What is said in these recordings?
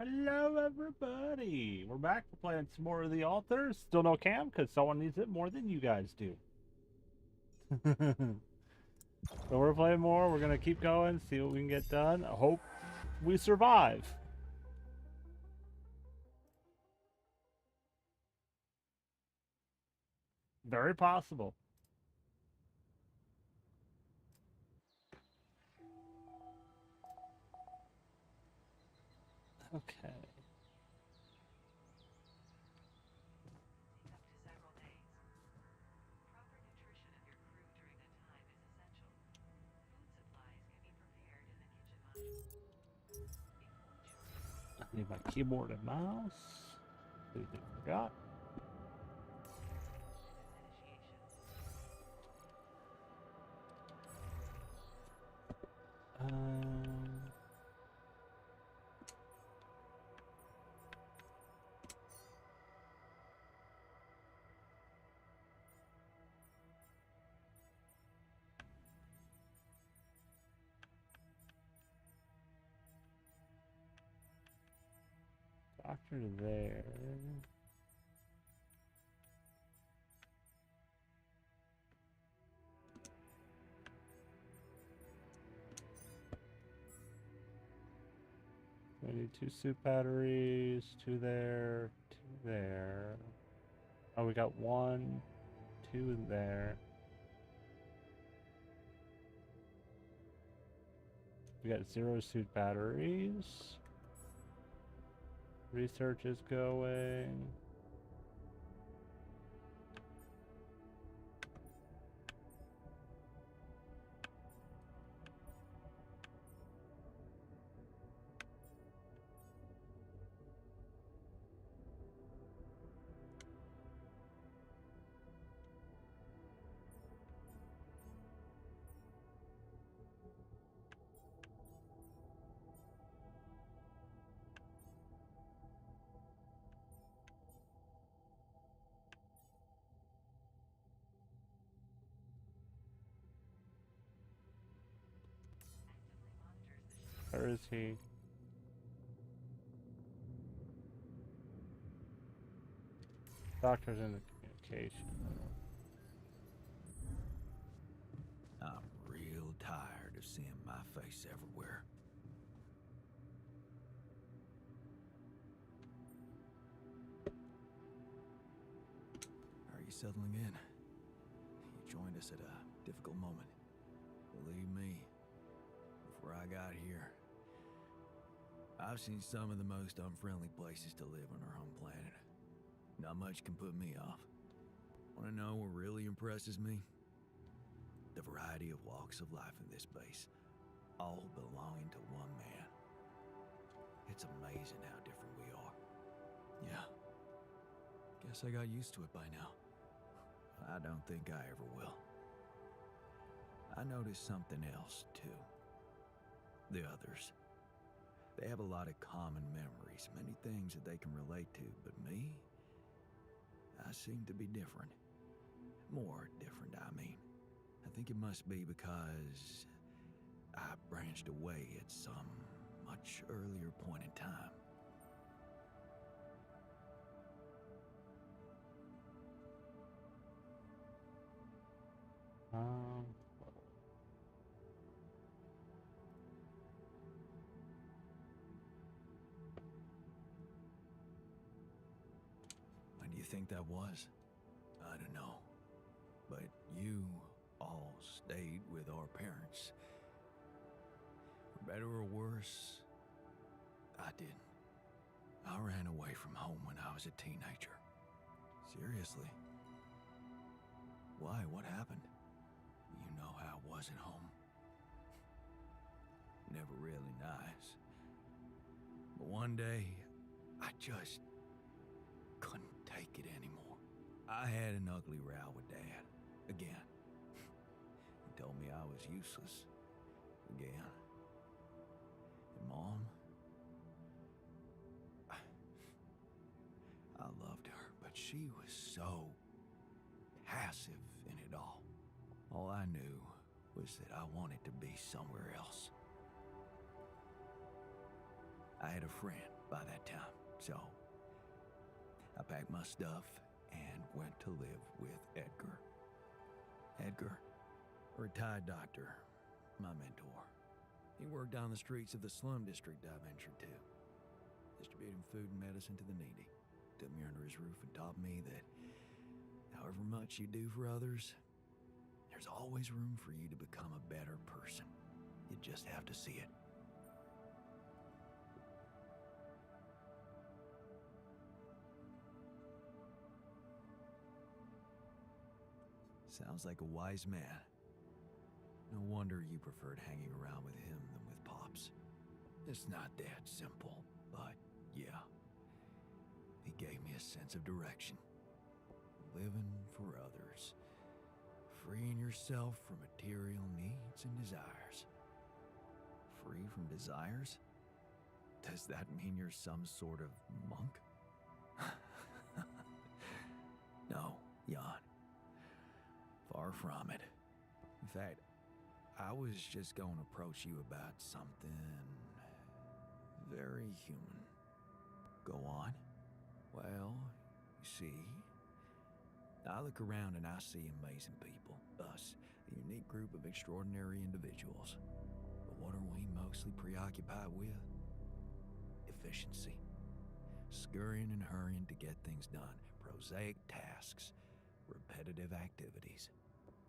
Hello, everybody. We're back. We're playing some more of the altars. Still no cam because someone needs it more than you guys do. So we're playing more. We're gonna keep going, see what we can get done. I hope we survive. Very possible. Okay. I need my keyboard and mouse. Completely forgot. Um, Doctor there. We need 2 suit batteries, 2 there, 2 there. Oh, we got 1, 2 there. We got 0 suit batteries. Research is going. Where is he? Doctor's in the communication. I'm real tired of seeing my face everywhere. Are you settling in? You joined us at a difficult moment. Believe me, before I got here, I've seen some of the most unfriendly places to live on our home planet. Not much can put me off. Want to know what really impresses me? The variety of walks of life in this base, all belonging to one man. It's amazing how different we are. Yeah. Guess I got used to it by now. I don't think I ever will. I noticed something else, too. The others. They have a lot of common memories, many things that they can relate to, but me? I seem to be different. More different, I mean. I think it must be because I branched away at some much earlier point in time. Um, When do you think that was? I don't know. But you all stayed with our parents. For better or worse, I didn't. I ran away from home when I was a teenager. Seriously. Why? What happened? You know how I was at home. Never really nice. But one day, I just couldn't take it anymore. I had an ugly row with Dad. Again. He told me I was useless. Again. And Mom? I loved her, but she was so passive in it all. All I knew was that I wanted to be somewhere else. I had a friend, by that time, so I packed my stuff and went to live with Edgar. Edgar, a retired doctor, my mentor. He worked down the streets of the slum district I ventured to, distributing food and medicine to the needy. Took me under his roof and taught me that however much you do for others, there's always room for you to become a better person. You just have to see it. Sounds like a wise man. No wonder you preferred hanging around with him than with Pops. It's not that simple, but yeah. He gave me a sense of direction. Living for others. Freeing yourself from material needs and desires. Free from desires? Does that mean you're some sort of monk? No, Jan. Far from it. In fact, I was just going to approach you about something very human. Go on. Well, you see, I look around and I see amazing people. Us, a unique group of extraordinary individuals. But what are we mostly preoccupied with? Efficiency. Scurrying and hurrying to get things done. Prosaic tasks. Repetitive activities.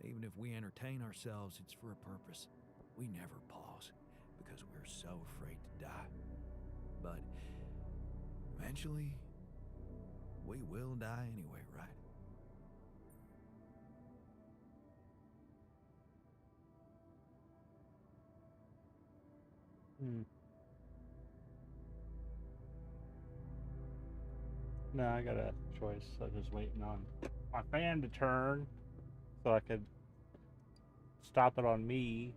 Even if we entertain ourselves, it's for a purpose. We never pause because we're so afraid to die. But eventually, we will die anyway, right? No, I got a choice. I'm just waiting on my fan to turn so I could stop it on me.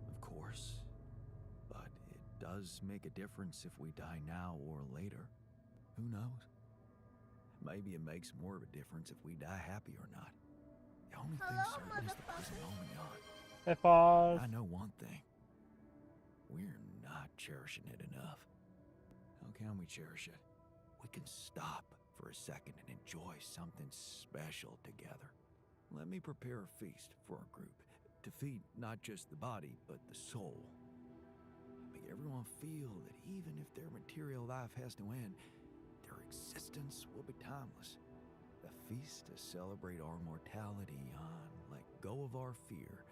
Of course. But it does make a difference if we die now or later. Who knows? Maybe it makes more of a difference if we die happy or not. The only thing certain is the present moment, Jan. Hey, pause. I know one thing. We're not cherishing it enough. How can we cherish it? We can stop for a second and enjoy something special together. Let me prepare a feast for our group to feed not just the body, but the soul. Make everyone feel that even if their material life has to end, their existence will be timeless. A feast to celebrate our mortality, Jan. Let go of our fear.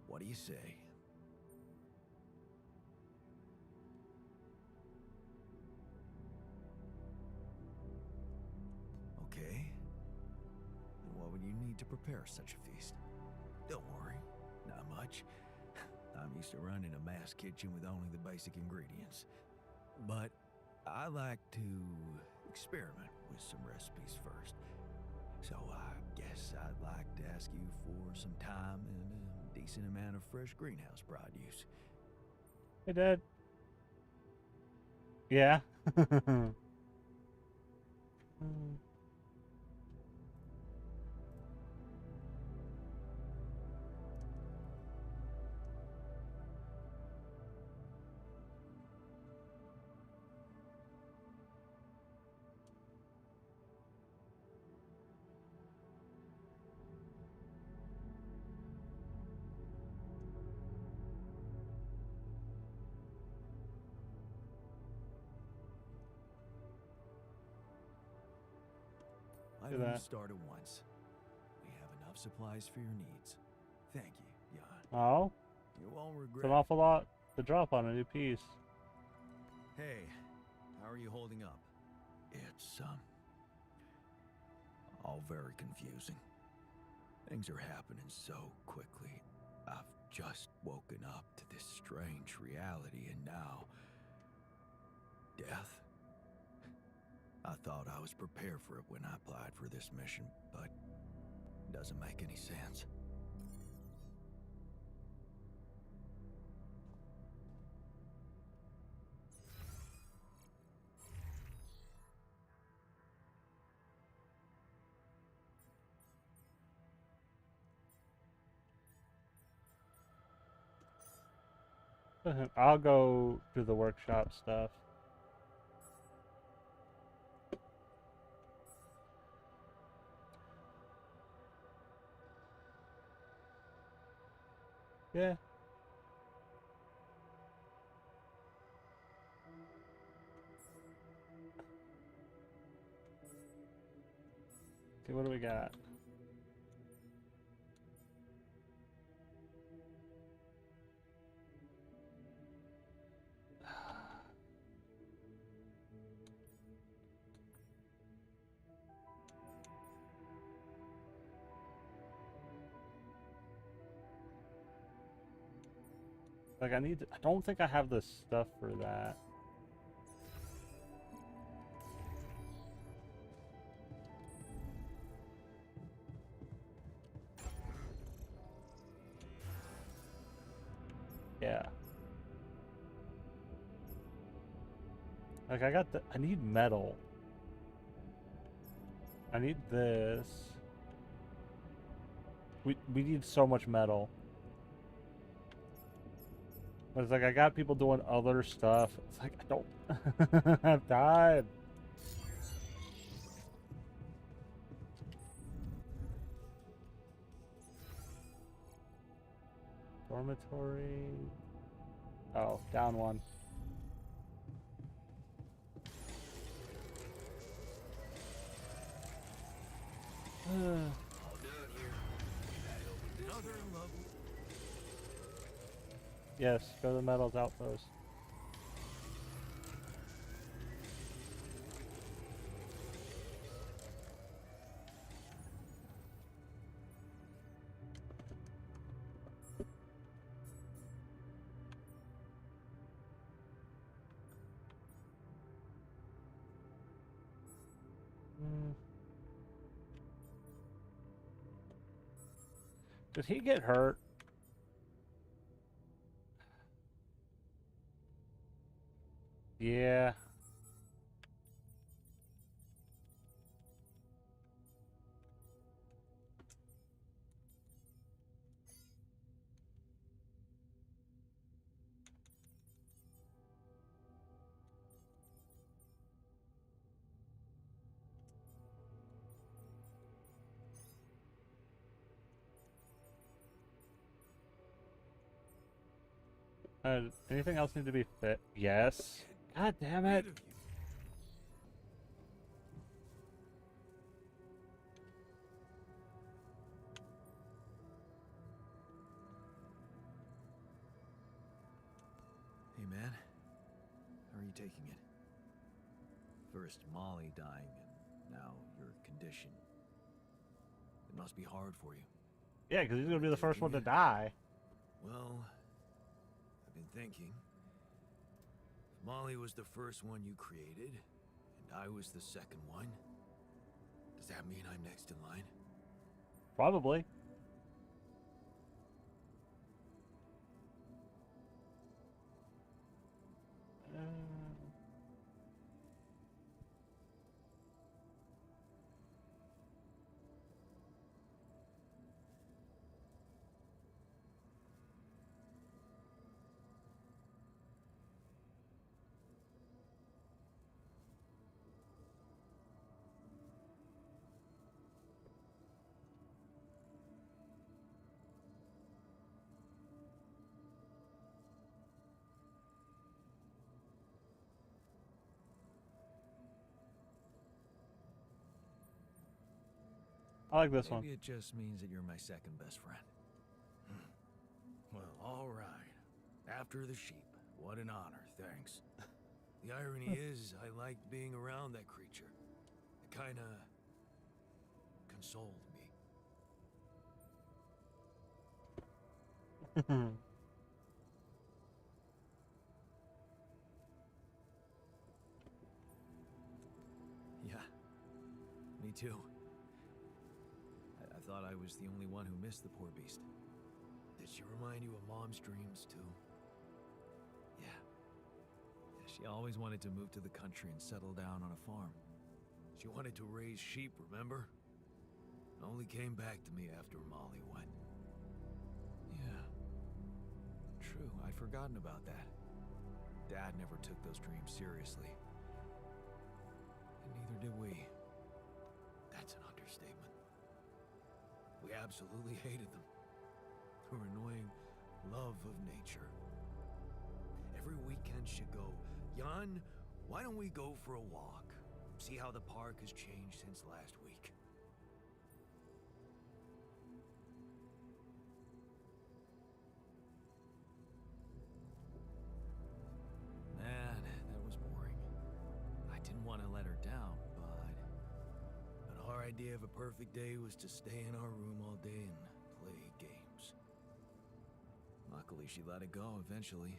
What do you say? Okay. Then what would you need to prepare such a feast? Don't worry, not much. I'm used to running a mass kitchen with only the basic ingredients. But I like to experiment with some recipes first. So I guess I'd like to ask you for some time and a decent amount of fresh greenhouse produce. Hey, Dad. Yeah. Why don't you start at once? We have enough supplies for your needs. Thank you, Jan. Oh? You won't regret. It's an awful lot to drop on a new piece. Hey, how are you holding up? It's, all very confusing. Things are happening so quickly. I've just woken up to this strange reality, and now... death? I thought I was prepared for it when I applied for this mission, but it doesn't make any sense. I'll go do the workshop stuff. Yeah. Okay, what do we got? Like I don't think I have the stuff for that. Yeah. Like I need metal. I need this. We need so much metal. But it's like I got people doing other stuff. It's like I don't have time. Dormitory. Oh, down one. Yes, go to the metals outpost. Did he get hurt? Yeah. Anything else need to be fit? Yes. God damn it. Hey, man. How are you taking it? First Molly dying, and now your condition. It must be hard for you. Yeah, because he's going to be the first one to die. Well, I've been thinking. If Molly was the first one you created, and I was the second one, does that mean I'm next in line? Probably. I like this one. Maybe it just means that you're my second best friend. Well, all right. After the sheep. What an honor, thanks. The irony is, I liked being around that creature. It kinda consoled me. Yeah, me too. I thought I was the only one who missed the poor beast. Did she remind you of Mom's dreams, too? Yeah. She always wanted to move to the country and settle down on a farm. She wanted to raise sheep, remember? Only came back to me after Molly went. Yeah. true. I'd forgotten about that. Dad never took those dreams seriously. And neither did we. That's an understatement. We absolutely hated them. Their annoying love of nature. Every weekend she'd go, Jan, why don't we go for a walk? See how the park has changed since last week. Man, that was boring. I didn't want to let her down, but our idea of a perfect day was to stay in our room all day and play games. Luckily, she let it go eventually.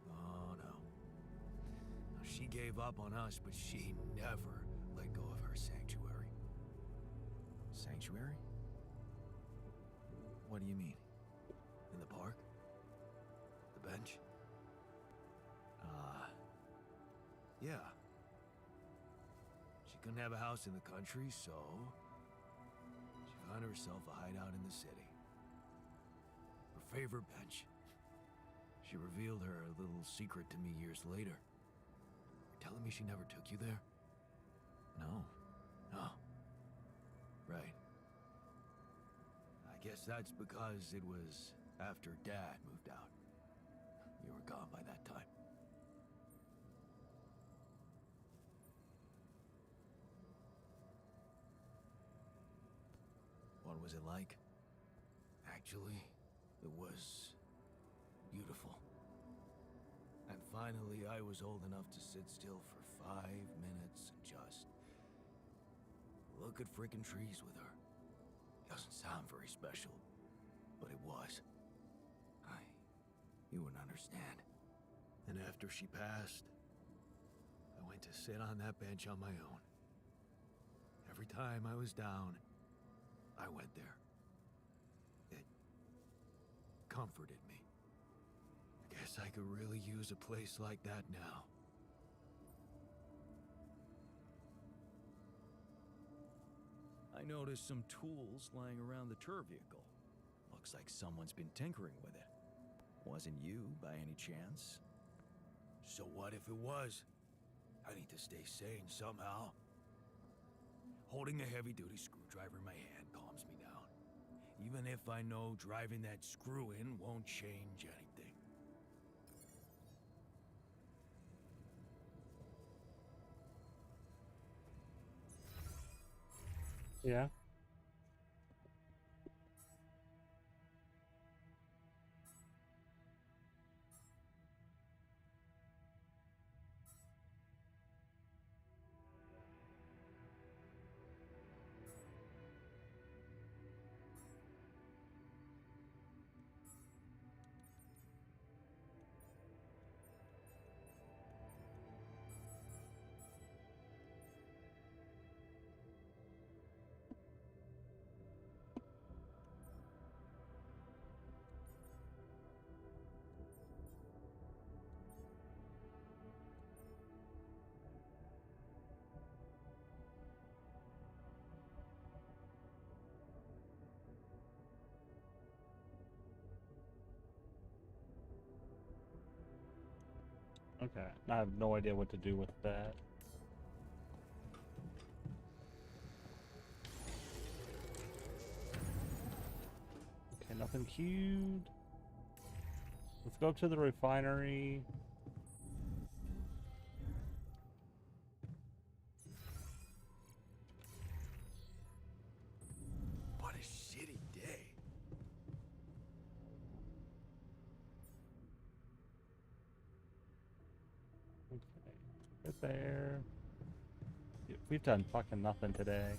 Oh no. She gave up on us, but she never let go of her sanctuary. Sanctuary? What do you mean? In the park? The bench? Yeah. She couldn't have a house in the country, so she found herself a hideout in the city. Her favorite bench. She revealed her little secret to me years later. You're telling me she never took you there? No. No. Right. I guess that's because it was after Dad moved out. You were gone by that time. What was it like? Actually, it was beautiful. And finally, I was old enough to sit still for 5 minutes and just look at freaking trees with her. Doesn't sound very special, but it was. You wouldn't understand. And after she passed, I went to sit on that bench on my own. Every time I was down, I went there. It comforted me. I guess I could really use a place like that now. I noticed some tools lying around the tour vehicle. Looks like someone's been tinkering with it. Wasn't you, by any chance? So what if it was? I need to stay sane somehow. Holding a heavy-duty screwdriver in my hand calms me down. Even if I know driving that screw in won't change anything. Yeah. Okay. I have no idea what to do with that. Okay, nothing queued. Let's go to the refinery. What a shitty day. Okay, get there. We've done fucking nothing today.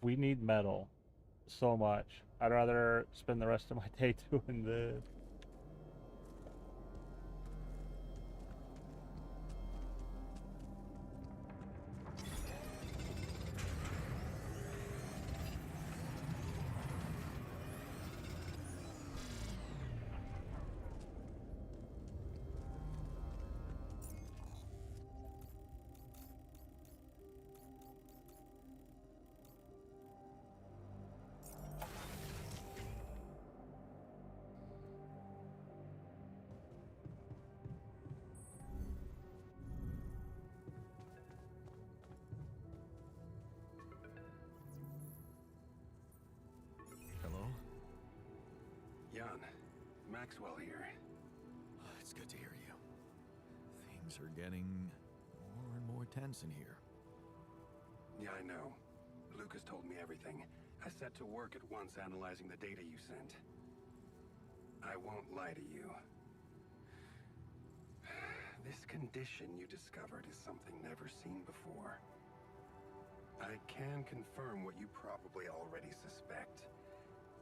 We need metal so much. I'd rather spend the rest of my day doing this. Maxwell here. It's good to hear you. Things are getting more and more tense in here. Yeah, I know. Lucas told me everything. I set to work at once analyzing the data you sent. I won't lie to you. This condition you discovered is something never seen before. I can confirm what you probably already suspect.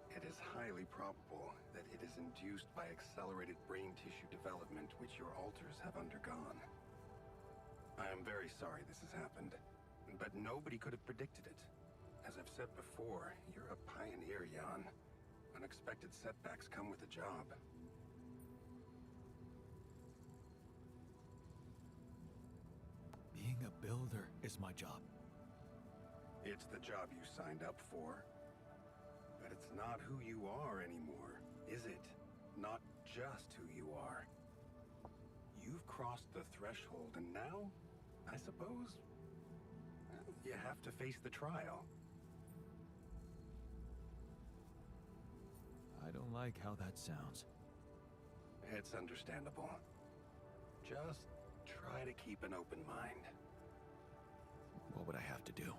It is highly probable that it is induced by accelerated brain tissue development which your alters have undergone. I am very sorry this has happened, but nobody could have predicted it. As I've said before, you're a pioneer, Jan. Unexpected setbacks come with the job. Being a builder is my job. It's the job you signed up for. But it's not who you are anymore, is it? Not just who you are. You've crossed the threshold, and now, I suppose, you have to face the trial. I don't like how that sounds. It's understandable. Just try to keep an open mind. What would I have to do?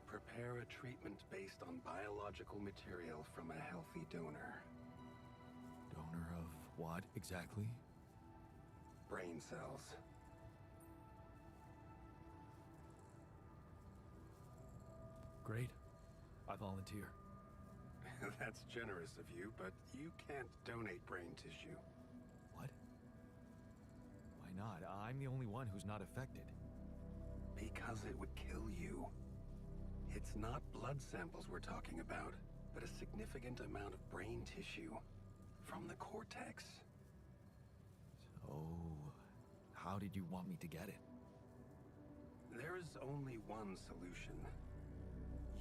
Prepare a treatment based on biological material from a healthy donor. Donor of what exactly? Brain cells. Great. I volunteer. That's generous of you, but you can't donate brain tissue. What? Why not? I'm the only one who's not affected. Because it would kill you. It's not blood samples we're talking about, but a significant amount of brain tissue from the cortex. So, how did you want me to get it? There is only one solution.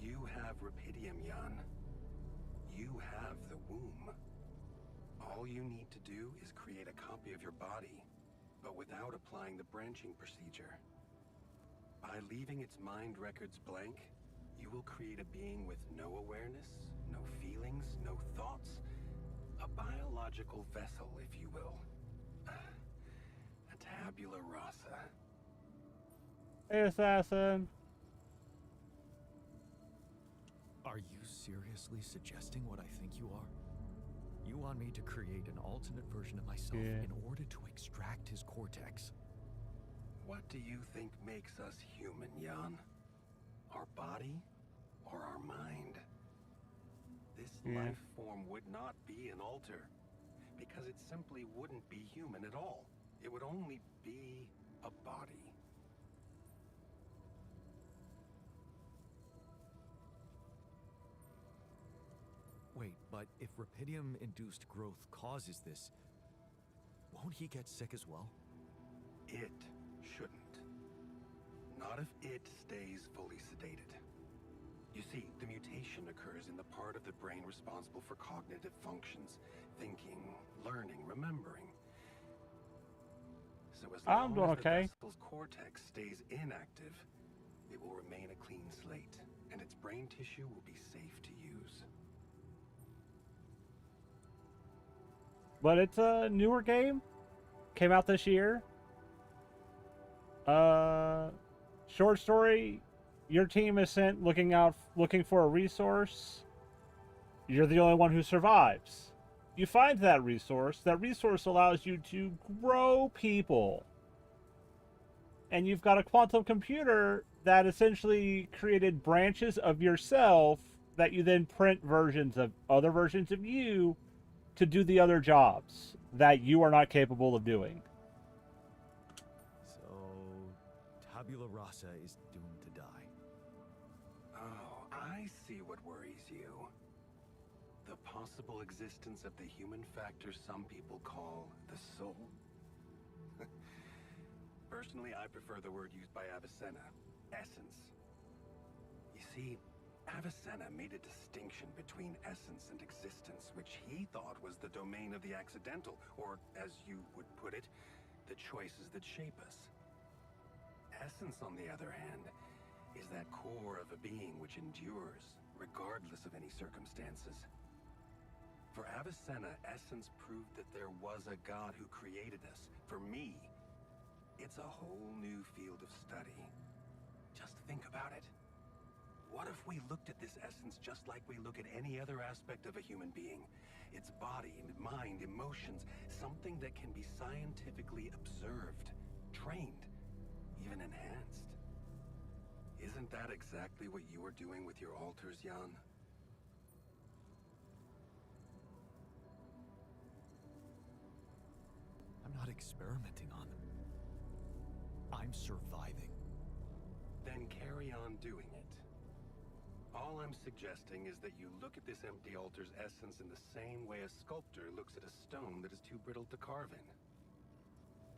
You have Rapidium, Jan. You have the womb. All you need to do is create a copy of your body, but without applying the branching procedure. By leaving its mind records blank, you will create a being with no awareness, no feelings, no thoughts. A biological vessel, if you will. A tabula rasa. Hey, assassin. Are you seriously suggesting what I think you are? You want me to create an alternate version of myself in order to extract his cortex? What do you think makes us human, Jan? Our body or our mind? This life form would not be an alter, because it simply wouldn't be human at all. It would only be a body. Wait, but if Rapidium-induced growth causes this, won't he get sick as well? It shouldn't. Not if it stays fully sedated. You see, the mutation occurs in the part of the brain responsible for cognitive functions, thinking, learning, remembering. So as long as the vessel's cortex stays inactive, it will remain a clean slate, and its brain tissue will be safe to use. But it's a newer game. Came out this year. Short story. Your team is sent looking for a resource. You're the only one who survives. You find that resource. That resource allows you to grow people. And you've got a quantum computer that essentially created branches of yourself that you then print versions of other versions of you to do the other jobs that you are not capable of doing. So, tabula rasa is doomed to die. Oh, I see what worries you. The possible existence of the human factor some people call the soul. Personally, I prefer the word used by Avicenna, essence. You see, Avicenna made a distinction between essence and existence, which he thought was the domain of the accidental, or, as you would put it, the choices that shape us. Essence, on the other hand, is that core of a being which endures, regardless of any circumstances. For Avicenna, essence proved that there was a god who created us. For me, it's a whole new field of study. Just think about it. What if we looked at this essence just like we look at any other aspect of a human being? Its body, mind, emotions, something that can be scientifically observed, trained, even enhanced. Isn't that exactly what you are doing with your altars, Jan? I'm not experimenting on them. I'm surviving. Then carry on doing it. All I'm suggesting is that you look at this empty altar's essence in the same way a sculptor looks at a stone that is too brittle to carve in.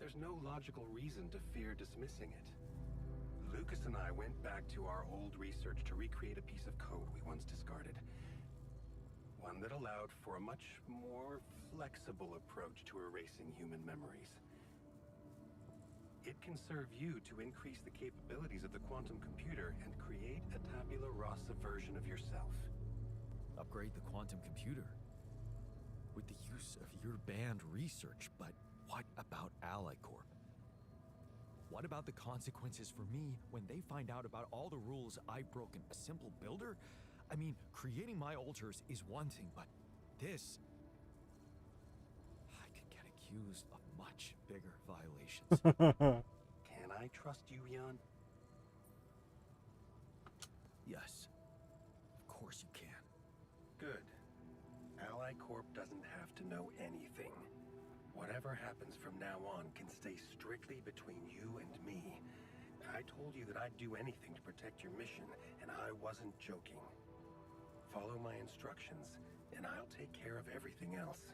There's no logical reason to fear dismissing it. Lucas and I went back to our old research to recreate a piece of code we once discarded. One that allowed for a much more flexible approach to erasing human memories. It can serve you to increase the capabilities of the quantum computer and create a tabula rasa version of yourself. Upgrade the quantum computer? With the use of your banned research, but what about Ally Corp? What about the consequences for me when they find out about all the rules I've broken? A simple builder? I mean, creating my altars is one thing, but this... I could get accused of much bigger violations. Can I trust you, Jan? Yes. Of course you can. Good. Ally Corp doesn't have to know anything. Whatever happens from now on can stay strictly between you and me. I told you that I'd do anything to protect your mission, and I wasn't joking. Follow my instructions, and I'll take care of everything else.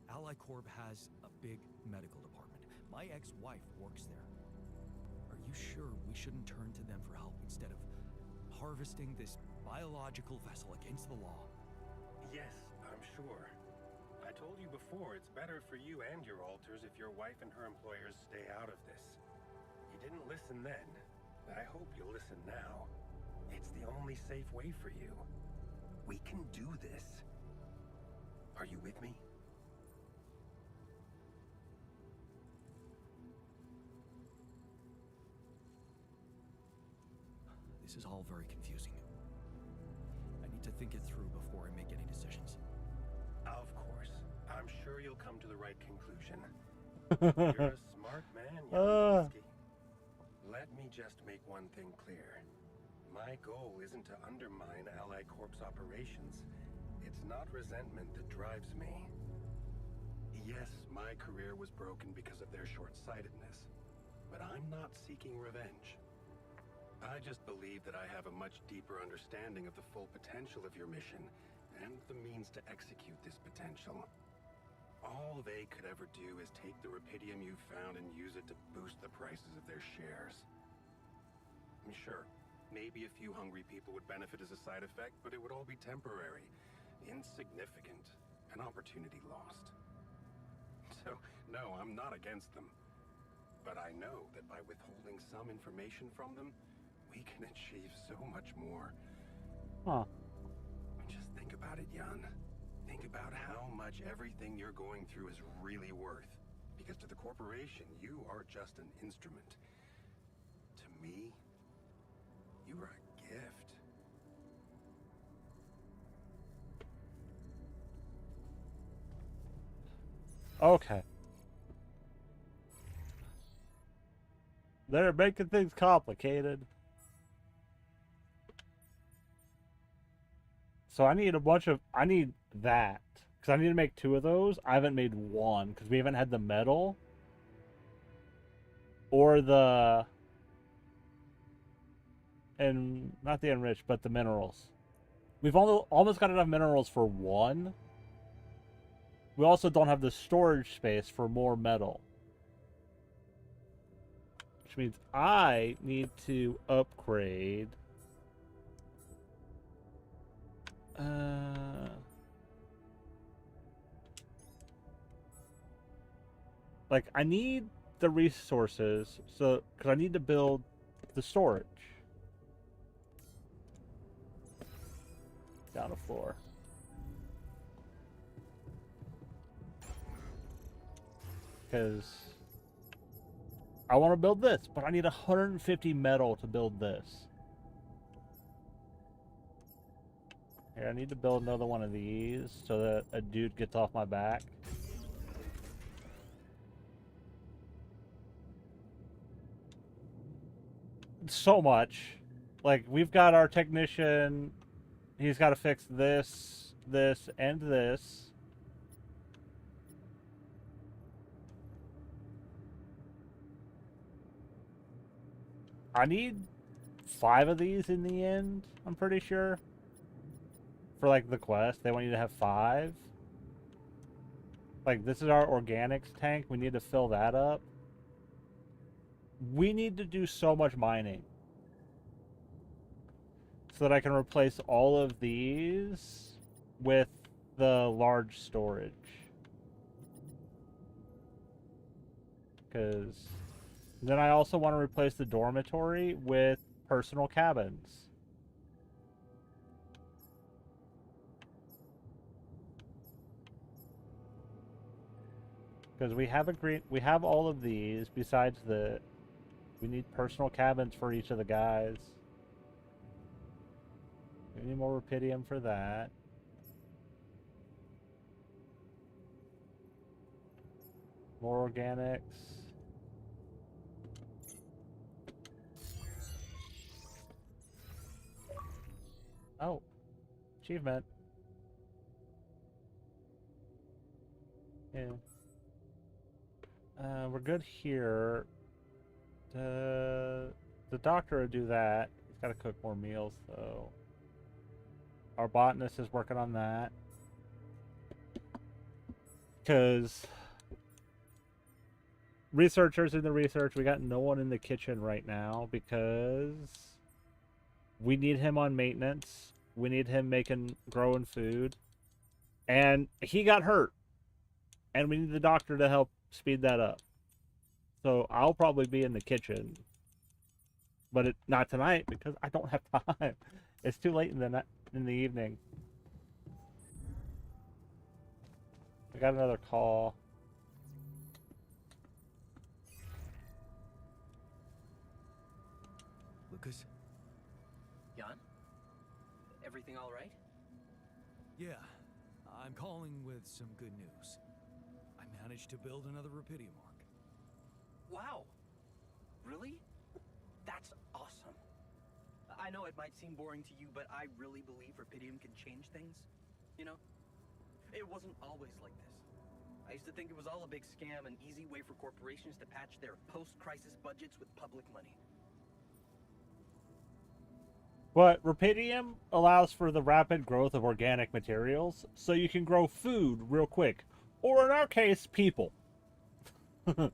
Ally Corp has a big medical department. My ex-wife works there. Are you sure we shouldn't turn to them for help instead of harvesting this biological vessel against the law? Yes, I'm sure. I told you before, it's better for you and your altars if your wife and her employers stay out of this. You didn't listen then. I hope you'll listen now. It's the only safe way for you. We can do this. Are you with me? This is all very confusing. I need to think it through before I make any decisions. Of course. I'm sure you'll come to the right conclusion. You're a smart man, Yablonsky. Let me just make one thing clear. My goal isn't to undermine Ally Corp's operations. It's not resentment that drives me. Yes, my career was broken because of their short-sightedness, but I'm not seeking revenge. I just believe that I have a much deeper understanding of the full potential of your mission, and the means to execute this potential. All they could ever do is take the rupidium you found and use it to boost the prices of their shares. Sure, maybe a few hungry people would benefit as a side effect, but it would all be temporary, insignificant, an opportunity lost. So, no, I'm not against them. But I know that by withholding some information from them, we can achieve so much more. Huh. Just think about it, Jan. Think about how much everything you're going through is really worth. Because to the corporation, you are just an instrument. To me, you are a gift. Okay. They're making things complicated. So I need I need that. Because I need to make 2 of those. I haven't made 1, because we haven't had the metal. Or the... And not the enriched, but the minerals. We've almost got enough minerals for 1. We also don't have the storage space for more metal. Which means I need to upgrade... Like, I need the resources, so... Because I need to build the storage. Down the floor. Because I want to build this, but I need 150 metal to build this. Here, I need to build another one of these so that a dude gets off my back. So much. Like, we've got our technician. He's got to fix this, this, and this. I need 5 of these in the end, I'm pretty sure. For, like, the quest. They want you to have 5. Like, this is our organics tank. We need to fill that up. We need to do so much mining. So that I can replace all of these with the large storage. Because then I also want to replace the dormitory with personal cabins. Because we have all of these. Besides we need personal cabins for each of the guys. We need more rupidium for that. More organics. Oh, achievement. Yeah. We're good here. The doctor will do that. He's got to cook more meals, though. Our botanist is working on that. Because researchers in the research, we got no one in the kitchen right now because we need him on maintenance. We need him growing food. And he got hurt. And we need the doctor to help speed that up. So I'll probably be in the kitchen. But not tonight because I don't have time. It's too late in the evening. I got another call. Lucas? Jan? Everything all right? Yeah. I'm calling with some good news. I managed to build another rupidium arc. Wow. Really? That's awesome. I know it might seem boring to you, but I really believe rupidium can change things. You know? It wasn't always like this. I used to think it was all a big scam, an easy way for corporations to patch their post-crisis budgets with public money. But rupidium allows for the rapid growth of organic materials, so you can grow food real quick. Or in our case, people. You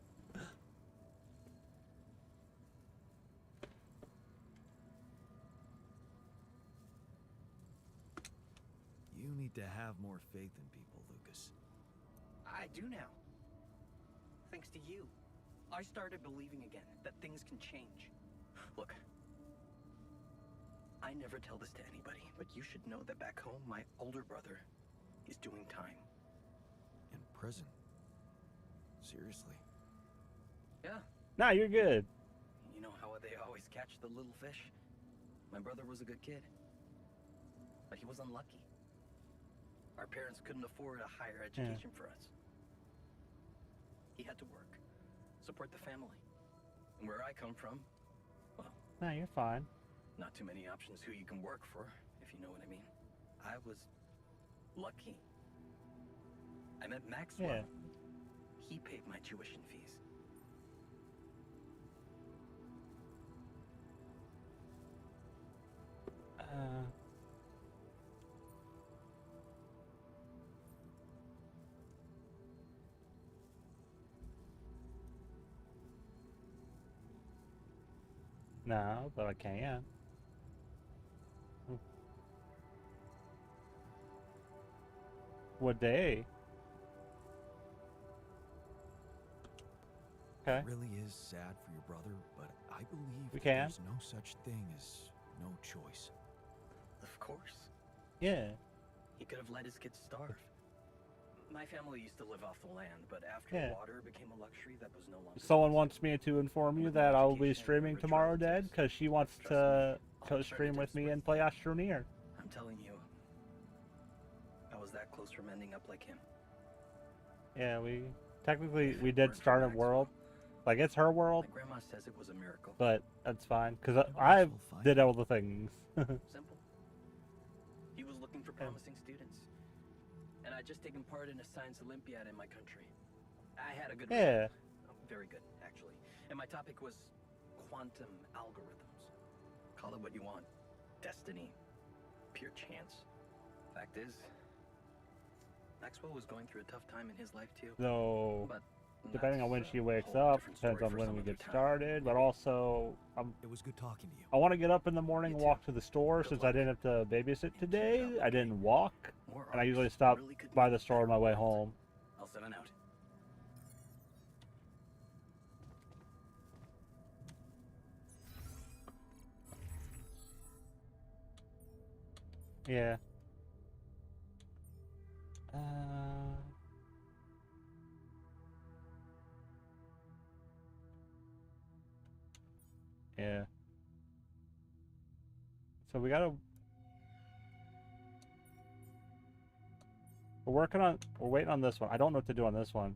need to have more faith in people, Lucas. I do now. Thanks to you. I started believing again that things can change. Look, I never tell this to anybody, but you should know that back home, my older brother is doing time. In prison? Seriously? Yeah. Nah, you're good. You know how they always catch the little fish? My brother was a good kid. But he was unlucky. Our parents couldn't afford a higher education for us. He had to work, support the family. And where I come from, well... Nah, you're fine. Not too many options who you can work for, if you know what I mean. I was lucky. I met Maxwell. Yeah. He paid my tuition fees. No, but I can. What day? Okay. It really is sad for your brother, but I believe We that can. there's no such thing as no choice. Of course. Yeah. He could have let his kids starve. My family used to live off the land, but after Yeah. water became a luxury that was no longer Someone possible. wants me to inform you With that no I will be education and streaming rich tomorrow, Dad, relatives. because she wants Trust to me, co-stream with me alternatives and play were- Astroneer. I'm telling you, I was that close from ending up like him. Yeah, we If we it did weren't for start a Maxwell, world. Like, it's her world, My grandma says it was a miracle. but that's fine, because Never I will find did it. all the things. Simple. He was looking for promising students. And I'd just taken part in a science Olympiad in my country. I had a good Yeah. result. Very good, actually. And my topic was quantum algorithms. Call it what you want. Destiny. Pure chance. Fact is, Maxwell was going through a tough time in his life too. So, But depending on that's when a she wakes whole up, different depends story on for when some we other get time. started, but also, It was good talking to you. I want to get up in the morning, You too. walk to the store, Good since I luck. didn't have to babysit And keep it today. up, I okay? didn't walk, More and I usually arcs stop really could by make the a store on my better way world. home. I'll send an out. Yeah. Yeah. So we gotta. We're waiting on this one. I don't know what to do on this one.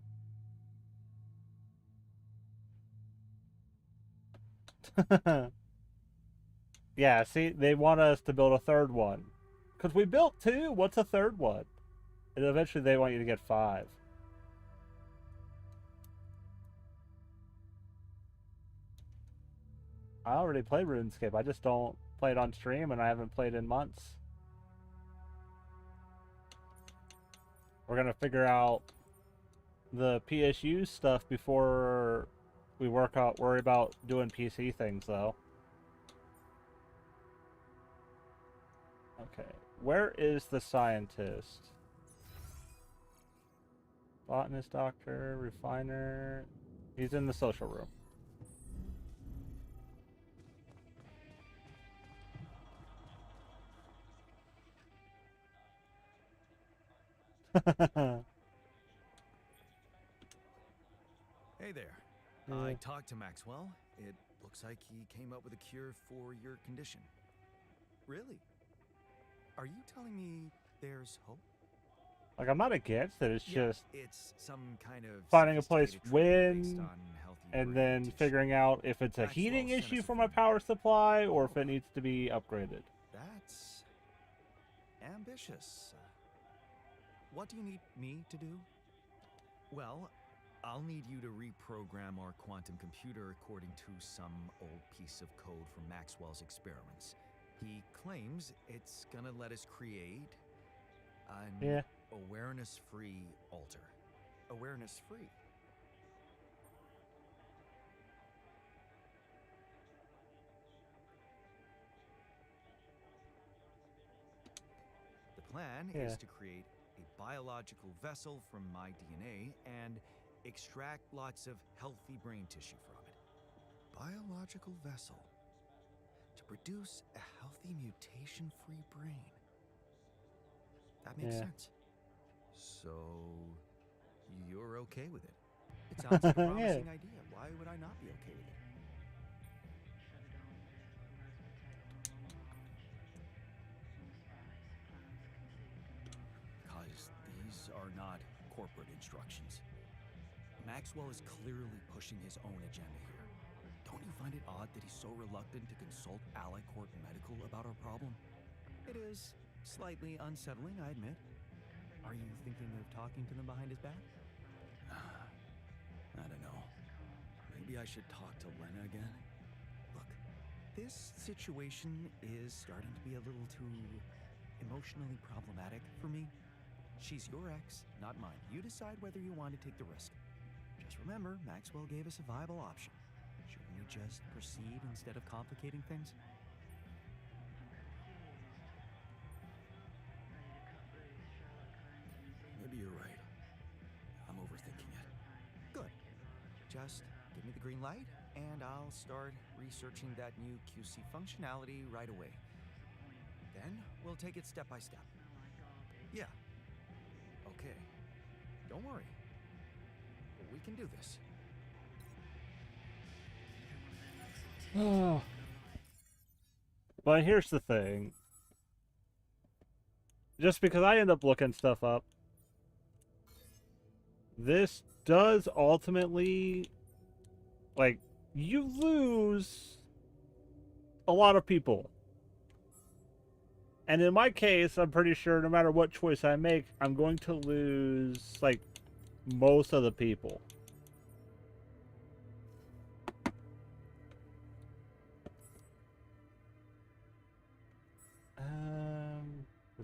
Yeah, see, they want us to build a third one. Because we built two. What's a third one? And eventually they want you to get 5. I already play RuneScape. I just don't play it on stream, and I haven't played in months. We're gonna figure out the PSU stuff before we worry about doing PC things, though. Okay, where is the scientist? Botanist, doctor, refiner. He's in the social room. Hey there. Yeah. I talked to Maxwell. It looks like he came up with a cure for your condition. Really? Are you telling me there's hope? Like, I'm not against it. It's just it's some kind of finding a place sophisticated treatment based when, on healthy and brain then tissue. figuring out if it's a Maxwell heating sent issue us a for my form. power supply or if it needs to be upgraded. That's ambitious. What do you need me to do? Well, I'll need you to reprogram our quantum computer according to some old piece of code from Maxwell's experiments. He claims it's gonna let us create an Yeah. awareness-free altar. Awareness-free. The plan Yeah. is to create a biological vessel from my DNA and extract lots of healthy brain tissue from it. Biological vessel to produce a healthy mutation-free brain. That makes Yeah. sense. So, you're okay with it? It sounds like a Yeah. promising idea. Why would I not be okay with it? Because these are not corporate instructions. Maxwell is clearly pushing his own agenda here. Don't you find it odd that he's so reluctant to consult Alicorp Medical about our problem? It is slightly unsettling, I admit. Are you thinking of talking to them behind his back? I don't know. Maybe I should talk to Lena again? Look, this situation is starting to be a little too emotionally problematic for me. She's your ex, not mine. You decide whether you want to take the risk. Just remember, Maxwell gave us a viable option. Shouldn't we just proceed instead of complicating things? Maybe you're right. I'm overthinking it. Good. Just give me the green light, and I'll start researching that new QC functionality right away. Then we'll take it step by step. Yeah. Okay. Don't worry. We can do this. Oh. But here's the thing. Just because I end up looking stuff up, this does ultimately, like, you lose a lot of people. And in my case, I'm pretty sure no matter what choice I make, I'm going to lose, like, most of the people.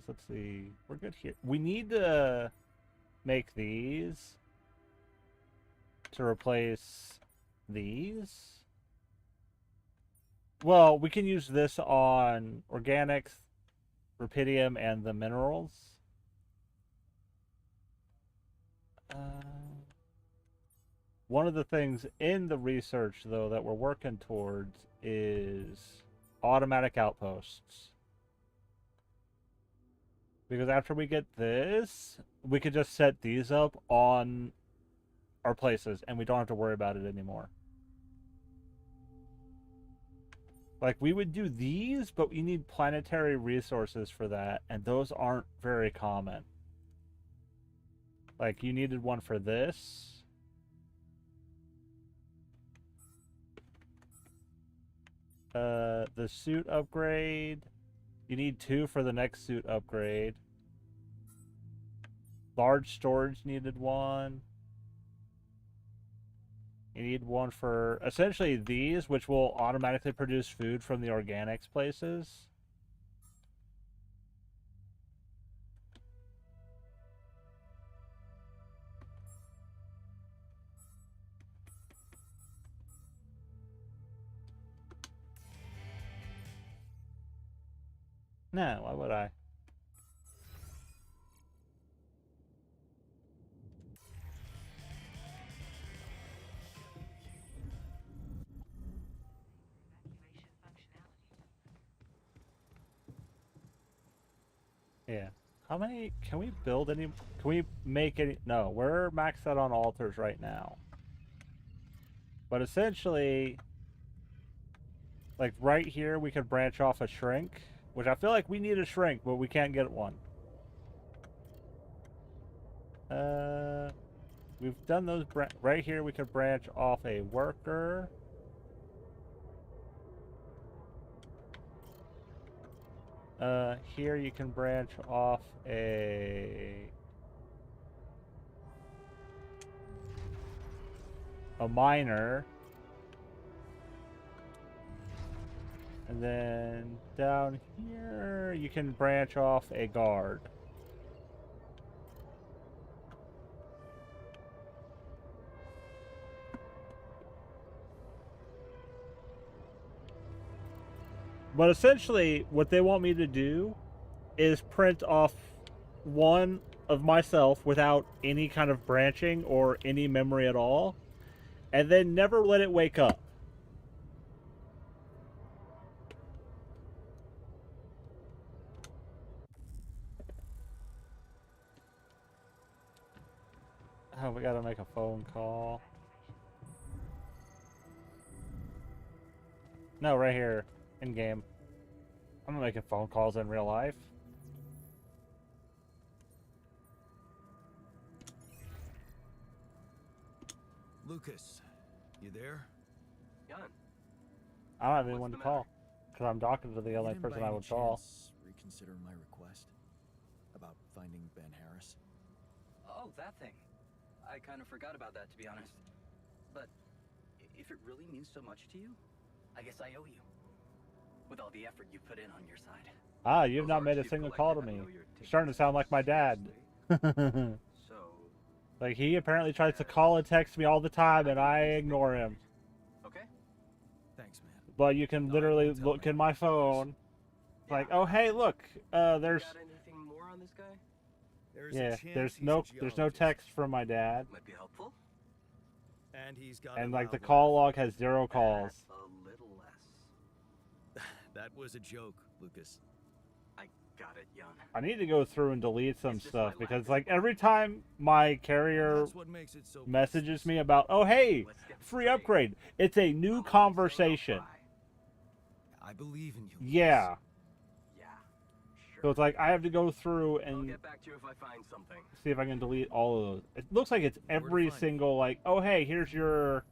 Let's see. We're good here. We need to make these to replace these. Well, we can use this on organics, rupidium, and the minerals. One of the things in the research, though, that we're working towards is automatic outposts. Because after we get this, we could just set these up on our places, and we don't have to worry about it anymore. Like, we would do these, but we need planetary resources for that, and those aren't very common. Like, you needed one for this. The suit upgrade. You need 2 for the next suit upgrade. Large storage needed 1. You need 1 for essentially these, which will automatically produce food from the organics places. No, why would I? Yeah. How many can we build any? Can we make any? No, we're maxed out on altars right now. But essentially, like right here, we could branch off a shrink, which I feel like we need a shrink, but we can't get one. We've done those. Right here, we could branch off a worker. Here you can branch off a miner. And then down here, you can branch off a guard. But essentially, what they want me to do is print off one of myself without any kind of branching or any memory at all, and then never let it wake up. Oh, we gotta make a phone call. No, right here, in game. I'm not making phone calls in real life. Lucas, you there? Jan, I don't have What's anyone the to call because I'm talking to the You only didn't by person I any would call. chance reconsider my request about finding Ben Harris? oh, that thing. I kind of forgot about that, to be honest. But if it really means so much to you, I guess I owe you. With all the effort you put in on your side. Ah, you've Those not made a Archive single call to Collective, I me. know you're You're taking starting to this sound like my dad. seriously. So, Like, he apparently tries to call and text me all the time, and I ignore him. okay? Thanks, man. But you can No, I literally won't tell look in anyone, my of course. phone. Like, oh, hey, look, there's... Got anything more on this guy? There's Yeah, a chance there's he's no a geologist. text from my dad. Might be helpful. And he's got And, a like, the loud call laugh. log has 0 calls. A little less. That was a joke, Lucas. I Got it, Jan. I need to go through and delete some It's just stuff my because, lack like, of every time my carrier That's what makes it so messages priceless. me about, oh, hey, Let's get this free straight. upgrade, it's a new I'm only saying I'll conversation. I believe in you. Yeah. Lucas. Yeah, sure. So it's like I have to go through I'll and get back to you if I find something. see if I can delete all of those. It looks like it's Where to every find me? single, like, oh, hey, here's your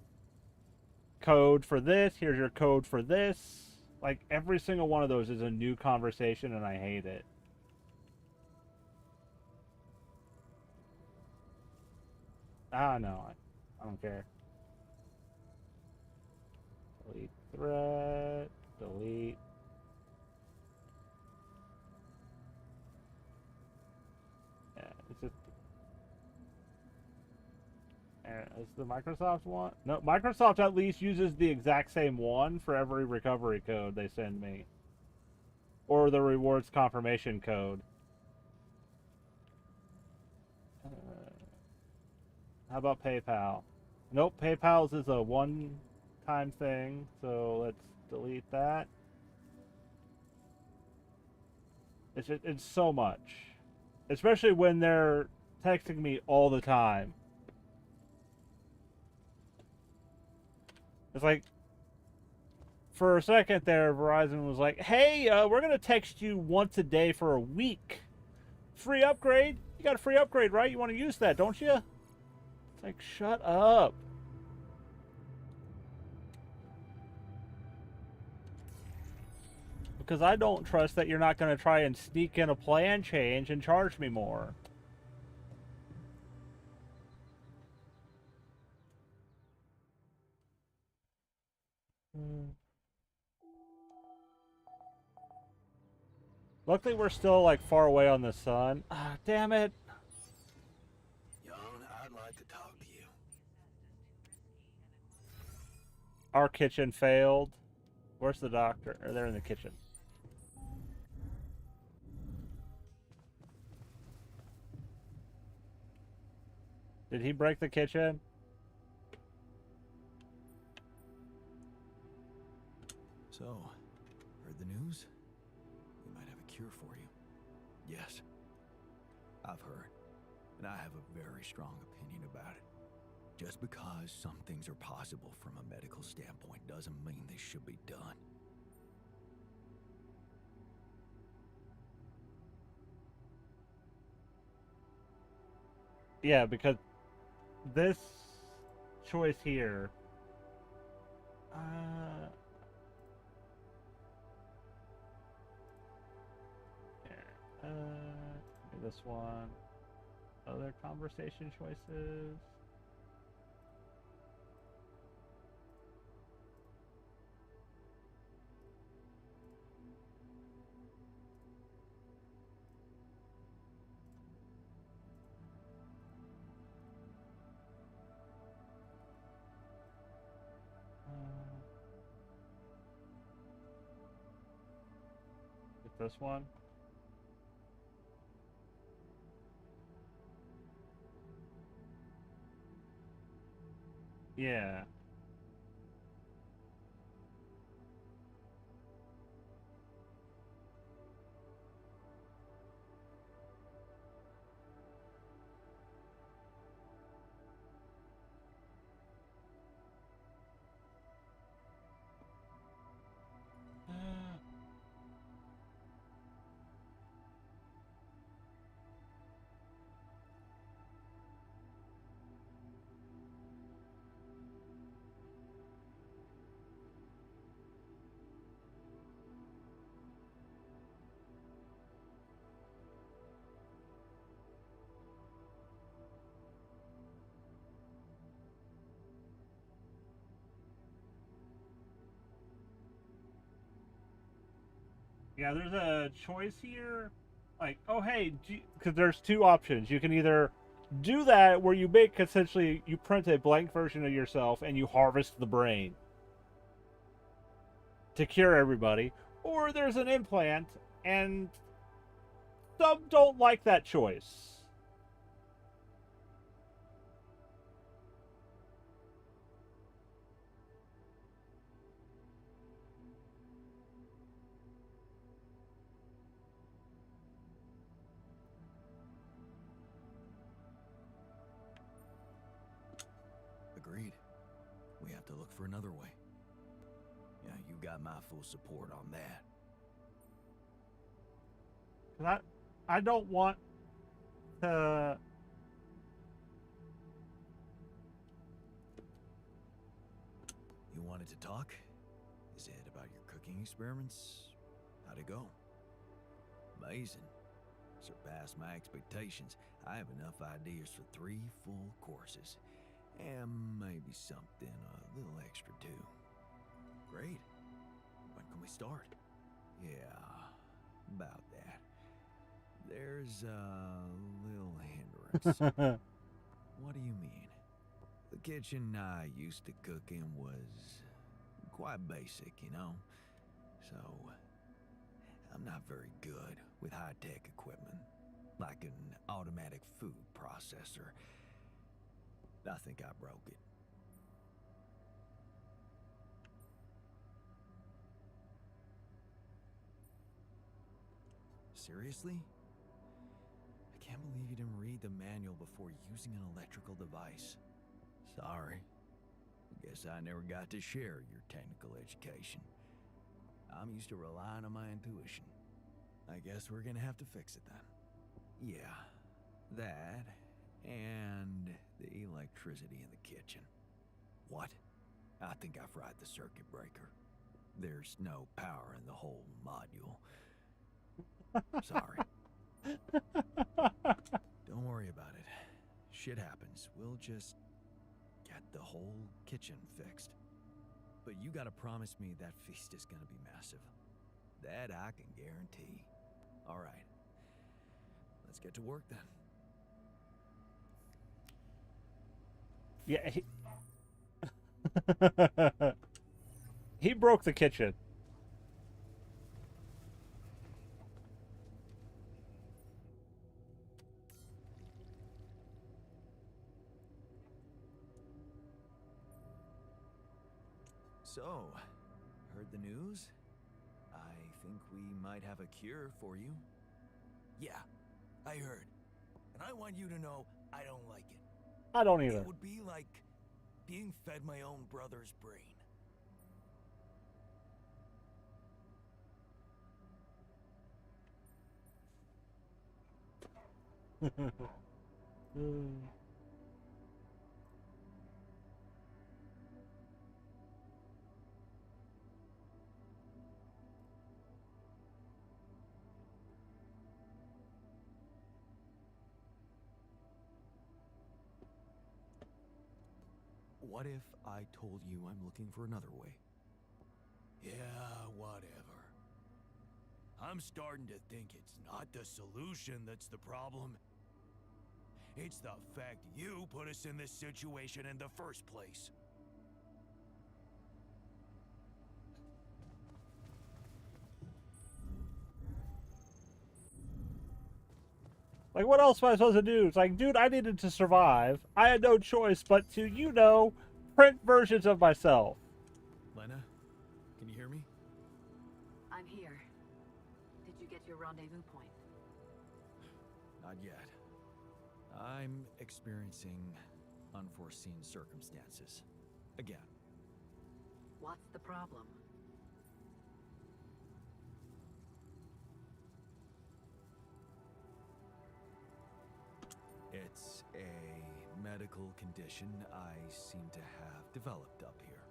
code for this, here's your code for this. Like, every single one of those is a new conversation, and I hate it. Ah, no, I don't care. Delete thread, delete. Yeah, it's just. Is the Microsoft one? No, Microsoft at least uses the exact same one for every recovery code they send me. Or the rewards confirmation code. How about PayPal? Nope, PayPal's is a one-time thing, so let's delete that. It's so much, especially when they're texting me all the time. It's like, for a second there, Verizon was like, "Hey, we're gonna text you once a day for a week, free upgrade. You got a free upgrade, right? You want to use that, don't you?" It's like, shut up. Because I don't trust that you're not going to try and sneak in a plan change and charge me more. Luckily, we're still, like, far away on the sun. Ah, damn it. Jan, I'd like to talk to you. Our kitchen failed. Where's the doctor? Or they're in the kitchen. Did he break the kitchen? So, heard the news? We might have a cure for you. Yes, I've heard, and I have a very strong opinion about it. Just because some things are possible from a medical standpoint doesn't mean they should be done. Yeah, because this choice here. This one. Other conversation choices. This one. Yeah. Yeah, there's a choice here. Like, oh, hey, because there's two options. You can either do that where you make essentially, you print a blank version of yourself and you harvest the brain to cure everybody, or there's an implant, and some don't like that choice. have to look for another way. Yeah, you got my full support on that. 'Cause I don't want to. You wanted to talk? Is it about your cooking experiments? How'd it go? Amazing. Surpassed my expectations. I have enough ideas for 3 full courses. And maybe something a little extra too. Great. When can we start? Yeah, about that. There's a little hindrance. What do you mean? The kitchen I used to cook in was quite basic, you know? So, I'm not very good with high-tech equipment, like an automatic food processor. I think I broke it. Seriously? I can't believe you didn't read the manual before using an electrical device. Sorry. Guess I never got to share your technical education. I'm used to relying on my intuition. I guess we're gonna have to fix it then. Yeah, that and the electricity in the kitchen. What? I think I fried the circuit breaker. There's no power in the whole module. Sorry. Don't worry about it. Shit happens. We'll just get the whole kitchen fixed. But you gotta promise me that feast is gonna be massive. That I can guarantee. Alright. Let's get to work then. Yeah, he broke the kitchen. So, heard the news? I think we might have a cure for you. Yeah, I heard. And I want you to know I don't like it. I don't either. It would be like being fed my own brother's brain. What if I told you I'm looking for another way? Yeah, whatever. I'm starting to think it's not the solution that's the problem. It's the fact you put us in this situation in the first place. Like, what else am I supposed to do? It's like, dude, I needed to survive. I had no choice but to, print versions of myself. Lena, can you hear me? I'm here. Did you get your rendezvous point? Not yet. I'm experiencing unforeseen circumstances. Again. What's the problem? It's a medical condition I seem to have developed up here.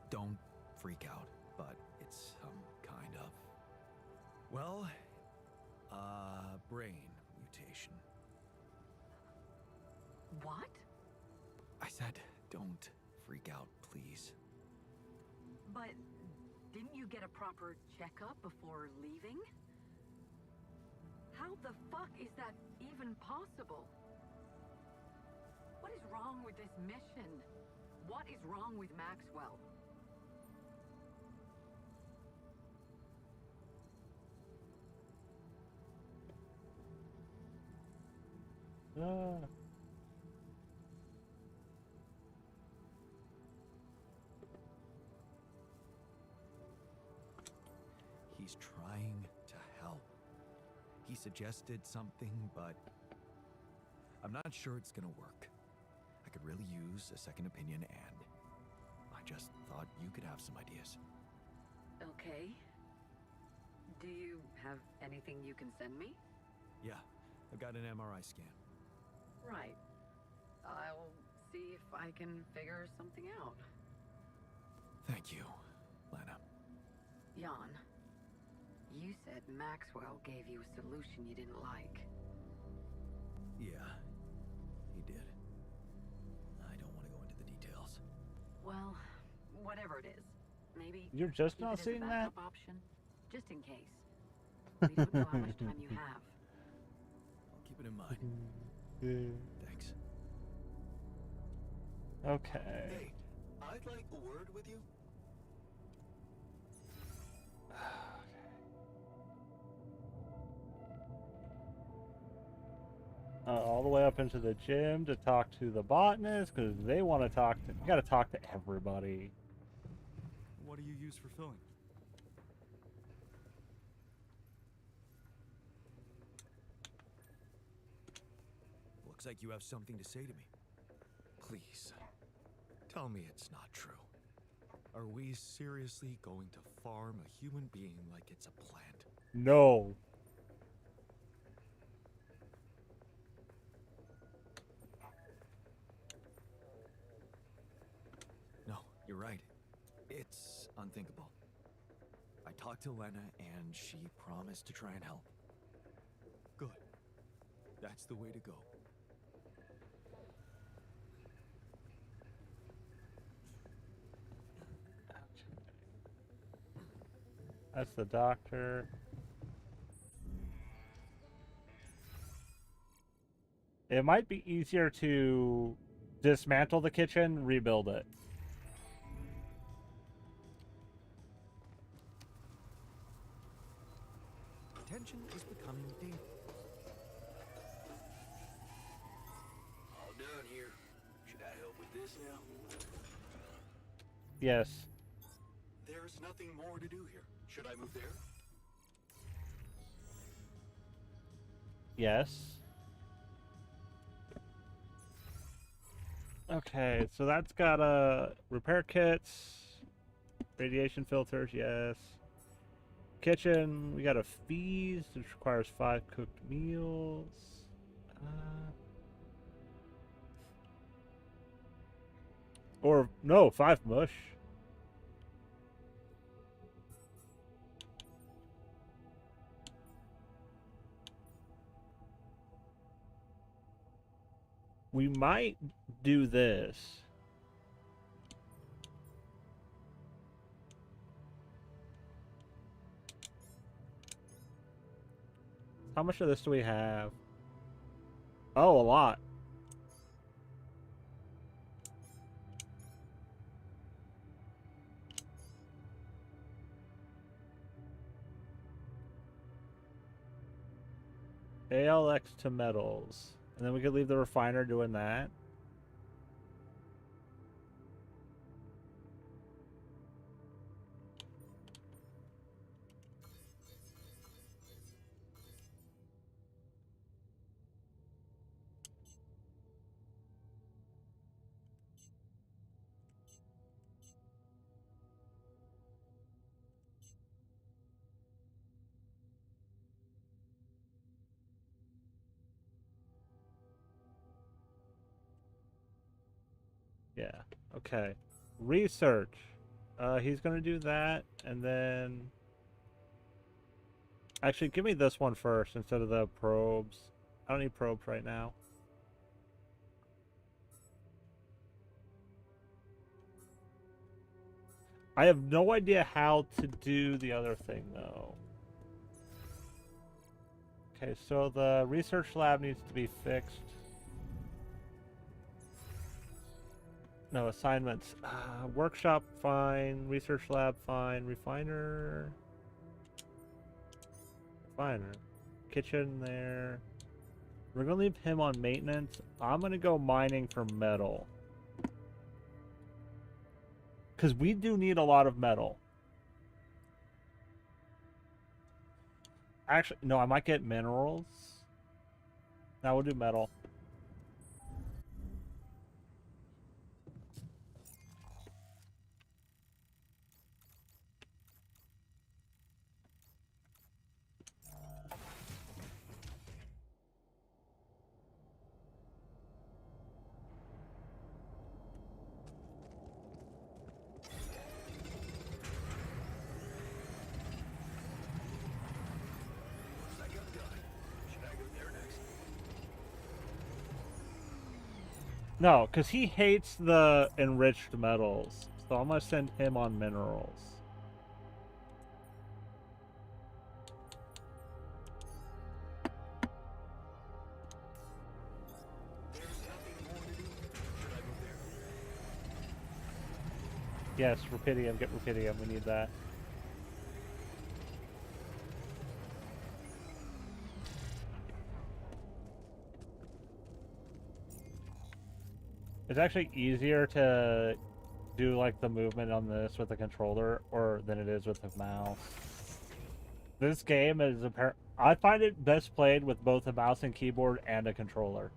Don't freak out, but it's some kind of... Well, brain mutation. What? I said, don't freak out, please. But didn't you get a proper checkup before leaving? How the fuck is that even possible? What is wrong with this mission? What is wrong with Maxwell? He's trying to help. He suggested something, but I'm not sure it's gonna work. I could really use a second opinion, and just thought you could have some ideas. Okay. Do you have anything you can send me? Yeah, I've got an MRI scan. Right. I'll see if I can figure something out. Thank you, Lana. Jan, you said Maxwell gave you a solution you didn't like. Yeah, he did. I don't want to go into the details. Well, whatever it is, maybe You're just keep not it as a seeing that? backup option, just in case. We don't know how much time you have. I'll keep it in mind. Thanks. Okay. Hey, I'd like a word with you. All the way up into the gym to talk to the botanist because they want to talk to. You got to talk to everybody. What do you use for filling? Looks like you have something to say to me. Please, tell me it's not true. Are we seriously going to farm a human being like it's a plant? No. No, you're right. It's unthinkable. I talked to Lena and she promised to try and help. Good. That's the way to go. That's the doctor. It might be easier to dismantle the kitchen, rebuild it. Tension is becoming dangerous. All done here. Should I help with this now? Yes. There's nothing more to do here. Should I move there? Yes. Okay, so that's got repair kits, radiation filters, yes. Kitchen, we got a feast, which requires 5 cooked meals. Or, no, 5 mush. We might do this. How much of this do we have? Oh, a lot. ALX to metals. And then we could leave the refiner doing that. Yeah. Okay. Research. He's gonna do that, and then actually give me this one first instead of the probes. I don't need probes right now. I have no idea how to do the other thing though. Okay, so the research lab needs to be fixed. No, assignments. Workshop, fine. Research lab, fine. Refiner. Refiner. Kitchen there. We're going to leave him on maintenance. I'm going to go mining for metal. Because we do need a lot of metal. Actually, no, I might get minerals. Now we'll do metal. No, because he hates the enriched metals. So I'm going to send him on minerals. Yes, rupidium. Get rupidium. We need that. It's actually easier to do like the movement on this with the controller or than it is with the mouse. This game is I find it best played with both a mouse and keyboard and a controller.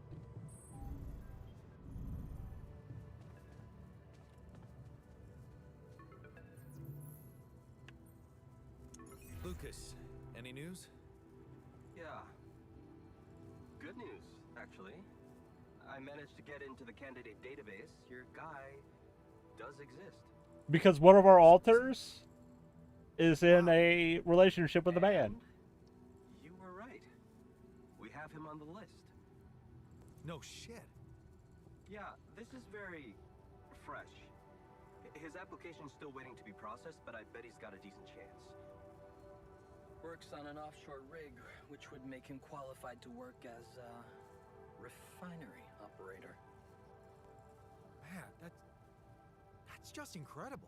Lucas, any news? Yeah. Good news, actually. I managed to get into the candidate database. Your guy does exist. Because one of our alters is in a relationship with a man. You were right. We have him on the list. No shit. Yeah, this is very fresh. His application's still waiting to be processed, but I bet he's got a decent chance. Works on an offshore rig, which would make him qualified to work as a refinery operator. Man, that's just incredible.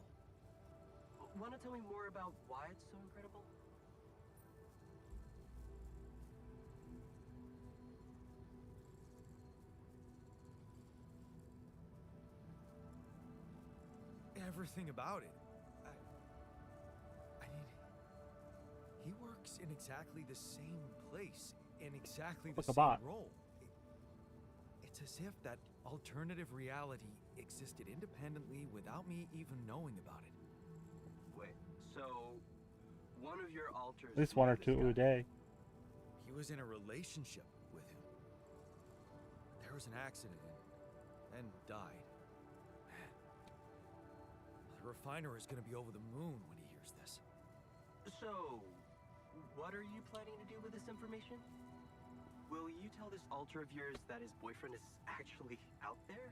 Want to tell me more about why it's so incredible? Everything about it. I mean, he works in exactly the same place, in exactly the Like a same bot. role. It's as if that alternative reality existed independently without me even knowing about it. Wait, so one of your alters... At least one or knew this two a guy? day. He was in a relationship with him. There was an accident and died. Man, the refiner is going to be over the moon when he hears this. So, what are you planning to do with this information? Will you tell this alter of yours that his boyfriend is actually out there?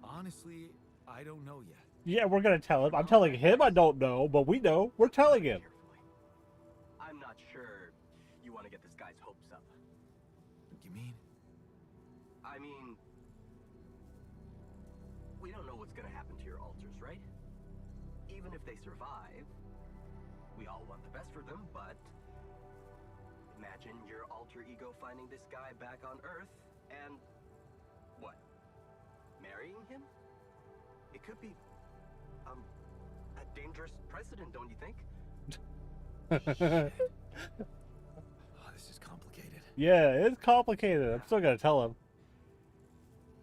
Honestly, I don't know yet. Yeah, we're gonna tell him. I'm telling him I don't know, but we know. We're telling him. Carefully. I'm not sure you want to get this guy's hopes up. You mean? I mean, we don't know what's gonna happen to your alters, right? Even if they survive, we all want the best for them, but imagine your alter ego finding this guy back on Earth and what? Marrying him? It could be a dangerous precedent, don't you think? Oh, this is complicated. Yeah, it's complicated. I'm still gonna tell him. You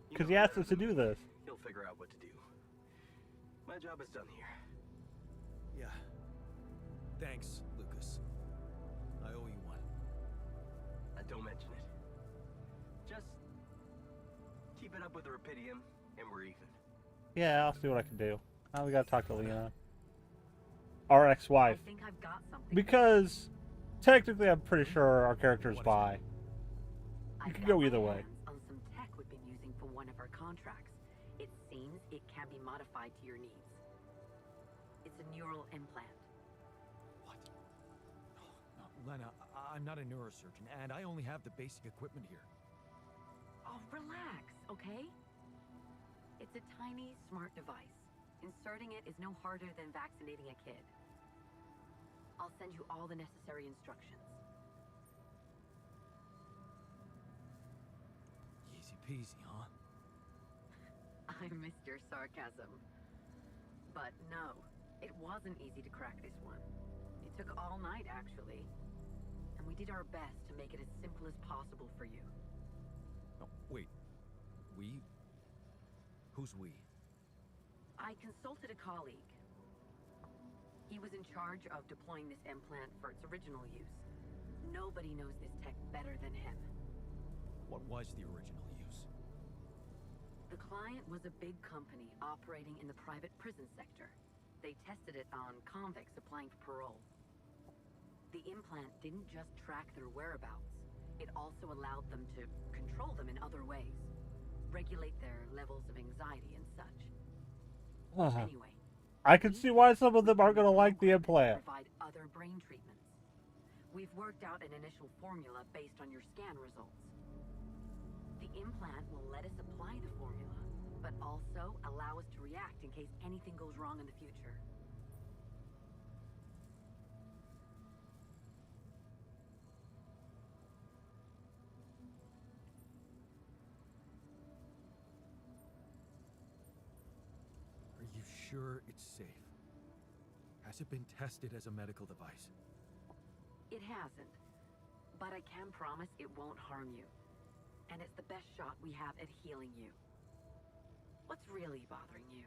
Because know he asked better us to than do me. this. He'll figure out what to do. My job is done here. Yeah. Thanks, Lucas. I owe you one. Don't mention it. Just keep it up with the Rapidium, and we're even. Yeah, I'll see what I can do. Now we gotta talk to Leona. Our ex-wife. I think I've got something. Because technically I'm pretty sure our character is What is bi. I've You can got go my either way. hands on some tech we've been using for one of our contracts. It seems it can be modified to your needs. It's a neural implant. What? No, Lena, I'm not a neurosurgeon, and I only have the basic equipment here. Oh, relax, okay? It's a tiny, smart device. Inserting it is no harder than vaccinating a kid. I'll send you all the necessary instructions. Easy peasy, huh? I missed your sarcasm. But no, it wasn't easy to crack this one. It took all night, actually. And we did our best to make it as simple as possible for you. No, wait. We? Who's we? I consulted a colleague. He was in charge of deploying this implant for its original use. Nobody knows this tech better than him. What was the original use? The client was a big company operating in the private prison sector. They tested it on convicts applying for parole. The implant didn't just track their whereabouts, it also allowed them to control them in other ways, regulate their levels of anxiety and such. Anyway, I can see why some of them are going to like the implant. provide other brain treatments. We've worked out an initial formula based on your scan results. The implant will let us apply the formula, but also allow us to react in case anything goes wrong in the future. Are you sure it's safe? Has it been tested as a medical device? It hasn't, but I can promise it won't harm you. And it's the best shot we have at healing you. What's really bothering you?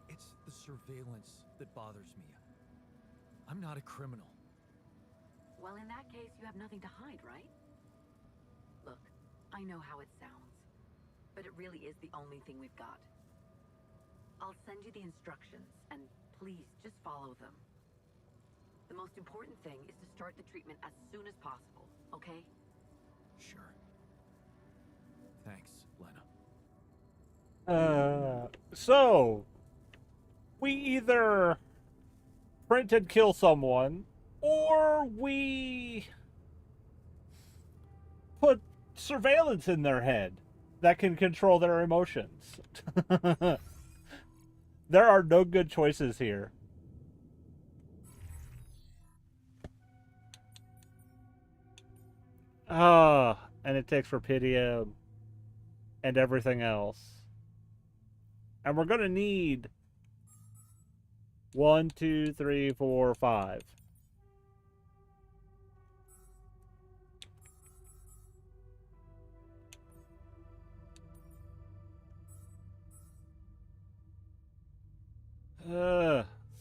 It's the surveillance that bothers me. I'm not a criminal. Well, in that case, you have nothing to hide, right? Look, I know how it sounds, but it really is the only thing we've got. I'll send you the instructions, and please just follow them. The most important thing is to start the treatment as soon as possible, okay? Sure. Thanks, Lena. So we either print and kill someone, or we put surveillance in their head that can control their emotions. There are no good choices here. And it takes Rapidium and everything else. And we're going to need 1, 2, 3, 4, 5.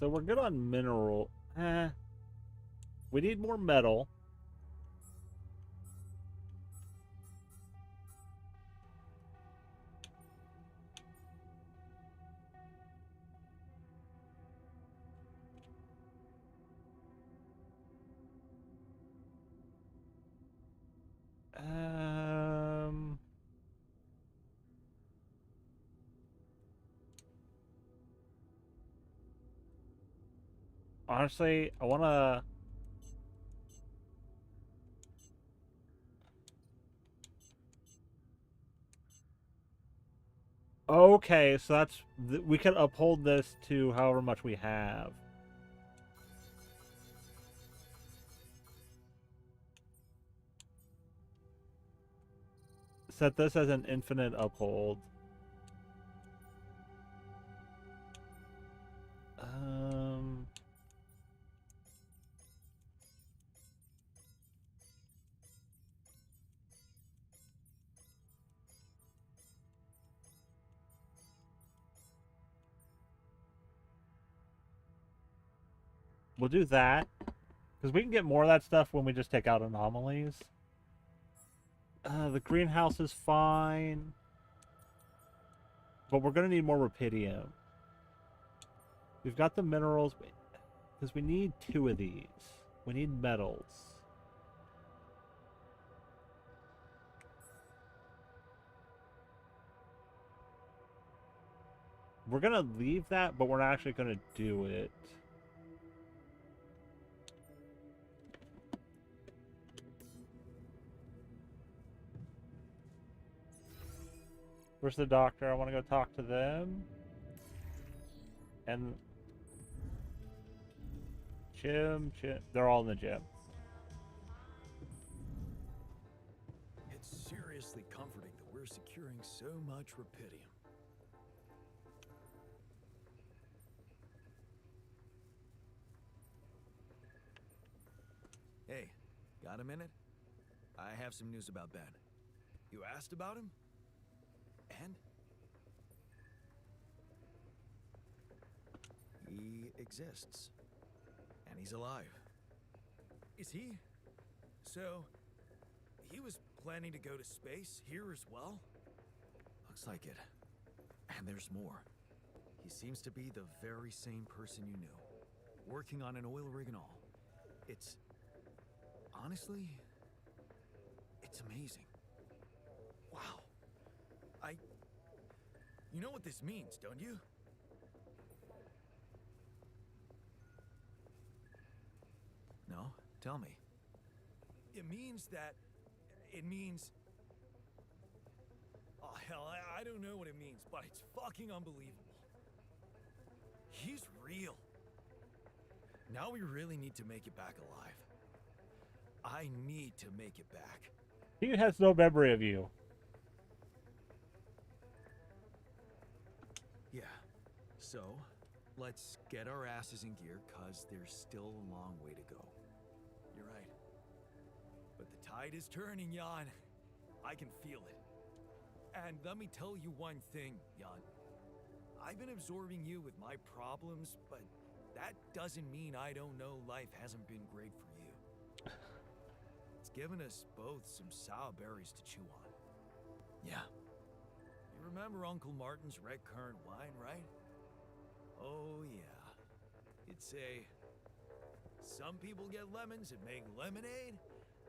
So we're good on mineral. We need more metal. Honestly, I want to... Okay, so that's... we can uphold this to however much we have. Set this as an infinite uphold. We'll do that. Because we can get more of that stuff when we just take out anomalies. The greenhouse is fine. But we're going to need more Rapidium. We've got the minerals. Because we need 2 of these. We need metals. We're going to leave that, but we're not actually going to do it. Where's the doctor? I want to go talk to them. And Jim. They're all in the gym. It's seriously comforting that we're securing so much Rapidium. Hey, got a minute? I have some news about Ben. You asked about him? And? He exists. And he's alive. Is he? So, he was planning to go to space here as well? Looks like it. And there's more. He seems to be the very same person you knew, working on an oil rig and all. It's... honestly... it's amazing. Wow. You know what this means, don't you? No? Tell me. It means that... it means... oh, hell, I don't know what it means, but it's fucking unbelievable. He's real. Now we really need to make it back alive. I need to make it back. He has no memory of you. Yeah. So, let's get our asses in gear, cause there's still a long way to go. You're right. But the tide is turning, Jan. I can feel it. And let me tell you one thing, Jan. I've been absorbing you with my problems, but that doesn't mean I don't know life hasn't been great for you. It's given us both some sour berries to chew on. Yeah. You remember Uncle Martin's red currant wine, right? Oh, yeah. It'd say, some people get lemons and make lemonade.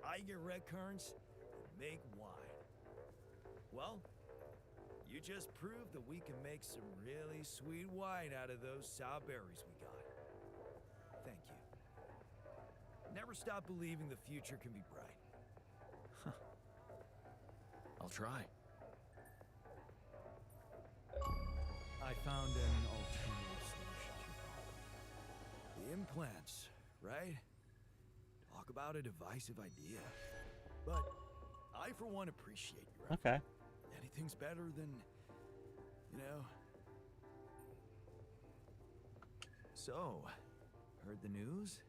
I get red currants and make wine. Well, you just proved that we can make some really sweet wine out of those sour berries we got. Thank you. Never stop believing the future can be bright. Huh. I'll try. I found an alternative solution to your problem. The implants, right? Talk about a divisive idea. But I, for one, appreciate your effort. Okay. Anything's better than, you know... So, heard the news?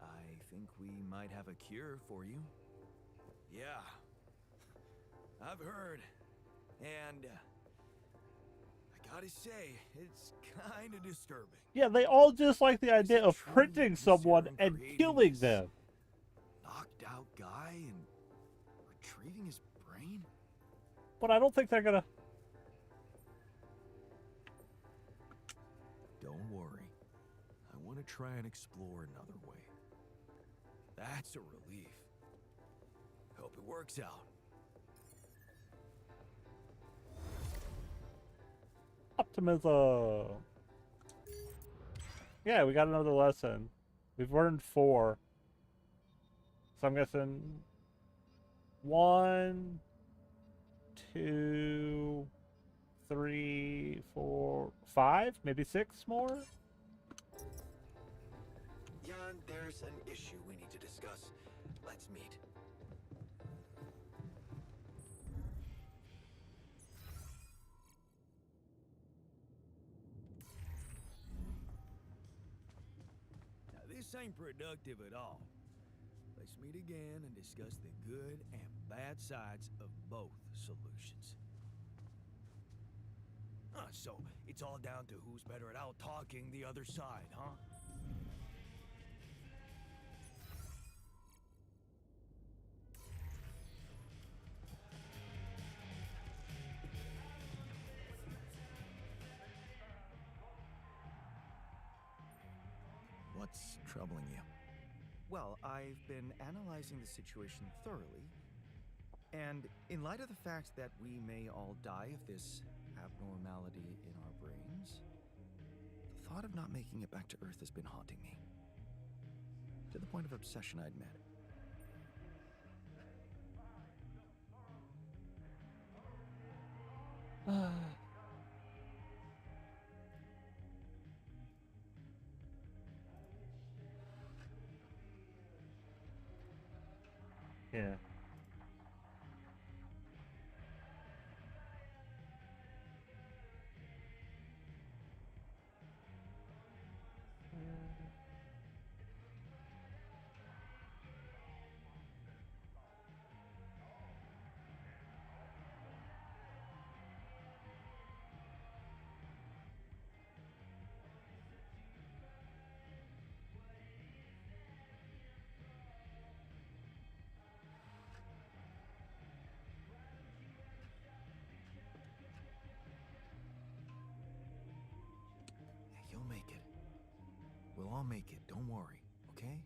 I think we might have a cure for you. Yeah. I've heard. And... I gotta say, it's kinda disturbing. Yeah, they all just like the idea of printing someone and creating killing this them. knocked out guy and retrieving his brain? But I don't think they're gonna... Don't worry. I want to try and explore another way. That's a relief. Hope it works out. Optimism. Yeah, we got another lesson. We've learned 4. So I'm guessing 1, 2, 3, 4, 5, maybe 6 more? Jan, there's an issue we need to discuss. Let's meet. Now, this ain't productive at all. Let's meet again and discuss the good and bad sides of both solutions. So it's all down to who's better at out-talking the other side, huh? What's troubling you? Well, I've been analyzing the situation thoroughly, and in light of the fact that we may all die of this abnormality in our brains, the thought of not making it back to Earth has been haunting me. To the point of obsession, I admit. Yeah. We'll make it. We'll all make it, don't worry, okay?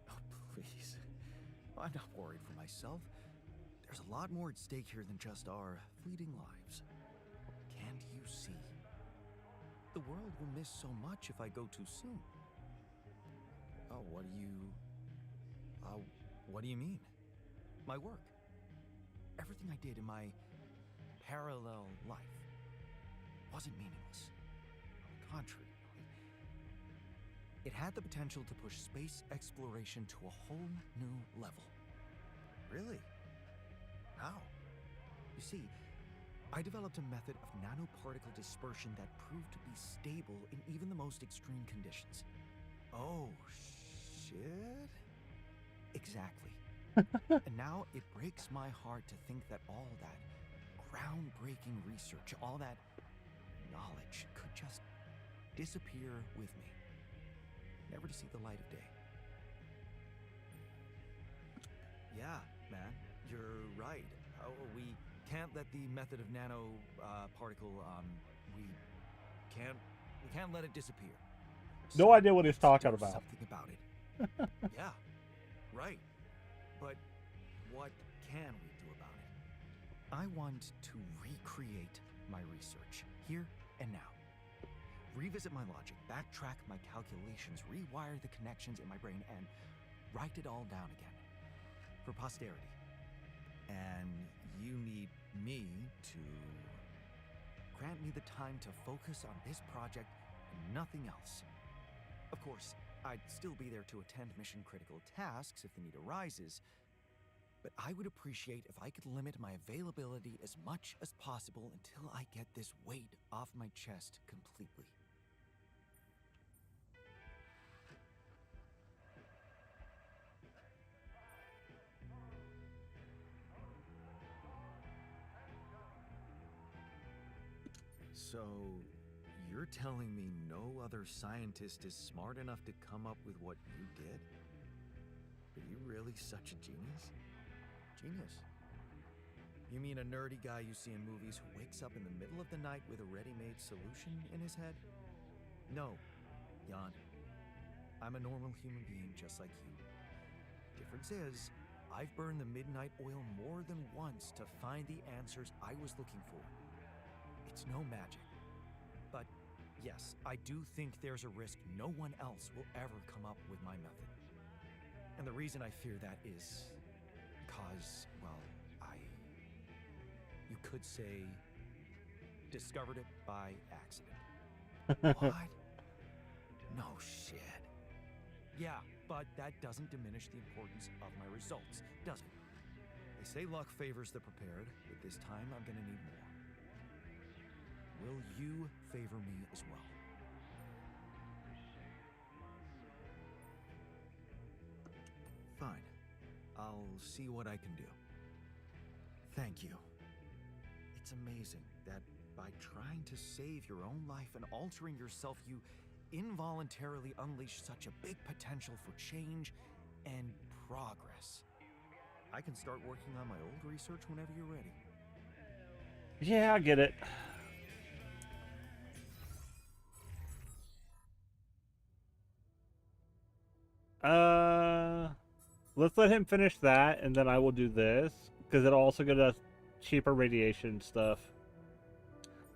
Oh, please. I'm not worried for myself. There's a lot more at stake here than just our fleeting lives. Can't you see? The world will miss so much if I go too soon. Oh, what do you mean? My work. Everything I did in my parallel life wasn't meaningless. On the contrary, it had the potential to push space exploration to a whole new level. Really? How? You see, I developed a method of nanoparticle dispersion that proved to be stable in even the most extreme conditions. Oh, shit? Exactly. And now it breaks my heart to think that all that groundbreaking research, all that knowledge could just disappear with me, never to see the light of day. Yeah, man, you're right. Oh, we can't let the method of nanoparticle, we can't let it disappear. No idea what he's talking Do about. something about it. Yeah, right. But what can we do about it? I want to recreate my research, here and now. Revisit my logic, backtrack my calculations, rewire the connections in my brain, and write it all down again. For posterity. And you need me to grant me the time to focus on this project and nothing else. Of course, I'd still be there to attend mission-critical tasks if the need arises, but I would appreciate if I could limit my availability as much as possible until I get this weight off my chest completely. So, you're telling me no other scientist is smart enough to come up with what you did? Are you really such a genius? Genius? You mean a nerdy guy you see in movies who wakes up in the middle of the night with a ready-made solution in his head? No, Jan. I'm a normal human being just like you. Difference is, I've burned the midnight oil more than once to find the answers I was looking for. It's no magic. But yes, I do think there's a risk no one else will ever come up with my method. And the reason I fear that is because, well, you could say, discovered it by accident. What? No shit. Yeah, but that doesn't diminish the importance of my results, does it? They say luck favors the prepared, but this time I'm gonna need more. Will you favor me as well? Fine. I'll see what I can do. Thank you. It's amazing that by trying to save your own life and altering yourself, you involuntarily unleash such a big potential for change and progress. I can start working on my old research whenever you're ready. Yeah, I get it. Let's let him finish that, and then I will do this, because it'll also get us cheaper radiation stuff.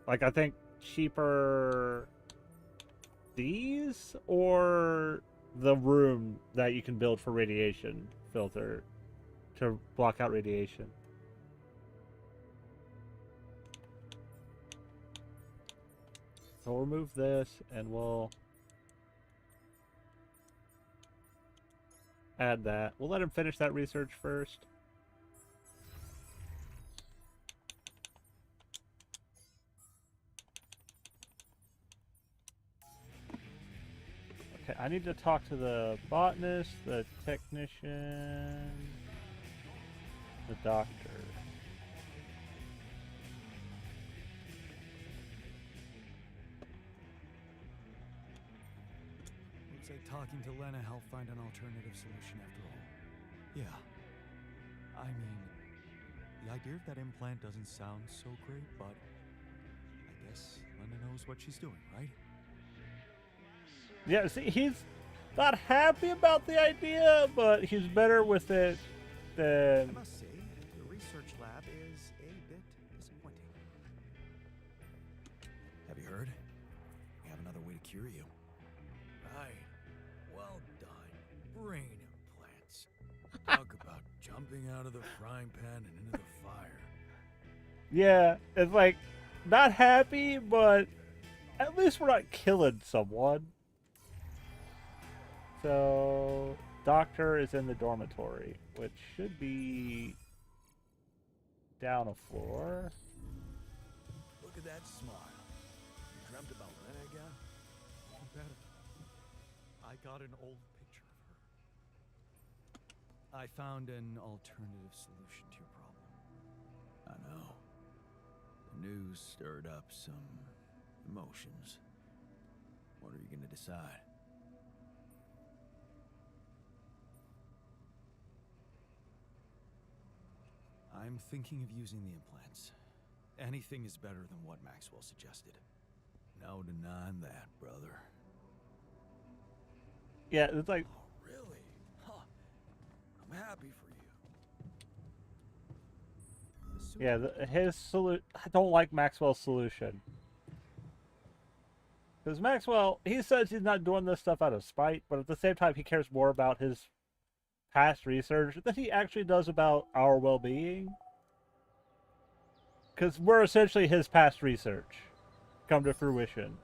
Like, I think cheaper these, or the room that you can build for radiation filter to block out radiation. So we'll remove this, and we'll add that. We'll let him finish that research first. Okay, I need to talk to the botanist, the technician, the doctor. Looks like talking to Lena helped find an alternative solution after all. Yeah. I mean, the idea of that implant doesn't sound so great, but I guess Lena knows what she's doing, right? Yeah, see, he's not happy about the idea, but he's better with it I than. must say, the research lab is a bit disappointing. Have you heard? We have another way to cure you. Right. Well done. Brain implants. Talk about jumping out of the frying pan and into the fire. Yeah, it's like not happy, but at least we're not killing someone. So, doctor is in the dormitory, which should be down a floor. Look at that smile. You dreamt about Lena again? Better. I got an old picture of her. I found an alternative solution to your problem. I know. The news stirred up some emotions. What are you gonna decide? I'm thinking of using the implants. Anything is better than what Maxwell suggested. No denying that, brother. Yeah, it's like Oh, really? Huh. I'm happy for you. yeah, his solution. I don't like Maxwell's solution because Maxwell he says he's not doing this stuff out of spite, but at the same time he cares more about his past research than he actually does about our well-being. Because we're essentially his past research come to fruition.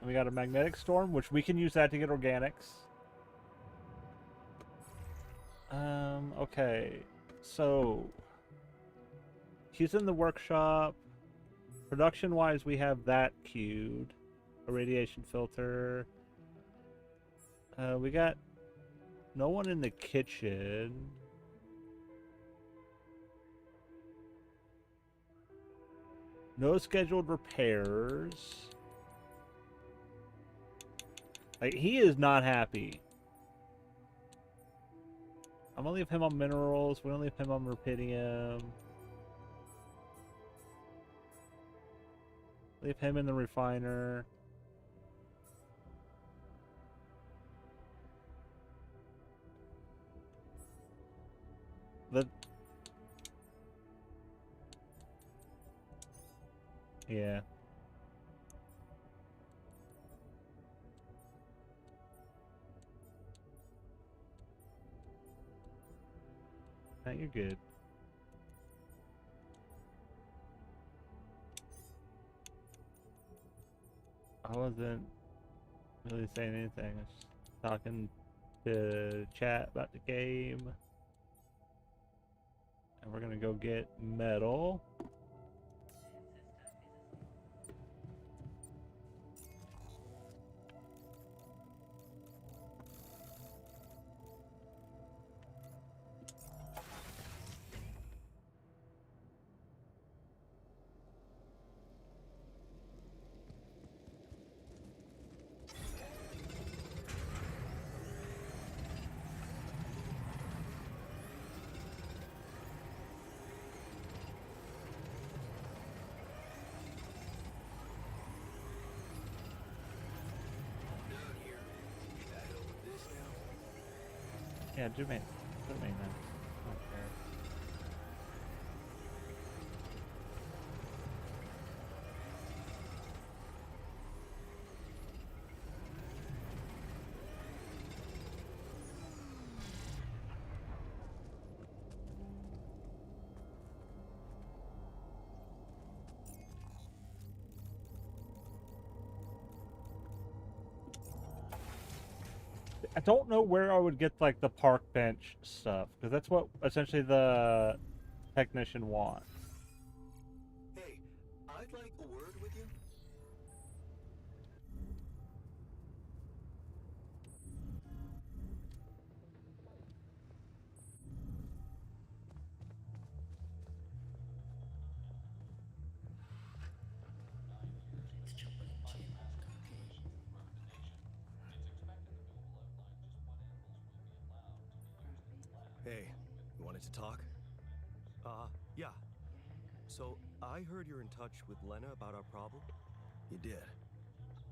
And we got a magnetic storm, which we can use that to get organics. Okay. So he's in the workshop. Production-wise, we have that queued. A radiation filter. We got no one in the kitchen. No scheduled repairs. Like, he is not happy. I'm gonna leave him on minerals. We're gonna leave him on rubidium. Leave him in the refiner. Yeah. Now you're good. I wasn't really saying anything. I was just talking to chat about the game. And we're gonna go get metal. Yeah, do me. Do me, man. I don't care. I don't know where I would get like the park bench stuff because that's what essentially the technician wants. Hey, I'd like a word with you. Hey, you wanted to talk? Yeah. So, I heard you're in touch with Lena about our problem? You did?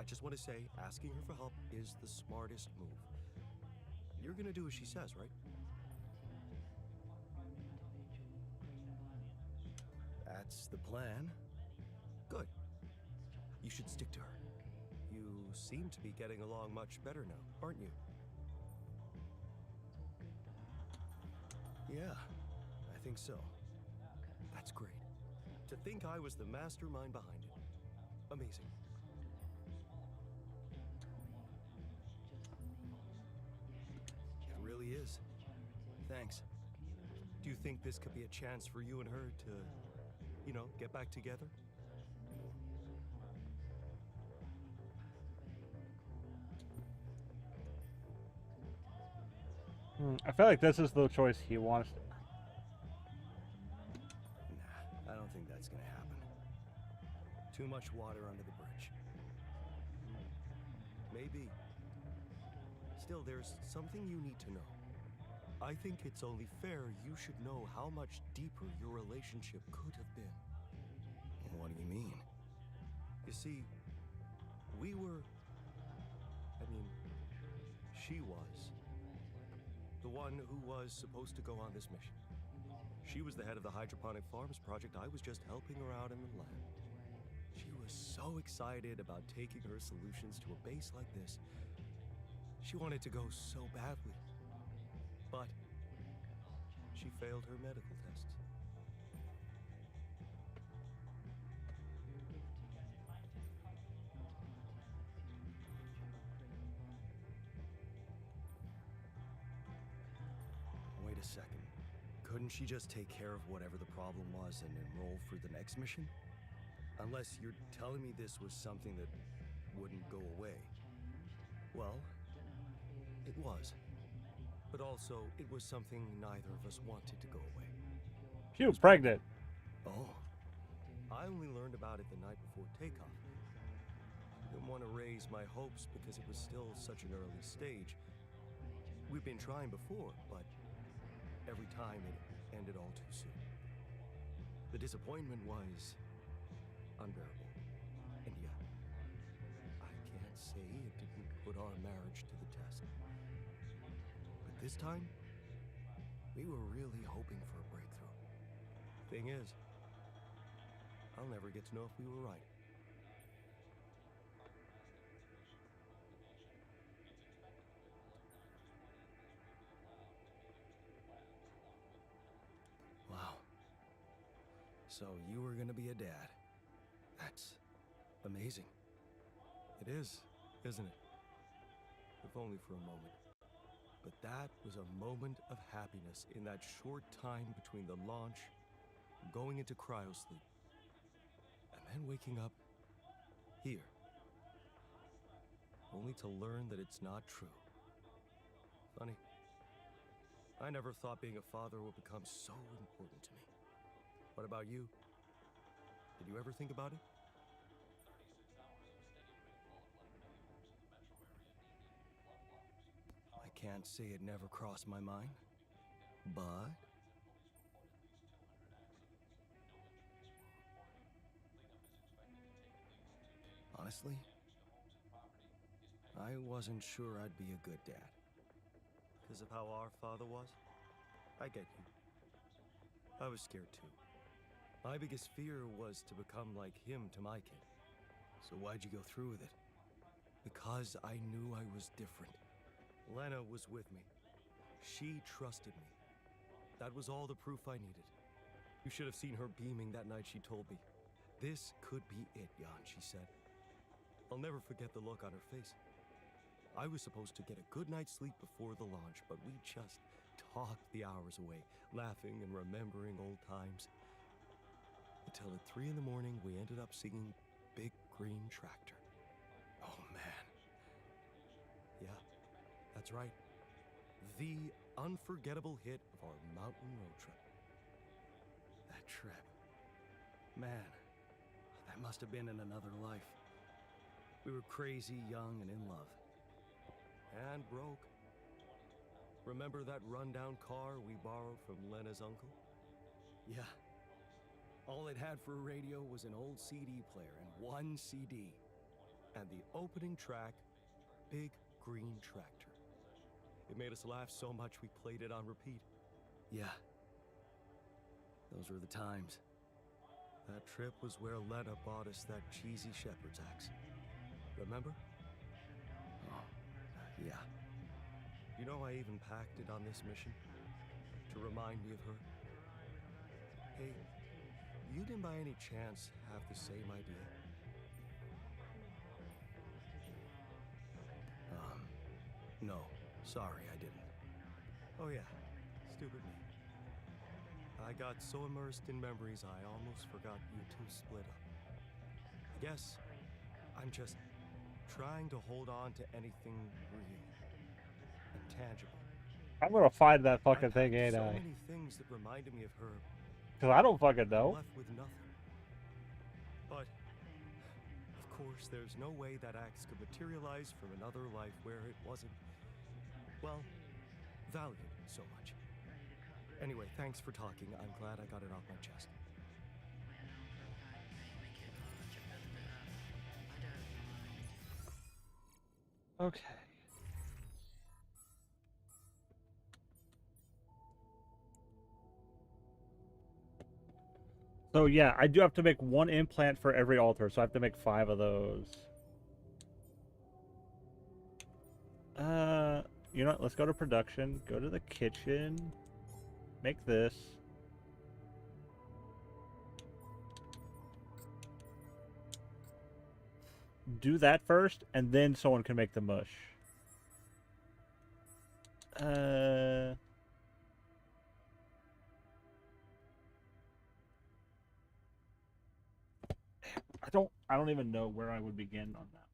I just want to say, asking her for help is the smartest move. You're gonna do as she says, right? That's the plan. Good. You should stick to her. You seem to be getting along much better now, aren't you? Yeah, I think so. That's great. To think I was the mastermind behind it. Amazing. It really is. Thanks. Do you think this could be a chance for you and her to, you know, get back together? I feel like this is the choice he wants. Nah, I don't think that's gonna happen. Too much water under the bridge. Maybe. Still, there's something you need to know. I think it's only fair you should know how much deeper your relationship could have been. What do you mean? You see, she was the one who was supposed to go on this mission. She was the head of the hydroponic farms project. I was just helping her out in the lab. She was so excited about taking her solutions to a base like this. She wanted to go so badly. But she failed her medical tests. Wait a second. Couldn't she just take care of whatever the problem was and enroll for the next mission? Unless you're telling me this was something that wouldn't go away. Well, it was. But also, it was something neither of us wanted to go away. She was pregnant. Oh. I only learned about it the night before takeoff. Didn't want to raise my hopes because it was still such an early stage. We've been trying before, but every time it ended all too soon. The disappointment was unbearable. And yet, I can't say it didn't put our marriage to the test. But this time, we were really hoping for a breakthrough. Thing is, I'll never get to know if we were right. Wow. So you were gonna be a dad. That's amazing. It is, isn't it? If only for a moment. But that was a moment of happiness in that short time between the launch, going into cryosleep, and then waking up here, only to learn that it's not true. Funny. I never thought being a father would become so important to me. What about you? Did you ever think about it? I can't say it never crossed my mind, but honestly, I wasn't sure I'd be a good dad. Because of how our father was? I get you. I was scared too. My biggest fear was to become like him to my kid. So why'd you go through with it? Because I knew I was different. Lena was with me. She trusted me. That was all the proof I needed. You should have seen her beaming that night she told me. This could be it, Jan, she said. I'll never forget the look on her face. I was supposed to get a good night's sleep before the launch, but we just talked the hours away, laughing and remembering old times. Until at 3 in the morning, we ended up singing Big Green Tractor. Oh man. Yeah, that's right. The unforgettable hit of our mountain road trip. That trip. Man, that must have been in another life. We were crazy, young, and in love. And broke. Remember that rundown car we borrowed from Lena's uncle? Yeah. All it had for a radio was an old CD player and one CD. and the opening track, Big Green Tractor. It made us laugh so much we played it on repeat. Yeah. Those were the times. That trip was where Lena bought us that cheesy shepherd's axe. Remember? Oh, yeah. You know, I even packed it on this mission to remind me of her. Hey, you didn't by any chance have the same idea? No. Sorry, I didn't. Oh yeah, stupid me. I got so immersed in memories I almost forgot you two split up. I guess I'm just trying to hold on to anything real and tangible. I'm gonna find that fucking I thing, packed ain't so I? many things that reminded me of her. Because I don't fucking I'm know. left with nothing. But of course, there's no way that axe could materialize from another life where it wasn't, well, valued so much. Anyway, thanks for talking. I'm glad I got it off my chest. Okay. So yeah, I do have to make one implant for every altar, so I have to make 5 of those. You know what? Let's go to production, go to the kitchen, make this. Do that first, and then someone can make the mush. I don't even know where I would begin on that.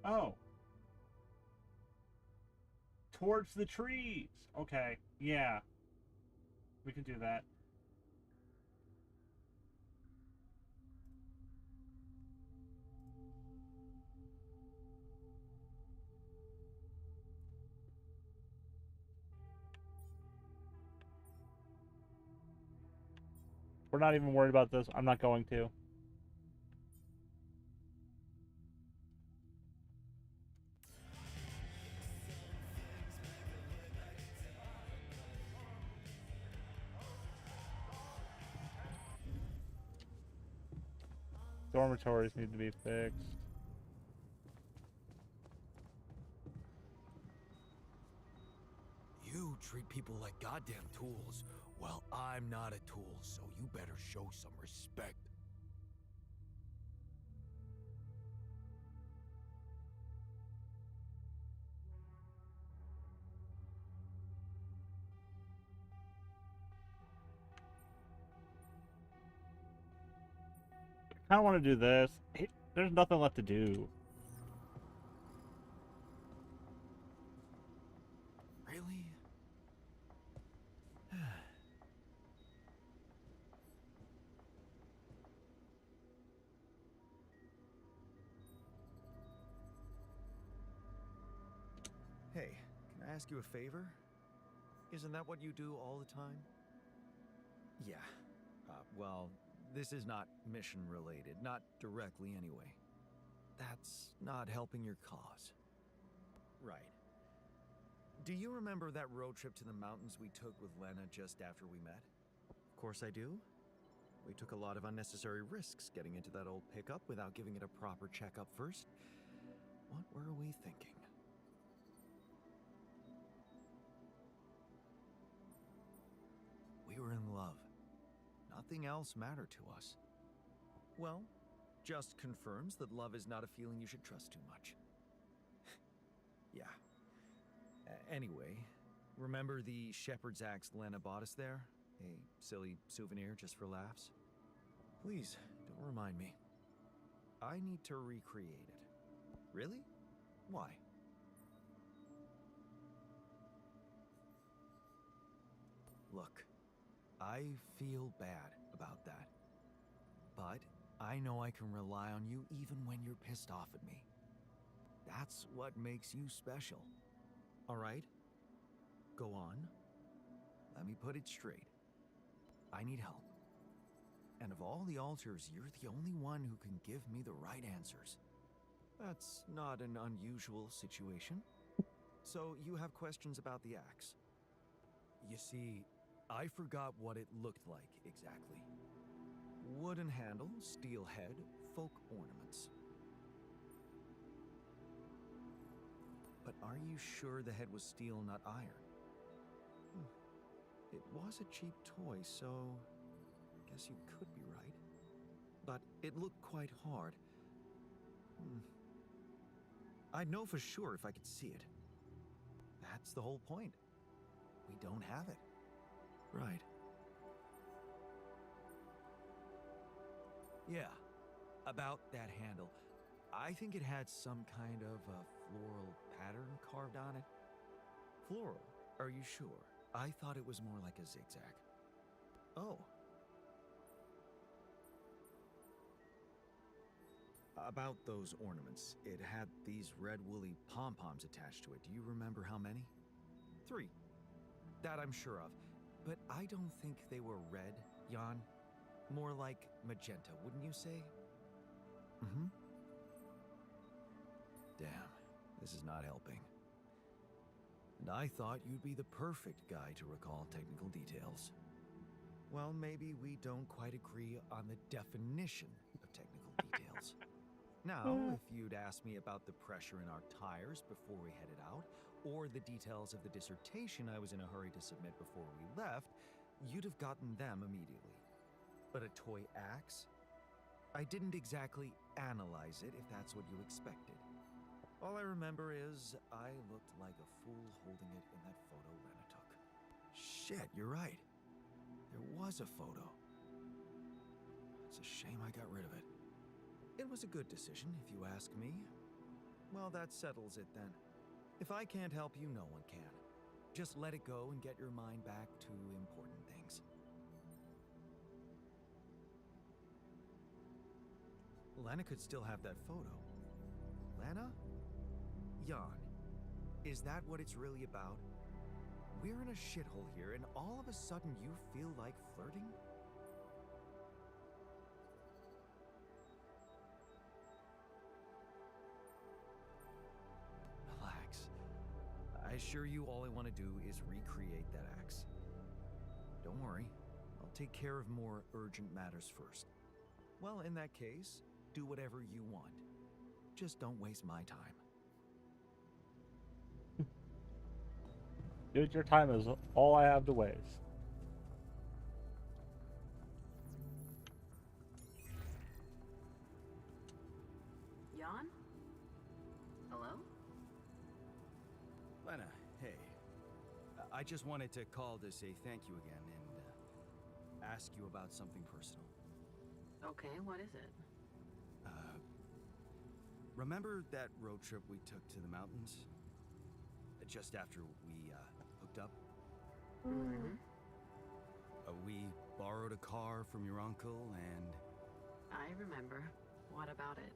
Oh. Towards the trees. Okay, yeah. We can do that. We're not even worried about this. I'm not going to. Dormitories need to be fixed. You treat people like goddamn tools. Well, I'm not a tool, so you better show some respect. I kind of want to do this. There's nothing left to do. Really? Hey, can I ask you a favor? Isn't that what you do all the time? Yeah. Well, this is not mission related, not directly anyway. That's not helping your cause. Right. Do you remember that road trip to the mountains we took with Lena just after we met? Of course I do. We took a lot of unnecessary risks getting into that old pickup without giving it a proper checkup first. What were we thinking? We were in love. Nothing else mattered to us. Well, just confirms that love is not a feeling you should trust too much. Yeah. Anyway, remember the shepherd's axe Lena bought us there? A silly souvenir just for laughs? Please, don't remind me. I need to recreate it. Really? Why? Look, I feel bad about that. But I know I can rely on you even when you're pissed off at me. That's what makes you special. All right? Go on. Let me put it straight. I need help. And of all the alters, you're the only one who can give me the right answers. That's not an unusual situation. So you have questions about the axe? You see, I forgot what it looked like exactly. Wooden handle, steel head, folk ornaments. But are you sure the head was steel, not iron? It was a cheap toy, so I guess you could be right. But it looked quite hard. I'd know for sure if I could see it. That's the whole point. We don't have it. Right. Yeah, about that handle. I think it had some kind of a floral pattern carved on it. Floral? Are you sure? I thought it was more like a zigzag. Oh. About those ornaments, it had these red woolly pom-poms attached to it. Do you remember how many? 3. That I'm sure of. But I don't think they were red, Jan. More like magenta, wouldn't you say? Mm-hmm. Damn, this is not helping. And I thought you'd be the perfect guy to recall technical details. Well, maybe we don't quite agree on the definition of technical details. Now, if you'd asked me about the pressure in our tires before we headed out, or the details of the dissertation I was in a hurry to submit before we left, you'd have gotten them immediately. But a toy axe? I didn't exactly analyze it, if that's what you expected. All I remember is I looked like a fool holding it in that photo Lena took. Shit, you're right. There was a photo. It's a shame I got rid of it. It was a good decision, if you ask me. Well, that settles it then. If I can't help you, no one can. Just let it go and get your mind back to important things. Lena could still have that photo. Lena? Jan, is that what it's really about? We're in a shithole here, and all of a sudden you feel like flirting? Relax. I assure you all I want to do is recreate that axe. Don't worry, I'll take care of more urgent matters first. Well, in that case, do whatever you want. Just don't waste my time. Dude, your time is all I have to waste. Jan? Hello? Lena, hey. I just wanted to call to say thank you again and ask you about something personal. Okay, what is it? Remember that road trip we took to the mountains? Just after we hooked up? Mm-hmm. We borrowed a car from your uncle and... I remember. What about it?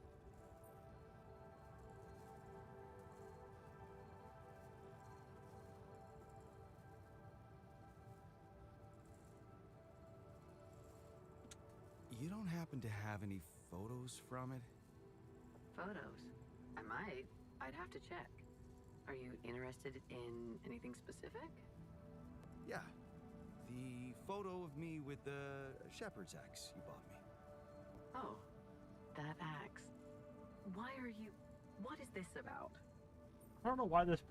You don't happen to have any photos from it? Photos? I might. I'd have to check. Are you interested in anything specific? Yeah. The photo of me with the shepherd's axe you bought me. Oh, that axe. Why are you... What is this about? I don't know why this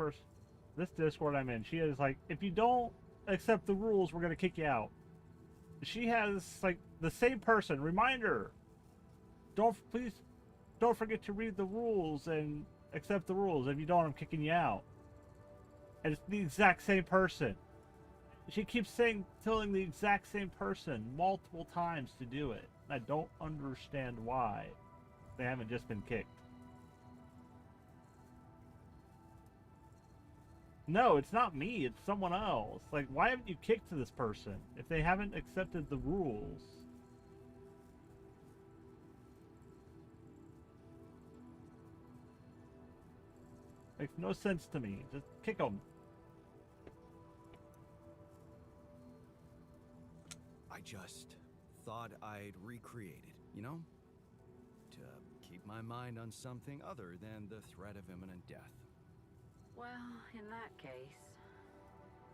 Discord I'm in, she is like, if you don't accept the rules, we're gonna kick you out. She has like the same person. Reminder: please don't forget to read the rules and accept the rules. If you don't, I'm kicking you out. And it's the exact same person. She keeps telling the exact same person multiple times to do it. I don't understand why they haven't just been kicked. No, it's not me. It's someone else. Like, why haven't you kicked this person if they haven't accepted the rules? Makes no sense to me. Just kick them. I just thought I'd recreate it, you know? To keep my mind on something other than the threat of imminent death. Well, in that case,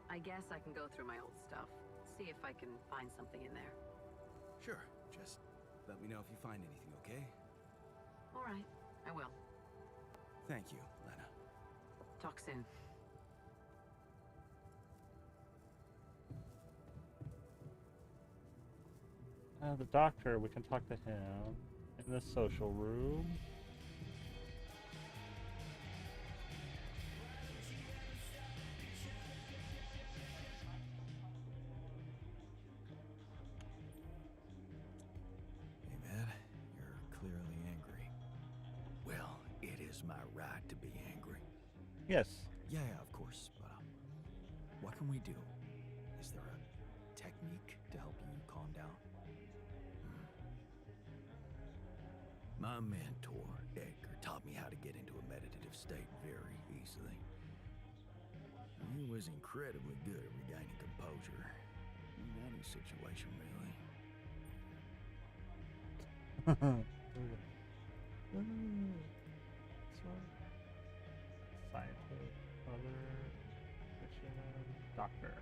I guess I can go through my old stuff. See if I can find something in there. Sure, just let me know if you find anything, okay? All right, I will. Thank you, Lena. Talk soon. The doctor, we can talk to him in the social room. Hey, man, you're clearly angry. Well, it is my right to be angry. Yes. Yeah, of course, but what can we do? Is there a technique to help you calm down? My mentor, Edgar, taught me how to get into a meditative state very easily. He was incredibly good at regaining composure in any situation, really. Scientist, other, physician, doctor.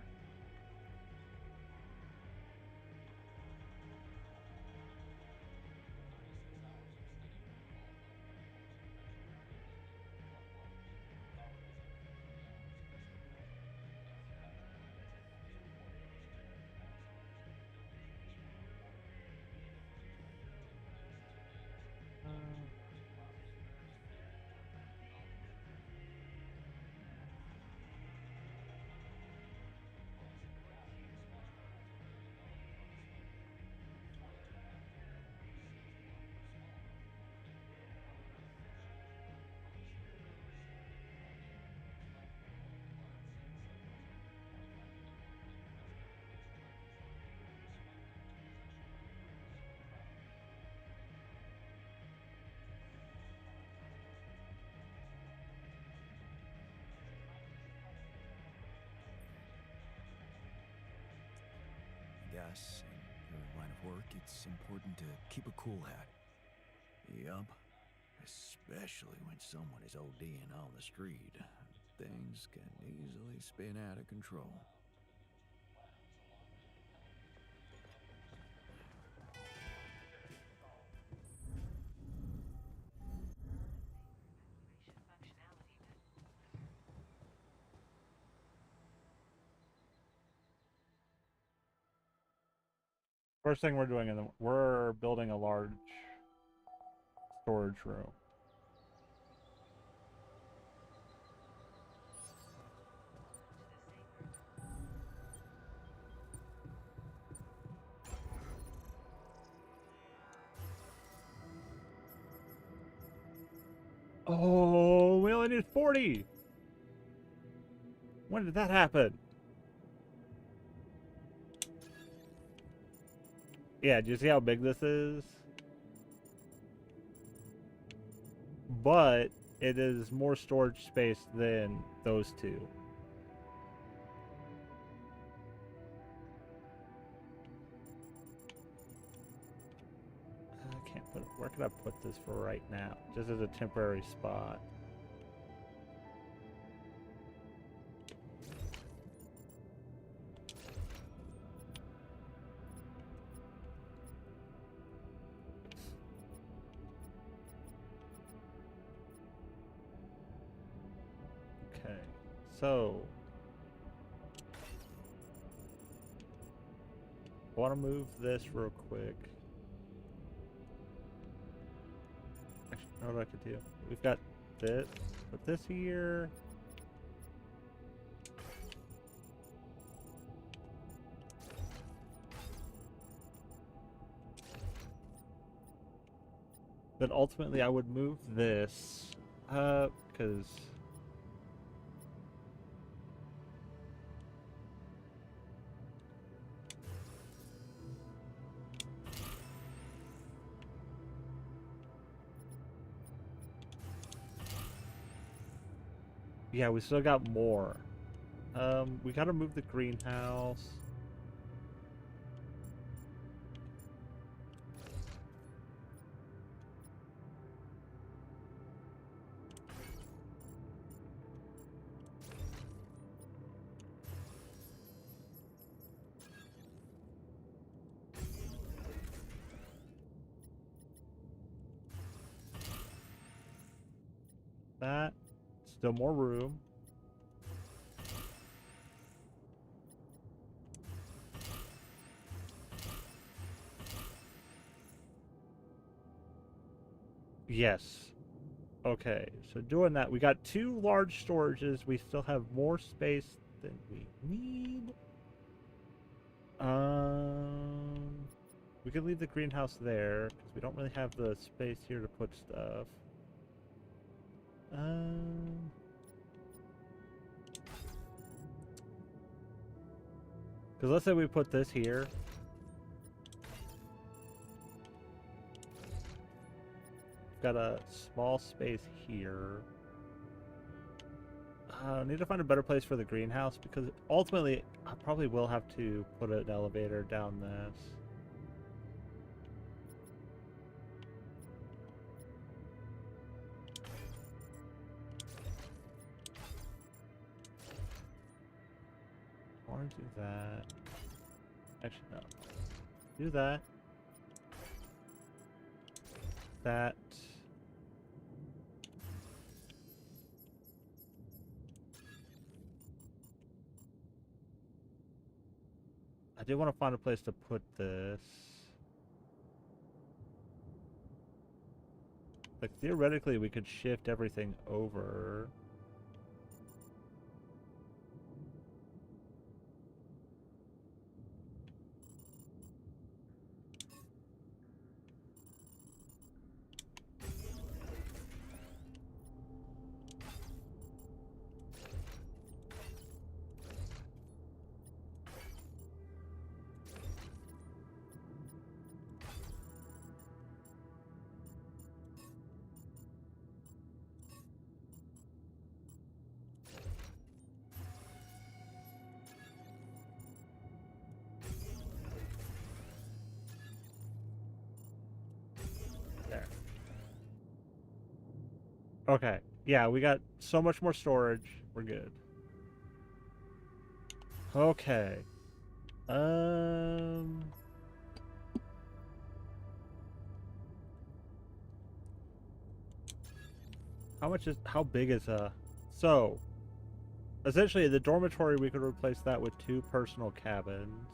Yes, in your line of work, it's important to keep a cool head. Yup. Especially when someone is ODing on the street. Things can easily spin out of control. First thing we're doing, we're building a large storage room. Oh, we only need 40. When did that happen? Yeah, do you see how big this is? But it is more storage space than those two. I can't put it. Where can I put this for right now? Just as a temporary spot. Okay, so I want to move this real quick. Actually, you know what I could do? We've got this. Put this here. Then ultimately I would move this up because Yeah, we still got more. We gotta move the greenhouse. That. Still more room. Yes. Okay, so doing that, we got 2 large storages. We still have more space than we need. We could leave the greenhouse there because we don't really have the space here to put stuff. Because let's say we put this here. Got a small space here. I need to find a better place for the greenhouse because ultimately I probably will have to put an elevator down this. I want to do that. Actually, no. Do that. That. I do want to find a place to put this. Like, theoretically, we could shift everything over. Okay. Yeah, we got so much more storage. We're good. Okay. How big is so essentially the dormitory, we could replace that with 2 personal cabins.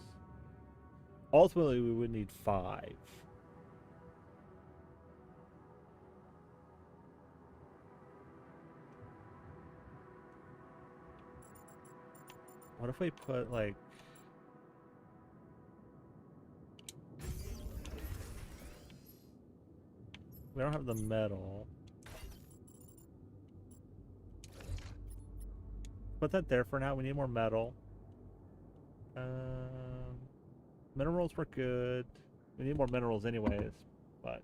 Ultimately, we would need 5. What if we put, like... We don't have the metal. Put that there for now. We need more metal. Minerals were good. We need more minerals anyways, but...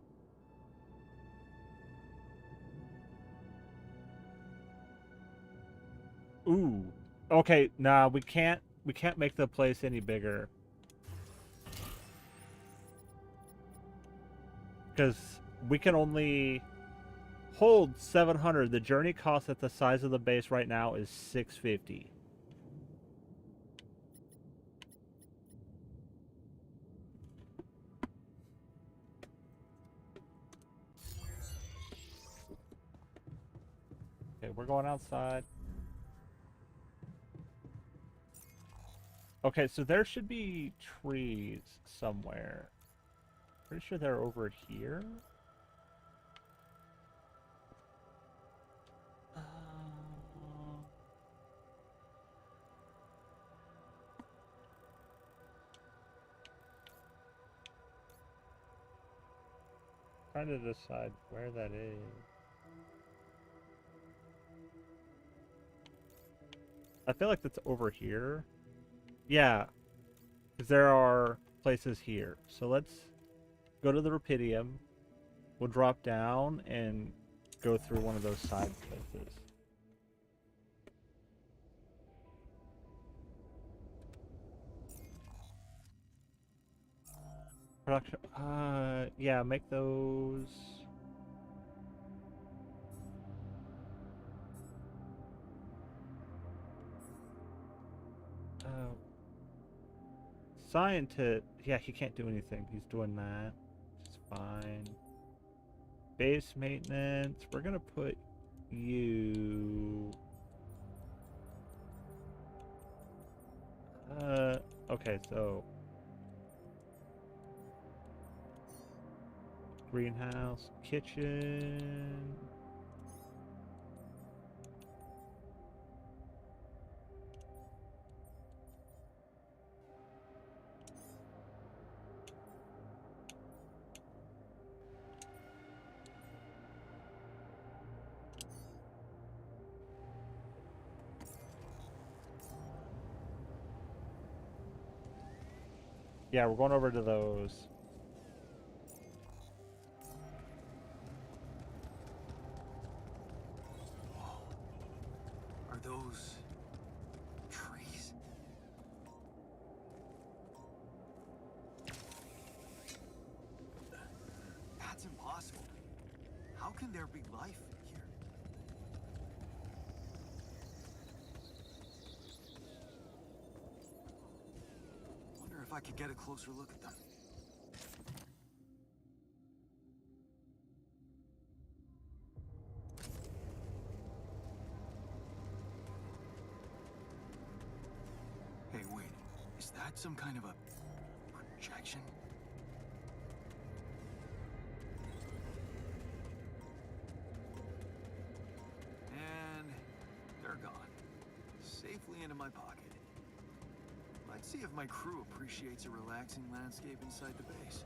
Ooh. Okay, nah, we can't make the place any bigger. Because we can only hold 700. The journey cost at the size of the base right now is 650. Okay, we're going outside. Okay, so there should be trees somewhere. Pretty sure they're over here. Trying to decide where that is. I feel like that's over here. Yeah, because there are places here. So let's go to the Rapidium. We'll drop down and go through one of those side places. Production. Yeah, make those. Scientist. Yeah, he can't do anything. He's doing that. It's fine. Base maintenance. We're gonna put you. Okay, so greenhouse, kitchen. Yeah, we're going over to those. Are those trees? That's impossible. How can there be life here? Wonder if I could get a closer look at them. Hey, wait. Is that some kind of a projection? And they're gone. Safely into my pocket. Let's see if my crew appreciates a relaxing landscape inside the base.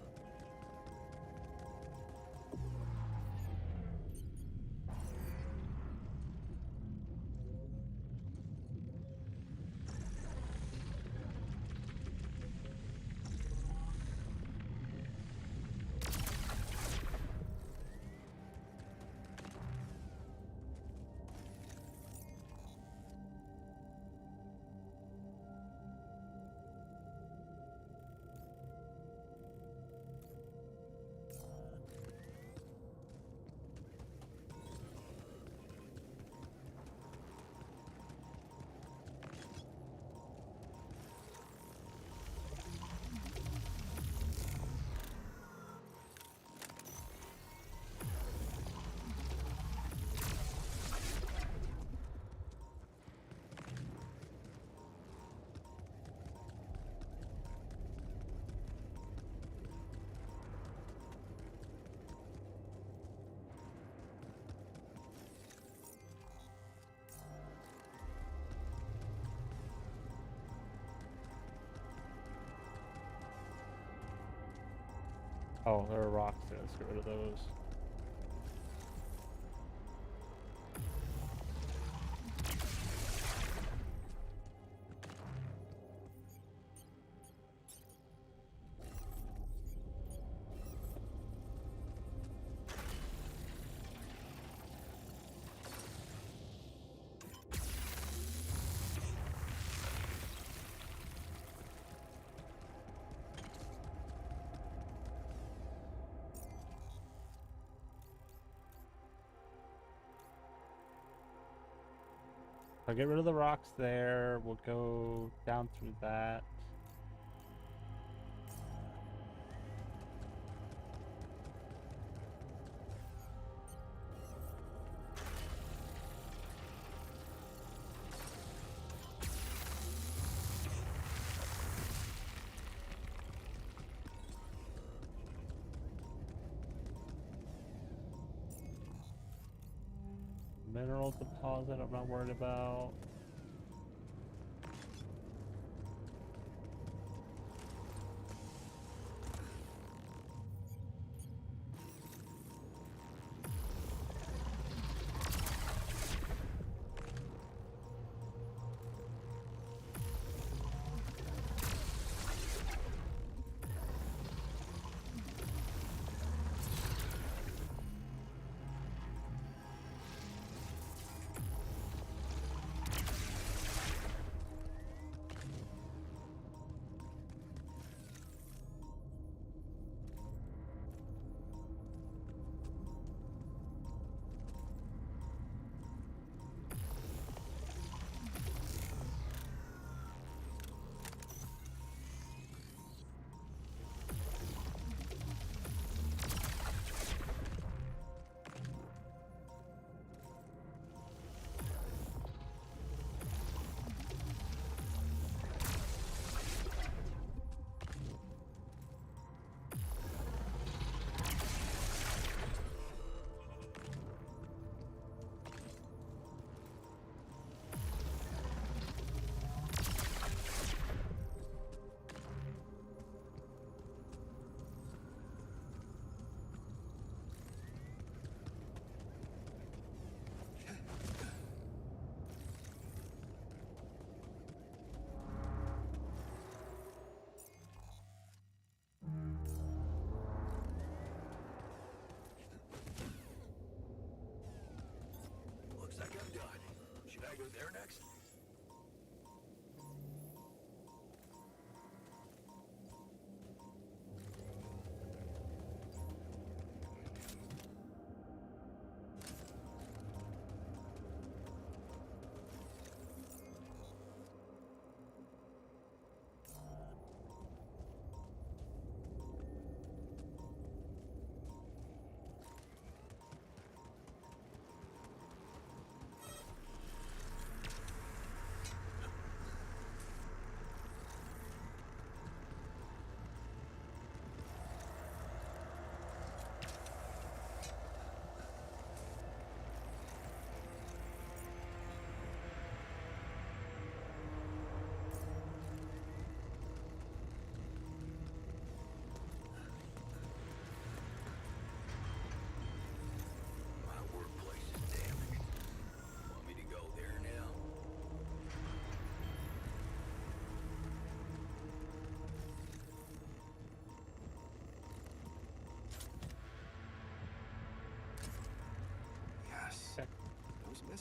Oh, there are rocks there. Let's get rid of those. I'll get rid of the rocks there. We'll go down through that. Mineral deposit, I'm not worried about.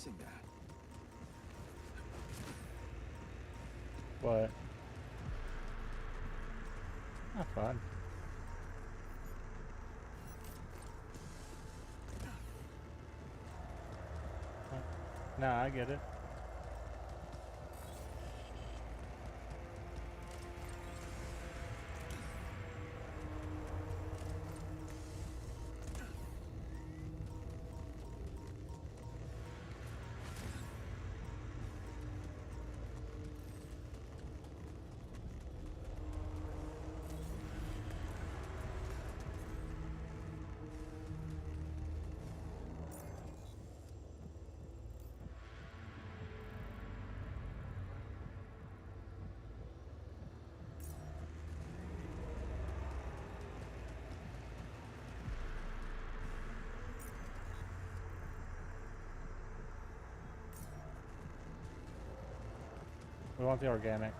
fixing that. What? Not fun. Nah, I get it. We want the organics.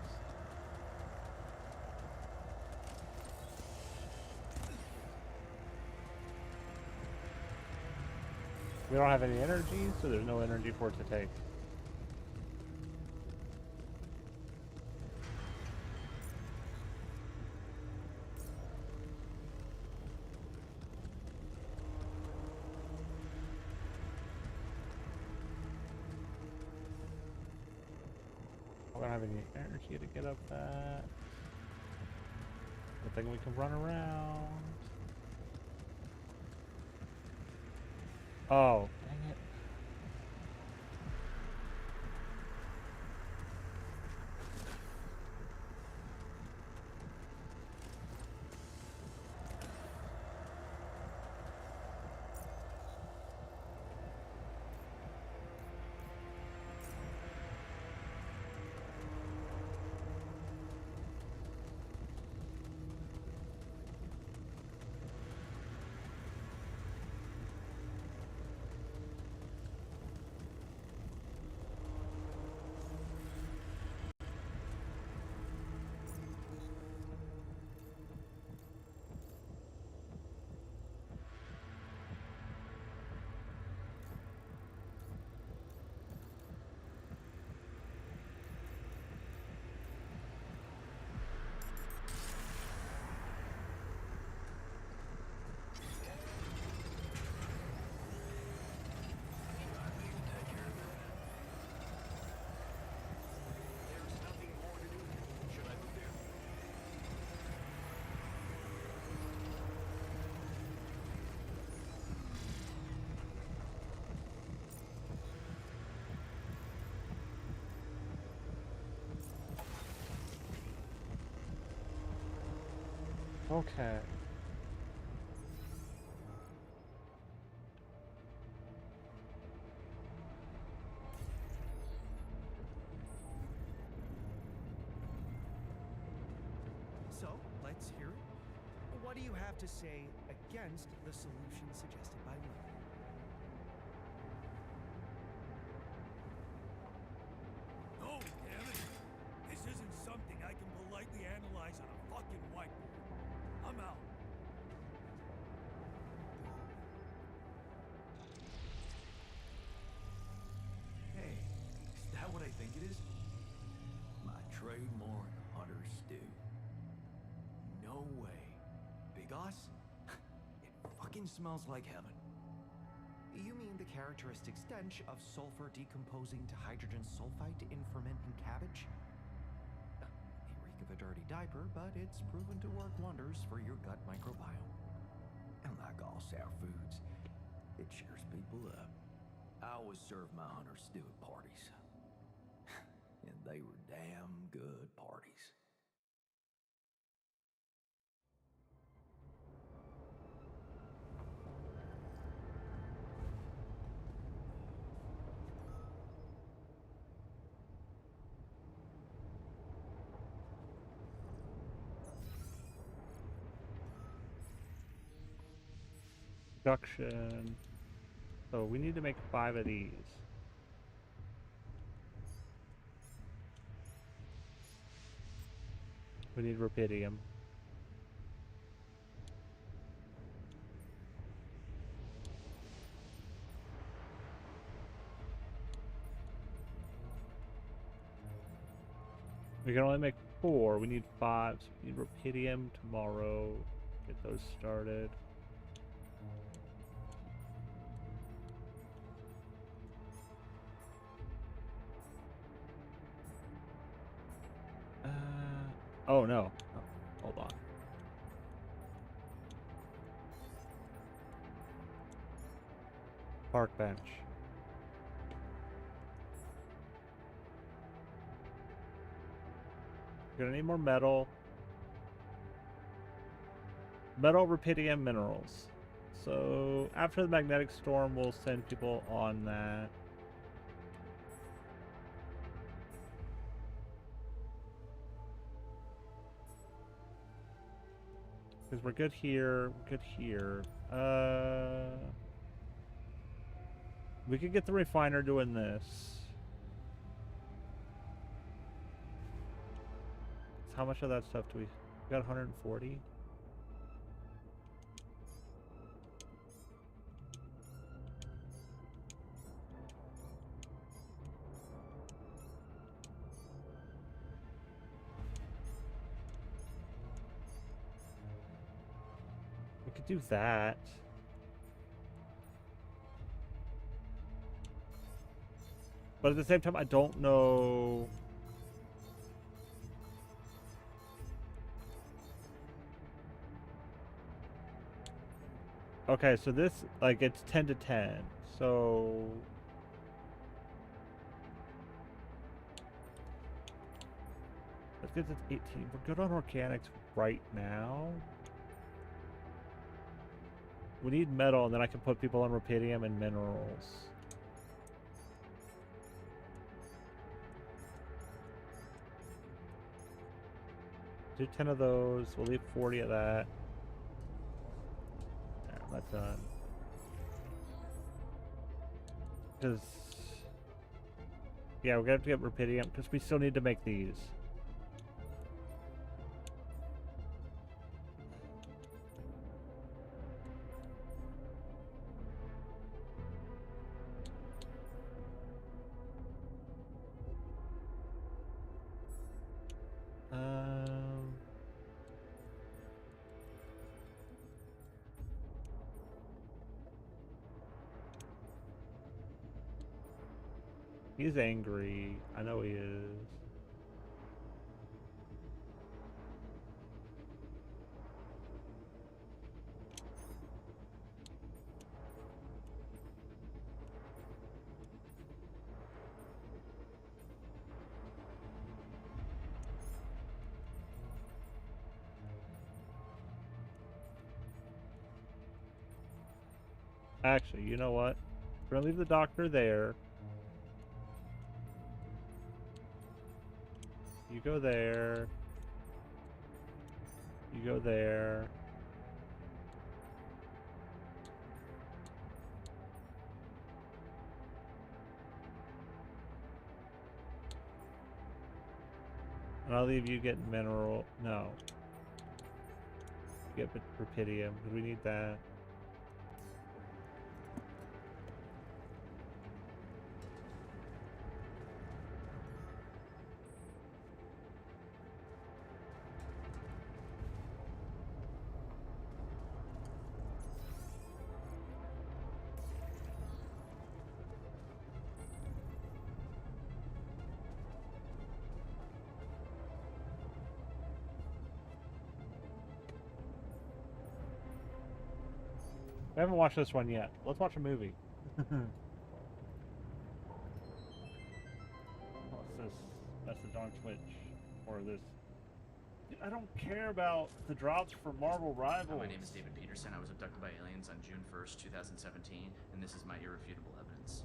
We don't have any energy, so there's no energy for it to take. We don't have any energy to get up that. Good thing we can run around. Oh, dang it. Okay. So, let's hear it. What do you have to say against the solution suggested by Will? No, damn it! This isn't something I can politely analyze on a fucking whiteboard. I'm out. Hey, is that what I think it is? My trademark hunter stew. No way. Big Oss? It fucking smells like heaven. You mean the characteristic stench of sulfur decomposing to hydrogen sulfide in fermenting cabbage? May reek of a dirty diaper, but it's proven to work wonders for your gut microbiome. And like all sour foods, it cheers people up. I always serve my hunter stew at parties. And they were damn good parties. Production. So we need to make 5 of these. We need rubidium. We can only make 4. We need 5. So we need rupidium tomorrow. Get those started. Oh no. Oh, hold on. Park bench. Gonna need more metal. Metal, rupidium, minerals. So after the magnetic storm, we'll send people on that. Because we're good here, we're good here. We could get the refiner doing this. How much of that stuff do we got? 140. We could do that. But at the same time, I don't know. Okay, so this, like, it's 10 to 10. So let's get this 18. We're good on organics right now. We need metal, and then I can put people on rupidium and minerals. Do 10 of those. We'll leave 40 of that. Yeah, that's done. Because, yeah, we're gonna have to get rupidium because we still need to make these. He's angry. I know he is. Actually, you know what? We're gonna leave the doctor there. You go there. You go there. And I'll leave you getting mineral. No. Get rupidium, because we need that. I haven't watched this one yet. Let's watch a movie. What's this? That's the Dark Switch. Or this. I don't care about the drops for Marvel Rivals. My name is David Peterson. I was abducted by aliens on June 1st, 2017, and this is my irrefutable evidence.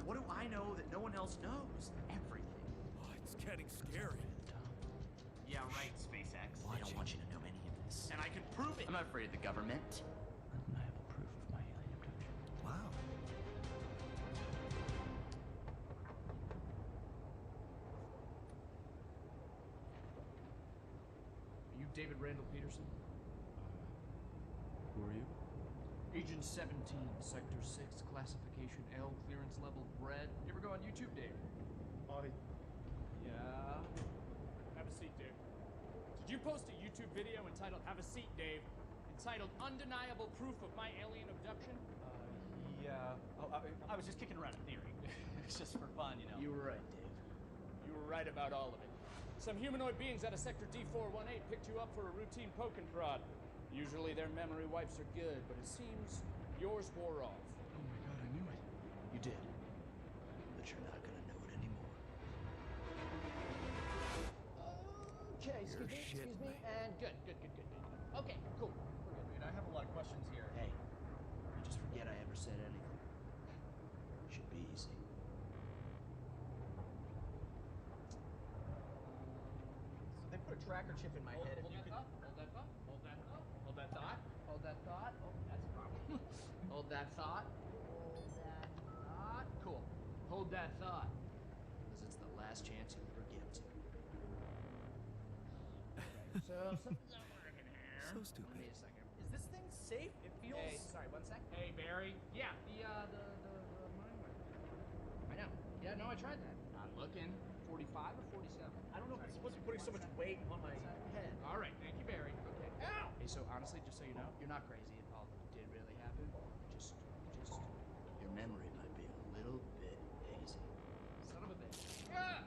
What do I know that no one else knows? Everything. Oh, it's getting scary. Yeah, right, SpaceX. I don't want you to know any of this. And I can prove it. I'm not afraid of the government. Undeniable proof of my alien abduction. Wow. Are you David Randall Peterson? Who are you? Agent 17, Sector 6, classification L, clearance level red. You ever go on YouTube, Dave? Yeah. Have a seat, Dave. Did you post a YouTube video entitled "Have a Seat, Dave"? Entitled "Undeniable Proof of My Alien Abduction"? Yeah. Oh, I was just kicking around a theory. It's just for fun, you know. You were right, Dave. You were right about all of it. Some humanoid beings out of Sector D418 picked you up for a routine poke and prod. Usually their memory wipes are good, but it seems yours wore off. Oh my god, I knew it. You did. But you're not gonna know it anymore. Okay, excuse me, and good. Okay, cool. We're good. Dude, I have a lot of questions here. Hey, you just forget I ever said anything. Should be easy. So they put a tracker chip in my head. If Hold you that could... thought. Hold that thought. Hold that thought. Hold that thought. Hold that thought. Oh, that's a problem. Hold that thought. Hold that thought. Cool. Hold that thought. Because it's the last chance you'll ever get to. So something's not working here. So stupid. Wait a second. Is this thing safe? It feels... Hey, sorry, 1 sec. Hey, Barry. Yeah, the mind wipe. I know. Yeah, no, I tried that. I'm looking. 45 or 47? I don't know if it's supposed to be putting so much weight on my head. All right, thank you, Barry. Okay. Ow! Hey, so honestly, just so you know, you're not crazy. It all did really happen. Just. Your memory might be a little bit hazy. Son of a bitch. Yeah.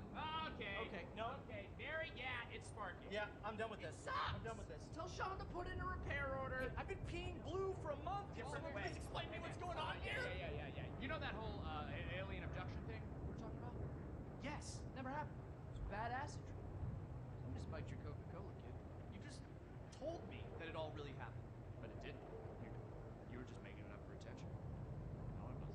Okay. Okay, no. Okay, Barry. Yeah, it's sparking. Yeah, I'm done with this. Sucks. I'm done with this. Tell Sean to put in a repair order. I've been peeing blue for a month. Can Different someone way. please explain me what's going on here? Yeah. You know that whole alien abduction thing we were talking about? Yes. Never happened. It's bad acid trip. Somebody spiked your Coca-Cola, kid. You just told me that it all really happened. But it didn't. You were just making it up for attention. No, it wasn't.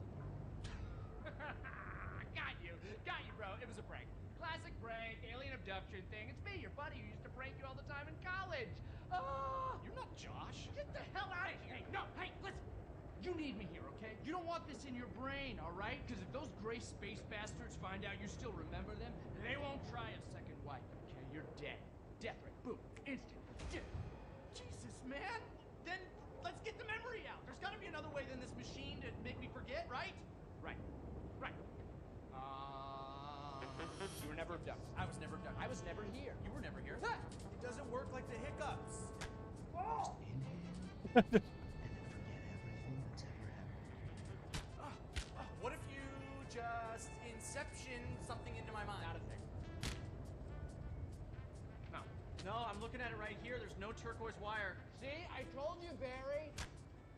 Got you, bro. It was a prank. Classic prank, alien abduction thing. It's me, your buddy, who used to prank you all the time in college. Oh, You're not Josh. get the hell out of here. Hey, listen. You need me here, okay? You don't want this in your brain, all right? Because if those gray space bastards find out you still remember them, they won't try a second wipe, okay? You're dead. Death rate, boom, instant. Jesus, man. Then let's get the memory out. There's got to be another way than this machine to make me forget, right? Right. You were never abducted. I was never abducted. I was never here. You were never here. It doesn't work like the hiccups. Oh! Inhale, and then forget everything that's ever happened. What if you just inception something into my mind? Not a thing. No. No, I'm looking at it right here. There's no turquoise wire. See, I told you, Barry.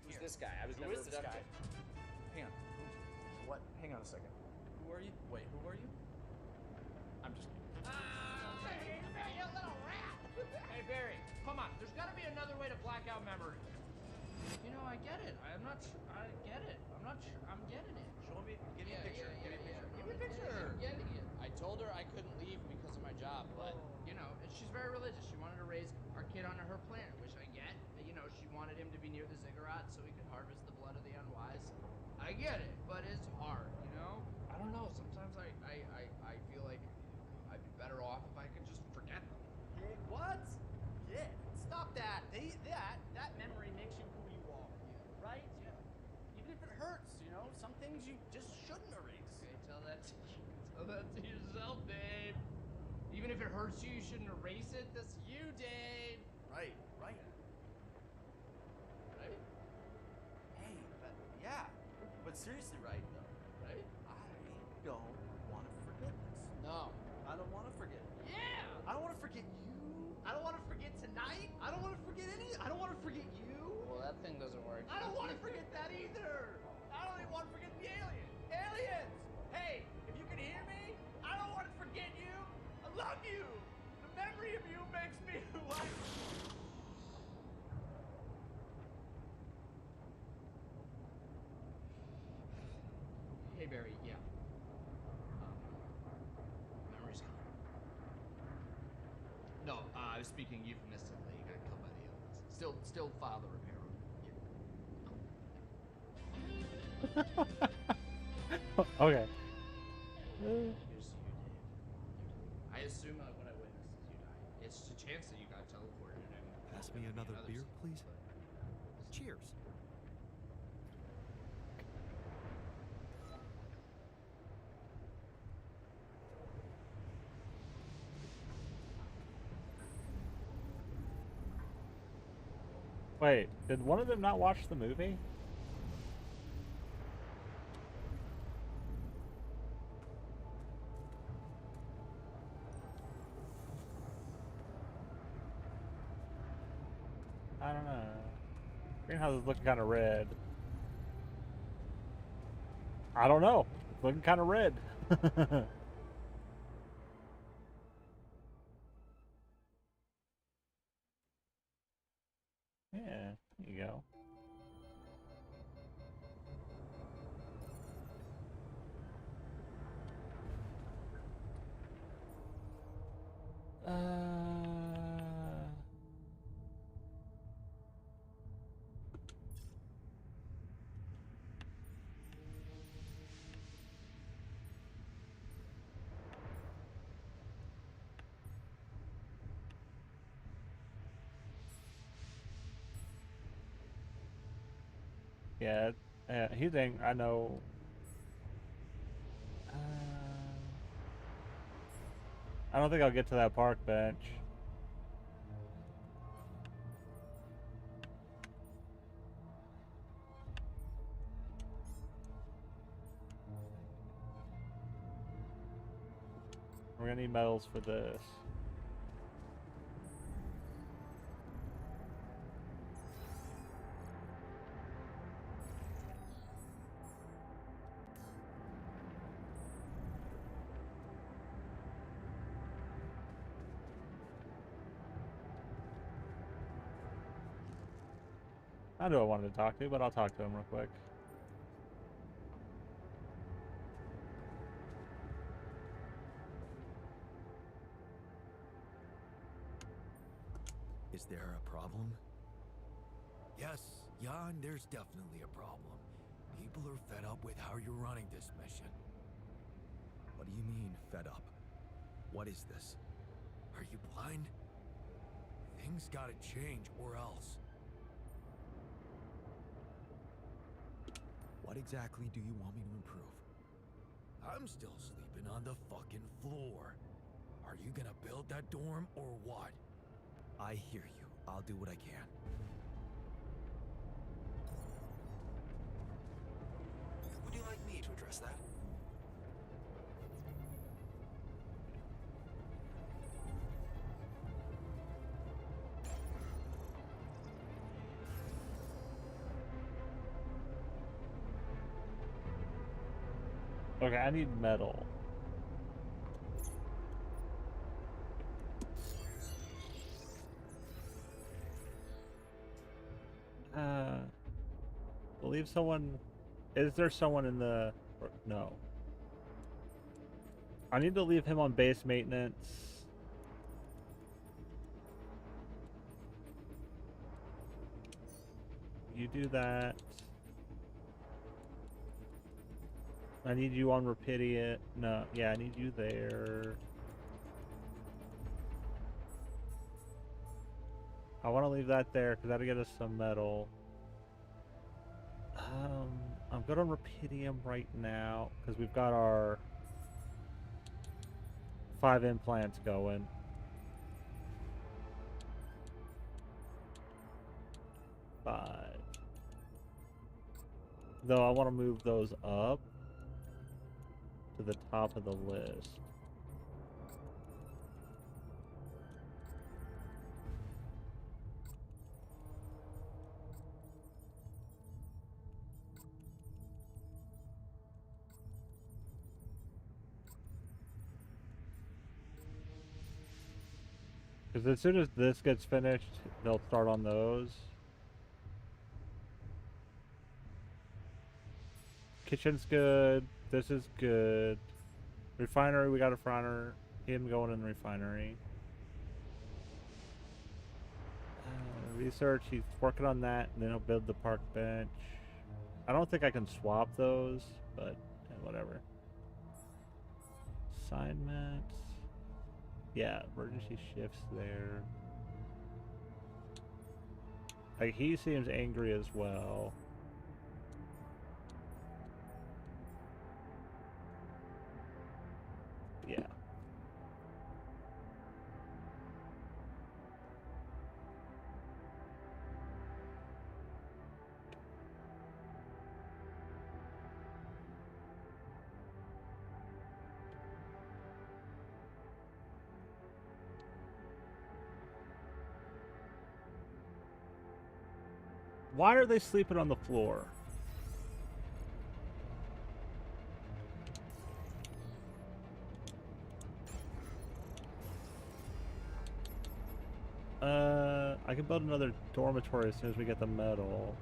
Who's this guy? I was Who never is this guy? abducted. Hang on. What? Hang on a second. Who are you? Wait, who are you? I'm just kidding. Hey, you little rat! Hey, Barry, come on. There's got to be another way to black out memory. You know, I get it. I get it. I'm not sure. I'm getting it. Show me. Give me a picture. Give me a picture. Give me a I'm picture. getting it. I told her I couldn't leave because of my job, but you know, she's very religious. She wanted to raise our kid under her plan, which I get. You know, she wanted him to be near the ziggurat so he could harvest the blood of the unwise. I get it, but it's hard. You know, I don't know. Sometimes I feel like I'd be better off if I could just forget them. What? Yeah. Stop that. That memory makes you who you are. Right? Yeah. Even if it hurts, you know, some things you just shouldn't erase. Okay, tell that to yourself, Dave. Even if it hurts you, you shouldn't erase it. That's you, Dave. Right. Right? Hey, but seriously, right though. Right? I don't want to forget this. No. I don't want to forget it. Yeah. I don't want to forget you. I don't want to forget tonight. I don't want to forget I don't want to forget you. Well, that thing doesn't work. I don't want to forget that either. I don't even want to forget the alien. Aliens! Hey, if you can hear me, I don't want to forget you. I love you. The memory of you makes me who I am. Hey, Barry. Yeah. Memory's gone. No, I was speaking euphemistically. You got killed by the aliens. Still file the repair order. Okay. Here's to you, Dave. I assume what I witnessed is you die. It's a chance that you got teleported and Pass me another beer, please. Cheers. Wait, did one of them not watch the movie? I don't know. Greenhouse is looking kind of red. I don't know. It's looking kind of red. Yeah, there you go. Yeah, he's angry. I know. Uh, I don't think I'll get to that park bench. We're gonna need medals for this. I know I wanted to talk to, but I'll talk to him real quick. Is there a problem? Yes, Jan, there's definitely a problem. People are fed up with how you're running this mission. What do you mean, fed up? What is this? Are you blind? Things gotta change, or else. What exactly do you want me to improve? I'm still sleeping on the fucking floor. Are you gonna build that dorm, or what? I hear you. I'll do what I can. Would you like me to address that? Okay, I need metal. Believe someone... Is there someone in the... No. I need to leave him on base maintenance. You do that. I need you on Rapidian. No, yeah, I need you there. I want to leave that there because that'll get us some metal. I'm good on Rapidium right now because we've got our 5 implants going. Five. Though I want to move those up to the top of the list. Because as soon as this gets finished, they'll start on those. Kitchen's good. This is good. Refinery, we got a refiner. Him going in the refinery. Research, he's working on that, and then he'll build the park bench. I don't think I can swap those, but whatever. Assignments. Yeah, emergency shifts there. Like, he seems angry as well. Yeah. Why are they sleeping on the floor? I can build another dormitory as soon as we get the metal.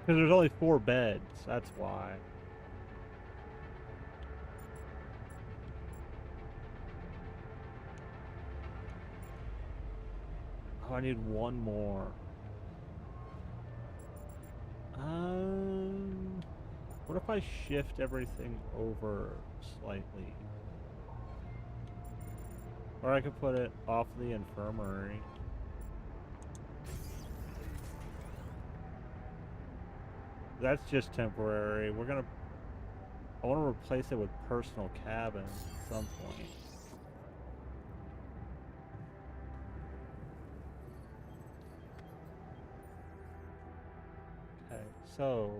Because there's only 4 beds, that's why. Oh, I need one more. What if I shift everything over slightly? Or I could put it off the infirmary. That's just temporary. I want to replace it with personal cabins at some point. Okay, so,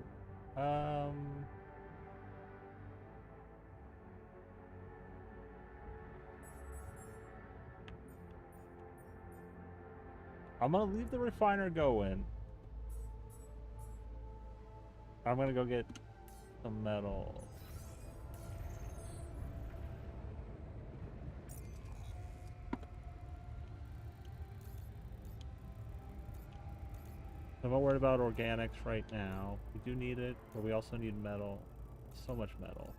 I'm gonna leave the refiner going. I'm gonna go get some metal. I'm not worried about organics right now. We do need it, but we also need metal. So much metal.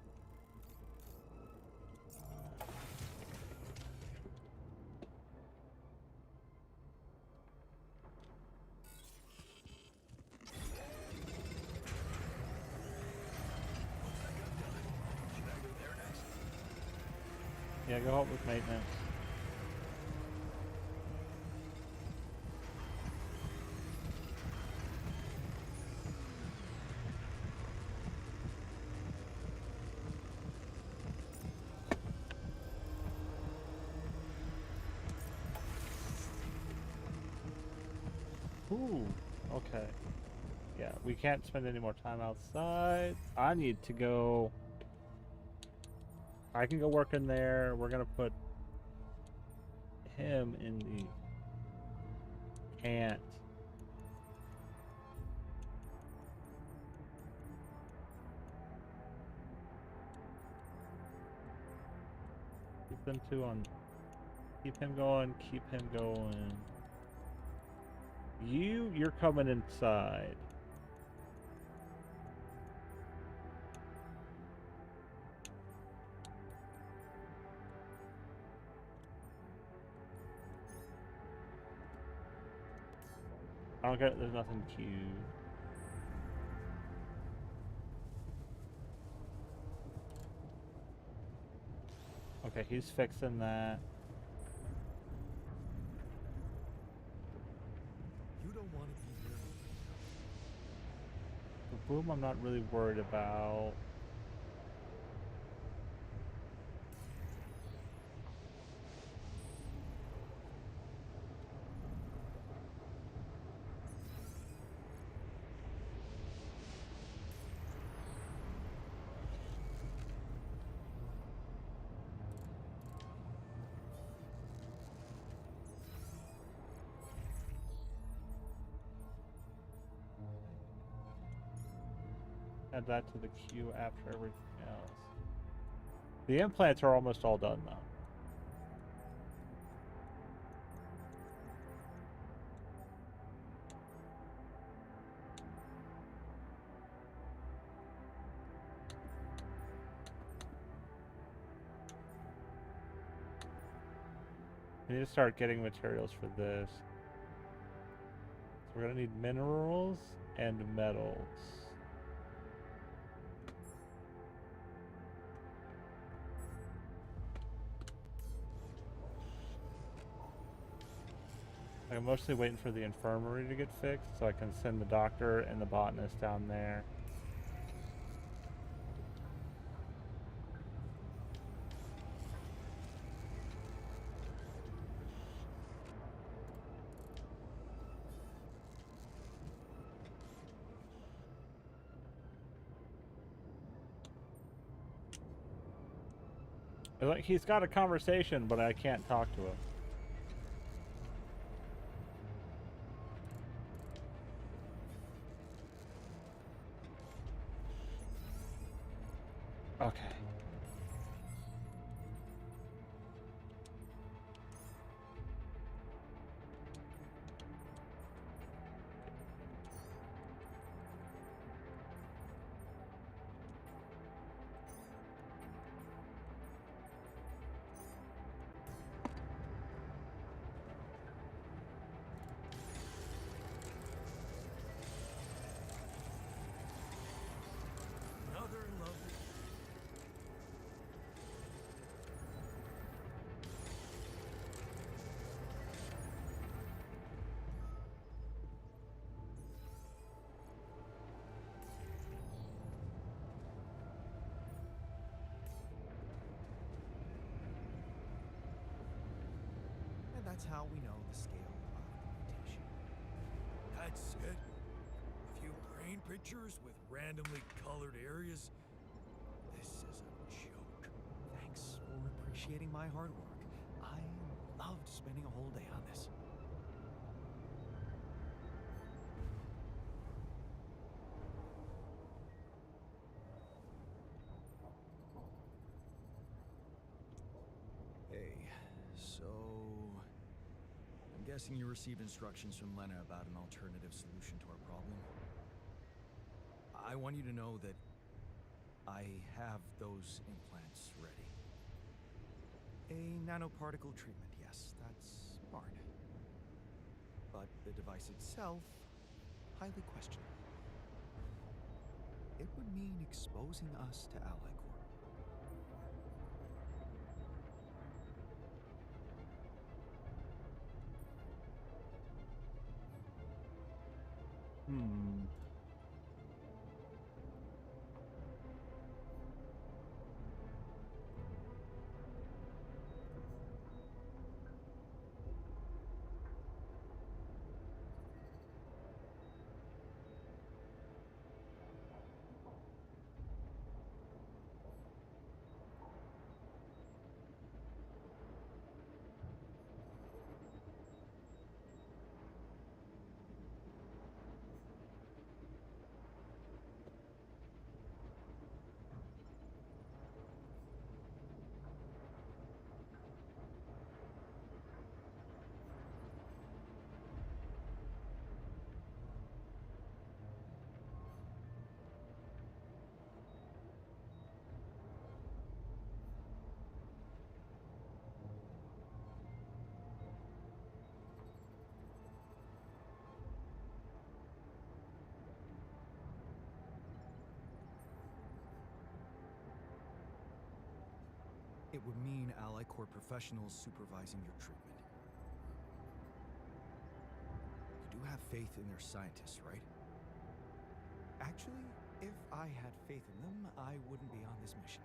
Yeah, go help with maintenance. Ooh, okay. Yeah, we can't spend any more time outside. I need to go. I can go work in there. We're gonna put him in the ant. Keep them two on. Keep him going. Keep him going. You're coming inside. I don't get. There's nothing queued. Okay, he's fixing that. You don't want to be here. The boom I'm not really worried about. Add that to the queue after everything else. The implants are almost all done though. We need to start getting materials for this. So we're gonna need minerals and metals. I'm mostly waiting for the infirmary to get fixed so I can send the doctor and the botanist down there. Like, he's got a conversation, but I can't talk to him. Okay. Another lovely. And that's how we know the scale of the mutation. That's it? A few brain pictures with randomly colored areas? This is a joke. Thanks for appreciating my hard work. I loved spending a whole day on this. Hey, so... I'm guessing you received instructions from Lena about an alternative solution to our problem? I want you to know that I have those implants ready. A nanoparticle treatment, yes, that's smart. But the device itself, highly questionable. It would mean exposing us to Ally Corp. Hmm. It would mean Ally Corp professionals supervising your treatment. You do have faith in their scientists, right? Actually, if I had faith in them, I wouldn't be on this mission.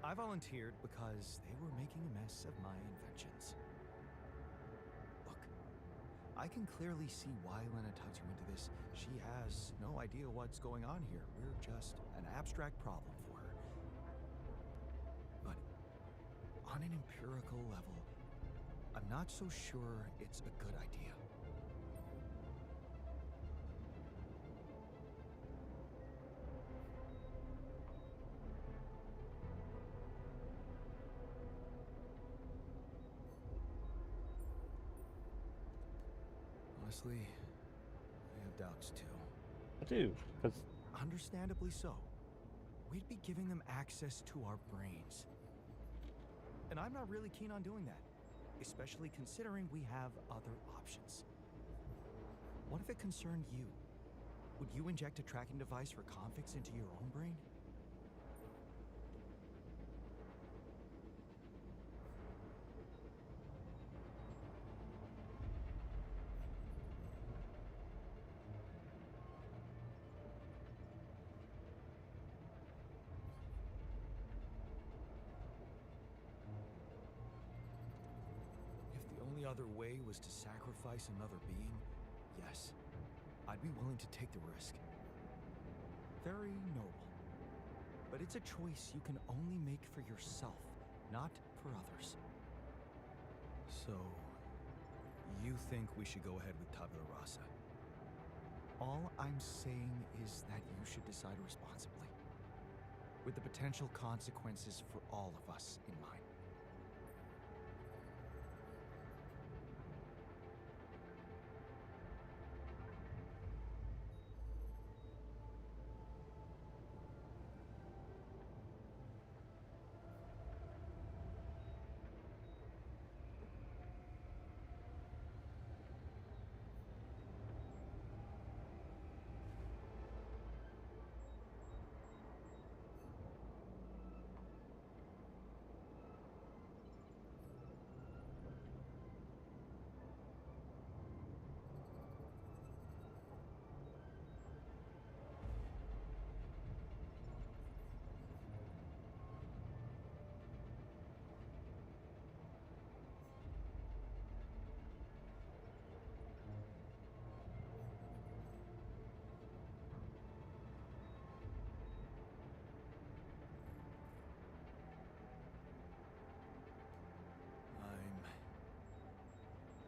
I volunteered because they were making a mess of my inventions. Look, I can clearly see why Lena tugs you into this. She has no idea what's going on here. We're just an abstract problem for her. But on an empirical level, I'm not so sure it's a good idea. Honestly, I have doubts too. I do, because Understandably so. We'd be giving them access to our brains. And I'm not really keen on doing that, especially considering we have other options. What if it concerned you? Would you inject a tracking device for convicts into your own brain? If the only other way was to sacrifice another being, yes, I'd be willing to take the risk. Very noble. But it's a choice you can only make for yourself. not for others. So, you think we should go ahead with tabula rasa? All I'm saying is that you should decide responsibly, with the potential consequences for all of us in mind.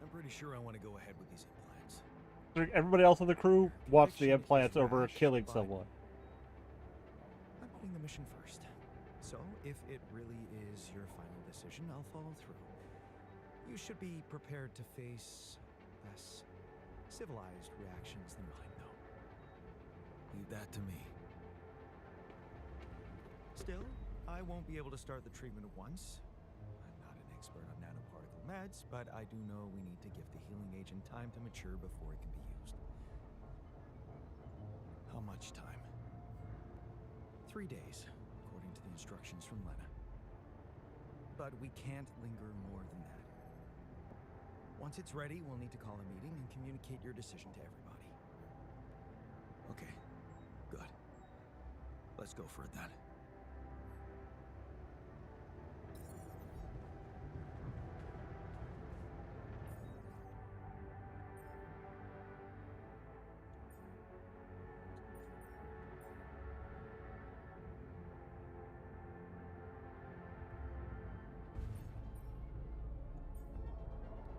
I'm pretty sure I want to go ahead with these implants. Everybody else on the crew wants the implants over killing someone. I'm putting the mission first. So, if it really is your final decision, I'll follow through. You should be prepared to face less civilized reactions than mine, though. Leave that to me. Still, I won't be able to start the treatment at once. I'm not an expert on nanoparticle meds, but I do know we need to give the healing agent time to mature before it can be used. How much time? 3 days, according to the instructions from Lena. But we can't linger more than that. Once it's ready, we'll need to call a meeting and communicate your decision to everybody. Okay, good. Let's go for it then.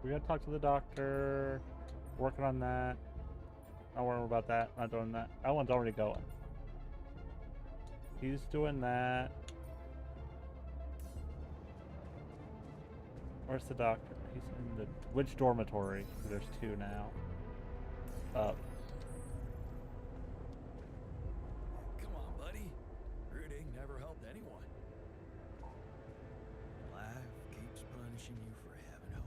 We gotta talk to the doctor. Working on that. Don't worry about that. Not doing that. That one's already going. He's doing that. Where's the doctor? He's in the... Which dormitory? There's 2 now. Up. Come on, buddy. Brooding never helped anyone. Life keeps punishing you for having hope.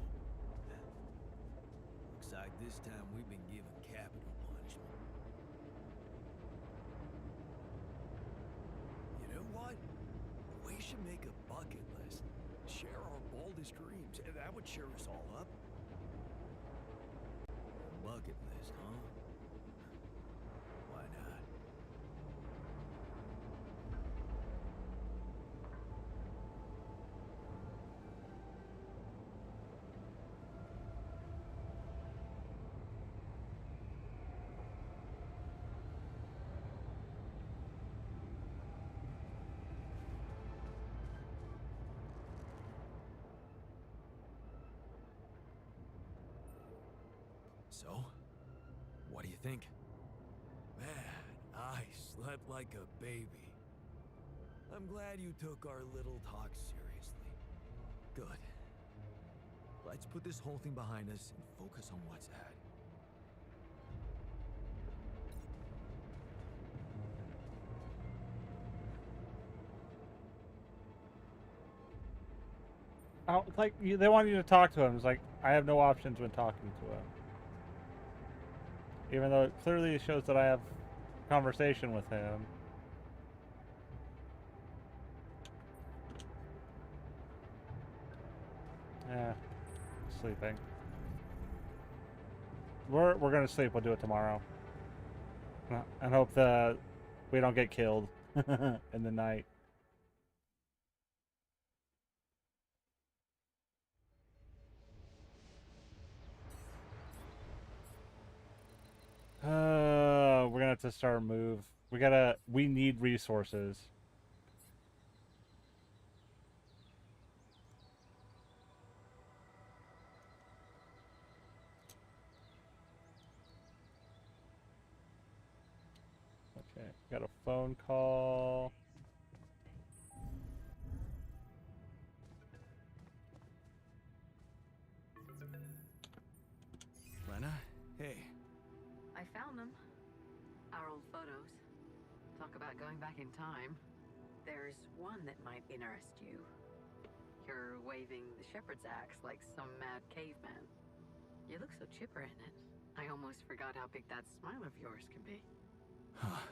Looks like this time we've been given capital punishment. You know what? We should make a bucket list. Share our boldest dreams, and that would cheer us all up. Bucket list, huh? Why not? So, what do you think? Man, I slept like a baby. I'm glad you took our little talk seriously. Good. Let's put this whole thing behind us and focus on what's ahead. Oh, it's like they want you to talk to him. It's like I have no options when talking to him. Even though it clearly shows that I have conversation with him. Yeah, sleeping. We're gonna sleep. We'll do it tomorrow, and hope that we don't get killed in the night. We're gonna have to start a move. We need resources. Okay, got a phone call. Lena? Hey. I found them. Our old photos. Talk about going back in time. There's one that might interest you. You're waving the shepherd's axe like some mad caveman. You look so chipper in it. I almost forgot how big that smile of yours can be. Huh.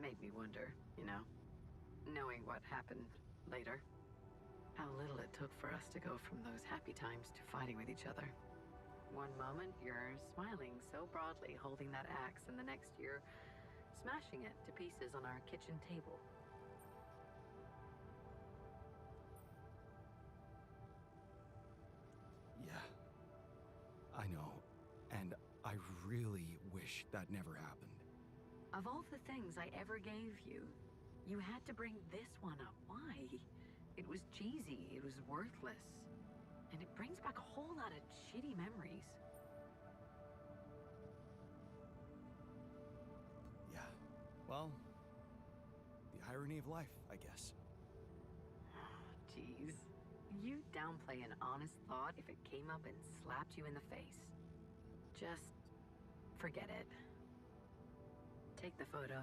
Made me wonder, you know, knowing what happened later. How little it took for us to go from those happy times to fighting with each other. One moment you're smiling so broadly holding that axe, and the next you're smashing it to pieces on our kitchen table. Yeah. I know. And I really wish that never happened. Of all the things I ever gave you, you had to bring this one up. Why? It was cheesy, it was worthless. And it brings back a whole lot of shitty memories. Yeah. Well, the irony of life, I guess. Jeez. You downplay an honest thought if it came up and slapped you in the face. Just forget it. Take the photo.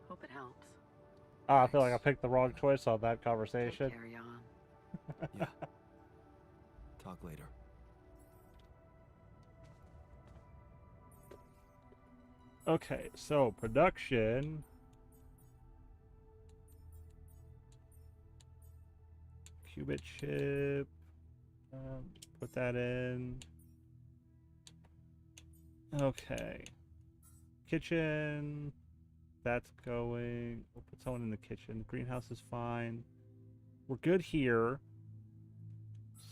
Hope it helps. Oh, I feel like I picked the wrong choice on that conversation. Carry on. Yeah. Talk later. Okay, so production. Qubit chip. Put that in. Okay. Kitchen. That's going. We'll put someone in the kitchen. Greenhouse is fine. We're good here.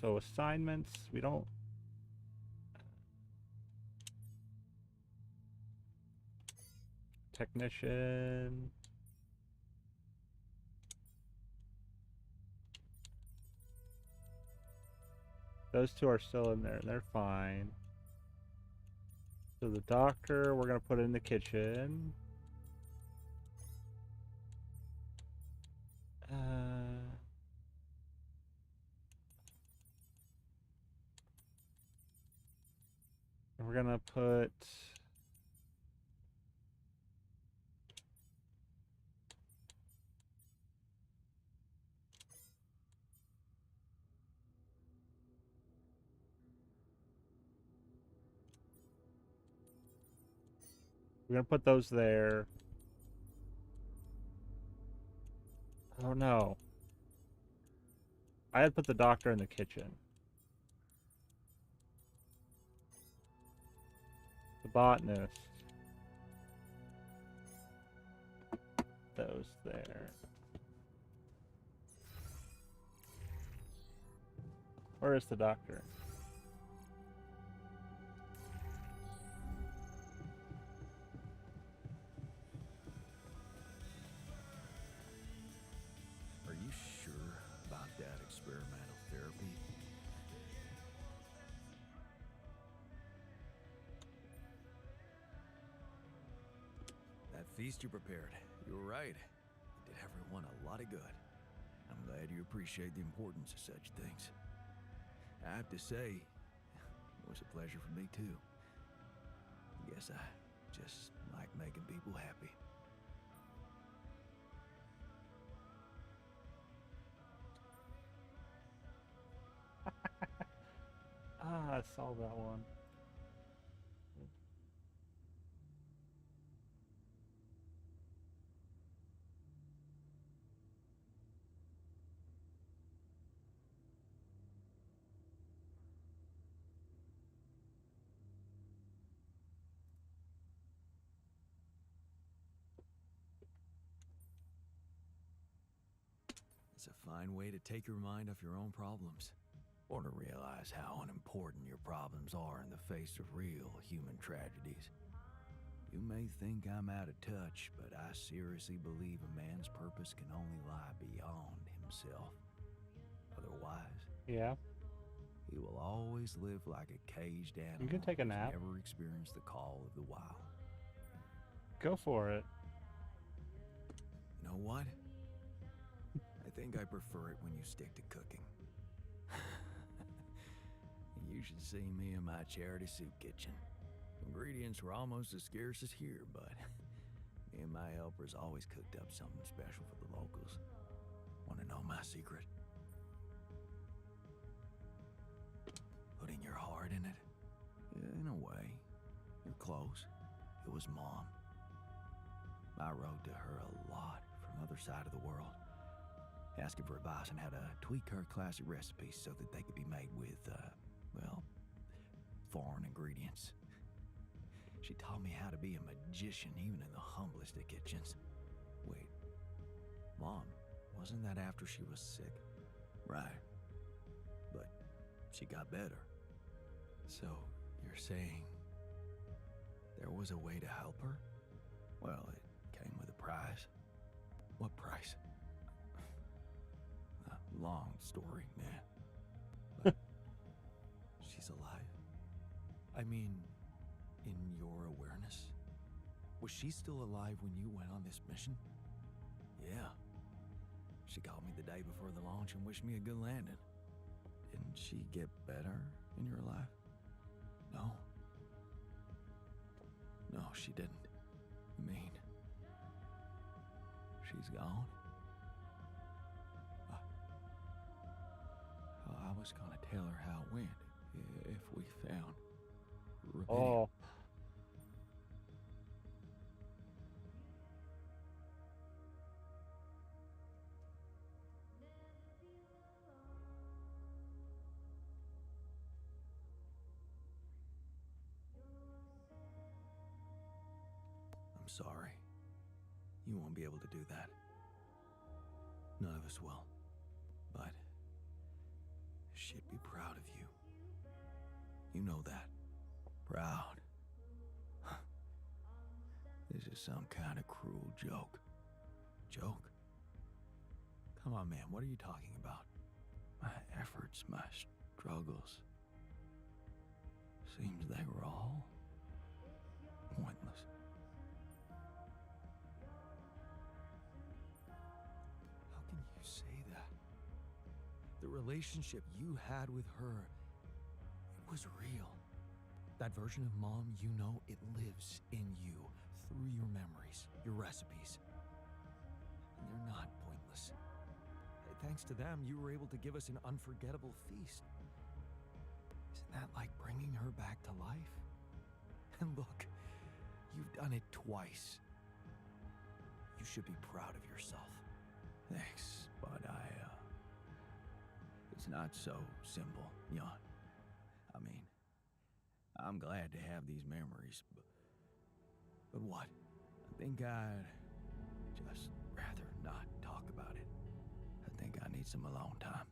So assignments, we don't. Technician. Those two are still in there. They're fine. So the doctor, we're going to put in the kitchen. And we're going to put... We're going to put those there. Oh no. I had put the doctor in the kitchen. The botanist. Those there. Where is the doctor? Are you sure about that experimental therapy? That feast you prepared, you were right. It did everyone a lot of good. I'm glad you appreciate the importance of such things. I have to say, it was a pleasure for me too. Guess I just like making people happy. Ah, I saw that one. It's a fine way to take your mind off your own problems. Or to realize how unimportant your problems are in the face of real human tragedies. You may think I'm out of touch, but I seriously believe a man's purpose can only lie beyond himself. Otherwise, Yeah. he will always live like a caged animal You can take a who's nap. never experienced the call of the wild. Go for it. You know what? I think I prefer it when you stick to cooking. You should see me in my charity soup kitchen. Ingredients were almost as scarce as here, but me and my helpers always cooked up something special for the locals. Want to know my secret? Putting your heart in it? Yeah, in a way. You're close. It was Mom. I wrote to her a lot from the other side of the world, asking for advice on how to tweak her classic recipes so that they could be made with, well, foreign ingredients. She taught me how to be a magician even in the humblest of kitchens. Wait, Mom, wasn't that after she was sick? Right. But she got better. So, you're saying there was a way to help her? Well, it came with a price. What price? A long story, man. But she's alive. I mean, in your awareness? Was she still alive when you went on this mission? Yeah. She called me the day before the launch and wished me a good landing. Didn't she get better in your life? No. No, she didn't. You mean she's gone? I was gonna tell her how it went if we found Rubidium. Oh. I'm sorry. You won't be able to do that. None of us will. But she'd be proud of you. You know that. Proud. This is some kind of cruel joke. Joke? Come on, man, what are you talking about? My efforts, my struggles. Seems they were all pointless. How can you say that? The relationship you had with her, it was real. That version of Mom, you know, it lives in you, through your memories, your recipes. And they're not pointless. Thanks to them, you were able to give us an unforgettable feast. Isn't that like bringing her back to life? And look, you've done it twice. You should be proud of yourself. Thanks, but it's not so simple, Jan. I mean, I'm glad to have these memories, but what? I think I'd just rather not talk about it. I think I need some alone time.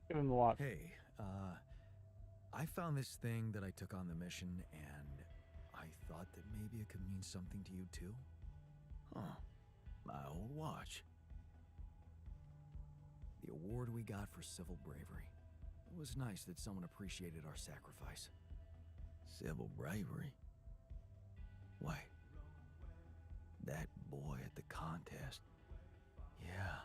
Give him the watch. Hey, I found this thing that I took on the mission, and I thought that maybe it could mean something to you too. Huh. My old watch. The award we got for civil bravery. It was nice that someone appreciated our sacrifice. Civil bravery? Why? That boy at the contest. Yeah.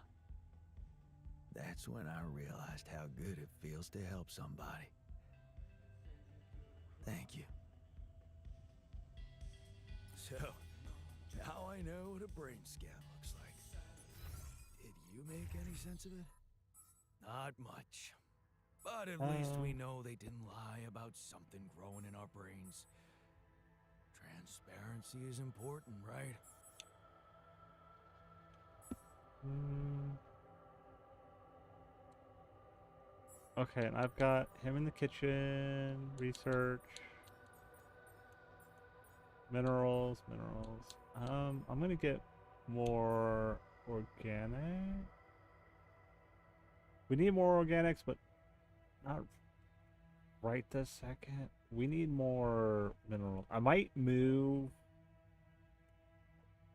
That's when I realized how good it feels to help somebody. Thank you. So, now I know what a brain scan looks like. Did you make any sense of it? Not much. But at least we know they didn't lie about something growing in our brains. Transparency is important, right? Okay, and I've got him in the kitchen, research, minerals. I'm gonna get more organic. We need more organics, but not right this second. We need more minerals. I might move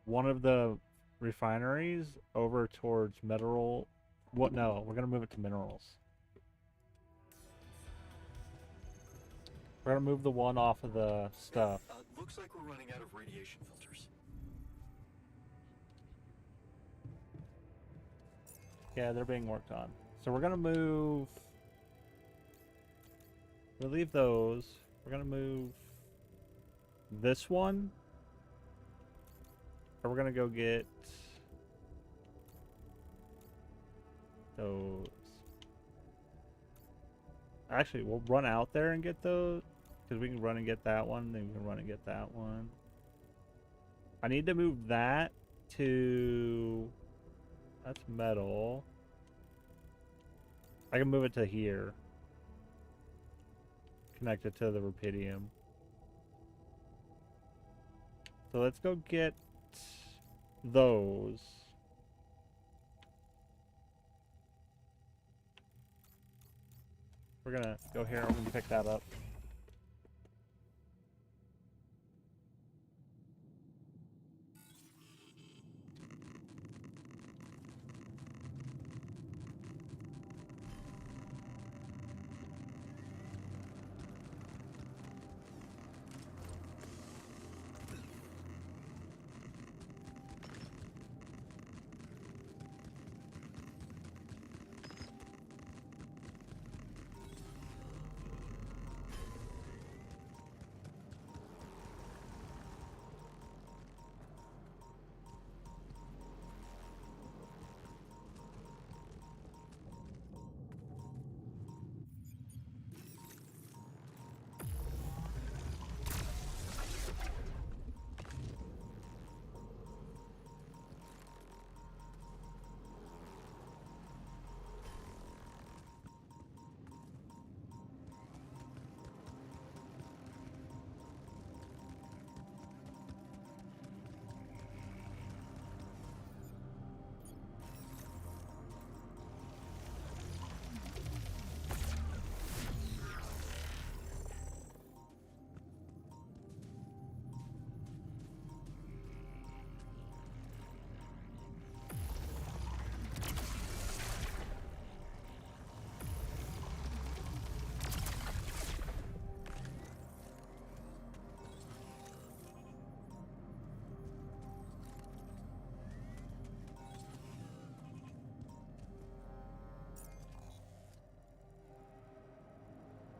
one of the refineries over towards mineral. What? No, we're gonna move it to minerals. We're gonna move the one off of the stuff. Looks like we're running out of radiation filters. Yeah, they're being worked on. So we're gonna move. We'll leave those. We're gonna move this one. Or we're gonna go get those. Actually, we'll run out there and get those. Because we can run and get that one, then we can run and get that one. I need to move that to... That's metal. I can move it to here. Connect it to the rubidium. So let's go get those. We're gonna go here and we can pick that up.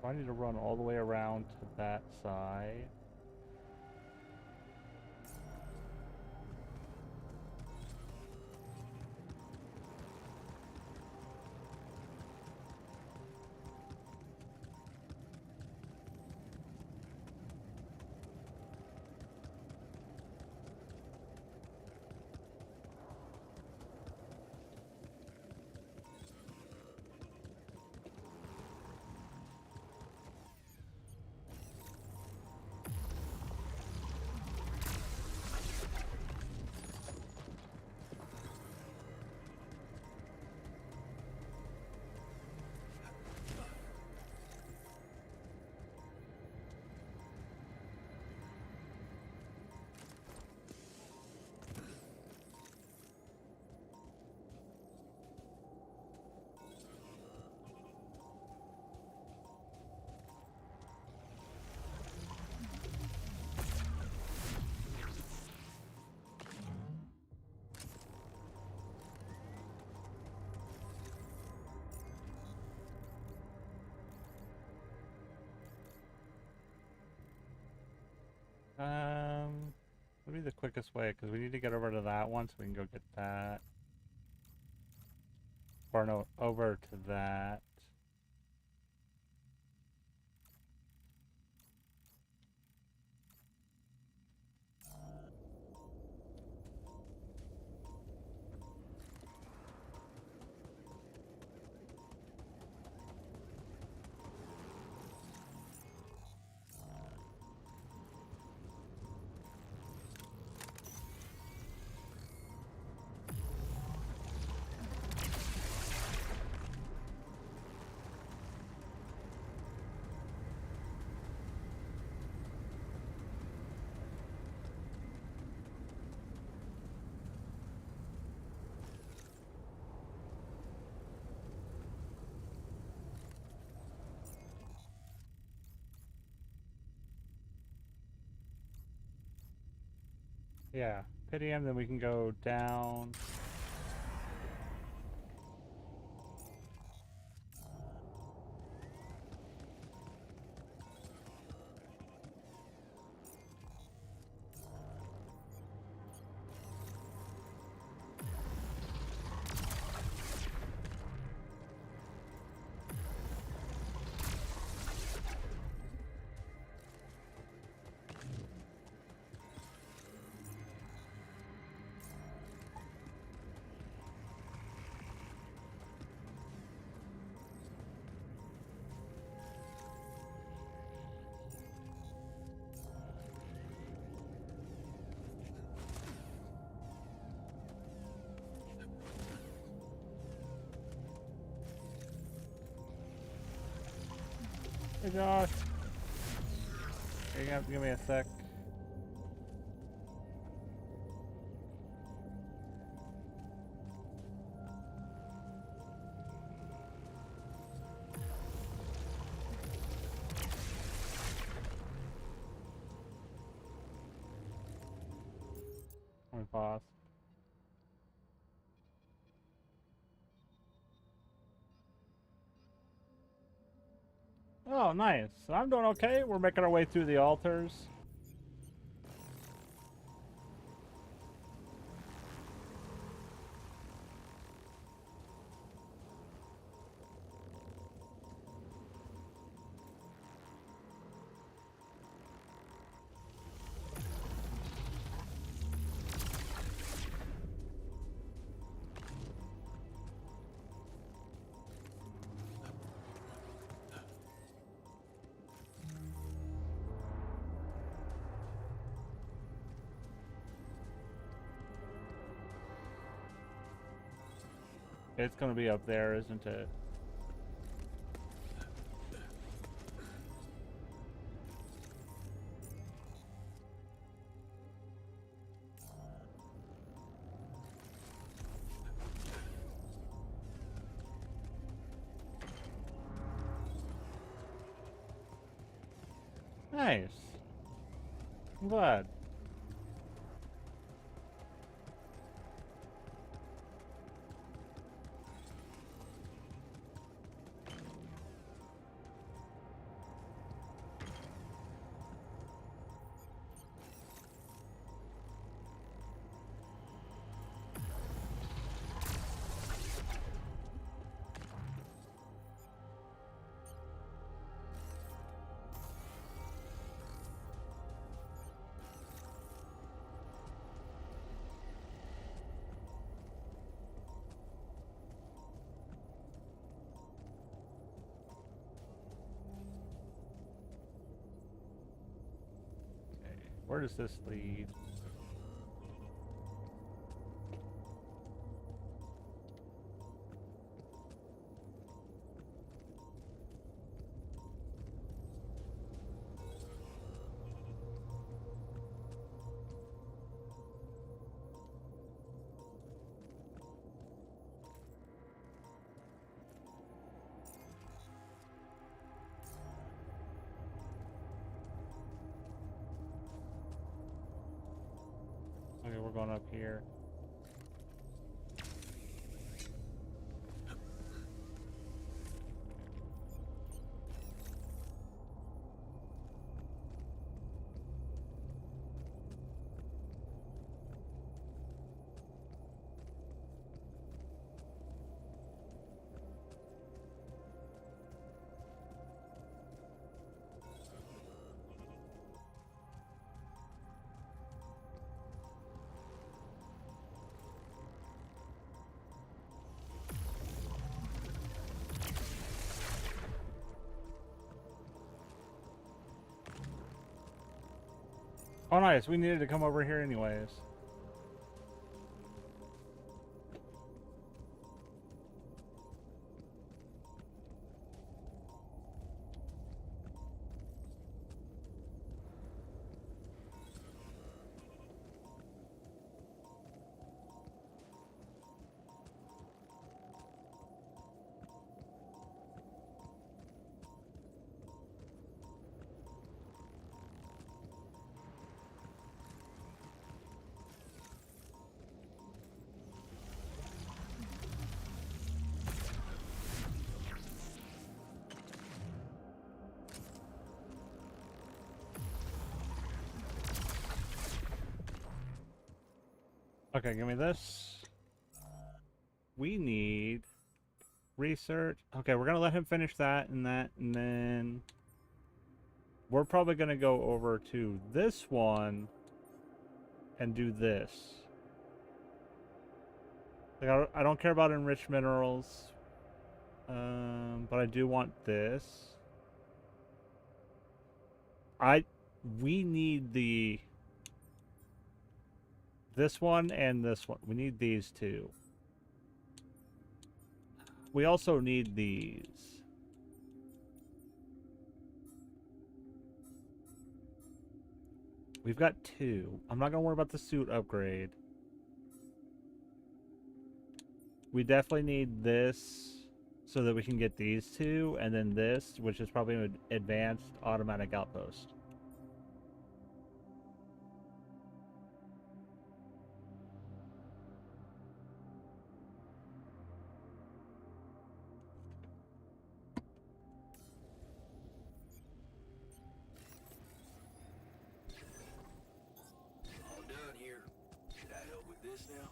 I need to run all the way around to that side. Would be the quickest way because we need to get over to that one so we can go get that. Or no, over to that. Yeah, Pitium, then we can go down. Hey Josh. You're gonna have to give me a sec. Let me pause. Oh, nice. I'm doing okay. We're making our way through the altars. It's gonna be up there, isn't it? Nice. I'm glad. Where does this lead? Okay, we're going up here. Oh, nice. We needed to come over here anyways. Okay, give me this. We need research. Okay, we're gonna let him finish that, and then we're probably gonna go over to this one and do this. Like, I don't care about enriched minerals, but I do want this. We need this one and this one. We need these two. We also need these. We've got two. I'm not gonna worry about the suit upgrade. We definitely need this so that we can get these two, and then this, which is probably an advanced automatic outpost. All done here. Should I help with this now?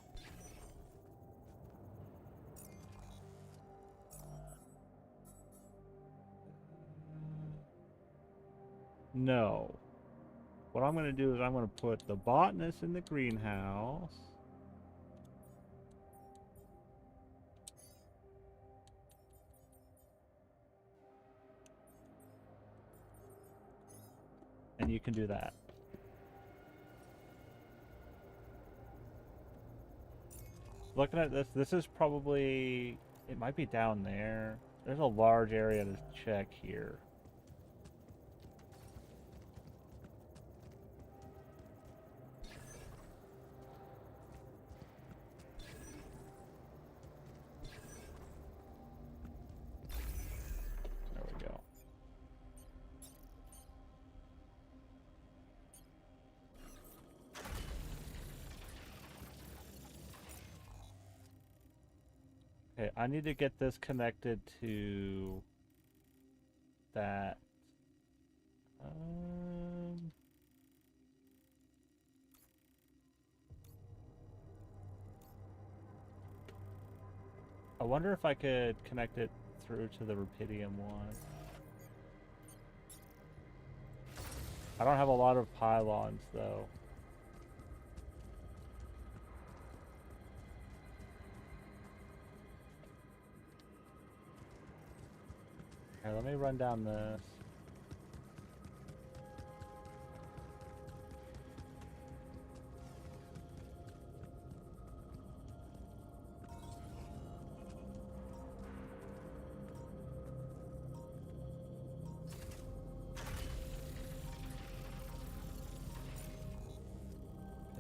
No. What I'm going to do is I'm going to put the botanist in the greenhouse. And you can do that. Looking at this, this is probably... It might be down there. There's a large area to check here. There we go. Okay, I need to get this connected to that. I wonder if I could connect it through to the rupidium one. I don't have a lot of pylons though. Here, let me run down this.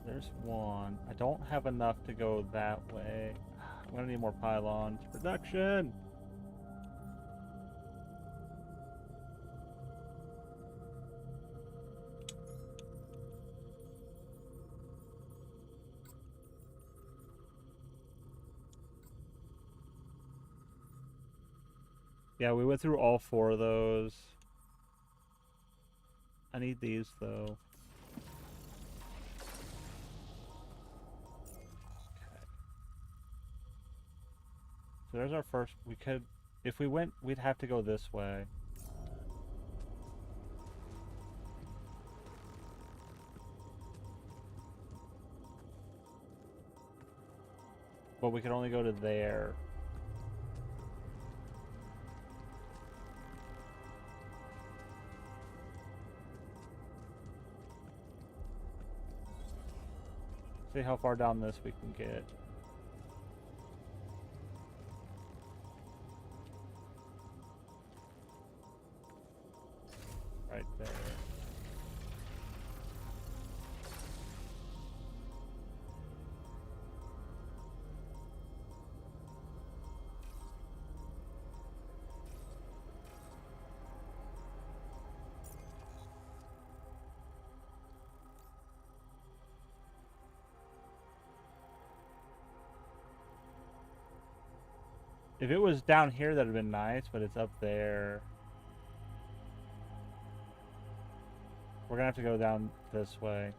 There's one. I don't have enough to go that way. I'm gonna need more pylons. Production! Yeah, we went through all four of those. I need these though. Okay. So there's our first. We could, if we went, we'd have to go this way. But we could only go to there. See how far down this we can get. Right there. If it was down here, that'd have been nice, but it's up there. We're gonna have to go down this way.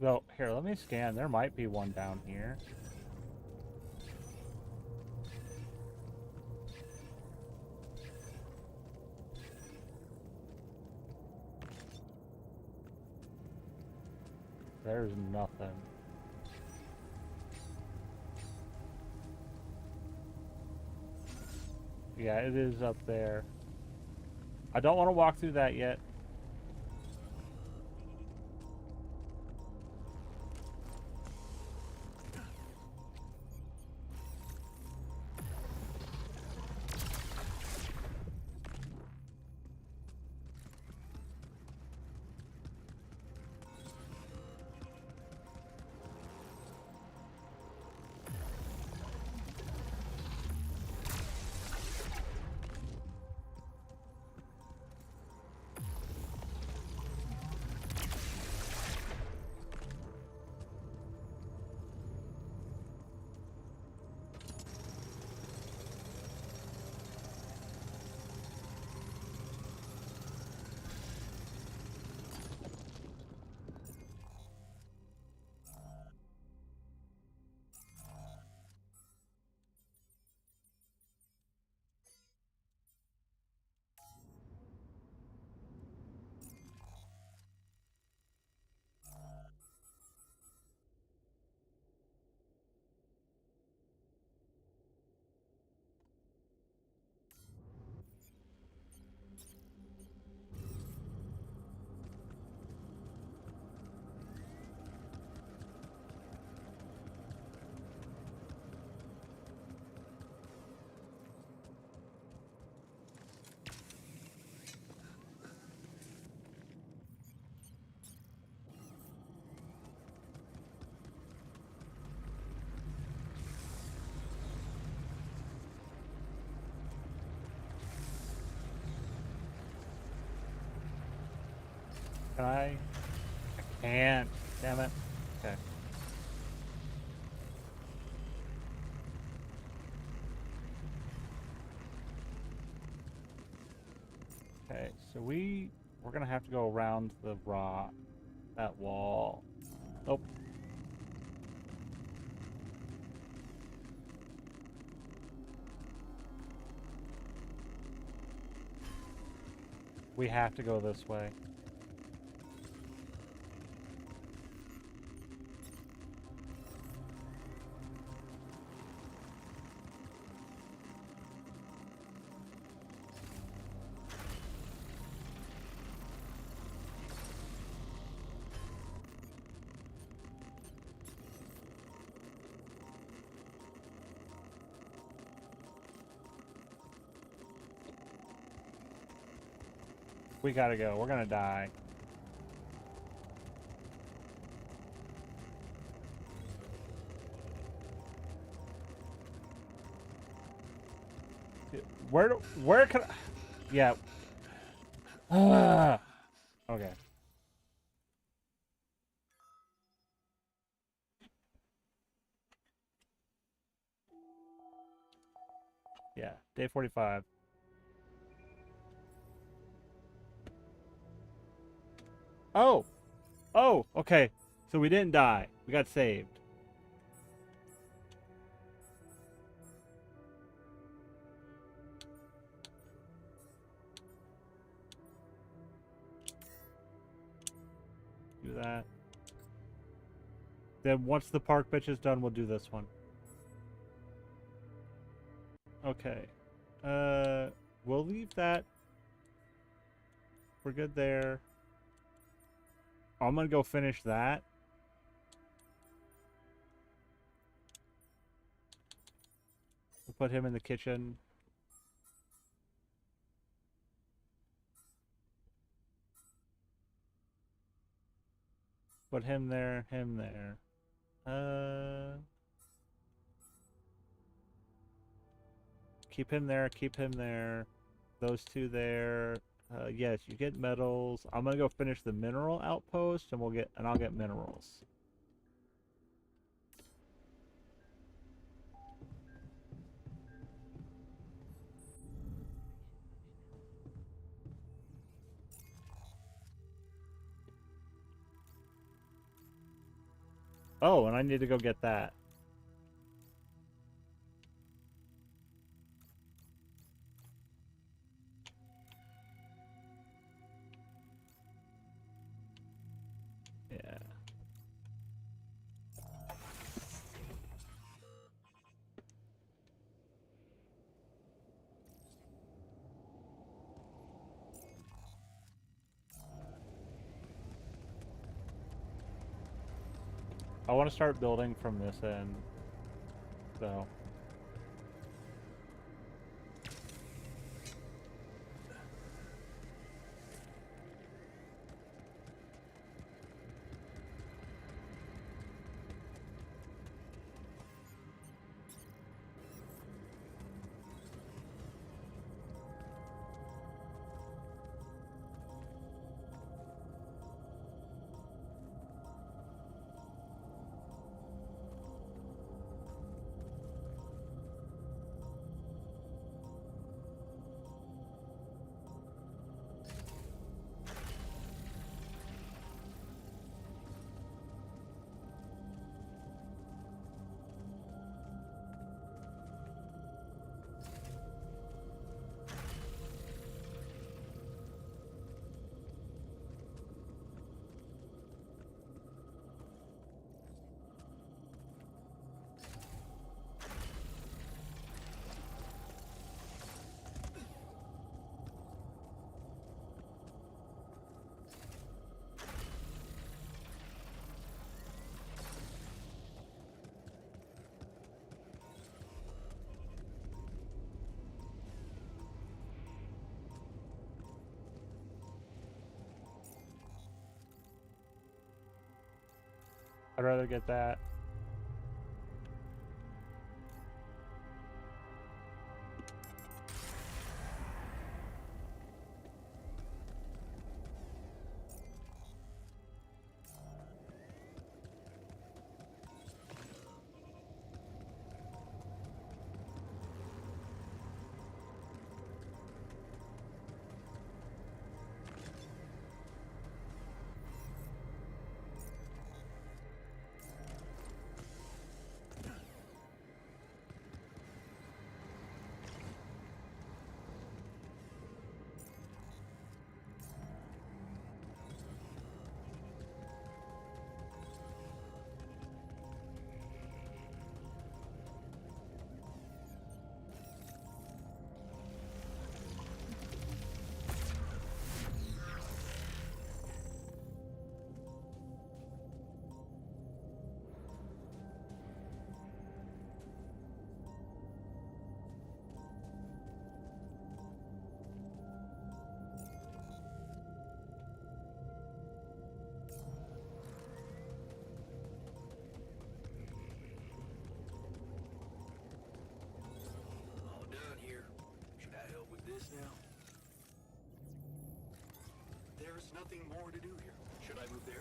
Though, here, let me scan. There might be one down here. There's nothing. Yeah, it is up there. I don't want to walk through that yet. Can I can't. Damn it. Okay. Okay, so we're gonna have to go around the rock, that wall. Oh. We have to go this way. We gotta go. We're gonna die. Where can I... Yeah. Okay. Yeah, day 45. Oh! Oh, okay. So we didn't die. We got saved. Do that. Then once the park bitch is done, we'll do this one. Okay. We'll leave that. We're good there. I'm gonna go finish that. We'll put him in the kitchen. Put him there, him there. Keep him there, keep him there. Those two there. Yes, you get metals. I'm gonna go finish the mineral outpost, and I'll get minerals. Oh, and I need to go get that. Yeah. I want to start building from this end, so. I'd rather get that. All done here. Should I help with this now? There's nothing more to do here. Should I move there?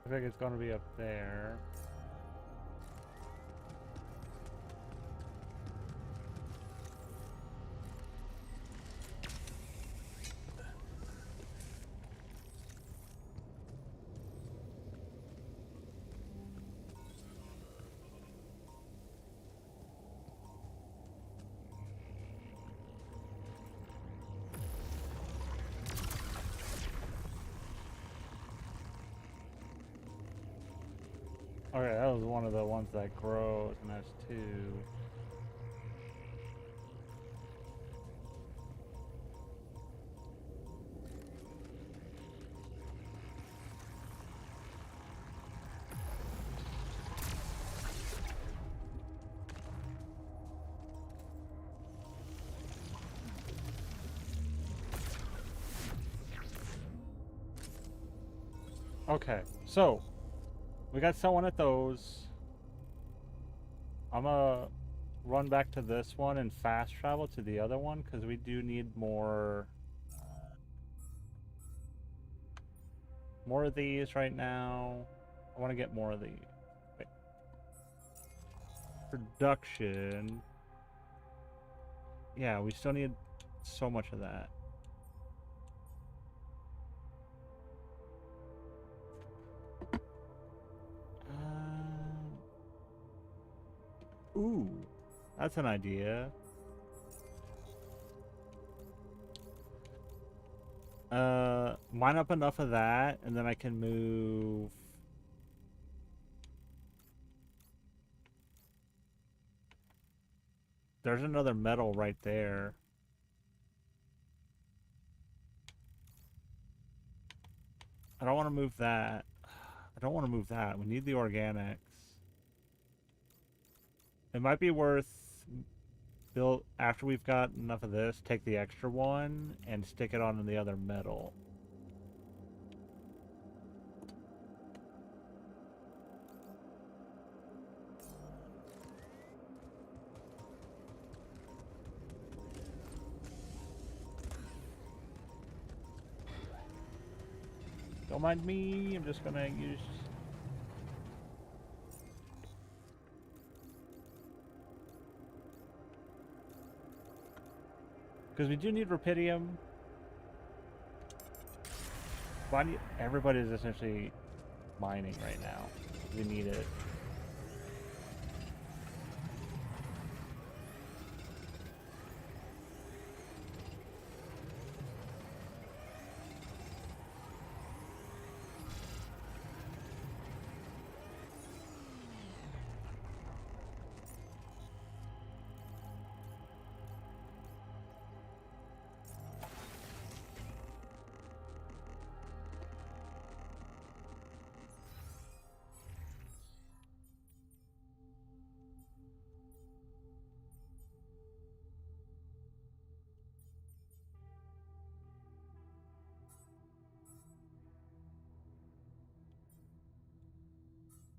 I think it's gonna be up there. Okay, that was one of the ones that grows, and that's 2. Okay, so we got someone at those. I'm gonna run back to this one and fast travel to the other one because we do need more of these right now. I want to get more of these. Wait. Production. Yeah, we still need so much of that. Ooh, that's an idea. Mine up enough of that, and then I can move. There's another metal right there. I don't want to move that. I don't want to move that. We need the organics. It might be worth build after we've got enough of this, take the extra one and stick it on the other metal. Don't mind me, I'm just gonna use... Because we do need rupidium. Everybody is essentially mining right now. We need it.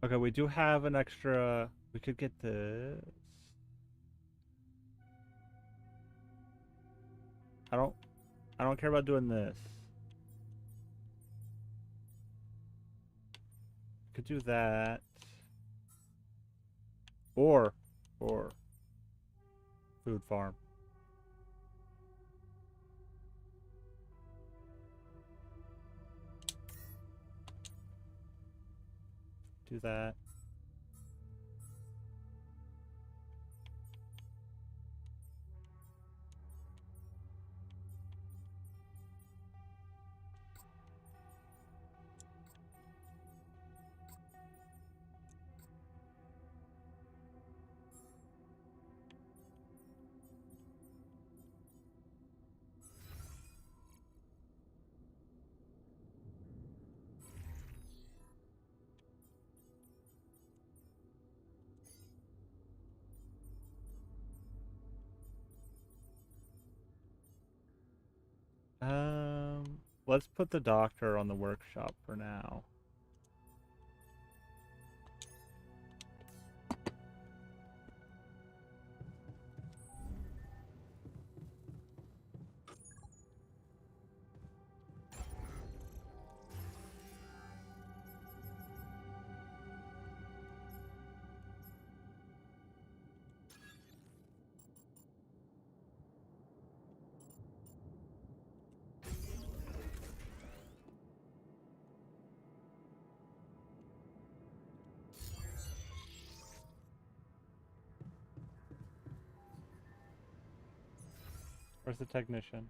Okay, we do have an extra... We could get this. I don't care about doing this. Could do that. Or food farm. Do that. Let's put the doctor on the workshop for now. Where's the technician?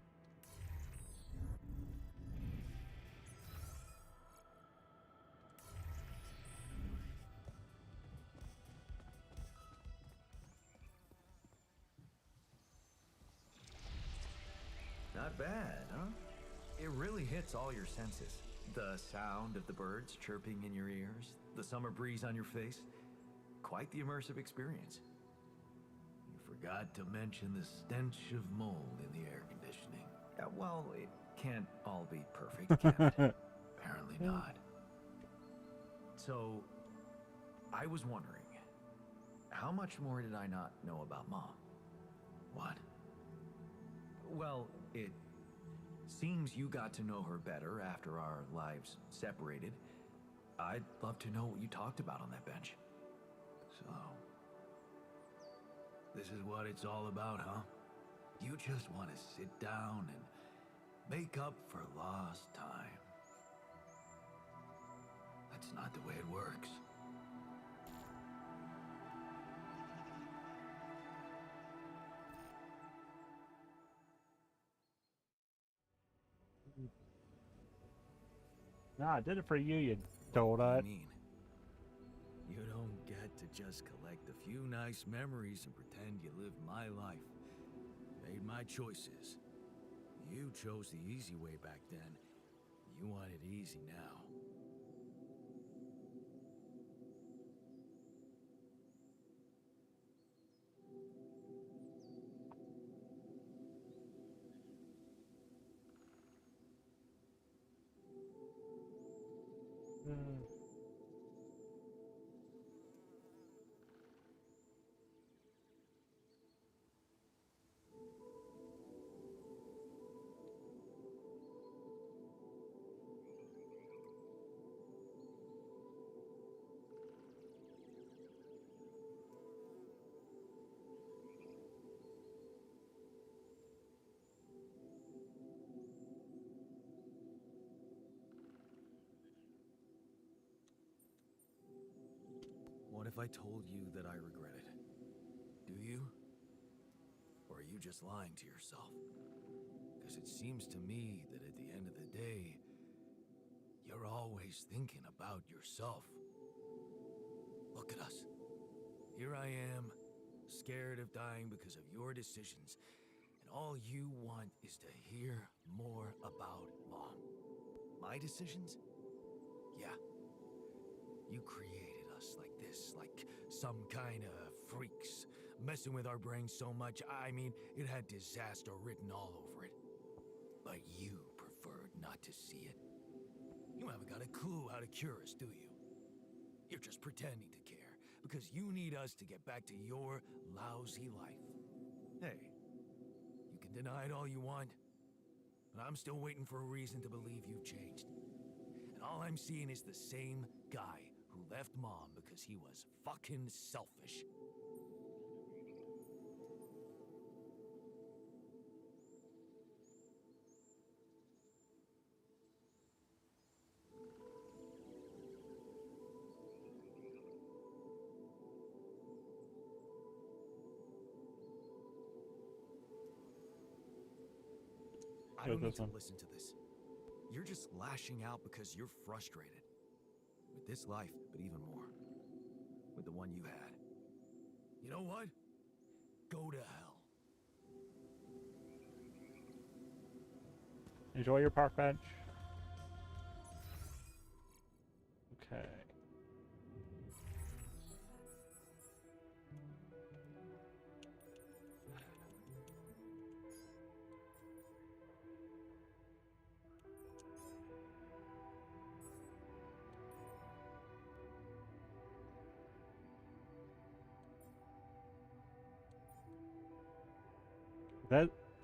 Not bad, huh? It really hits all your senses. The sound of the birds chirping in your ears, the summer breeze on your face. Quite the immersive experience. You forgot to mention the stench of mold in the air conditioning. Well, it can't all be perfect, can it? Apparently not. So, I was wondering, how much more did I not know about Mom? What? Well, it seems you got to know her better after our lives separated. I'd love to know what you talked about on that bench. So, this is what it's all about, huh? You just want to sit down and make up for lost time. That's not the way it works. Nah, I did it for you, you What do donut. you mean? You don't get to just collect a few nice memories and pretend you lived my life. Made my choices. You chose the easy way back then. You want it easy now. What if I told you that I regret it? Do you? Or are you just lying to yourself? Because it seems to me that at the end of the day, you're always thinking about yourself. Look at us. Here I am, scared of dying because of your decisions, and all you want is to hear more about Mom. My decisions? Yeah. You created us like this, like some kind of freaks, messing with our brains so much, I mean, it had disaster written all over it. But you preferred not to see it. You haven't got a clue how to cure us, do you? You're just pretending to care, because you need us to get back to your lousy life. Hey, you can deny it all you want, but I'm still waiting for a reason to believe you've changed. And all I'm seeing is the same guy who left Mom because he was fucking selfish. I don't need to listen to this. You're just lashing out because you're frustrated. With this life, but even more. With the one you had. You know what? Go to hell. Enjoy your park bench. Okay.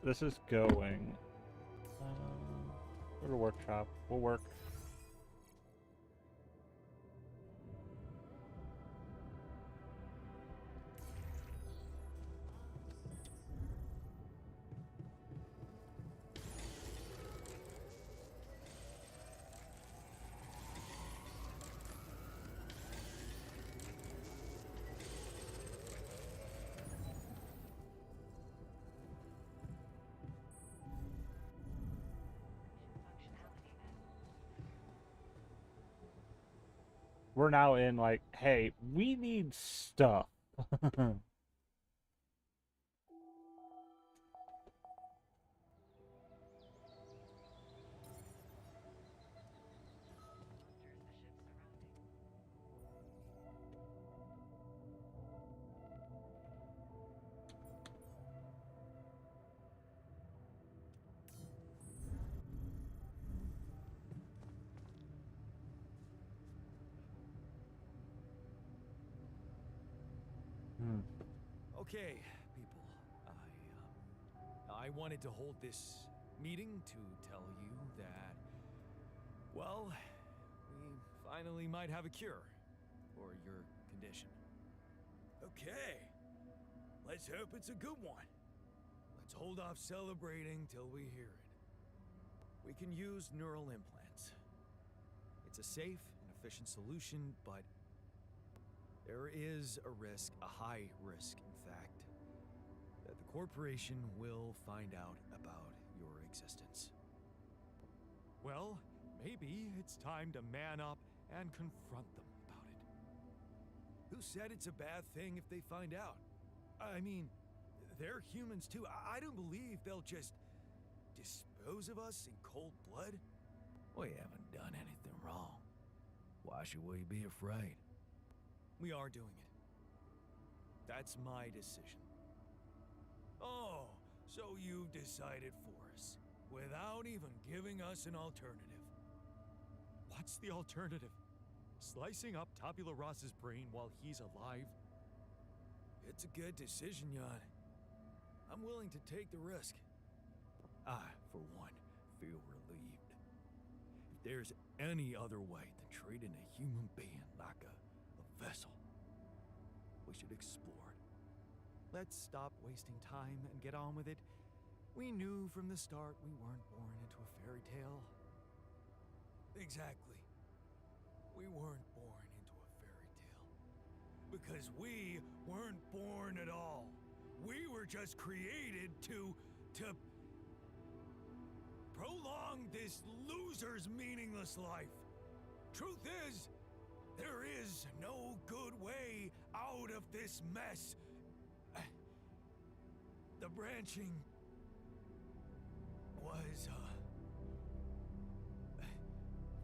This is going. Go to workshop. We'll work. We're now in like, hey, we need stuff. Okay, people. I wanted to hold this meeting to tell you that, well, we finally might have a cure for your condition. Okay. Let's hope it's a good one. Let's hold off celebrating till we hear it. We can use neural implants. It's a safe and efficient solution, but there is a risk, a high risk, in fact, that the corporation will find out about your existence. Well, maybe it's time to man up and confront them about it. Who said it's a bad thing if they find out? I mean, they're humans too. I don't believe they'll just dispose of us in cold blood. We haven't done anything wrong. Why should we be afraid? We are doing it. That's my decision. Oh, so you've decided for us, without even giving us an alternative. What's the alternative? Slicing up Tabula Rasa's brain while he's alive? It's a good decision, Jan. I'm willing to take the risk. I, for one, feel relieved. If there's any other way than treating a human being like a vessel, we should explore it. Let's stop wasting time and get on with it. We knew from the start we weren't born into a fairy tale. Exactly. We weren't born into a fairy tale. Because we weren't born at all. We were just created to prolong this loser's meaningless life. Truth is, there is no good way out of this mess. The branching was,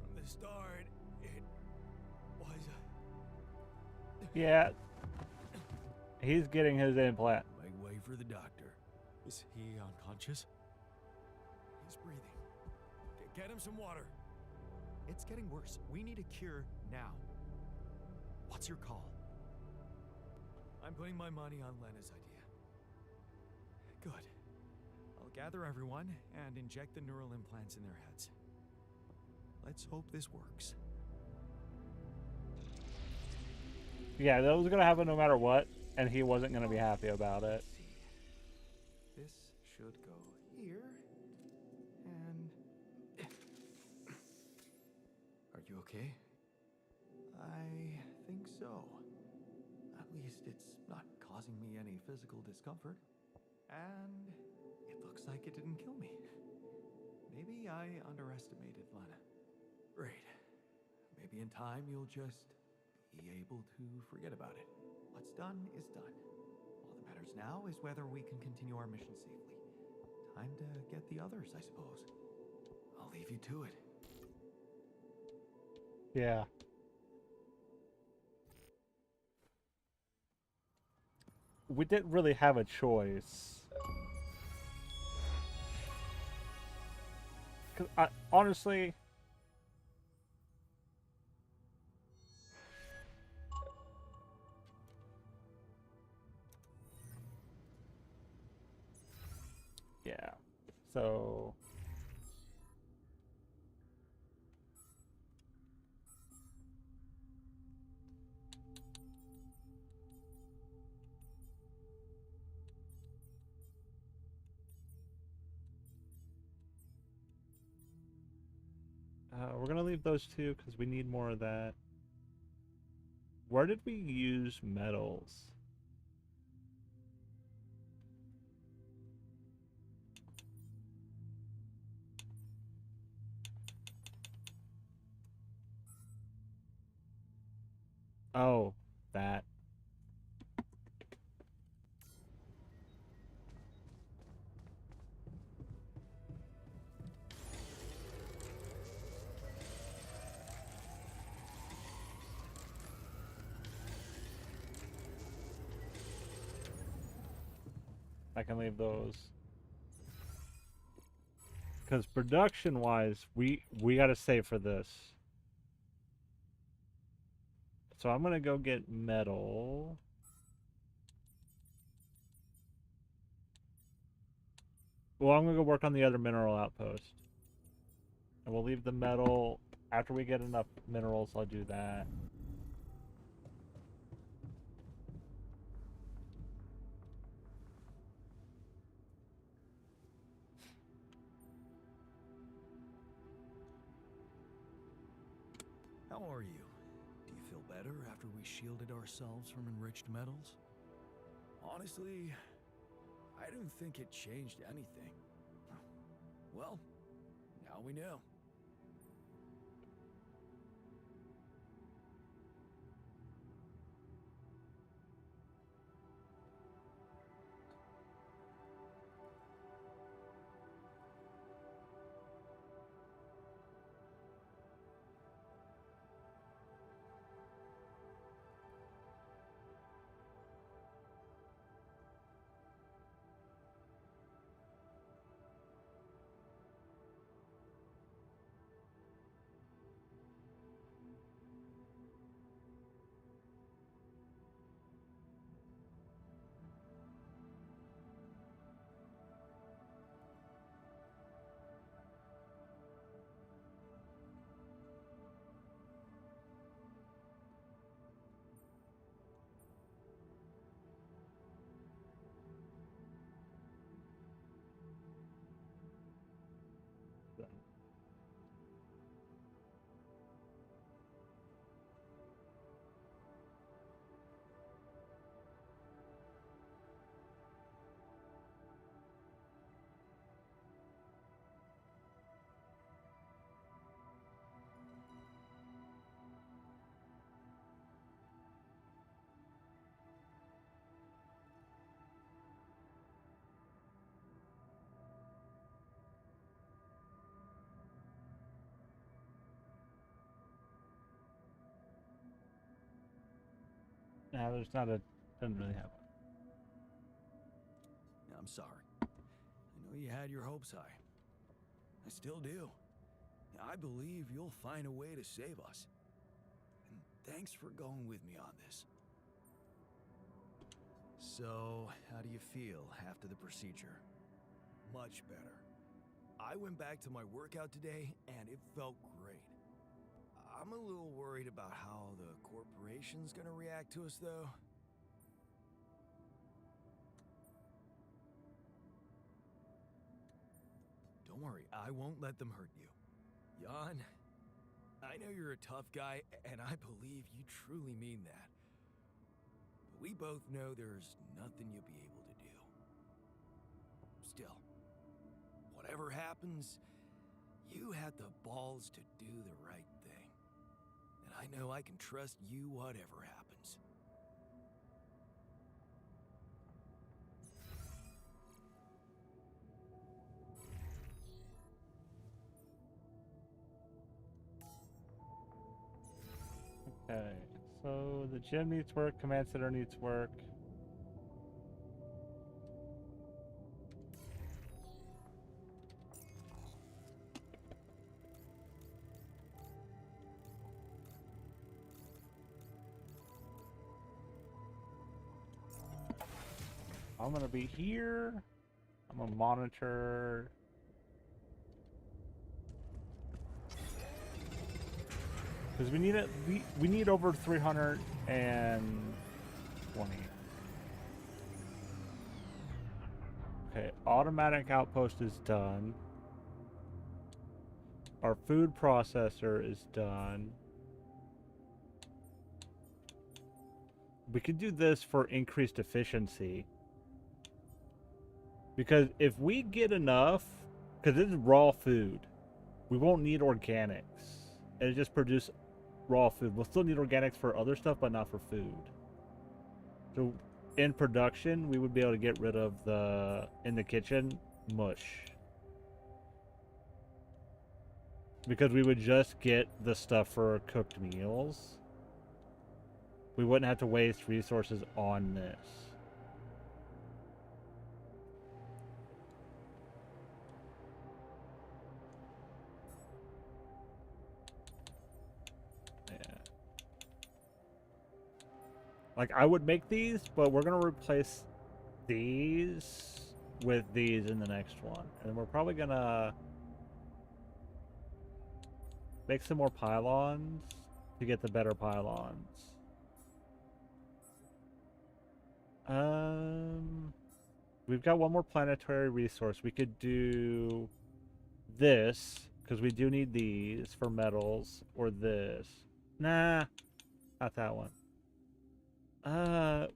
from the start, it was, Yeah. He's getting his implant. Make way for the doctor. Is he unconscious? He's breathing. Get him some water. It's getting worse. We need a cure now. What's your call? I'm putting my money on Lena's idea. Good. I'll gather everyone and inject the neural implants in their heads. Let's hope this works. Yeah, that was gonna happen no matter what, and he wasn't gonna be happy about it. This should go here. And... Are you okay? I think so. At least it's not causing me any physical discomfort. And it looks like it didn't kill me. Maybe I underestimated Lena. Great. Maybe in time you'll just be able to forget about it. What's done is done. All that matters now is whether we can continue our mission safely. Time to get the others, I suppose. I'll leave you to it. Yeah. We didn't really have a choice. 'Cause honestly... Yeah. So... we're gonna leave those two because we need more of that. Where did we use metals? Oh, that. I can leave those. Because production-wise, we gotta save for this. So I'm gonna go get metal. Well, I'm gonna go work on the other mineral outpost. And we'll leave the metal. After we get enough minerals, I'll do that. How are you? Do you feel better after we shielded ourselves from enriched metals? Honestly, I didn't think it changed anything. Well, now we know. Nah, there's not a. Doesn't really have one. I'm sorry. I know you had your hopes high. I still do. I believe you'll find a way to save us. And thanks for going with me on this. So, how do you feel after the procedure? Much better. I went back to my workout today, and it felt great. I'm a little worried about how the corporation's gonna react to us, though. Don't worry, I won't let them hurt you. Jan, I know you're a tough guy, and I believe you truly mean that. But we both know there's nothing you'll be able to do. Still, whatever happens, you had the balls to do the right thing. And I know I can trust you whatever happens. Okay, so the gym needs work, command center needs work. I'm gonna be here. I'm gonna monitor. Because we need it. We need over 320. Okay, automatic outpost is done. Our food processor is done. We could do this for increased efficiency. Because if we get enough, because this is raw food, we won't need organics. It'll just produce raw food. We'll still need organics for other stuff, but not for food. So in production, we would be able to get rid of the, in the kitchen, mush. Because we would just get the stuff for cooked meals. We wouldn't have to waste resources on this. Like, I would make these, but we're going to replace these with these in the next one. And we're probably gonna make some more pylons to get the better pylons. We've got one more planetary resource. We could do this, because we do need these for metals, or this. Nah, not that one.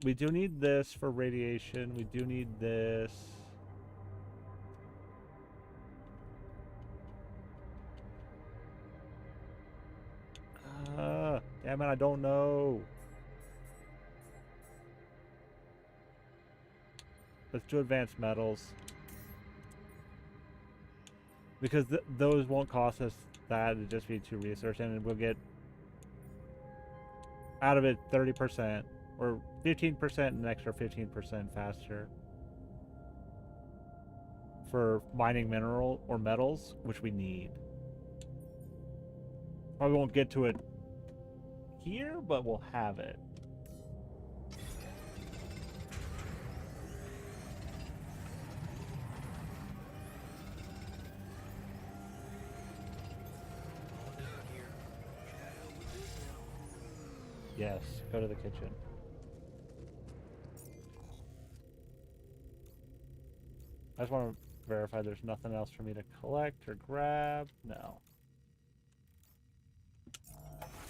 We do need this for radiation. We do need this. Damn it, I don't know. Let's do advanced metals. Because those won't cost us that, it'd just be 2 research, and we'll get out of it 30%, or 15% and an extra 15% faster. For mining mineral or metals, which we need. Probably won't get to it here, but we'll have it. Yes, go to the kitchen. I just want to verify there's nothing else for me to collect or grab. No.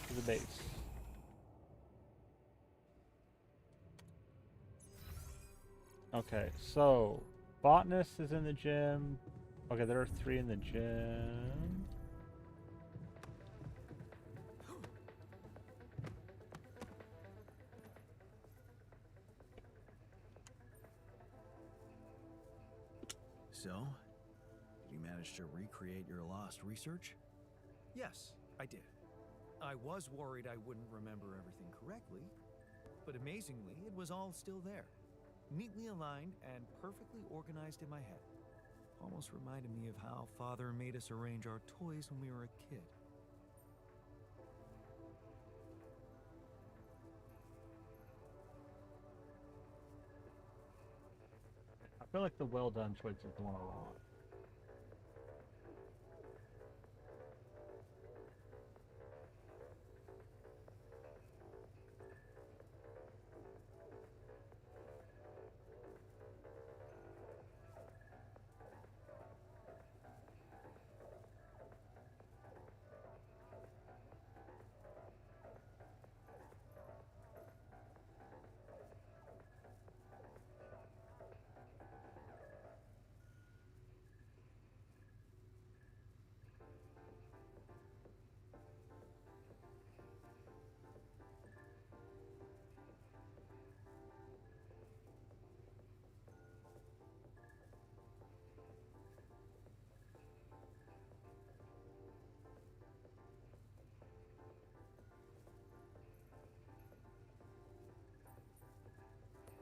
To the base. Okay, so botanist is in the gym. Okay, there are 3 in the gym. So, did you manage to recreate your lost research? Yes, I did. I was worried I wouldn't remember everything correctly, but amazingly, it was all still there. Neatly aligned and perfectly organized in my head. Almost reminded me of how Father made us arrange our toys when we were a kid. I feel like the well done choice is the one I want.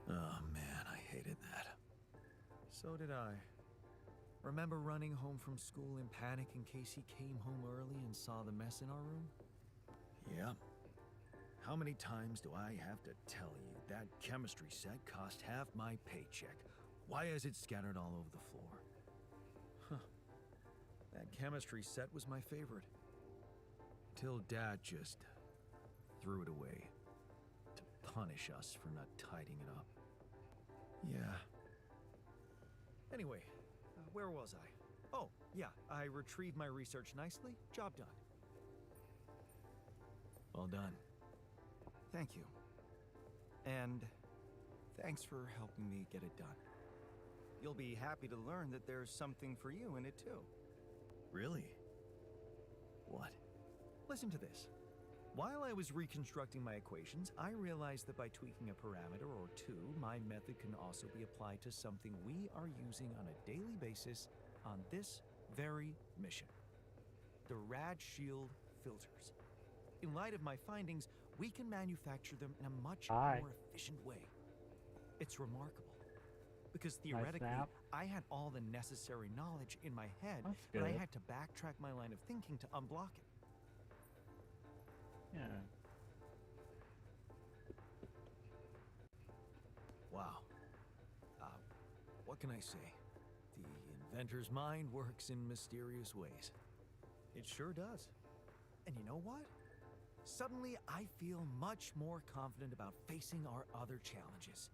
Oh man, I hated that. So did I. Remember running home from school in panic in case he came home early and saw the mess in our room? Yep. How many times do I have to tell you that chemistry set cost half my paycheck? Why is it scattered all over the floor? Huh. That chemistry set was my favorite. Till Dad just threw it away to punish us for not tidying it up. Yeah. Anyway, where was I? Oh, yeah, I retrieved my research nicely. Job done. Well done. Thank you. And thanks for helping me get it done. You'll be happy to learn that there's something for you in it too. Really? What? Listen to this. While I was reconstructing my equations, I realized that by tweaking a parameter or 2, my method can also be applied to something we are using on a daily basis on this very mission. The Rad Shield filters. In light of my findings, we can manufacture them in a much more efficient way. It's remarkable. Because theoretically, I had all the necessary knowledge in my head, but I had to backtrack my line of thinking to unblock it. Yeah. Wow. What can I say? inventor's mind works in mysterious ways. It sure does. And you know what? Suddenly, I feel much more confident about facing our other challenges.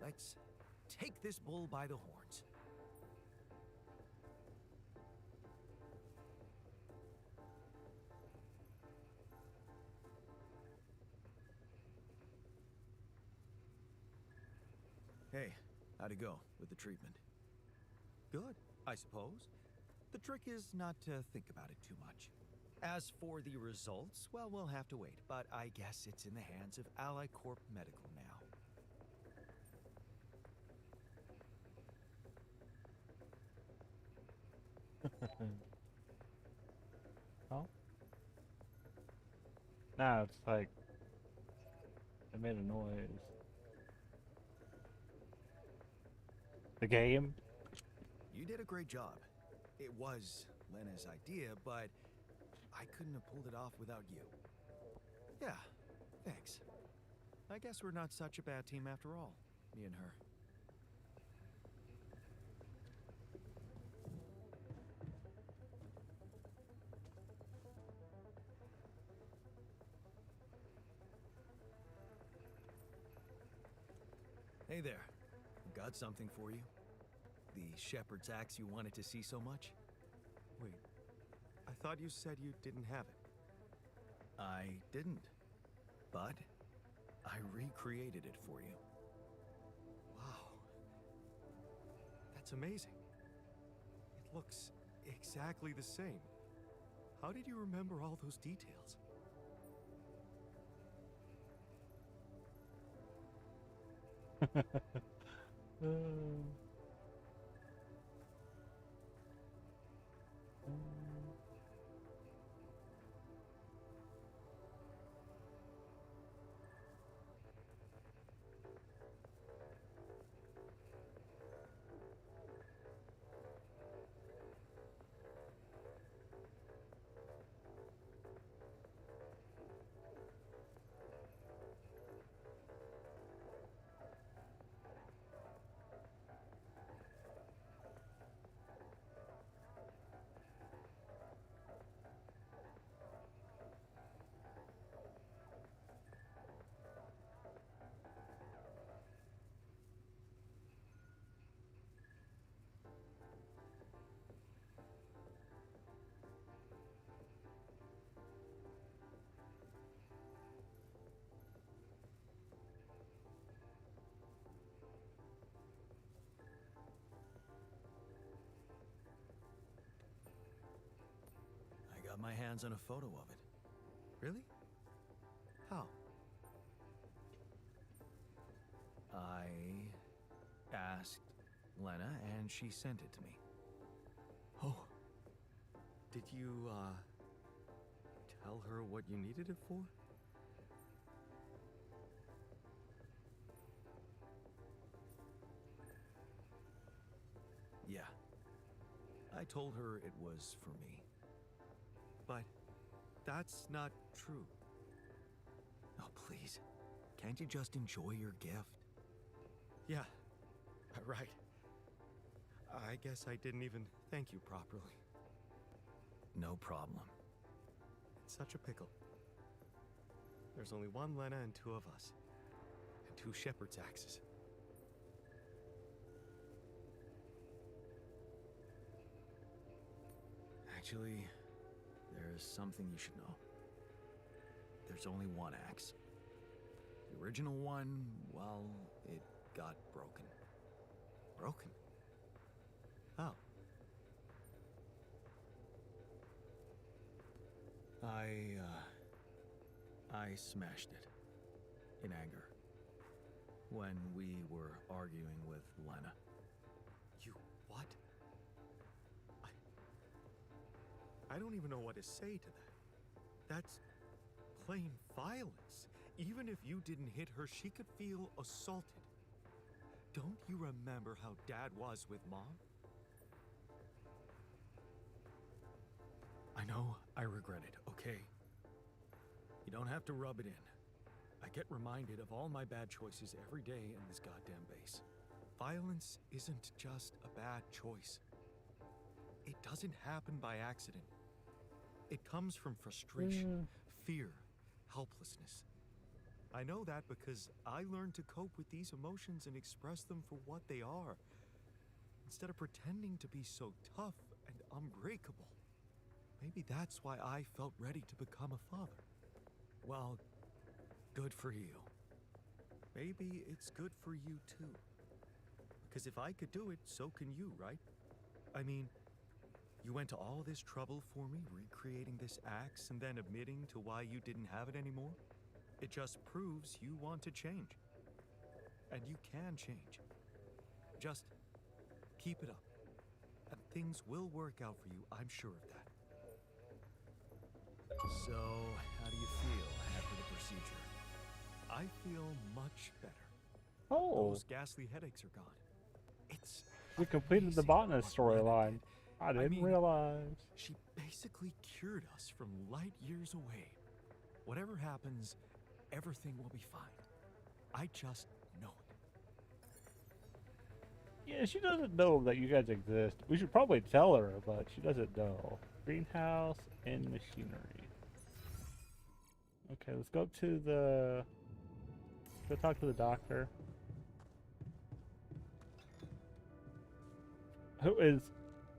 Let's take this bull by the horns. Hey, how'd it go with the treatment? Good, I suppose. The trick is not to think about it too much. As for the results, well, we'll have to wait, but I guess it's in the hands of Ally Corp Medical now. Oh? Now it's like it made a noise. The game? You did a great job. It was Lena's idea, but I couldn't have pulled it off without you. Yeah, thanks. I guess we're not such a bad team after all, me and her. Hey there. Got something for you. The shepherd's axe you wanted to see so much? Wait, I thought you said you didn't have it. I didn't. But I recreated it for you. Wow. That's amazing. It looks exactly the same. How did you remember all those details? I got my hands on a photo of it. Really? How? I asked Lena, and she sent it to me. Oh. Did you, tell her what you needed it for? Yeah. I told her it was for me. But that's not true. Oh, please. Can't you just enjoy your gift? Yeah, right. I guess I didn't even thank you properly. No problem. It's such a pickle. There's only one Lena and two of us. And two shepherd's axes. Actually, there's something you should know. There's only one axe. The original one, well, it got broken. Broken? How? I smashed it. In anger. When we were arguing with Lena. You what? I don't even know what to say to that. That's plain violence. Even if you didn't hit her, she could feel assaulted. Don't you remember how Dad was with Mom? I know I regret it, okay? You don't have to rub it in. I get reminded of all my bad choices every day in this goddamn base. Violence isn't just a bad choice. it doesn't happen by accident. It comes from frustration, fear, helplessness. I know that because I learned to cope with these emotions and express them for what they are, instead of pretending to be so tough and unbreakable. Maybe that's why I felt ready to become a father. Well, good for you. Maybe it's good for you too. Because if I could do it, so can you, right? I mean, you went to all this trouble for me, recreating this axe and then admitting to why you didn't have it anymore? It just proves you want to change. And you can change. Just keep it up. And things will work out for you, I'm sure of that. So, how do you feel after the procedure? I feel much better. Oh. Those ghastly headaches are gone. It's We completed the botanist storyline. I didn't realize. She basically cured us from light years away. Whatever happens, everything will be fine. I just know it. Yeah, she doesn't know that you guys exist. We should probably tell her, but she doesn't know. Greenhouse and machinery. Okay, let's go to the... Go talk to the doctor. Who is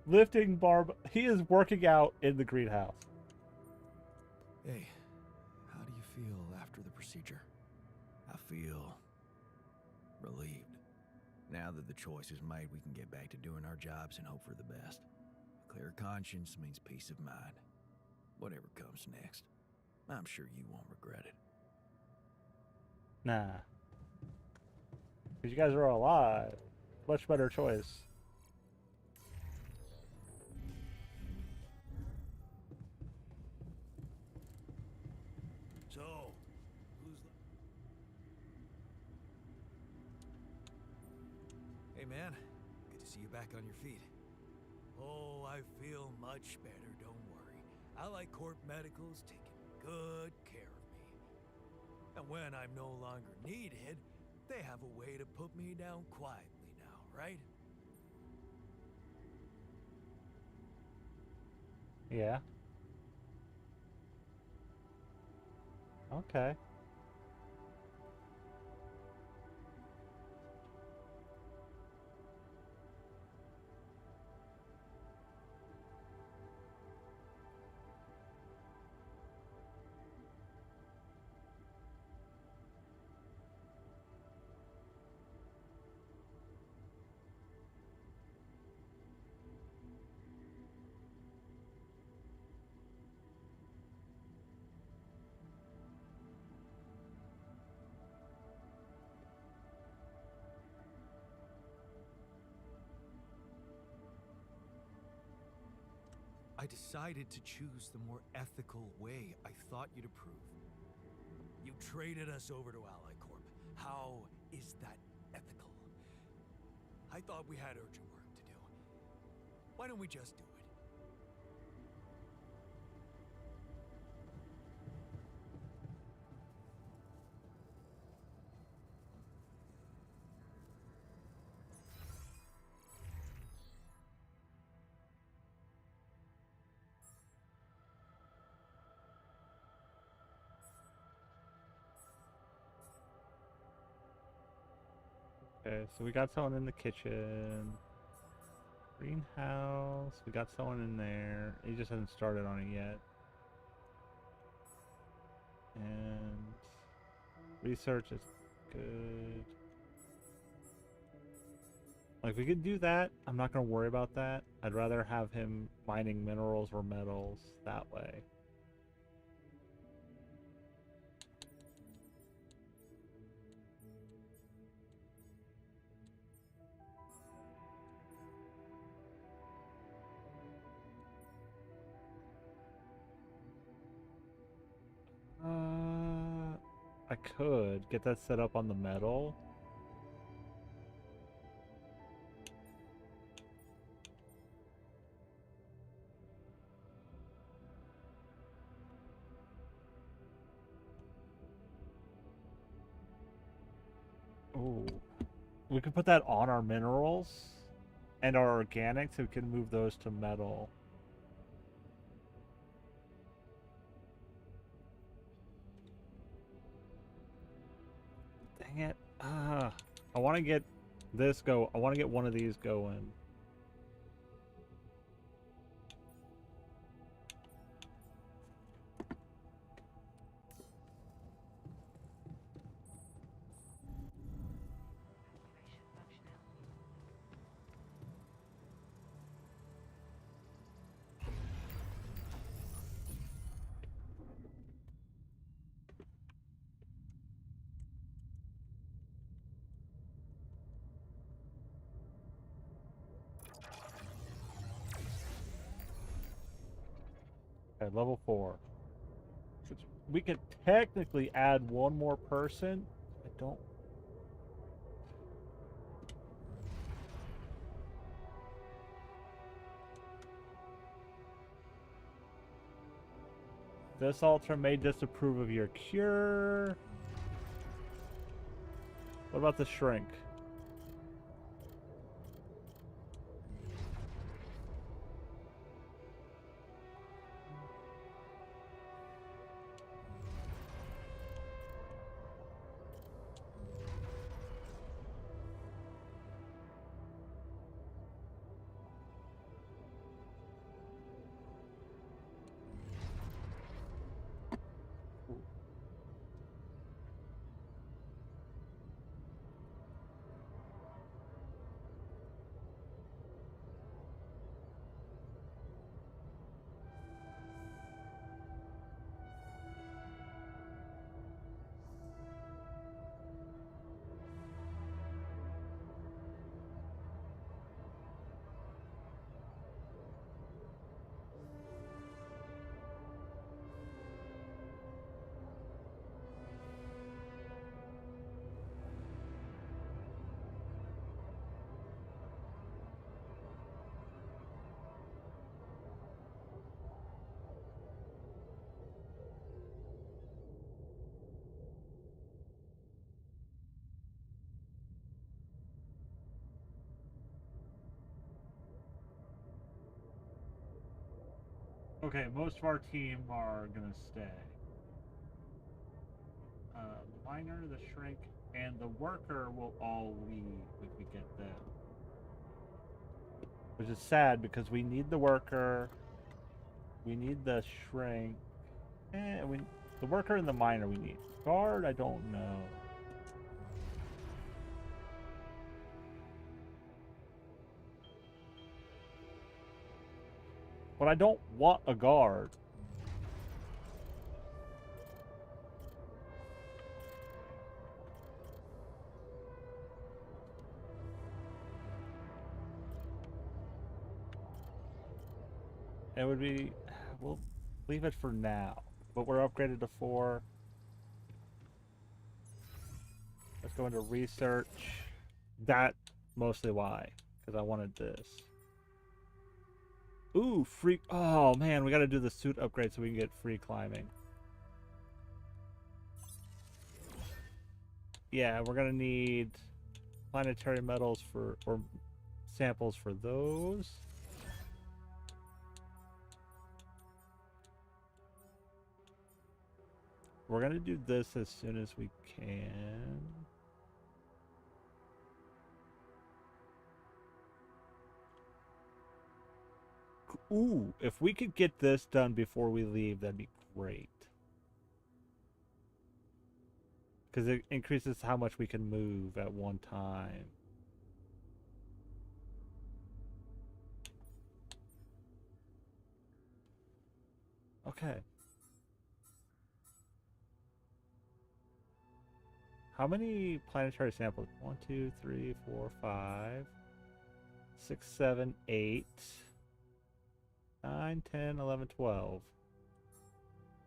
lifting barb... He is working out in the greenhouse. Hey, how do you feel after the procedure? I feel relieved. Now that the choice is made, we can get back to doing our jobs and hope for the best. A clear conscience means peace of mind. Whatever comes next, I'm sure you won't regret it. Nah. Because you guys are alive. Much better choice. So, who's the... Hey man, good to see you back on your feet. Oh, I feel much better, don't worry. Allied Corp Medical's taking good care of me. And when I'm no longer needed, they have a way to put me down quietly now, right? Yeah. Okay. I decided to choose the more ethical way I thought you'd approve. You traded us over to Allied Corp. How is that ethical? I thought we had urgent work to do. Why don't we just do it? Okay, so we got someone in the kitchen. Greenhouse. We got someone in there. He just hasn't started on it yet. And research is good. Like, we could do that. I'm not going to worry about that. I'd rather have him mining minerals or metals that way. I could get that set up on the metal. Ooh. We could put that on our minerals. and our organics, we can move those to metal. Dang it. I want to get this go. I want to get one of these going. Okay, level 4. We could technically add one more person. I don't. This altar may disapprove of your cure. What about the shrink? Okay, most of our team are gonna stay. The miner, the shrink, and the worker will all leave if we get them. Which is sad because we need the worker, we need the shrink, and the worker and the miner we need. Guard, I don't know. But I don't want a guard. It would be, we'll leave it for now. But we're upgraded to 4. Let's go into research. That mostly why, because I wanted this. Ooh, free. Oh man, we got to do the suit upgrade so we can get free climbing. Yeah, we're gonna need planetary metals or samples for those. We're gonna do this as soon as we can. Ooh, if we could get this done before we leave, that'd be great. Because it increases how much we can move at one time. Okay. How many planetary samples? 1, 2, 3, 4, 5, 6, 7, 8, 9, 10, 11, 12.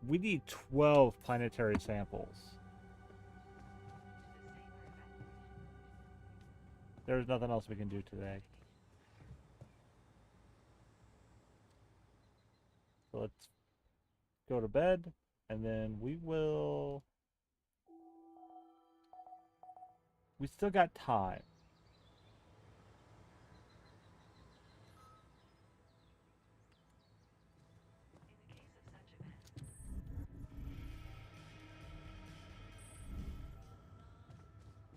We need 12 planetary samples. There's nothing else we can do today. So let's go to bed, and then we will... We still got time.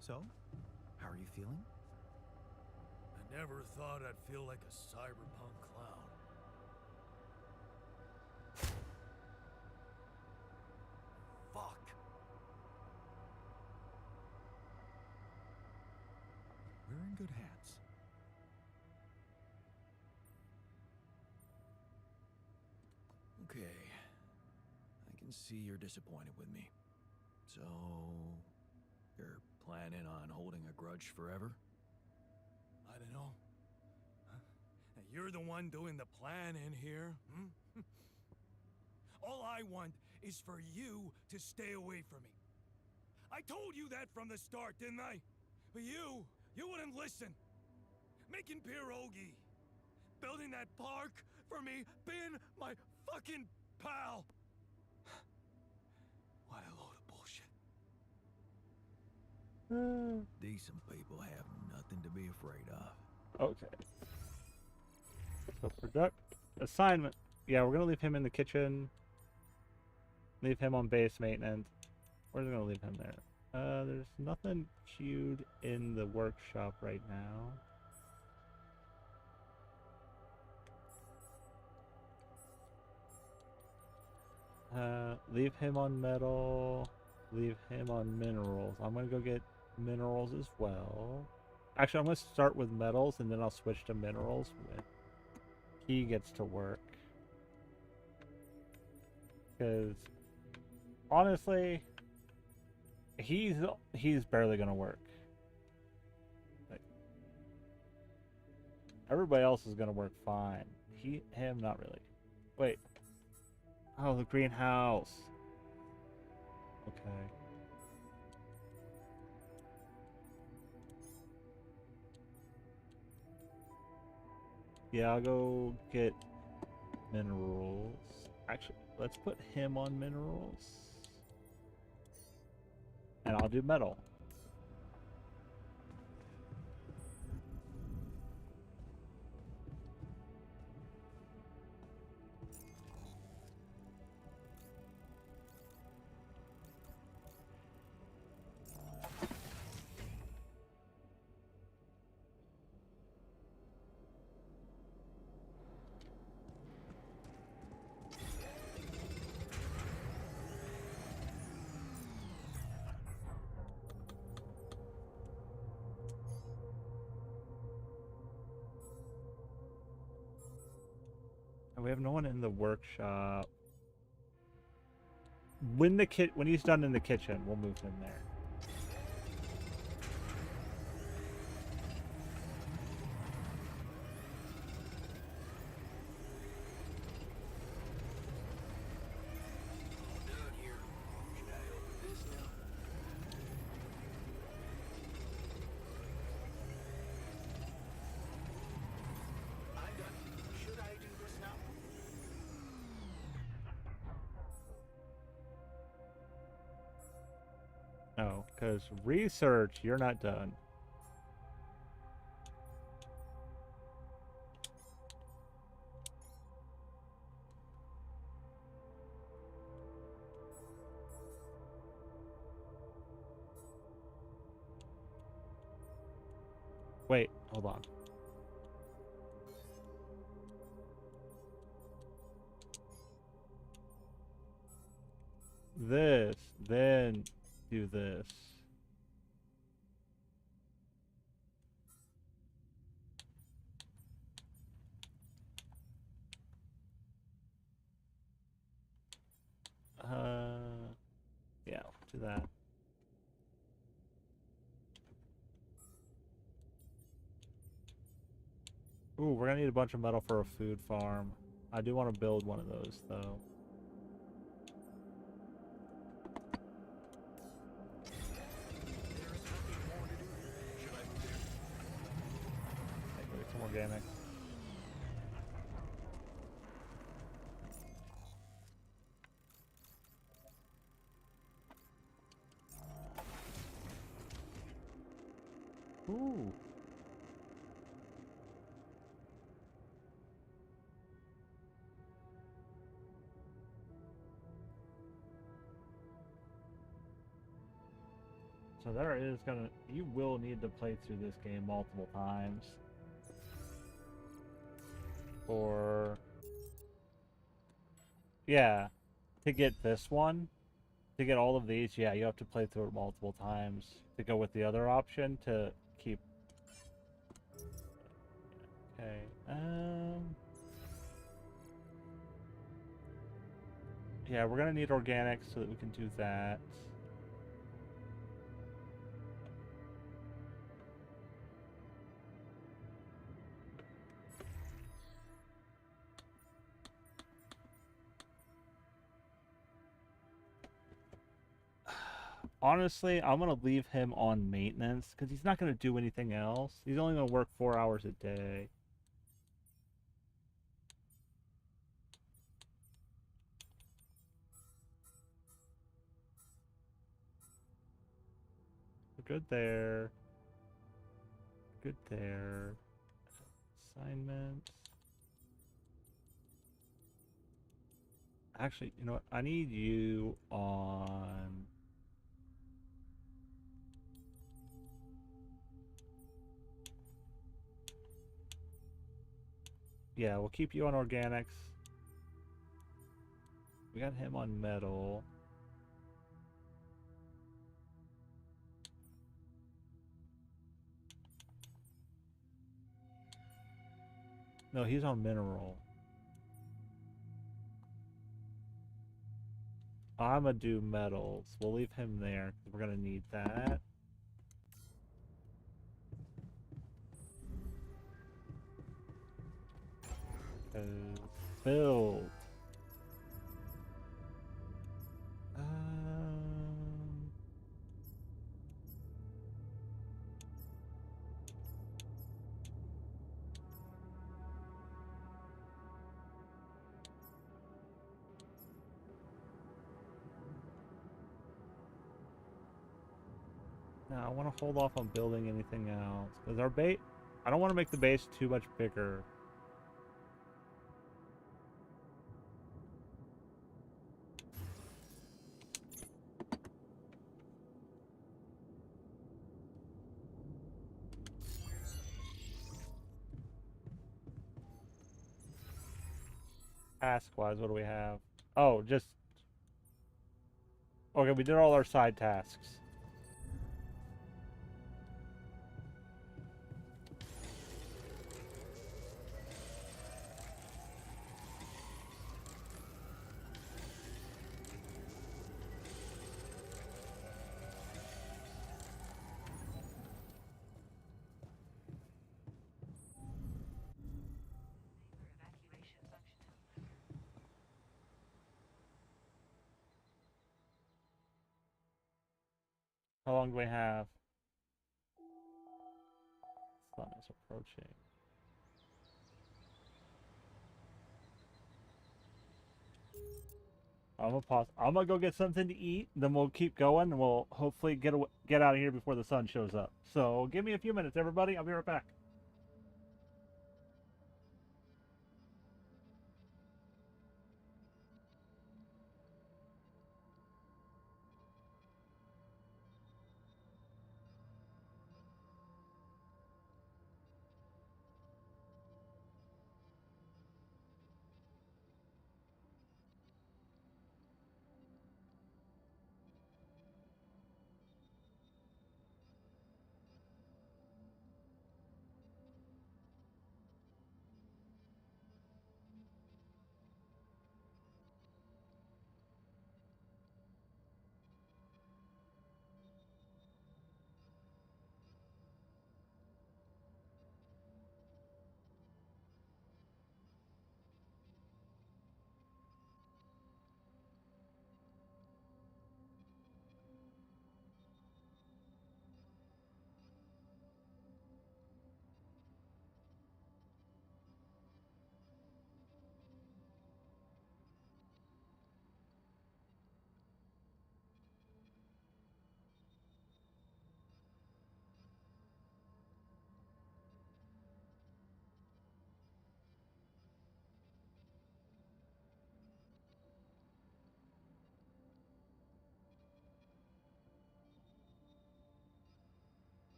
So, how are you feeling? I never thought I'd feel like a cyberpunk clown. Fuck. We're in good hands. Okay. I can see you're disappointed with me. So, you're planning on holding a grudge forever? I don't know. Huh? You're the one doing the planning here. Hmm? All I want is for you to stay away from me. I told you that from the start, didn't I? But you wouldn't listen. Making pierogi, building that park for me, being my fucking pal. What a load of bullshit. Decent people have nothing to be afraid of. Okay. So product assignment. Yeah, we're gonna leave him in the kitchen. Leave him on base maintenance. We're gonna leave him there. There's nothing queued in the workshop right now. Leave him on metal. Leave him on minerals. I'm gonna go get minerals as well. Actually, I'm gonna start with metals and then I'll switch to minerals when he gets to work. Because honestly, he's barely gonna work. Like, everybody else is gonna work fine. Him not really. Wait. Oh, the greenhouse. Okay. Yeah, I'll go get minerals. Actually, let's put him on minerals. And I'll do metal. We have no one in the workshop. When he's done in the kitchen, we'll move him there. No, because research, you're not done. Wait, hold on. This, then do this. Yeah, do that. Ooh, we're gonna need a bunch of metal for a food farm. I do want to build one of those, though. Wait, some more gaming. Ooh. So there is gonna... You will need to play through this game multiple times. Or... Yeah. To get this one, to get all of these, yeah, you have to play through it multiple times. To go with the other option, to keep... Okay, yeah, we're gonna need organics so that we can do that. Honestly, I'm gonna leave him on maintenance because he's not gonna do anything else. He's only gonna work 4 hours a day. We're good there. Good there. Assignments. Actually, you know what? I need you on... Yeah, we'll keep you on organics. We got him on metal. No, he's on mineral. I'm gonna do metals. We'll leave him there because we're gonna need that. Build. Um, no, I want to hold off on building anything else because our base. I don't want to make the base too much bigger. Task-wise, what do we have? Oh, just... Okay, we did all our side tasks. How long do we have? Sun is approaching. I'm gonna pause. I'm gonna go get something to eat. Then we'll keep going, and we'll hopefully get out of here before the sun shows up. So give me a few minutes, everybody. I'll be right back.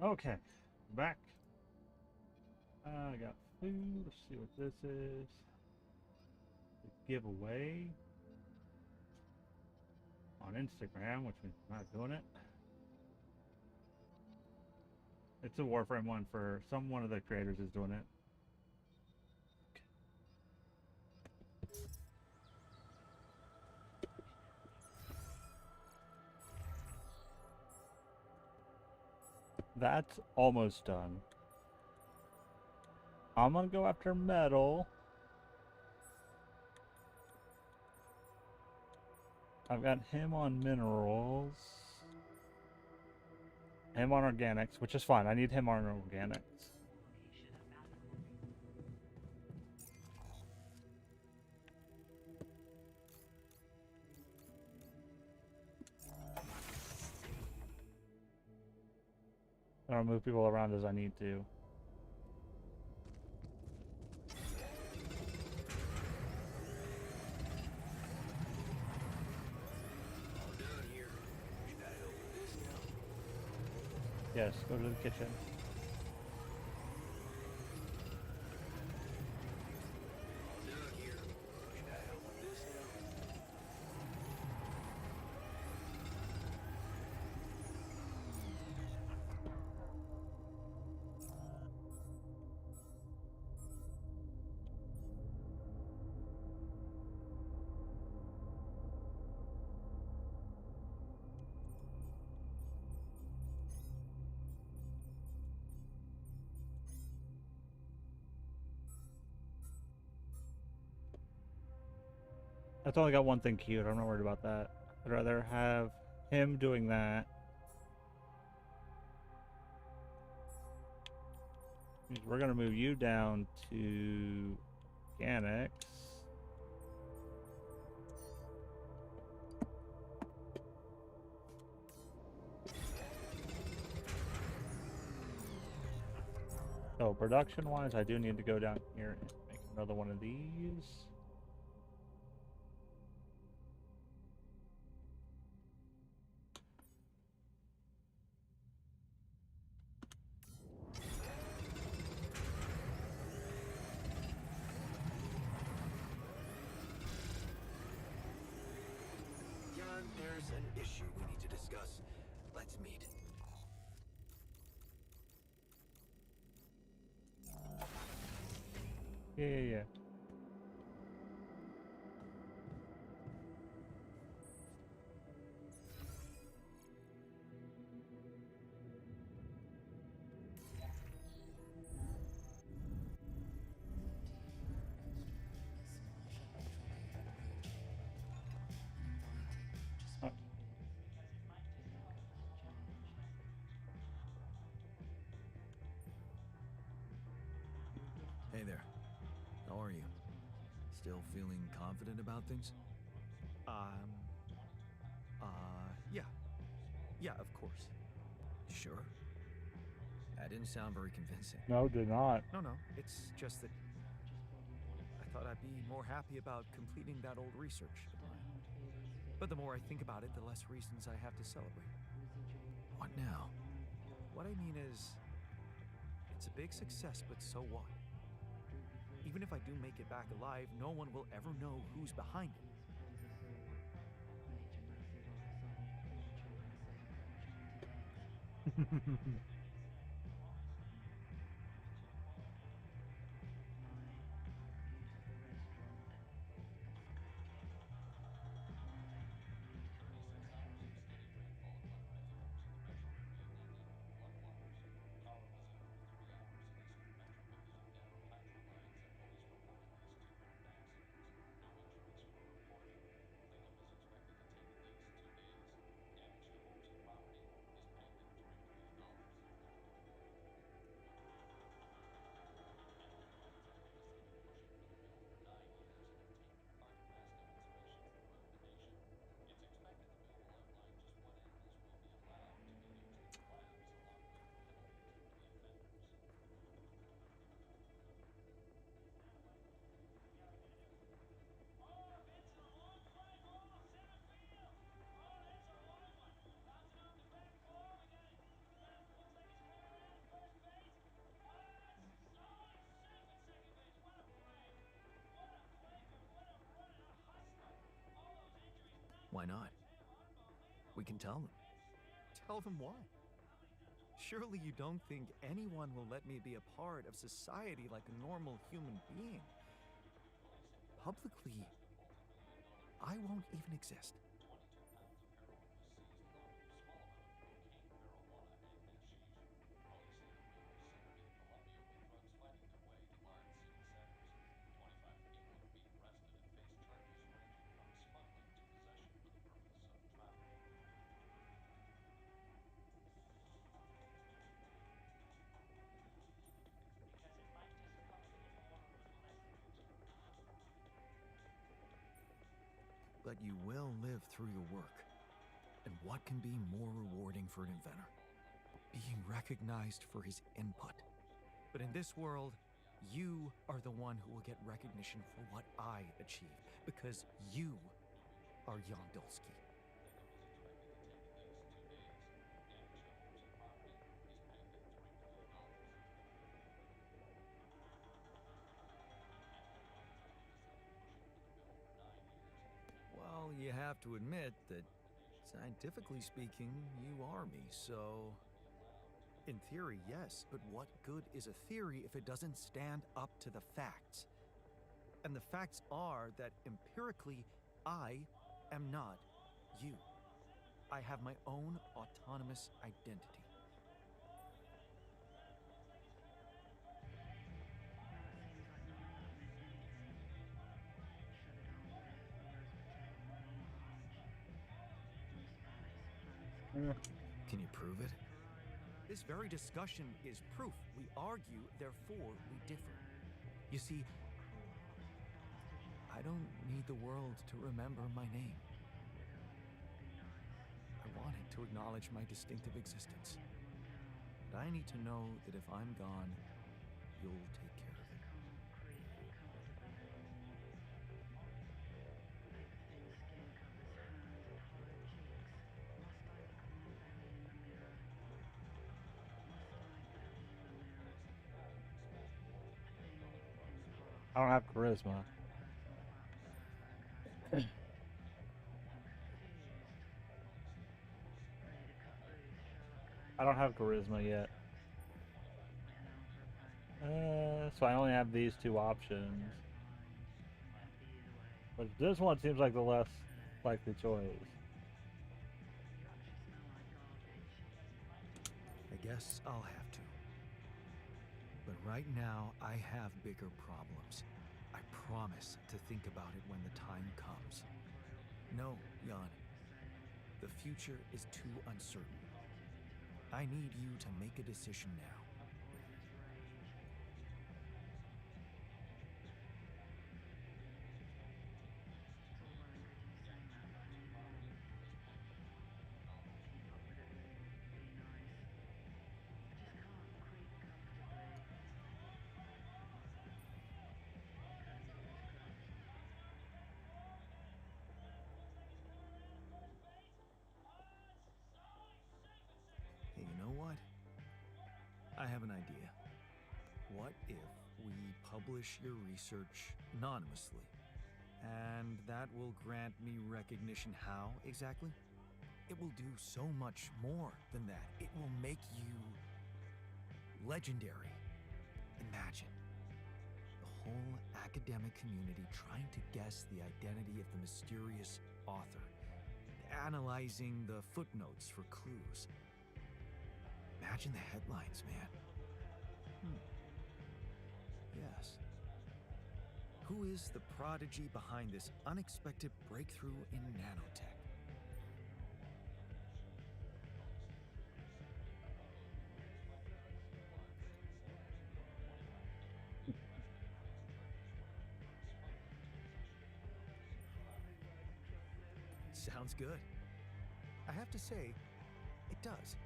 Okay, back. I got food. Let's see what this is. The giveaway on Instagram, which means I'm not doing it. It's a Warframe one for one of the creators is doing it. That's almost done. I'm gonna go after metal. I've got him on minerals. Him on organics, which is fine. I need him on organics. I'll move people around as I need to. Yes, go to the kitchen. That's only got one thing cute. I'm not worried about that. I'd rather have him doing that. We're gonna move you down to organics. So production-wise, I do need to go down here and make another one of these. Jan, there's an issue we need to discuss. Let's meet. Yeah. Oh. Hey there. How are you? Still feeling confident about things? Yeah. Yeah, of course. Sure. That didn't sound very convincing. No, did not. No, it's just that I thought I'd be more happy about completing that old research of mine. But the more I think about it, the less reasons I have to celebrate. What now? What I mean is, it's a big success, but so what? Even if I do make it back alive, no one will ever know who's behind it. Why not? We can tell them. Tell them why? Surely you don't think anyone will let me be a part of society like a normal human being? Publicly, I won't even exist. But you will live through your work. And what can be more rewarding for an inventor? Being recognized for his input. But in this world, you are the one who will get recognition for what I achieve, because you are Jan Dulski. Well, you have to admit that, scientifically speaking, you are me, so... In theory, yes, but what good is a theory if it doesn't stand up to the facts? And the facts are that empirically, I am not you. I have my own autonomous identity. Can you prove it? This very discussion is proof. We argue, therefore we differ. You see, I don't need the world to remember my name. I want it to acknowledge my distinctive existence. But I need to know that if I'm gone, you'll take care of it. I don't have charisma. I don't have charisma yet. So I only have these two options. But this one seems like the less likely choice. I guess I'll have to. But right now, I have bigger problems. I promise to think about it when the time comes. No, Jan. The future is too uncertain. I need you to make a decision now. Hey, you know what? I have an idea. What if we publish your research anonymously? And that will grant me recognition. How exactly? It will do so much more than that. It will make you legendary. Imagine the whole academic community trying to guess the identity of the mysterious author, analyzing the footnotes for clues. Imagine the headlines, man. Yes. Who is the prodigy behind this unexpected breakthrough in nanotech? Sounds good. I have to say, it does.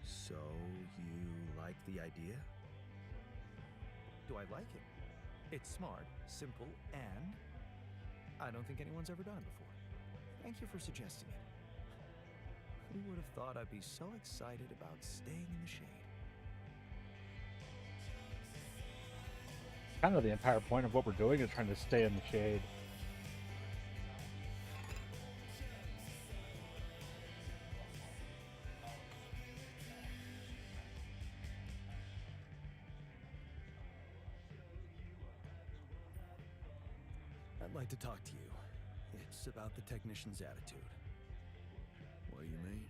So, you like the idea? Do I like it? It's smart, simple, and I don't think anyone's ever done it before. Thank you for suggesting it. Who would have thought I'd be so excited about staying in the shade? Kind of the entire point of what we're doing is trying to stay in the shade. I'd like to talk to you. It's about the technician's attitude. What do you mean?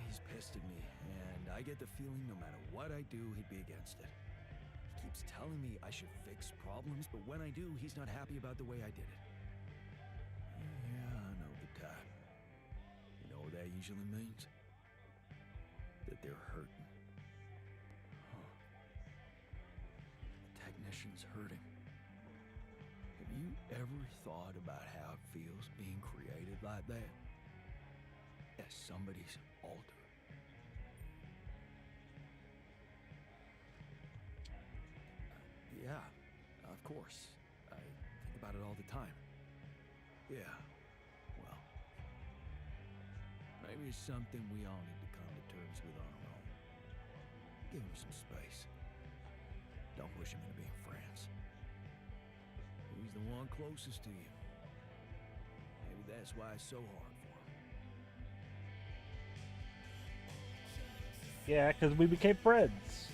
He's pissed at me, and I get the feeling no matter what I do, he'd be against it. He keeps telling me I should fix problems, but when I do, he's not happy about the way I did it. Yeah, I know the type. You know what that usually means? That they're hurting. Huh. The technician's hurting. Have you ever thought about how it feels being created like that? As somebody's alter. Yeah, of course. I think about it all the time. Yeah, well, maybe it's something we all need to come to terms with on our own. Give him some space. Don't push him into being friends. He's the one closest to you. Maybe that's why it's so hard for him. Yeah, because we became friends.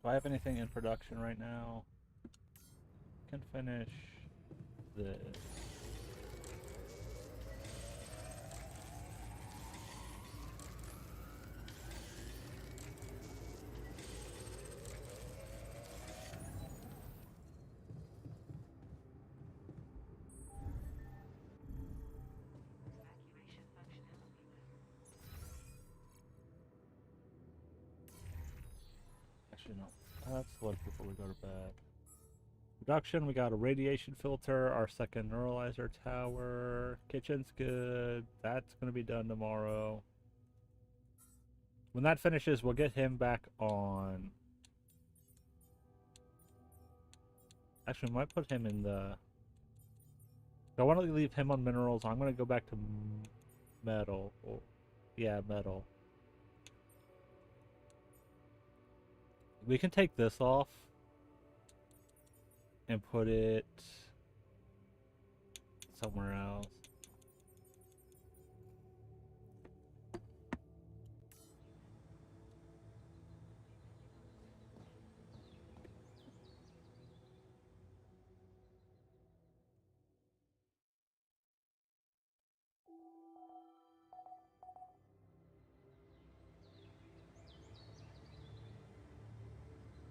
Do I have anything in production right now? Can finish this. Actually, no. Let's look before we go to bed. Production, we got a radiation filter, our second neuralizer tower. Kitchen's good. That's going to be done tomorrow. When that finishes, we'll get him back on. Actually, we might put him in the... I want to leave him on minerals. I'm going to go back to metal. Oh, yeah, metal. We can take this off and put it somewhere else.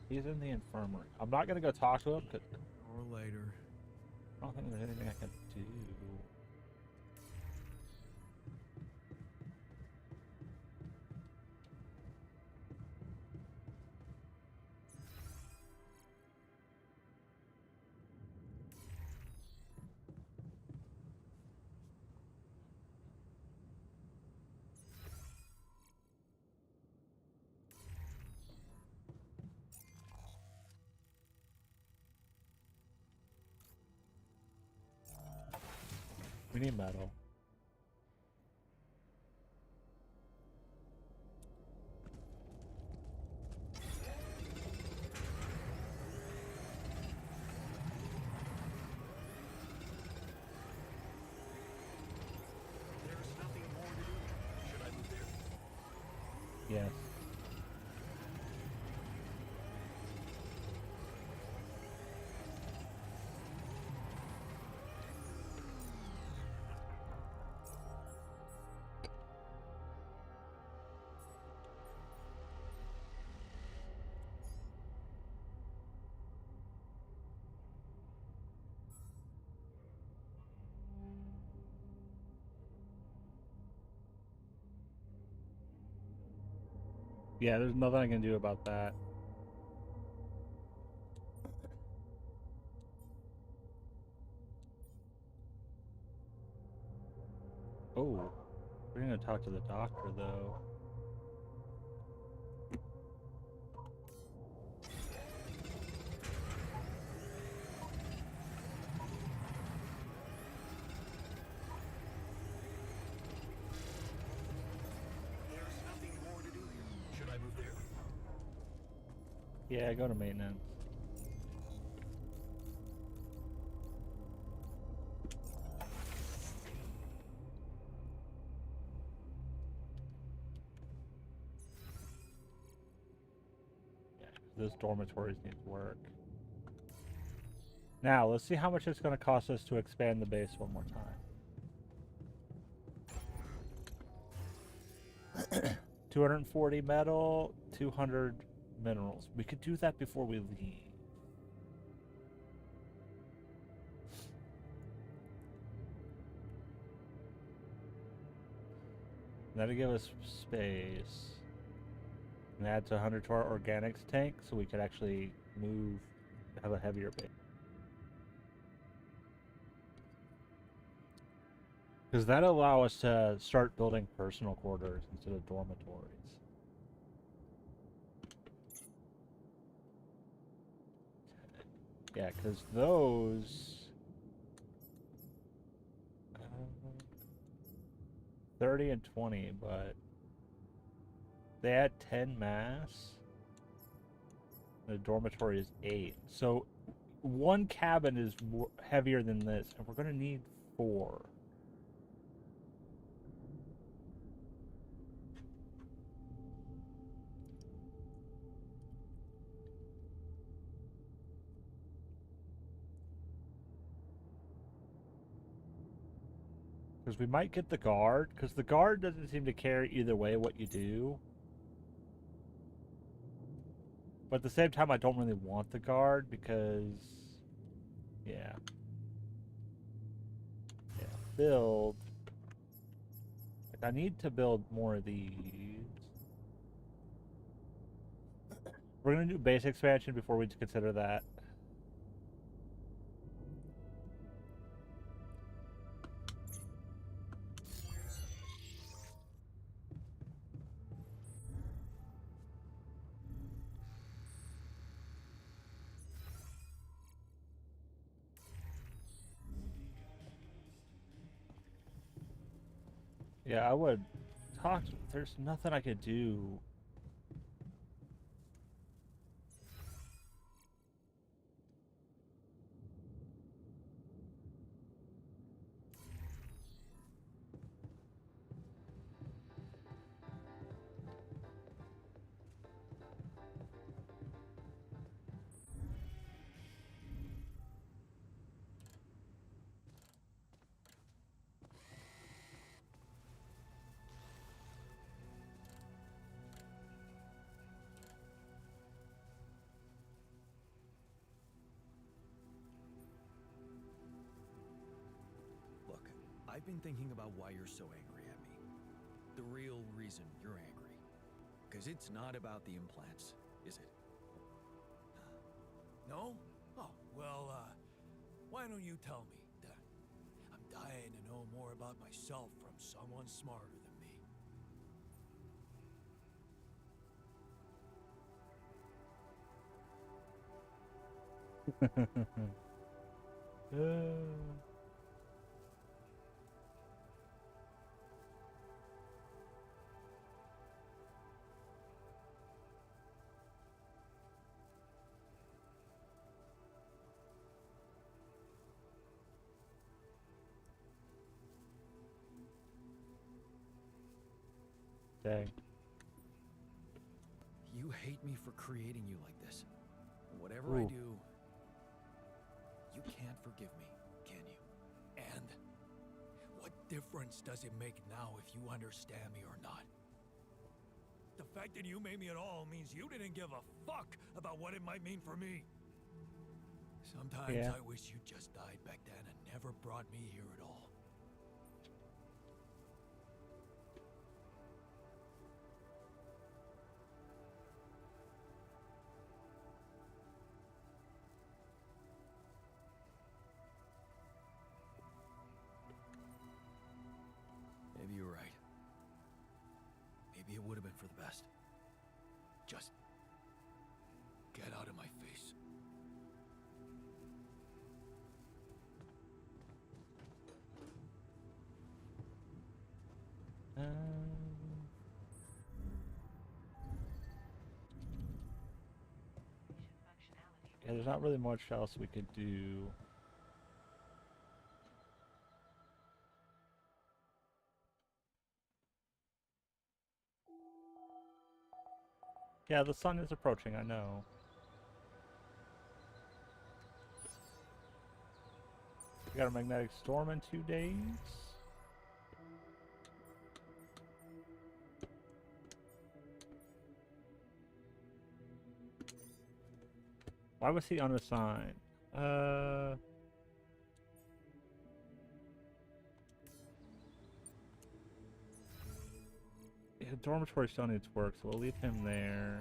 He's in the infirmary. I'm not gonna go talk to him. Or later. I don't think there's anything I can do. We need metal. There's nothing more to do. Should I move there? Yes. Yeah, there's nothing I can do about that. Oh, we're gonna talk to the doctor though. There's nothing more to do here. Should I move there? Yeah, go to maintenance. those dormitories need work. Now, let's see how much it's going to cost us to expand the base one more time. 240 metal, 200 minerals. We could do that before we leave. That'll give us space. And add to 100 to our organics tank so we could actually have a heavier base. Because that'll allow us to start building personal quarters instead of dormitories. Yeah, because those... 30 and 20, but... They add 10 mass. The dormitory is 8. So, one cabin is heavier than this, and we're going to need 4. Because we might get the guard, because the guard doesn't seem to care either way what you do. But at the same time, I don't really want the guard because, yeah. Yeah, build. Like, I need to build more of these. We're going to do base expansion before we consider that. Yeah, I would talk. There's nothing I could do. I've been thinking about why you're so angry at me. The real reason you're angry. Because it's not about the implants, is it? No? Oh, well, why don't you tell me? I'm dying to know more about myself from someone smarter than me. Dang. You hate me for creating you like this. Whatever I do, you can't forgive me, can you? And what difference does it make now if you understand me or not? The fact that you made me at all means you didn't give a fuck about what it might mean for me. Sometimes I wish you just died back then and never brought me here at all. Maybe you're right. Maybe it would have been for the best. Just get out of my face. Yeah, there's not really much else we could do. Yeah, the sun is approaching, I know. We got a magnetic storm in 2 days. Why was he unassigned? Yeah, dormitory still needs work, so we'll leave him there.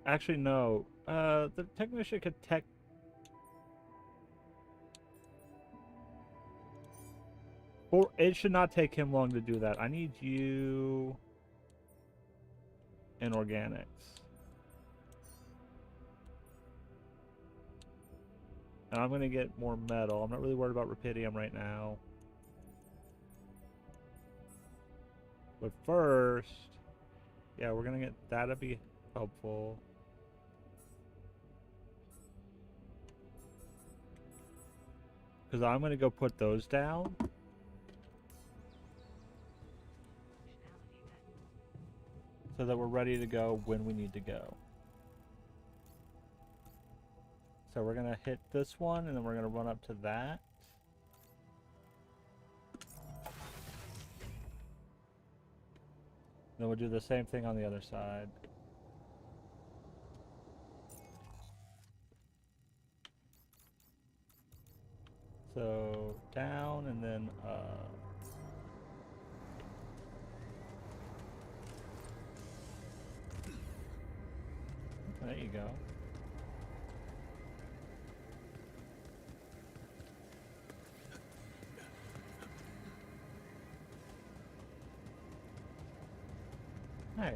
Actually, no. The technician could or it should not take him long to do that. I need you in organics. And I'm gonna get more metal. I'm not really worried about rupidium right now. But first, yeah, we're gonna get that'll be helpful. Because I'm gonna go put those down. So that we're ready to go when we need to go. So we're gonna hit this one and then we're gonna run up to that. Then we'll do the same thing on the other side. So down and then up. There you go. Nice.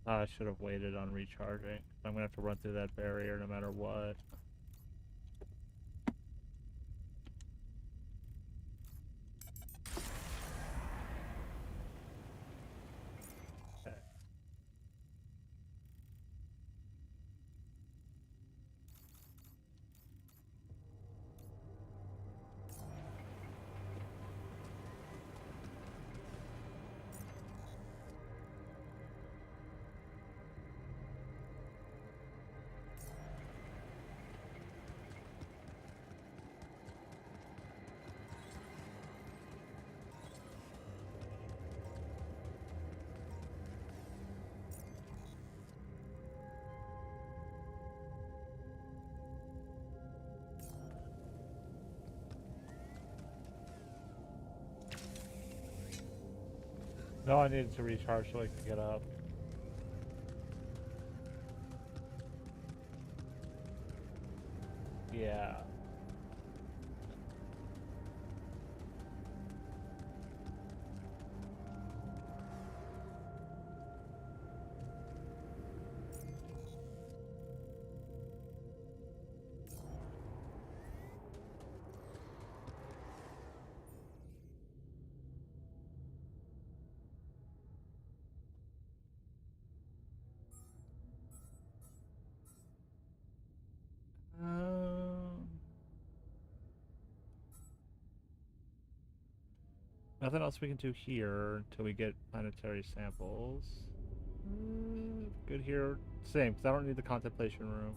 I should have waited on recharging. I'm gonna have to run through that barrier no matter what. Okay. No, I needed to recharge so I could get up. Yeah. Nothing else we can do here until we get planetary samples. Good here. Same, because I don't need the contemplation room.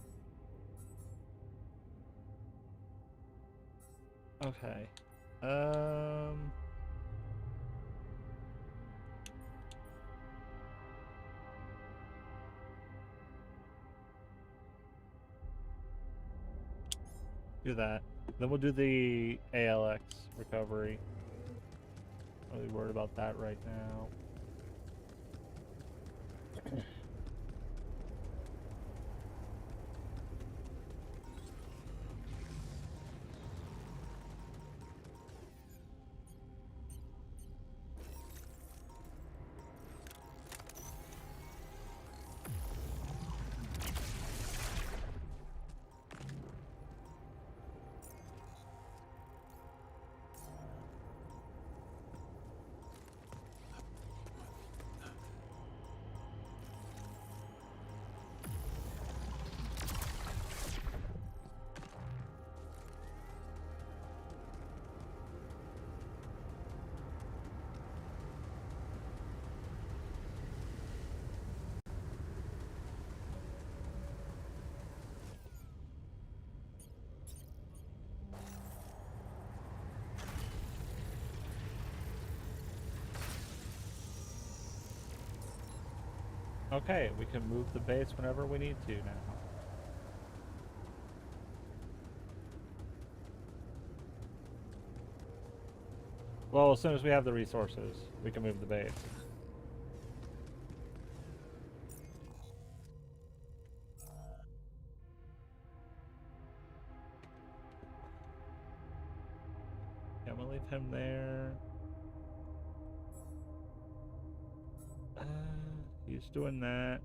Okay. Do that. Then we'll do the ALX recovery. Not really worried about that right now. Okay, we can move the base whenever we need to now. Well, as soon as we have the resources, we can move the base. Yeah, I'm gonna leave him there. He's doing that.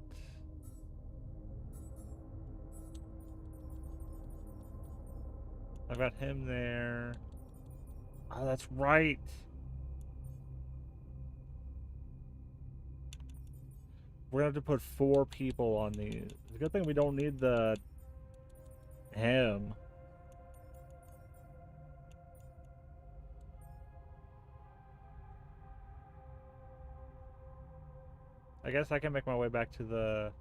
I've got him there. Oh, that's right. We're gonna have to put 4 people on these. It's a good thing we don't need the him. I guess I can make my way back to the.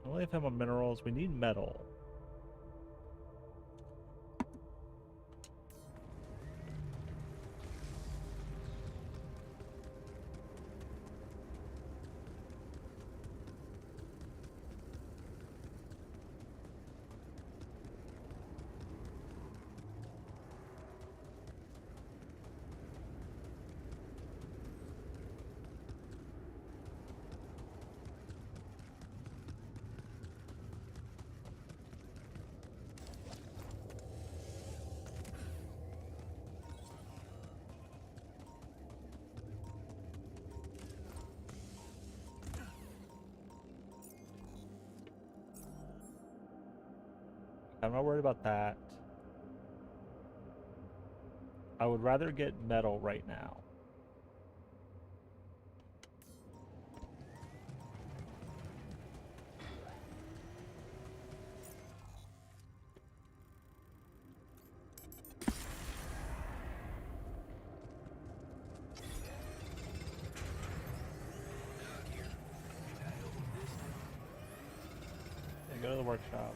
I'll leave him on minerals. We need metal. I'm not worried about that. I would rather get metal right now. Yeah, go to the workshop.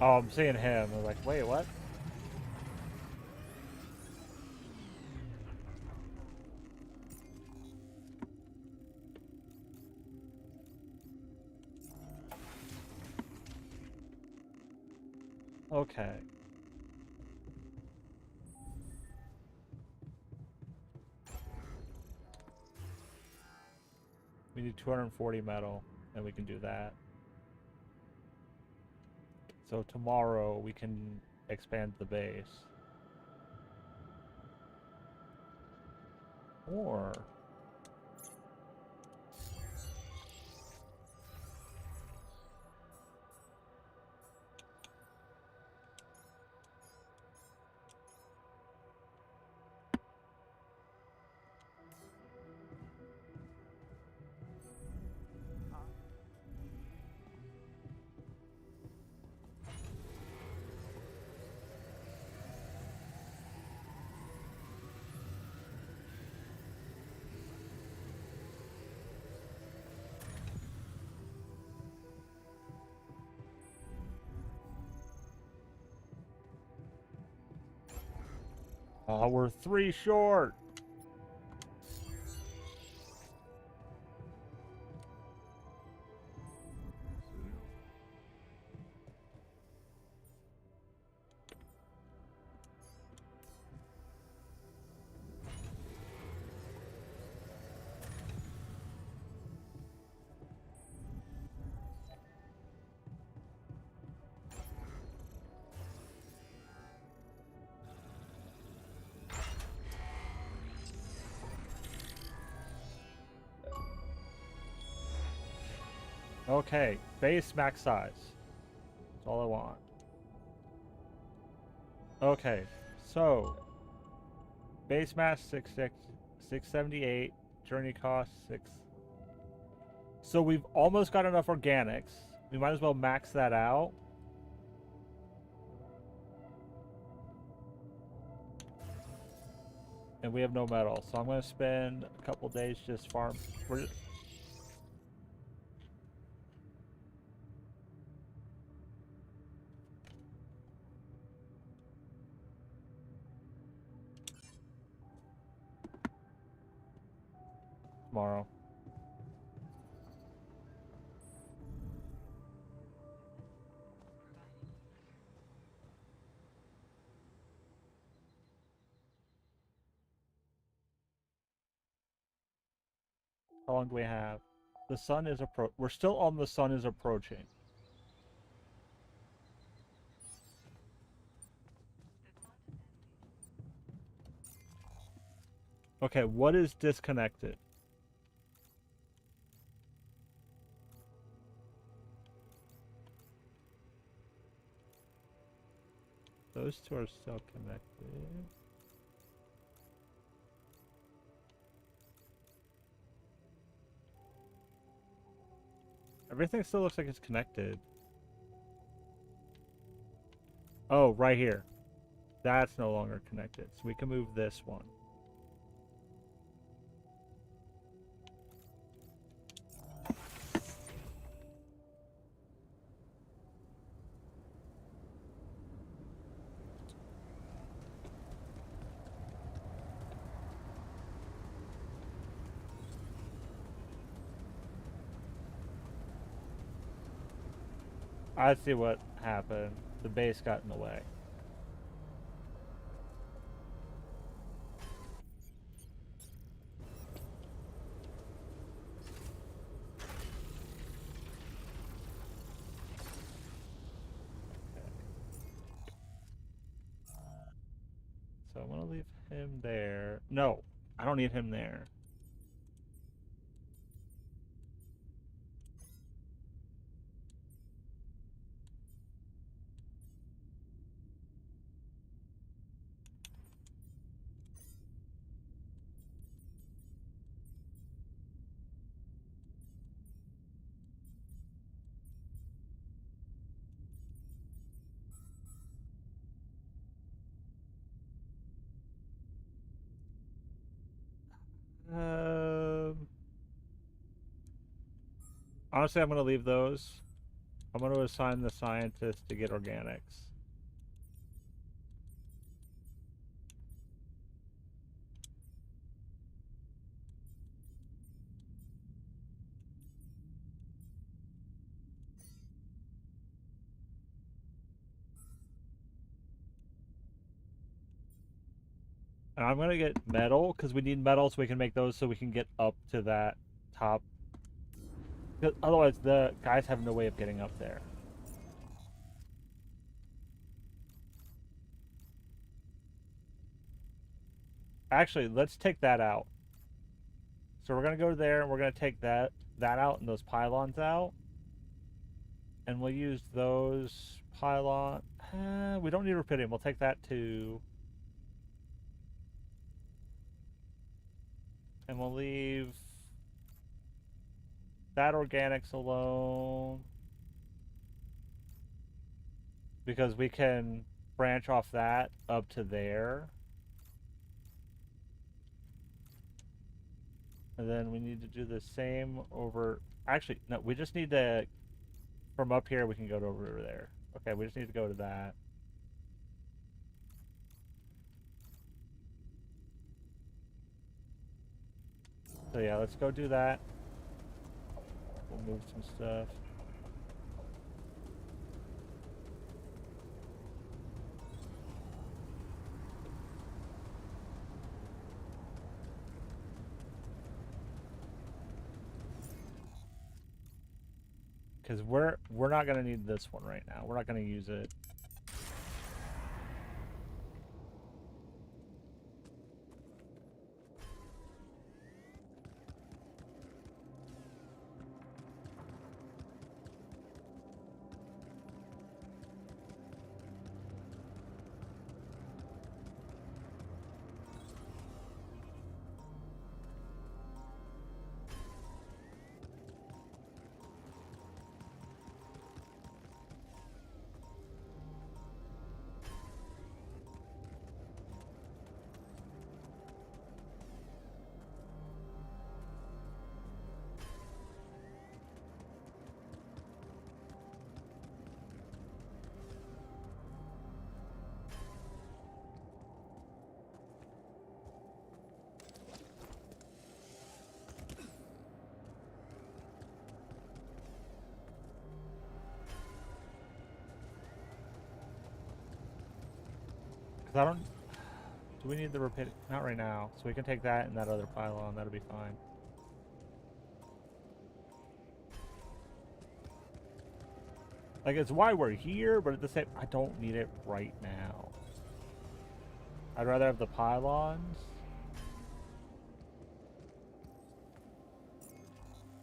Oh, I'm seeing him. I'm like, wait, what? Okay. We need 240 metal, and we can do that. So tomorrow we can expand the base. Or... Oh, we're 3 short. Okay, base max size. That's all I want. Okay, so base mass 678, journey cost 6. So we've almost got enough organics. We might as well max that out. And we have no metal, so I'm gonna spend a couple days just farm. Tomorrow. How long do we have? The sun is we're still on the sun is approaching. Okay, what is disconnected? Those two are still connected. Everything still looks like it's connected. Oh, right here. That's no longer connected. So we can move this one. I see what happened. The base got in the way. So I'm gonna leave him there. No, I don't need him there. Honestly, I'm gonna leave those. I'm gonna assign the scientist to get organics. And I'm gonna get metal because we need metal so we can make those so we can get up to that top. 'Cause otherwise, the guys have no way of getting up there. Actually, let's take that out. So we're gonna go there and we're gonna take that out and those pylons out. And we'll use those pylon. We don't need rubidium. We'll take that too. And we'll leave that organics alone. Because we can branch off that up to there. And then we need to do the same over... Actually, no, we just need to... From up here, we can go to over there. Okay, we just need to go to that. So yeah, let's go do that. We'll move some stuff. Because we're not going to need this one right now. We're not going to use it. Because I don't... Do we need the rapidity? Not right now. So we can take that and that other pylon. That'll be fine. Like, it's why we're here, but at the same... I don't need it right now. I'd rather have the pylons.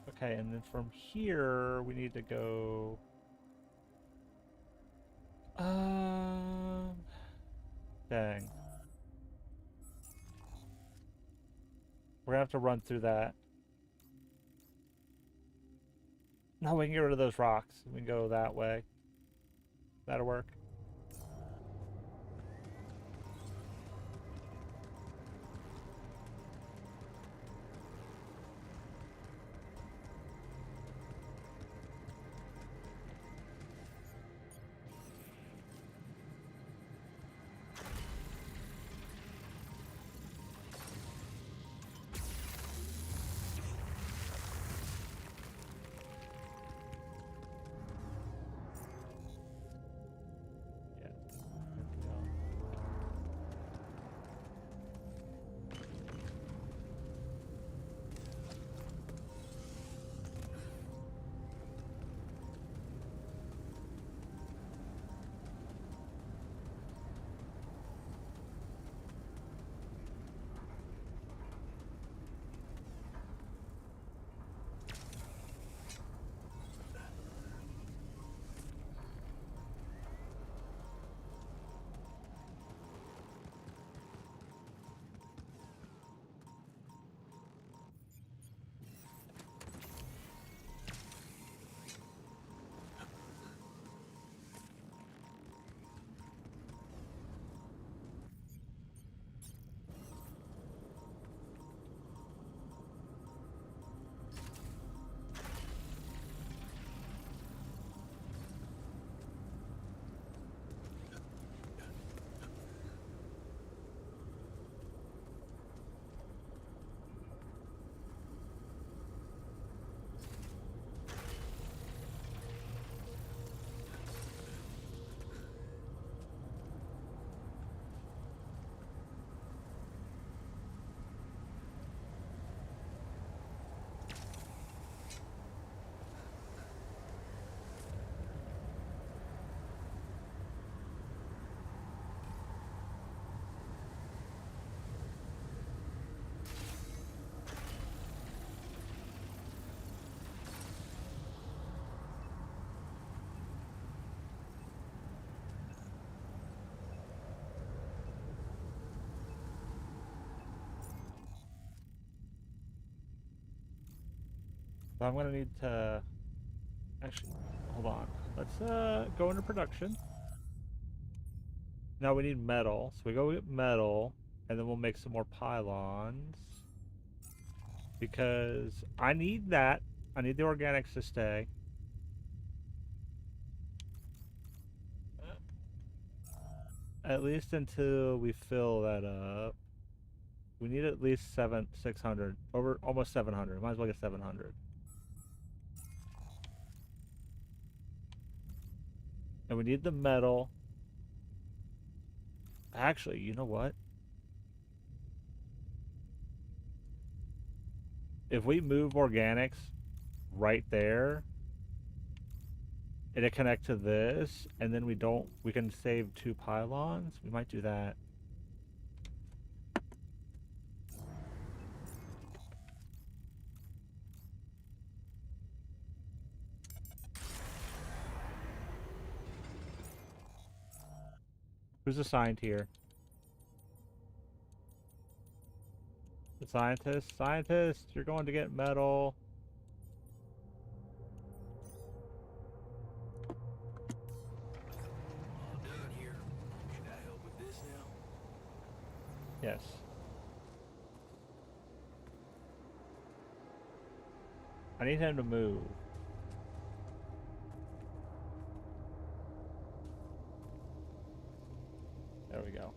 Okay, and then from here, we need to go... Dang. We're gonna have to run through that. No, we can get rid of those rocks. We can go that way. That'll work. So I'm gonna need to actually hold on. Let's go into production. Now we need metal, so we go get metal, and then we'll make some more pylons. Because I need that. I need the organics to stay. At least until we fill that up. We need at least 600. Over almost 700. Might as well get 700. And we need the metal. Actually, you know what? If we move organics right there, it'll connect to this, and then we can save 2 pylons. We might do that. Who's assigned here? The scientist? Scientist, you're going to get metal. All done here. Should I help with this now? Yes. I need him to move. There we go.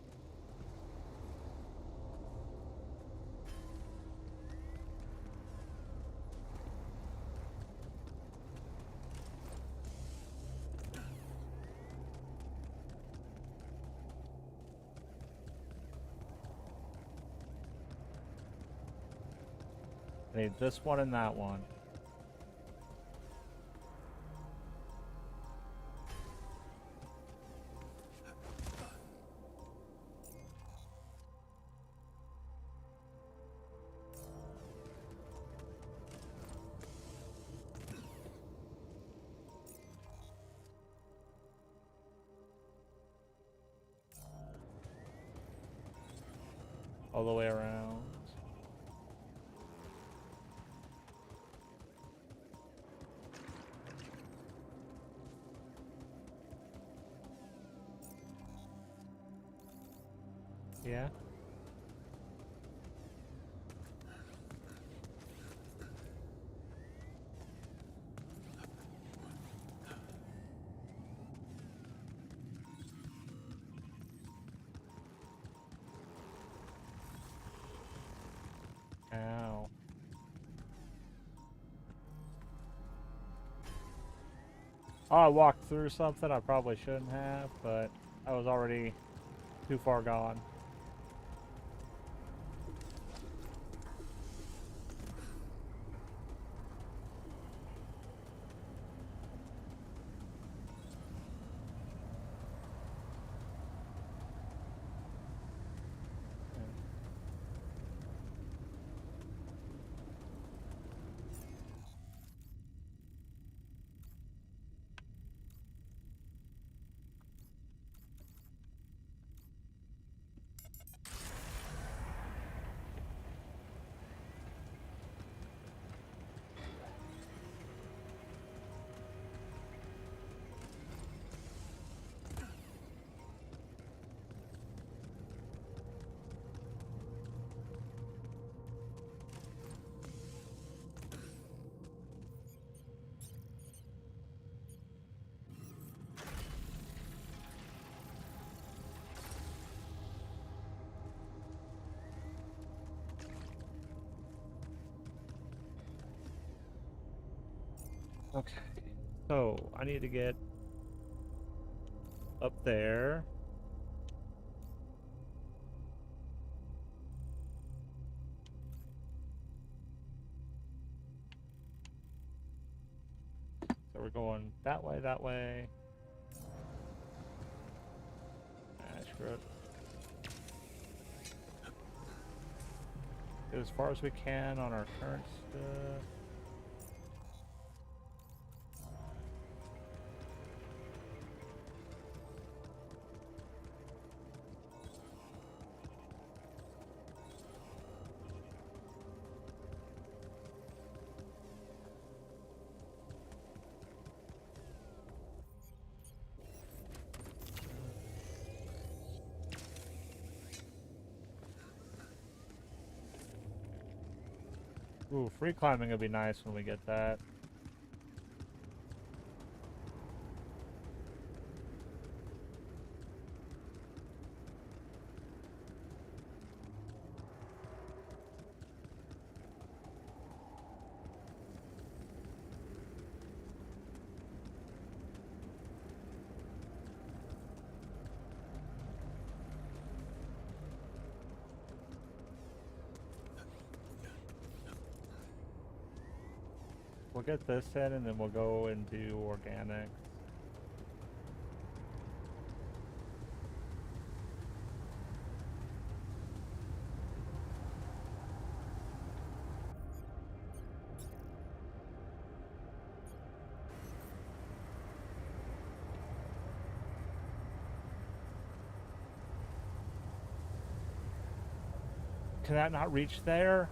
I need this one and that one. All the way around. Yeah. Ow. Oh, I walked through something I probably shouldn't have, but I was already too far gone. Okay. So, I need to get up there. So we're going that way, that way. Ah, screw it. Get as far as we can on our current stuff. Ooh, free climbing would be nice when we get that. We'll get this in and then we'll go and do organics. Can that not reach there?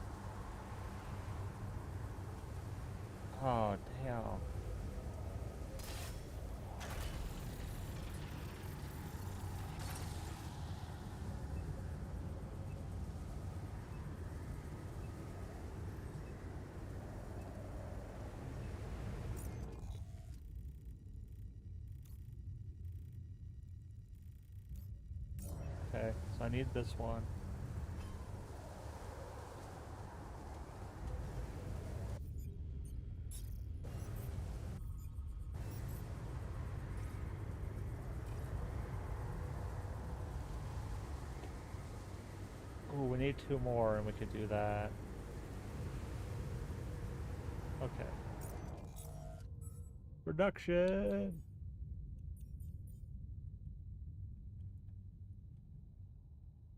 Oh, damn. Okay, so I need this one. Ooh, we need 2 more and we could do that. Okay. Production!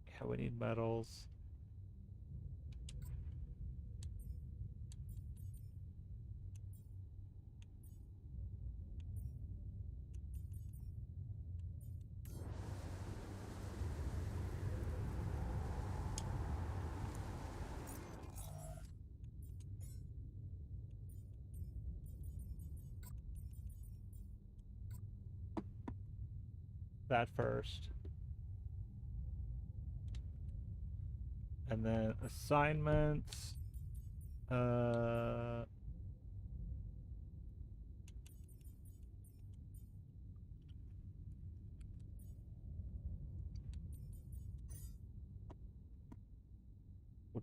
Yeah, we need metals. That first. And then assignments. We'll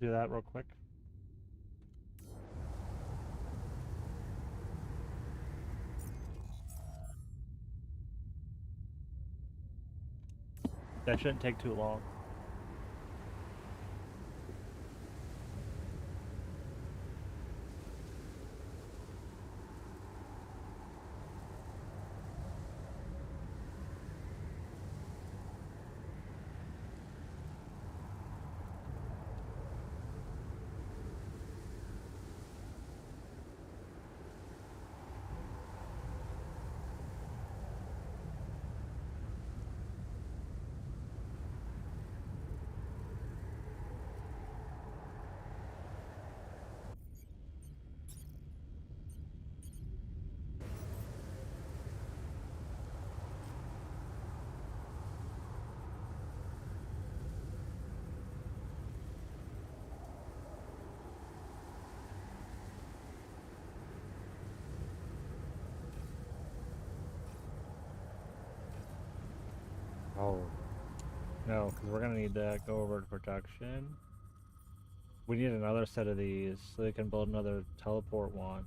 do that real quick. That shouldn't take too long. Oh. No, because we're going to need to go over to production. We need another set of these so they can build another teleport one.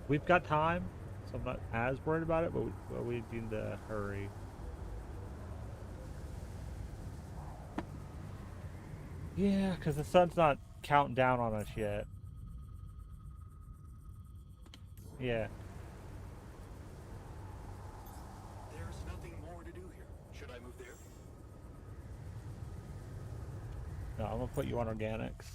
We've got time, so I'm not as worried about it, but we need to hurry. Yeah, because the sun's not counting down on us yet. Yeah. There's nothing more to do here. Should I move there? No, I'm going to put you on organics.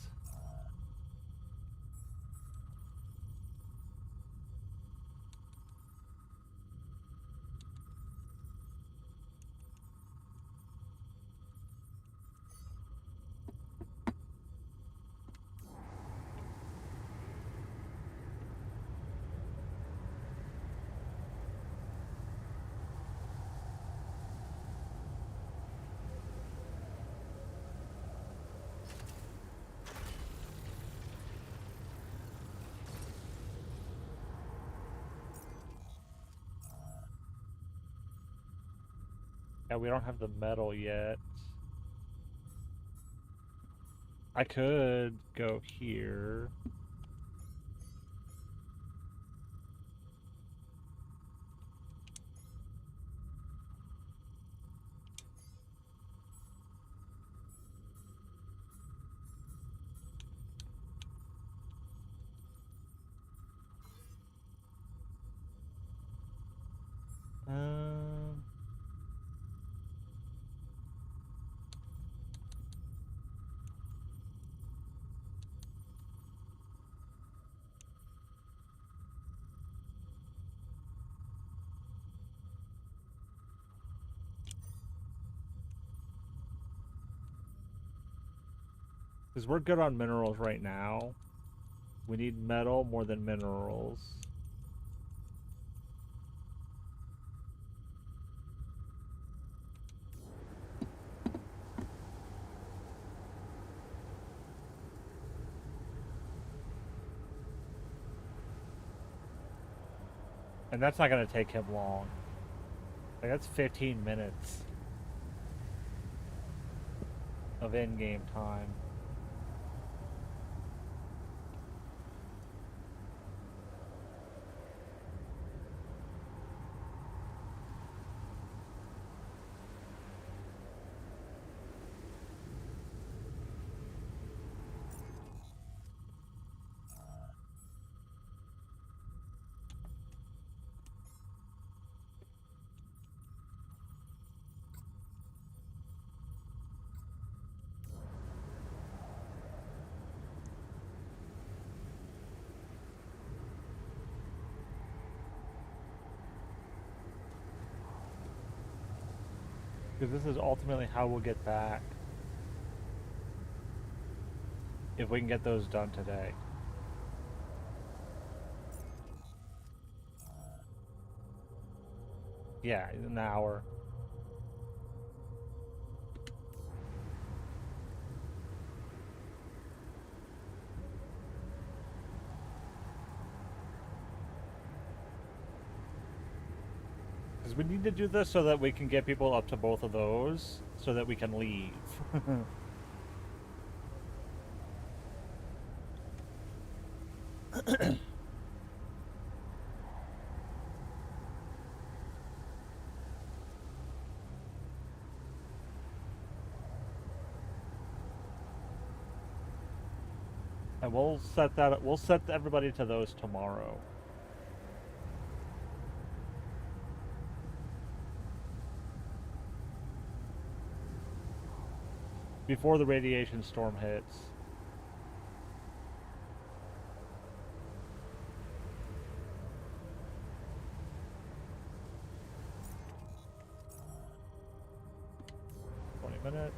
Yeah, we don't have the metal yet. I could go here. Um, because we're good on minerals right now. We need metal more than minerals. And that's not going to take him long. Like, that's 15 minutes of in-game time. Because this is ultimately how we'll get back. If we can get those done today. Yeah, an hour. Because we need to do this so that we can get people up to both of those, so that we can leave. And we'll set everybody to those tomorrow. Before the radiation storm hits. Minutes.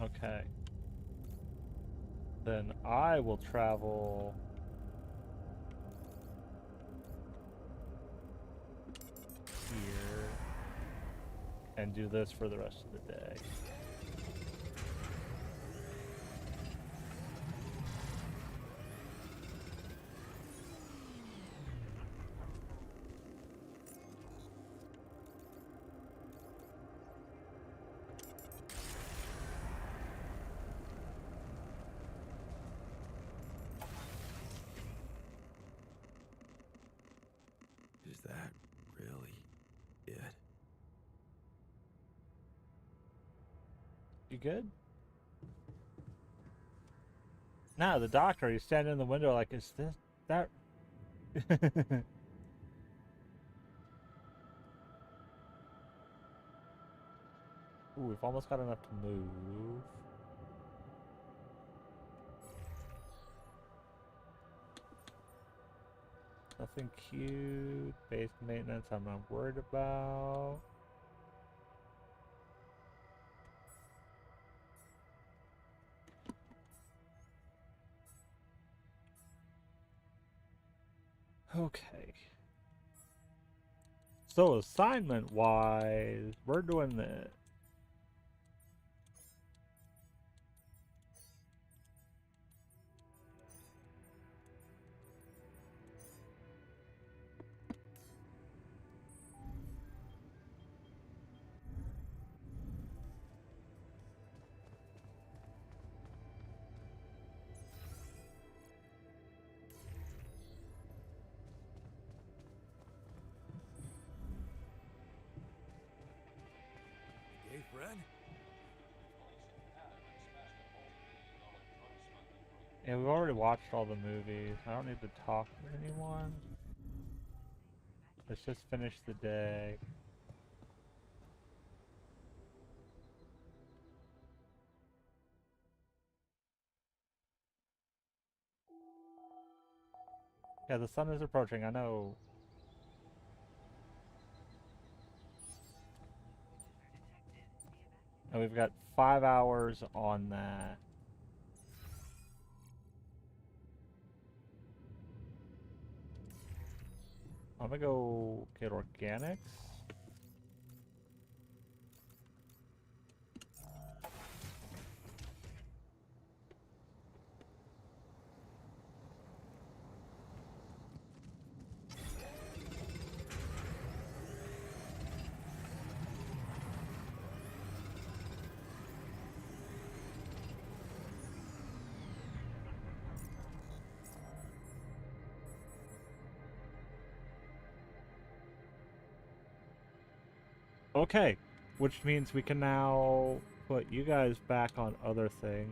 Okay. Then I will travel here and do this for the rest of the day. Is that really it? You good? Nah, the doctor, he's standing in the window like, is this, that... Ooh, we've almost got enough to move. Nothing cute. Base maintenance I'm not worried about. Okay. So assignment wise, we're doing this. Hey, Fred? Yeah, we've already watched all the movies. I don't need to talk to anyone. Let's just finish the day. Yeah, the sun is approaching, I know. And we've got 5 hours on that. I'm gonna go get organics. Okay, which means we can now put you guys back on other things.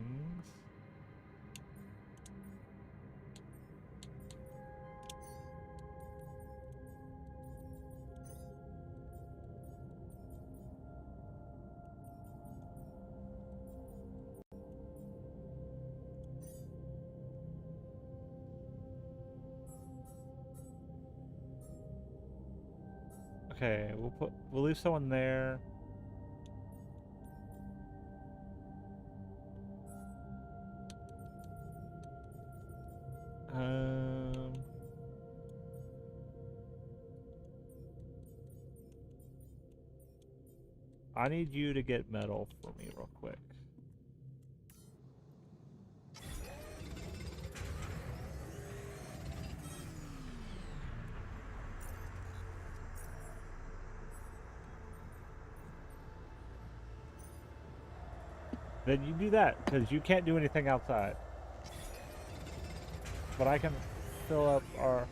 Okay, we'll leave someone there. I need you to get metal for me real quick. Then you do that, because you can't do anything outside. But I can fill up our...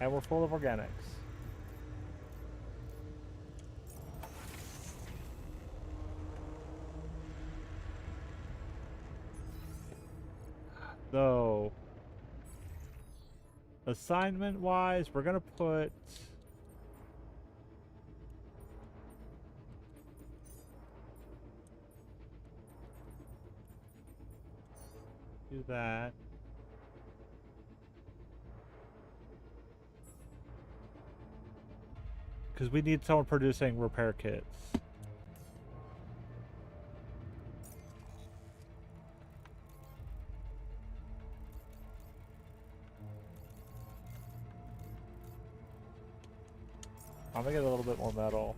And we're full of organics. So, assignment-wise, we're gonna put... Do that. Because we need someone producing repair kits. I'm gonna get a little bit more metal.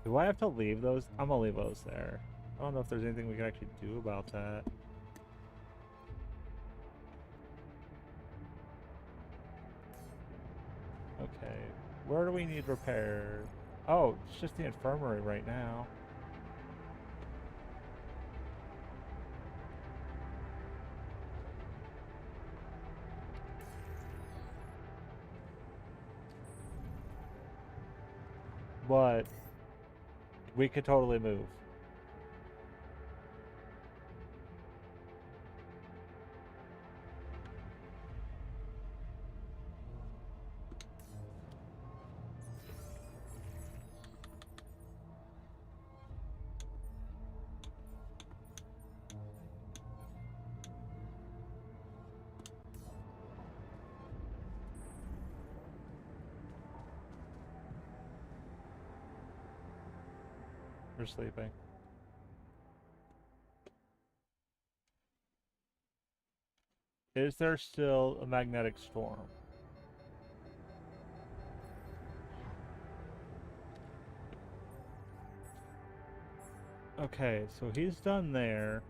Do I have to leave those? I'm gonna leave those there. I don't know if there's anything we can actually do about that. Okay, where do we need repair? Oh, it's just the infirmary right now. But we could totally move. We're sleeping. Is there still a magnetic storm? Okay, so he's done there.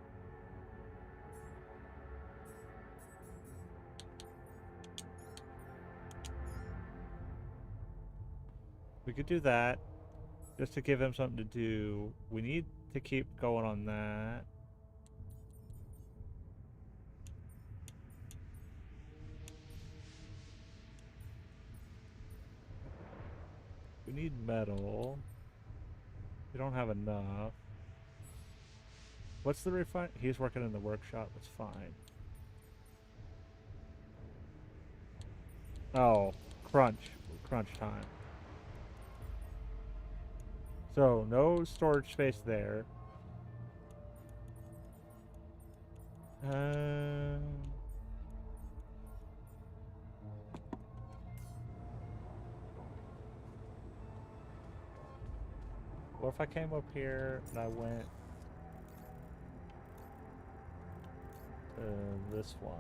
We could do that. Just to give him something to do. We need to keep going on that. We need metal. We don't have enough. What's the refine? He's working in the workshop. That's fine. Oh, crunch. Crunch time. So, no storage space there. What if I came up here and I went to this one?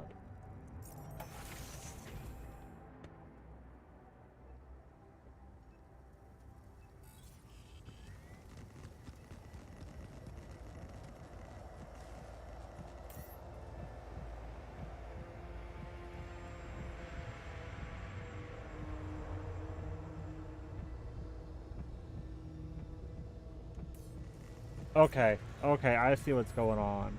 Okay, okay, I see what's going on.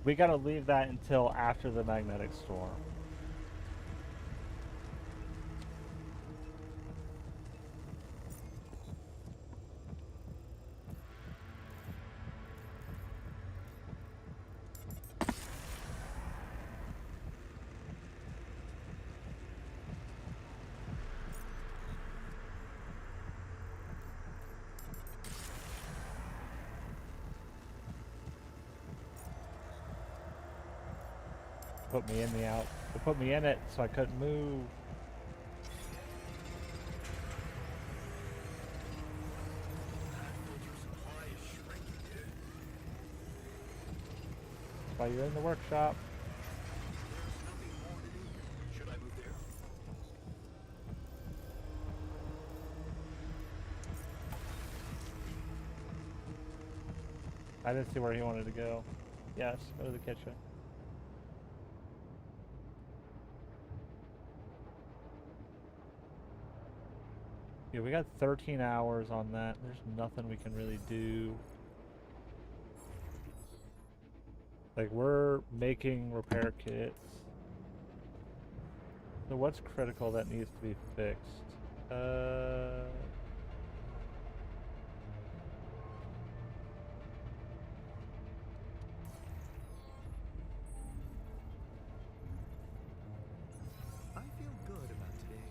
We gotta leave that until after the magnetic storm. Put me in the out. They put me in it so I couldn't move. While you're in the workshop. Should I move there? I didn't see where he wanted to go. Yes, go to the kitchen. Yeah, we got 13 hours on that. There's nothing we can really do. Like, we're making repair kits. So what's critical that needs to be fixed? I feel good about today.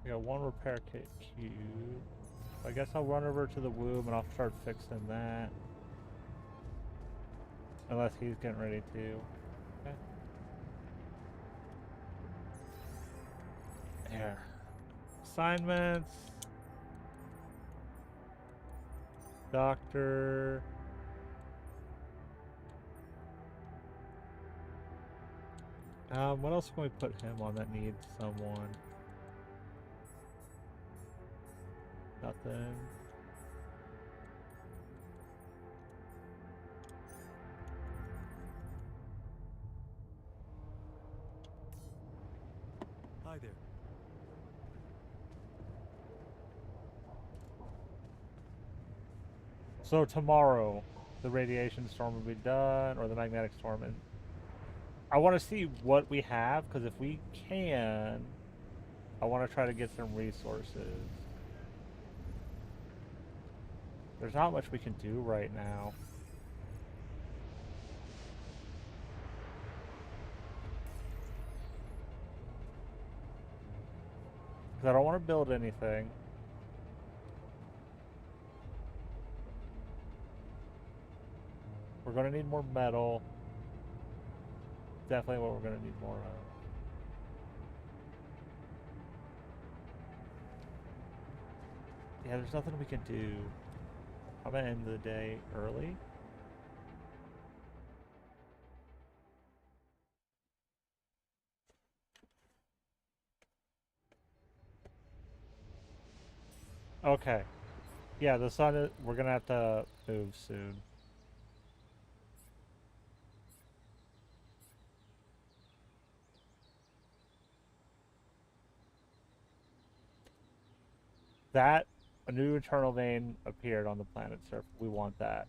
We got one repair kit cube. I guess I'll run over to the womb and I'll start fixing that. Unless he's getting ready to. Okay. There. Assignments. Doctor. What else can we put him on that needs someone? Nothing. Hi there. So tomorrow, the radiation storm will be done, or the magnetic storm, and I want to see what we have, because if we can, I want to try to get some resources. There's not much we can do right now. Because I don't want to build anything. We're going to need more metal. Definitely what we're going to need more of. Yeah, there's nothing we can do. I'm going to end the day early. Okay. Yeah, the sun is, we're going to have to move soon. That, a new internal vein appeared on the planet's surface. We want that.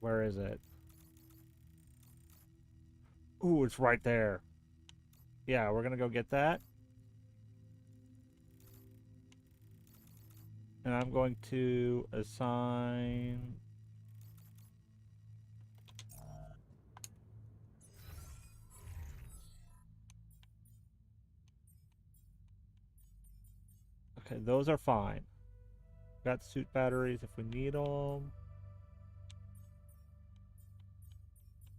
Where is it? Ooh, it's right there. Yeah, we're gonna go get that. And I'm going to assign... Okay, those are fine. Got suit batteries if we need them.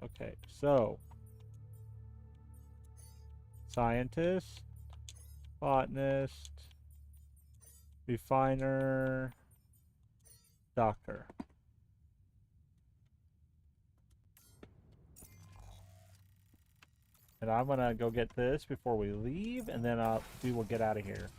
Okay, so... Scientist, botanist, refiner, doctor. And I'm gonna go get this before we leave, and then we will get out of here.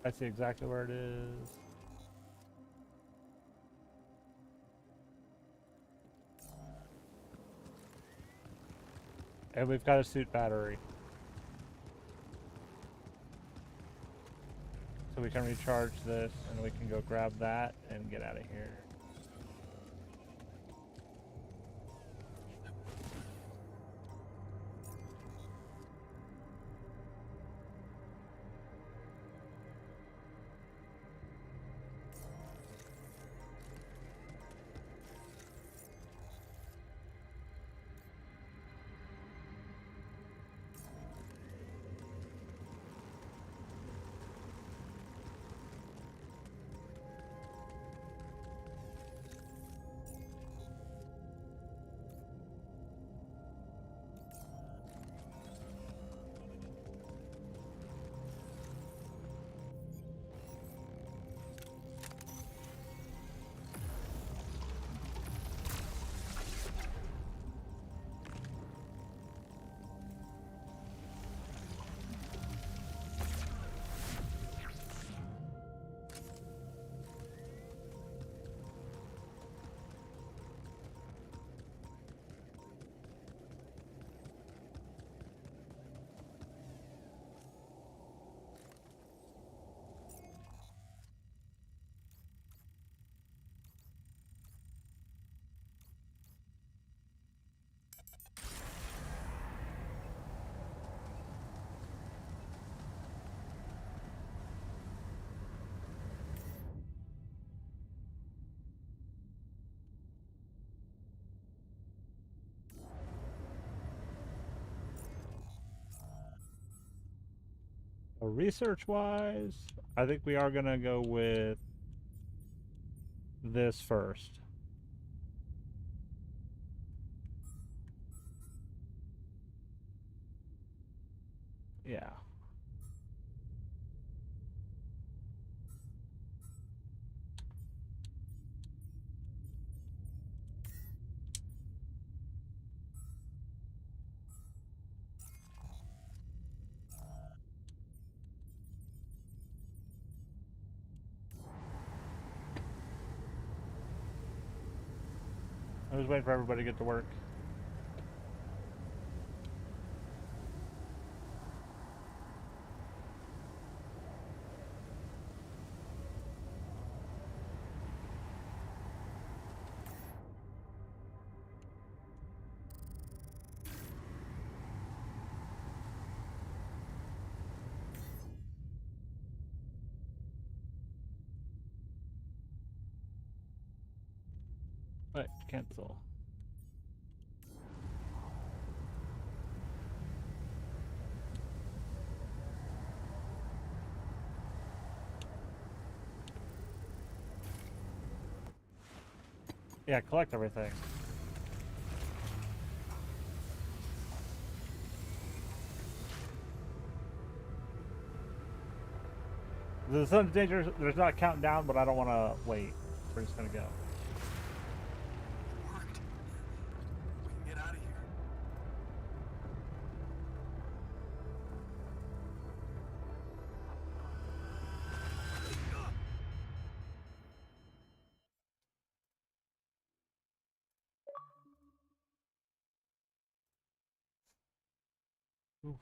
I see exactly where it is. And we've got a suit battery. So we can recharge this and we can go grab that and get out of here. For research-wise, I think we are gonna go with this first. Yeah. I'm just waiting for everybody to get to work. Right, cancel. Yeah, collect everything. The sun's dangerous. There's not a countdown, but I don't want to wait. We're just gonna go. It worked. We can get out of here. Oof.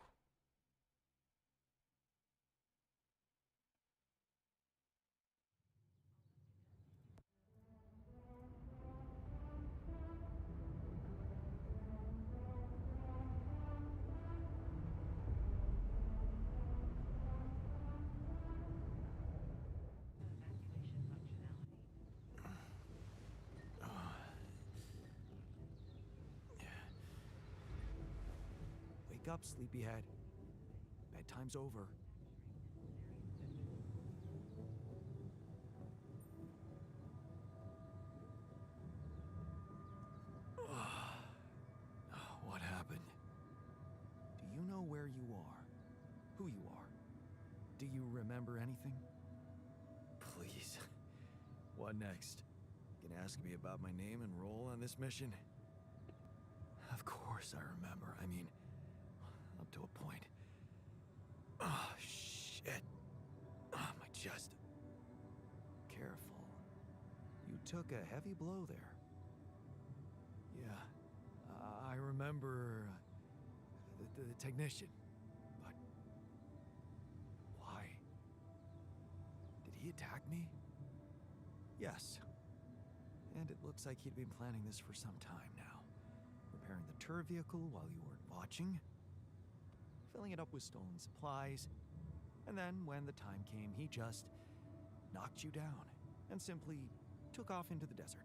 Wake up, sleepyhead. Bedtime's over. What happened? Do you know where you are? Who you are? Do you remember anything? Please. What next? Gonna ask me about my name and role on this mission? Of course I remember. I mean, up to a point. Oh, shit. Oh, my chest. Careful. You took a heavy blow there. Yeah, I remember the technician. But why? Did he attack me? Yes. And it looks like he'd been planning this for some time now. Repairing the tour vehicle while you weren't watching. Filling it up with stolen supplies. And then, when the time came, he just knocked you down and simply took off into the desert.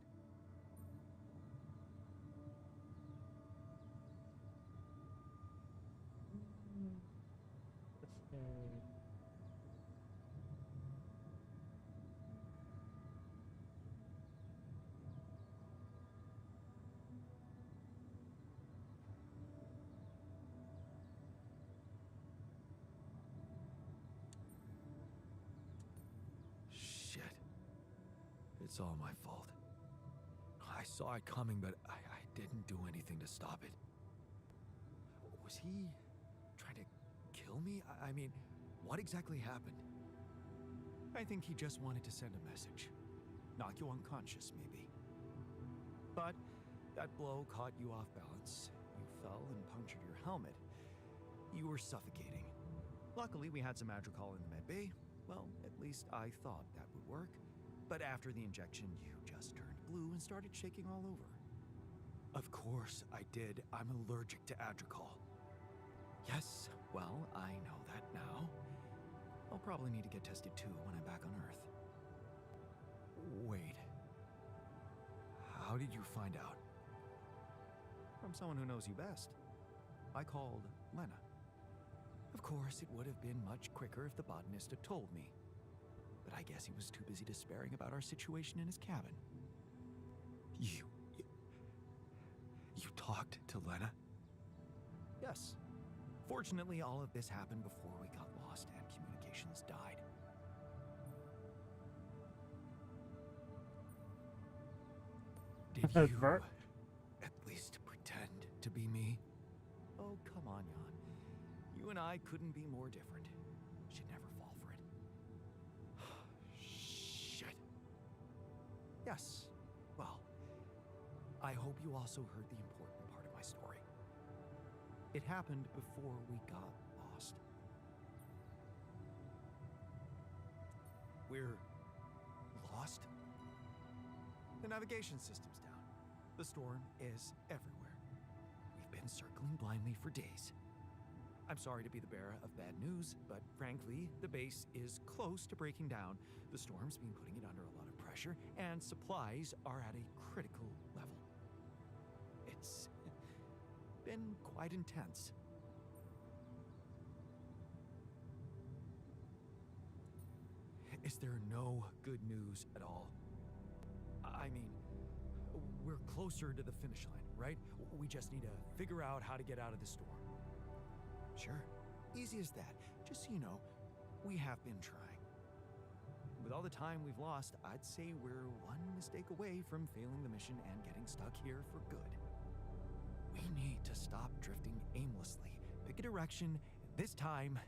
Shit. It's all my fault. I saw it coming, but I didn't do anything to stop it. Was he trying to kill me? I mean, what exactly happened? I think he just wanted to send a message. Knock you unconscious, maybe. But that blow caught you off balance. You fell and punctured your helmet. You were suffocating. Luckily, we had some Madrigal in the med bay. Well, at least I thought that would work. But after the injection, you just turned blue and started shaking all over. Of course I did. I'm allergic to Adricol. Yes, well, I know that now. I'll probably need to get tested too when I'm back on Earth. Wait. How did you find out? From someone who knows you best. I called Lena. Of course, it would have been much quicker if the botanist had told me. But I guess he was too busy despairing about our situation in his cabin. You talked to Lena? Yes. Fortunately, all of this happened before we got lost and communications died. Did you at least pretend to be me? Oh, come on, Jan. You and I couldn't be more different. Should never fall for it. Shit. Yes. Well, I hope you also heard the important part of my story. It happened before we got lost. We're lost? The navigation system's down. The storm is everywhere. We've been circling blindly for days. I'm sorry to be the bearer of bad news, but frankly, the base is close to breaking down. The storm's been putting it under a lot of pressure, and supplies are at a critical level. It's been quite intense. Is there no good news at all? I mean, we're closer to the finish line, right? We just need to figure out how to get out of the storm. Sure, easy as that. Just so you know, we have been trying. With all the time we've lost, I'd say we're one mistake away from failing the mission and getting stuck here for good. We need to stop drifting aimlessly. Pick a direction. This time,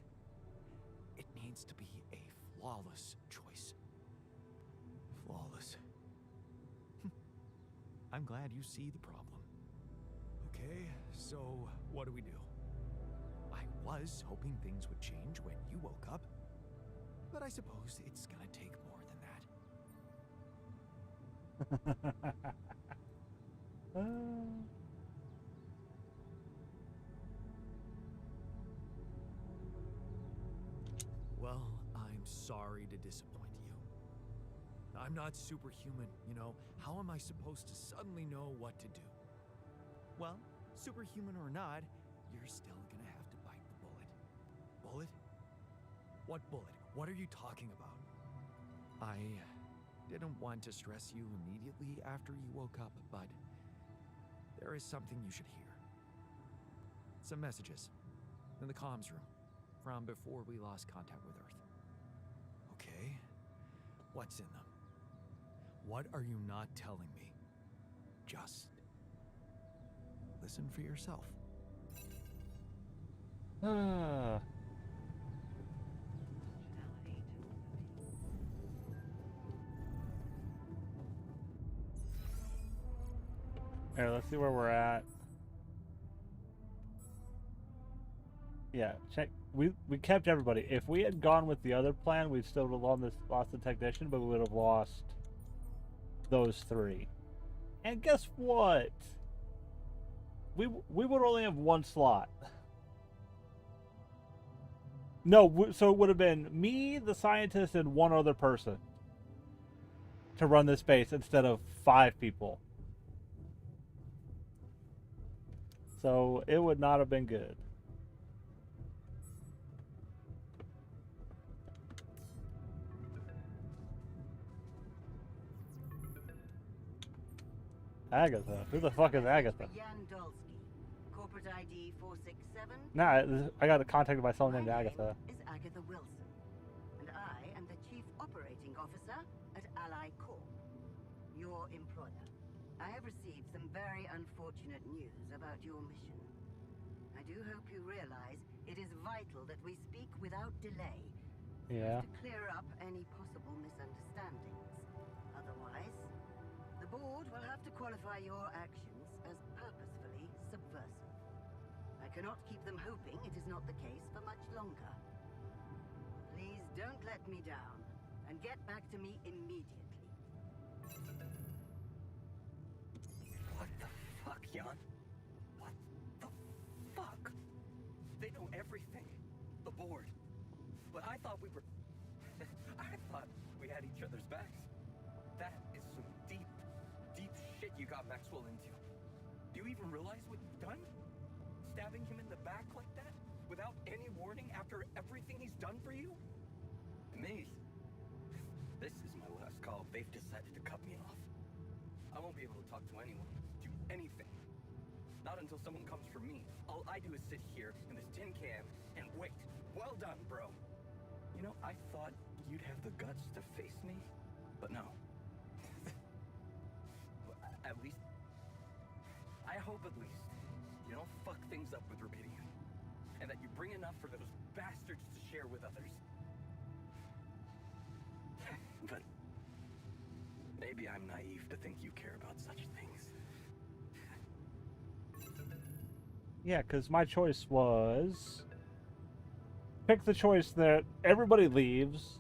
it needs to be a flawless choice. Flawless. I'm glad you see the problem. Okay, so what do we do? I was hoping things would change when you woke up, but I suppose it's gonna take more than that. Well, I'm sorry to disappoint you. I'm not superhuman, you know. How am I supposed to suddenly know what to do? Well, superhuman or not, you're still gonna have to bite the bullet. Bullet? What bullet? What are you talking about? I didn't want to stress you immediately after you woke up, but there is something you should hear. Some messages in the comms room from before we lost contact with Earth. Okay, what's in them? What are you not telling me? Just listen for yourself. Here, let's see where we're at. Yeah, check. We kept everybody. If we had gone with the other plan, we still would have lost the technician, but we would have lost those three. And guess what? We would only have one slot. No, so it would have been me, the scientist, and one other person to run this base instead of 5 people. So it would not have been good. Agatha? Who the fuck is Agatha? Corporate ID 467. Nah, I got contacted by someone named Agatha. Is Agatha Wilson, and I am the Chief Operating Officer at Ally Corp, your employer. I have received some very unfortunate news about your mission. I do hope you realize it is vital that we speak without delay. Yeah. To clear up any possible misunderstandings. Otherwise, the board will have to qualify your actions as purposefully subversive. I cannot keep them hoping it is not the case for much longer. Please don't let me down, and get back to me immediately. What the fuck, Jan? What the fuck? They know everything. The board. But I thought we were... I thought we had each other's backs. That is some deep, deep shit you got Maxwell into. Do you even realize what you've done? Stabbing him in the back like that? without any warning after everything he's done for you? Me? This is my last call. They've decided to cut me off. I won't be able to talk to anyone, do anything. Not until someone comes for me. All I do is sit here in this tin can and wait. Well done, bro. You know, I thought you'd have the guts to face me, but no. At least, I hope at least, you don't fuck things up with Rubidium. And that you bring enough for those bastards to share with others. But maybe I'm naive to think you care about such things. Yeah, because my choice was pick the choice that everybody leaves,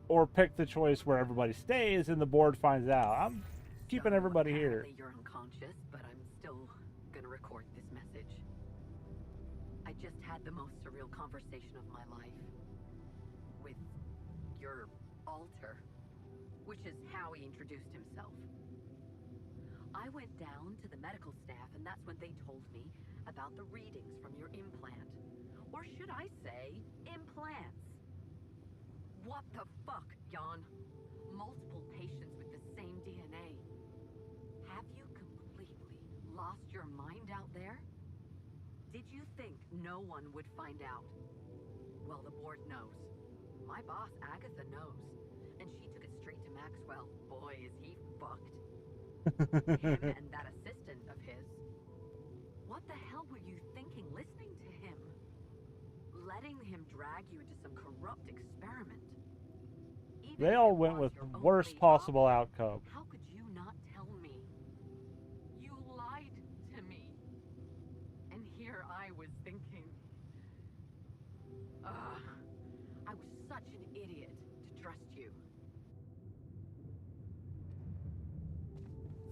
or pick the choice where everybody stays and the board finds out. I'm keeping everybody here. Apparently you're unconscious, but I'm still gonna record this message. I just had the most surreal conversation of my life with your alter, which is how he introduced himself. I went down to the medical staff, and that's when they told me about the readings from your implant. Or should I say, implants? What the fuck, Jan? Multiple patients with the same DNA. Have you completely lost your mind out there? Did you think no one would find out? Well, the board knows. My boss, Agatha, knows. And she took it straight to Maxwell. Boy, is he fucked. Him and that assistant of his. What the hell were you thinking listening to him? Letting him drag you into some corrupt experiment. Even They if all it went was with your worst only possible option, outcome. how could you not tell me? You lied to me. And here I was thinking, I was such an idiot to trust you.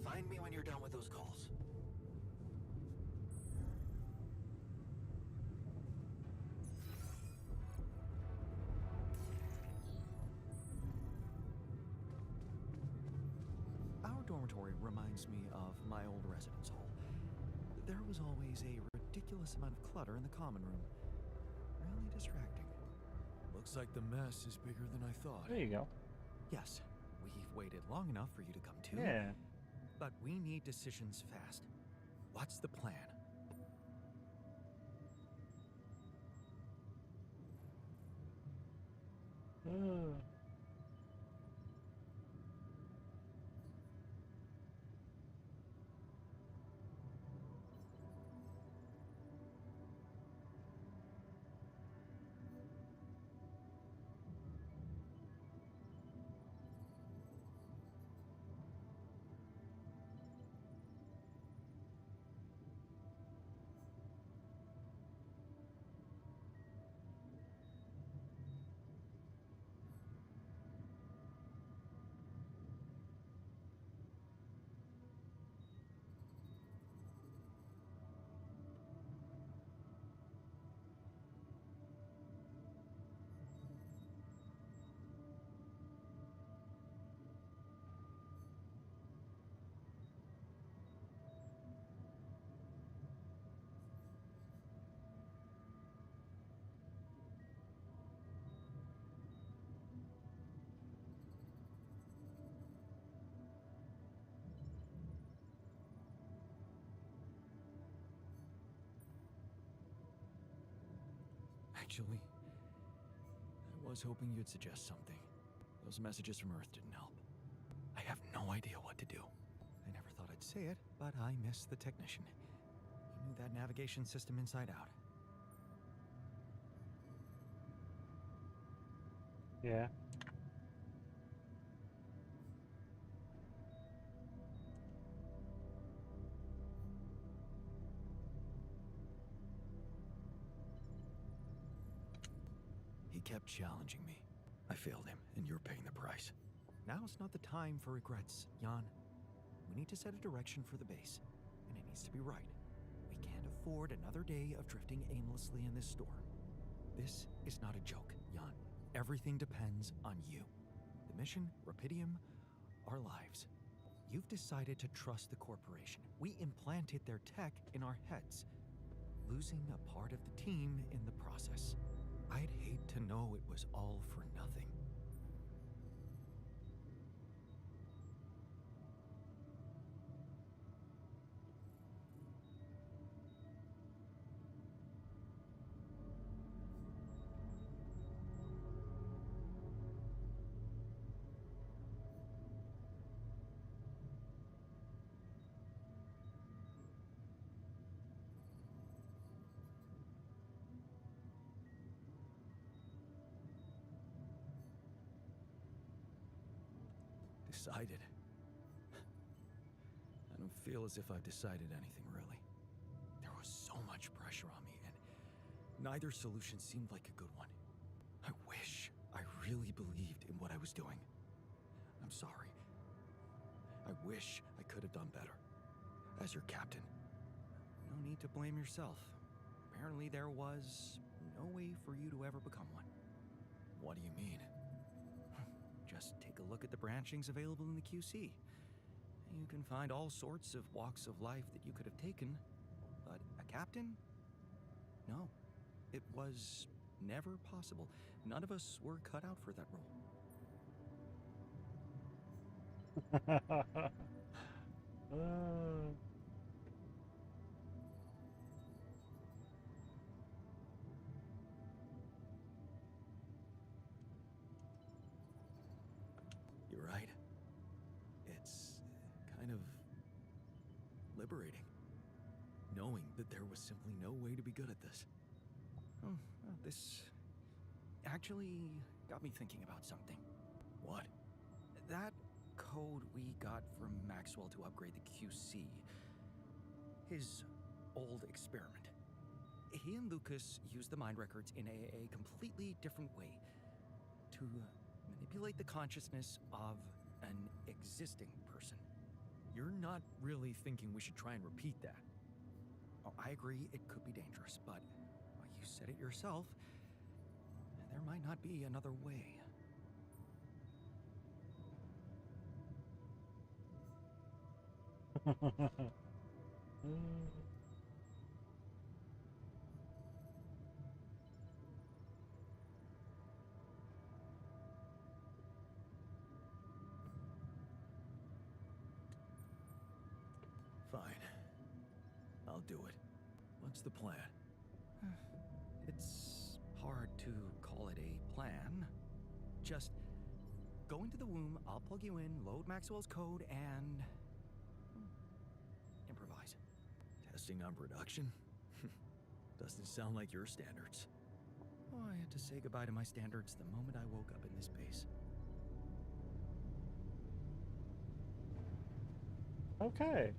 Find me when you're done with those calls. Our dormitory reminds me of my old residence hall. There was always a ridiculous amount of clutter in the common room. Really distracting. Looks like the mess is bigger than I thought. There you go. Yes, we've waited long enough for you to come to. Yeah. But we need decisions fast. What's the plan? Actually, I was hoping you'd suggest something. Those messages from Earth didn't help. I have no idea what to do. I never thought I'd say it, but I miss the technician. He knew that navigation system inside out. Yeah. He kept challenging me. I failed him, and you're paying the price. Now's not the time for regrets, Jan. We need to set a direction for the base, and it needs to be right. We can't afford another day of drifting aimlessly in this storm. This is not a joke, Jan. Everything depends on you. The mission, Rapidium, our lives. You've decided to trust the corporation. We implanted their tech in our heads. losing a part of the team in the process. I'd hate to know it was all for nothing. Decided. I don't feel as if I've decided anything, really. There was so much pressure on me, and neither solution seemed like a good one. I wish I really believed in what I was doing. I'm sorry. I wish I could have done better. As your captain, no need to blame yourself. Apparently there was no way for you to ever become one. What do you mean? Just take a look at the branchings available in the QC. You can find all sorts of walks of life that you could have taken, but a captain? No, it was never possible. None of us were cut out for that role. You're right. It's kind of liberating, knowing that there was simply no way to be good at this. Oh, well, this actually got me thinking about something. What? That code we got from Maxwell to upgrade the QC. His old experiment. He and Lucas used the mind records in a completely different way to manipulate the consciousness of an existing person. You're not really thinking we should try and repeat that? Oh, I agree it could be dangerous, but well, you said it yourself. There might not be another way. Fine. I'll do it. What's the plan? It's hard to call it a plan. Just go into the womb, I'll plug you in, load Maxwell's code, and improvise. Testing on production? Doesn't sound like your standards. Oh, I had to say goodbye to my standards the moment I woke up in this base. Okay.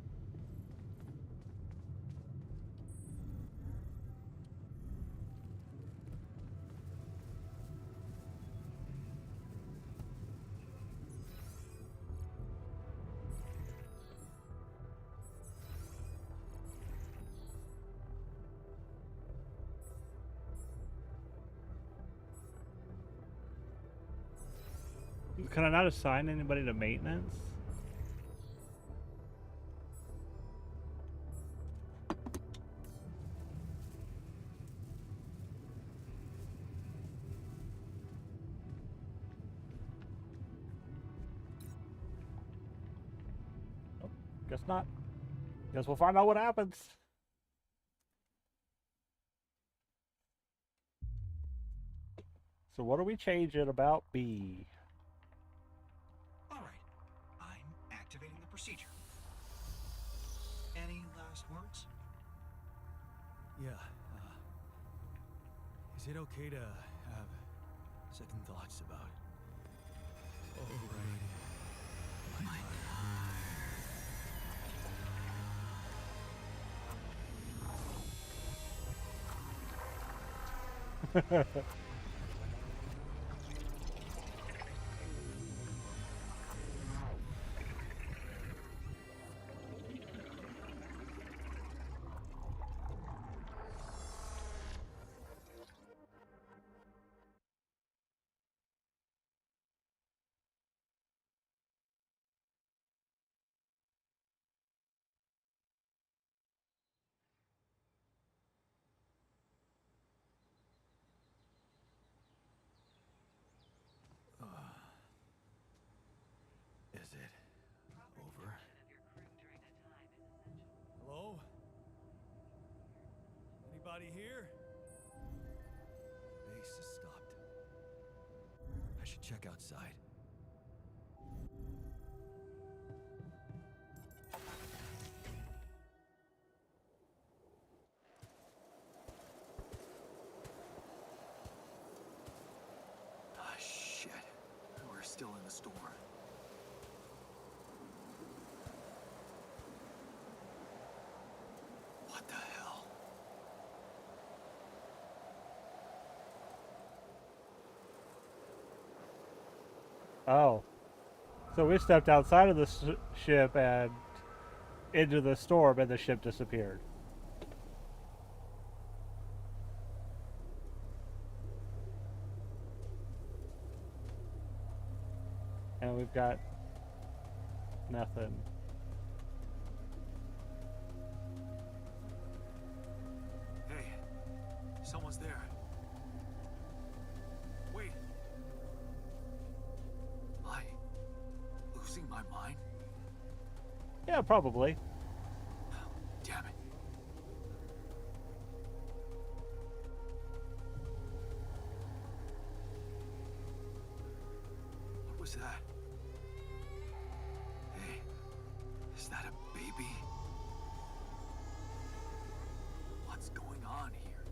Can I not assign anybody to maintenance? Oh, guess not. Guess we'll find out what happens. So what do we change it about B? All right, I'm activating the procedure. Any last words? Yeah, is it okay to have second thoughts about it? Oh, right. Anybody here? Base has stopped. I should check outside. Ah, shit. We're still in the storm. What the hell? Oh. So we stepped outside of the ship and into the storm, and the ship disappeared. And we've got nothing. Hey, someone's there. Wait. Am I losing my mind? Yeah, probably. Damn it. What was that? Hey, is that a baby? What's going on here?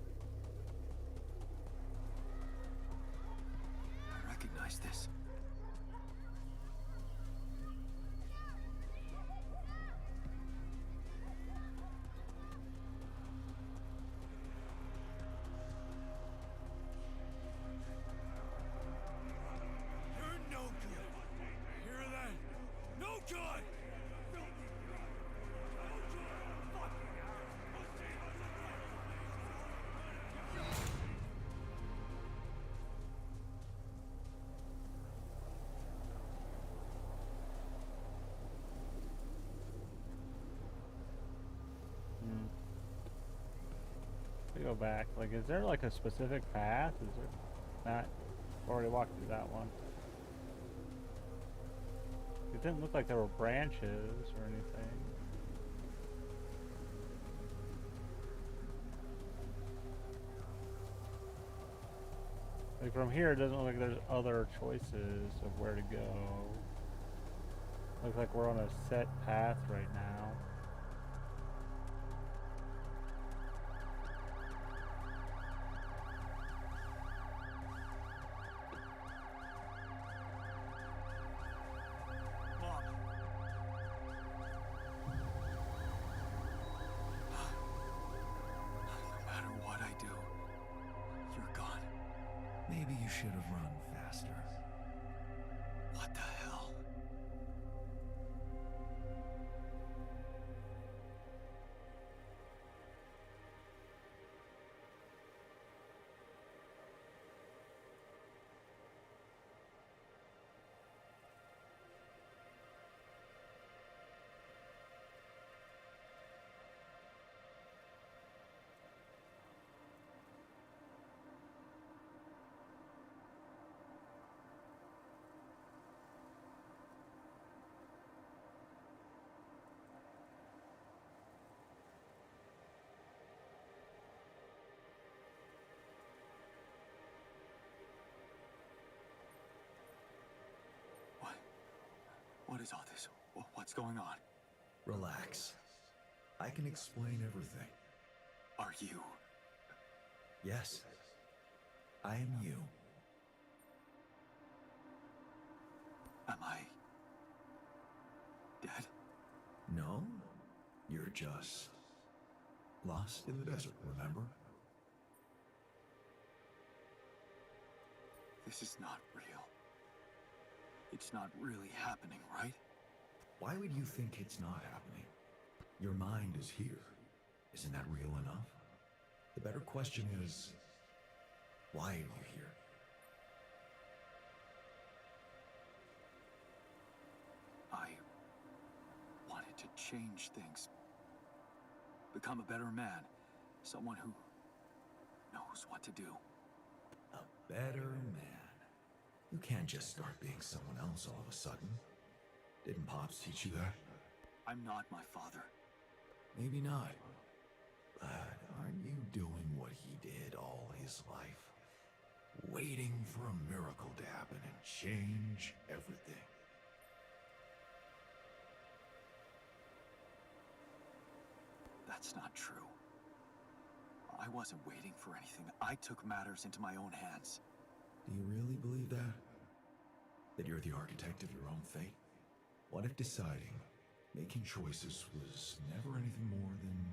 I recognize this. You're no good. Hear that? No good! We go back. Like, is there like a specific path? Is there not? Already walked through that one. It didn't look like there were branches or anything. Like from here, it doesn't look like there's other choices of where to go. Looks like we're on a set path right now. Mom. No matter what I do, you're gone. Maybe you should have run faster. What the hell? What is all this? What's going on? Relax. I can explain everything. Are you? Yes. I am you. Am I dead? No? You're just lost in the desert, remember? This is not real. It's not really happening, right? Why would you think it's not happening? Your mind is here. Isn't that real enough? The better question is, why are you here? I wanted to change things. Become a better man. Someone who knows what to do. A better man. You can't just start being someone else all of a sudden. Didn't Pops teach you that? I'm not my father. Maybe not. But aren't you doing this life, waiting for a miracle to happen and change everything. That's not true. I wasn't waiting for anything. I took matters into my own hands. Do you really believe that? That you're the architect of your own fate? What if deciding, making choices was never anything more than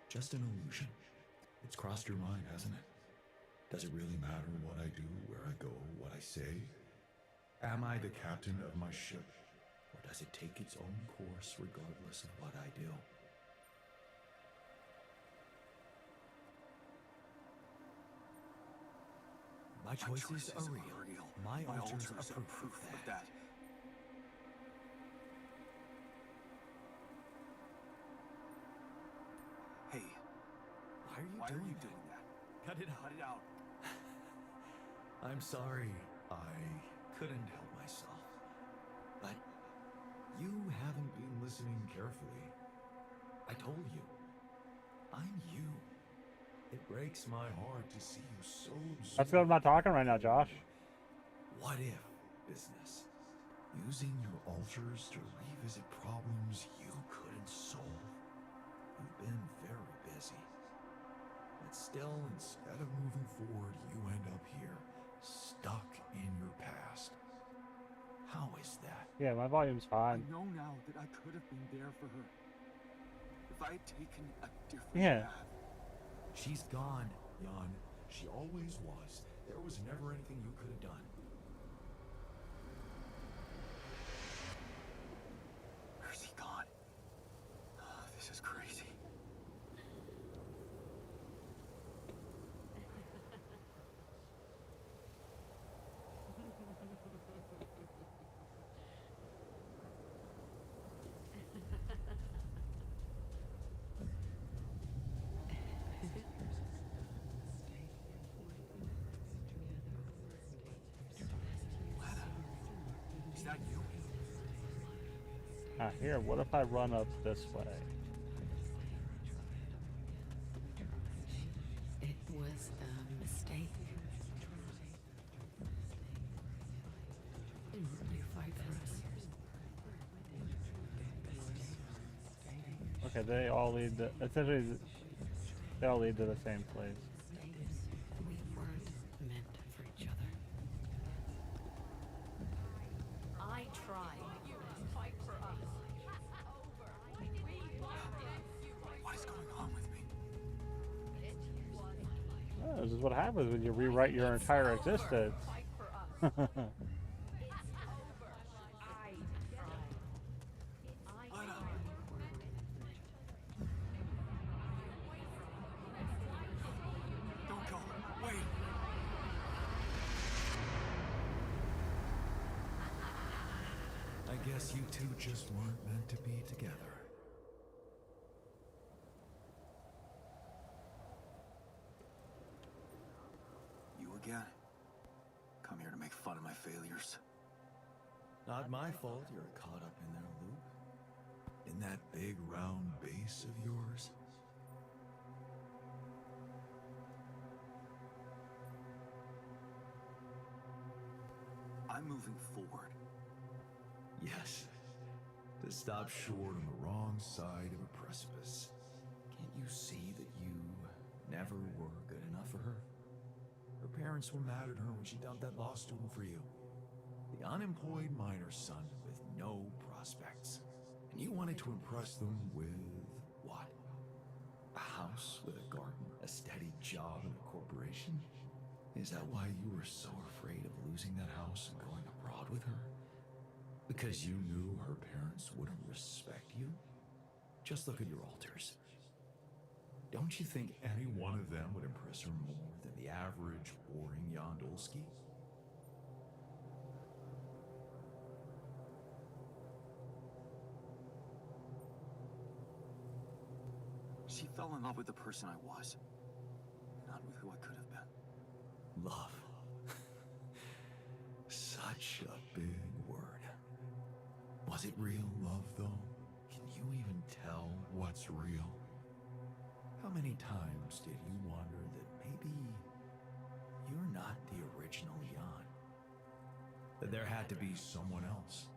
just an illusion? It's crossed your mind, hasn't it? Does it really matter what I do, where I go, what I say? Am I the captain of my ship? Or does it take its own course regardless of what I do? My choices are real. My altars are proof of that. Hey, why are you doing that? Cut it out. Cut it out. I'm sorry. I couldn't help myself. But you haven't been listening carefully. I told you. I'm you. It breaks my heart to see you so absorbed. That's good. I'm not talking right now, Josh. What if business? Using your altars to revisit problems you couldn't solve. You've been very busy. But still, instead of moving forward, you end up here, stuck in your past. How is that? Yeah, my volume's fine. I know now that I could have been there for her. If I had taken a different path. She's gone, Jan. She always was. There was never anything you could have done. Where's he gone? Oh, this is crazy. Is that you? Ah, here, what if I run up this way? It was a mistake. You fight for us. Okay, they all lead to, essentially, they all lead to the same place. We weren't meant for each other. I tried. You fight for us. What is going on with me? Oh, this is what happens when you rewrite your entire existence. Don't go. Wait. I guess you two just weren't meant to be together. You again? Come here to make fun of my failures. Not my fault you're caught up in their loop. In that big round base of yours. I'm moving forward. Yes. To stop short on the wrong side of a precipice. Can't you see that you never were good enough for her? Her parents were mad at her when she dumped that law student for you. The unemployed miner's son with no prospects. And you wanted to impress them with what? A house with a garden, a steady job in a corporation? Is that why you were so afraid of losing that house and going abroad with her? Because you knew her parents wouldn't respect you? Just look at your altars. Don't you think any one of them would impress her more than the average boring Yandolski? She fell in love with the person I was, not with who I could have been. Love. Such a big word. Was it real love, though? Can you even tell what's real? How many times did you wonder that maybe original Jan. That there had to be someone else.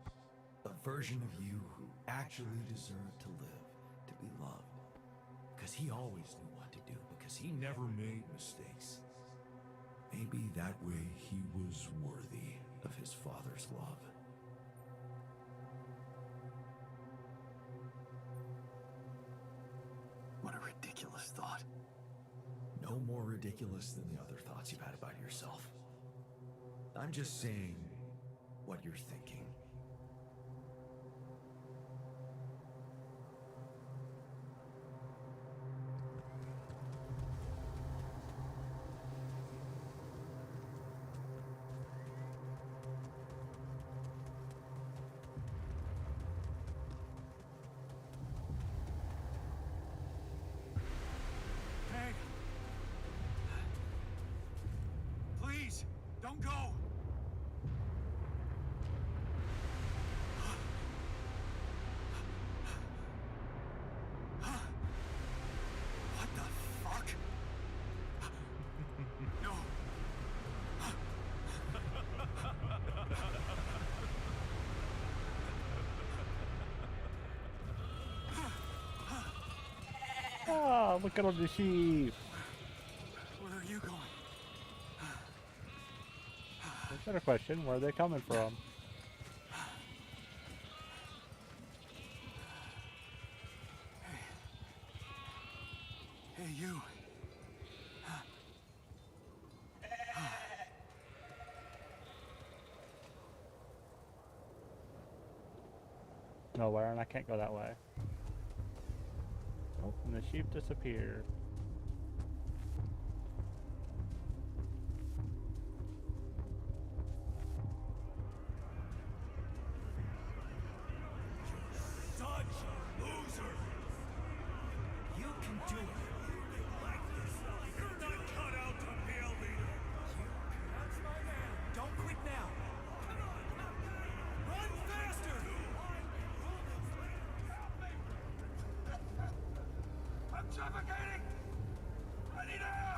A version of you who actually deserved to live, to be loved. Because he always knew what to do, because he never made mistakes. Maybe that way he was worthy of his father's love. What a ridiculous thought. No more ridiculous than the other thoughts you've had about yourself. I'm just saying what you're thinking. Hey! Please, don't go! What the fuck? No! Ah, look at all the sheep. Where are you going? Better question, where are they coming from? Hey, you. Nowhere, and I can't go that way. Oh, and the sheep disappeared. Dodge, loser! You can do it. You're not cut out to be a leader. That's my man. Don't quit now. Run faster! I'm suffocating! I need air!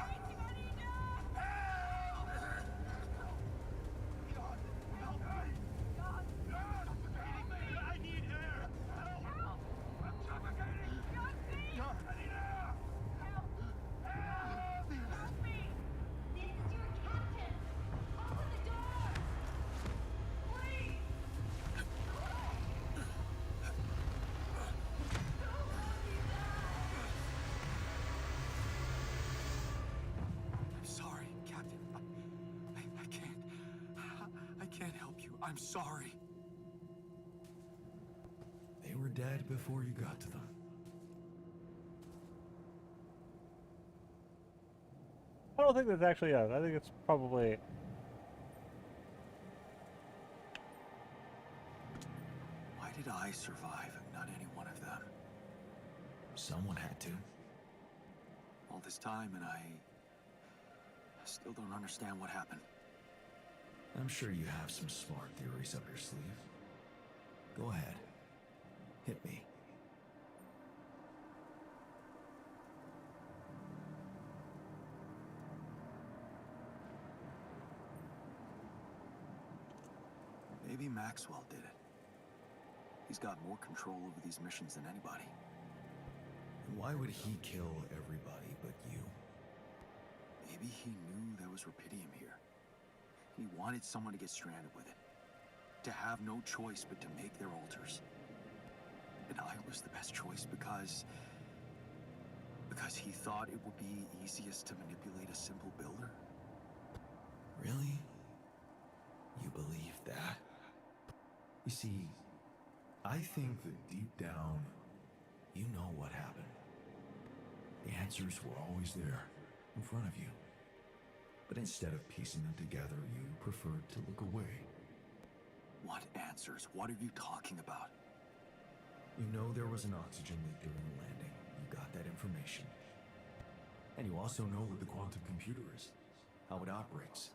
Help! God, help me! God, suffocating me! I need air! Help! I'm suffocating! God, I need air! Help! Help me! This is your captain! Open the door! Please! I'm sorry, Captain. I can't. I can't help you. I'm sorry. They were dead before you got to them. I don't think that's actually it. I think it's probably... Why did I survive and not any one of them? Someone had to. All this time and I still don't understand what happened. I'm sure you have some smart theories up your sleeve. Go ahead. Hit me. Maybe Maxwell did it. He's got more control over these missions than anybody. And why would he kill everybody but you? Maybe he knew there was Rapidium here. He wanted someone to get stranded with it. To have no choice but to make their altars. And I was the best choice because he thought it would be easiest to manipulate a simple builder. Really? You believe that? You see, I think that deep down, you know what happened. The answers were always there, in front of you. But instead of piecing them together, you preferred to look away. What answers? What are you talking about? You know there was an oxygen leak during the landing. You got that information. And you also know what the quantum computer is, how it operates,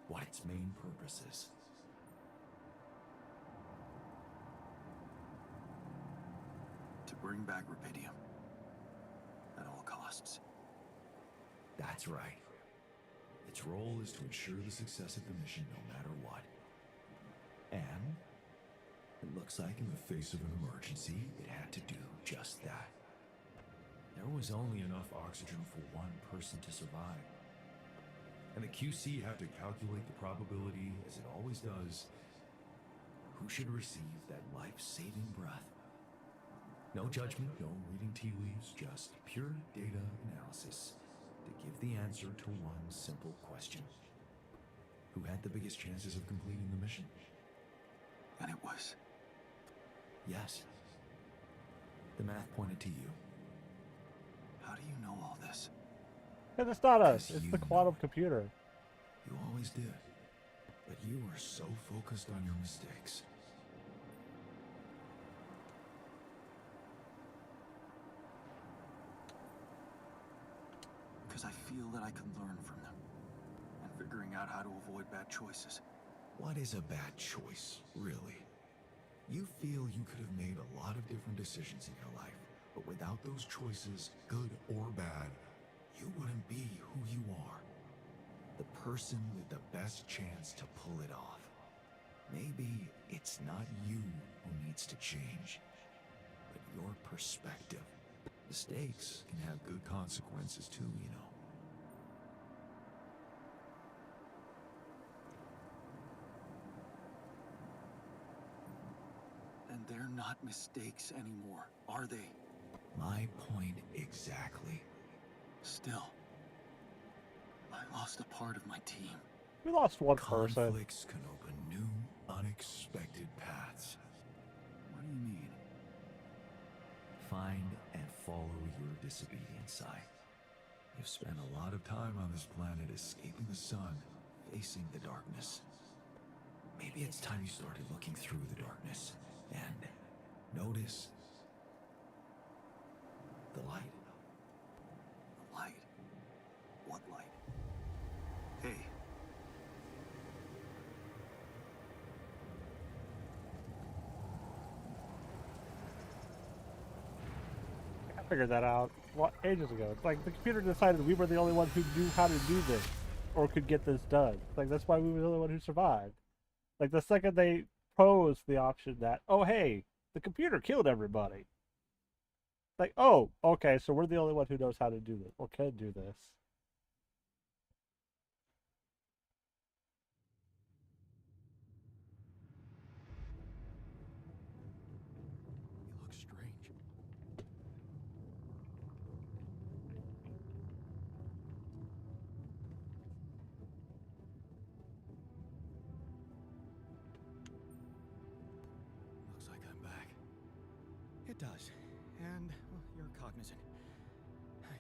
what its main purpose is. To bring back Rapidium. At all costs. That's right. Its role is to ensure the success of the mission no matter what. And it looks like in the face of an emergency, it had to do just that. There was only enough oxygen for one person to survive. And the QC had to calculate the probability, as it always does, who should receive that life-saving breath. No judgment, no reading tea leaves, just pure data analysis to give the answer to one simple question. Who had the biggest chances of completing the mission? And it was. Yes. The math pointed to you. How do you know all this? Because it's not us, 'Cause it's you the know quantum it. computer. You always did. But you were so focused on your mistakes. Because I feel that I can learn from them. And figuring out how to avoid bad choices. What is a bad choice, really? You feel you could have made a lot of different decisions in your life, but without those choices, good or bad, you wouldn't be who you are. The person with the best chance to pull it off. Maybe it's not you who needs to change, but your perspective. Mistakes can have good consequences too, you know. And they're not mistakes anymore, are they? My point exactly. Still, I lost a part of my team. We lost one person. Conflicts can open new, unexpected paths. What do you mean? Find and follow your disobedient side. You've spent a lot of time on this planet escaping the sun, facing the darkness. Maybe it's time you started looking through the darkness and notice the light. Light? What light? Hey. I figured that out ages ago. It's like the computer decided we were the only ones who knew how to do this or could get this done. It's like that's why we were the only one who survived. Like the second they posed the option that, oh hey, the computer killed everybody. Like, oh, okay, so we're the only one who knows how to do this or can do this. You look strange. Looks like I'm back. It does. And well, you're cognizant.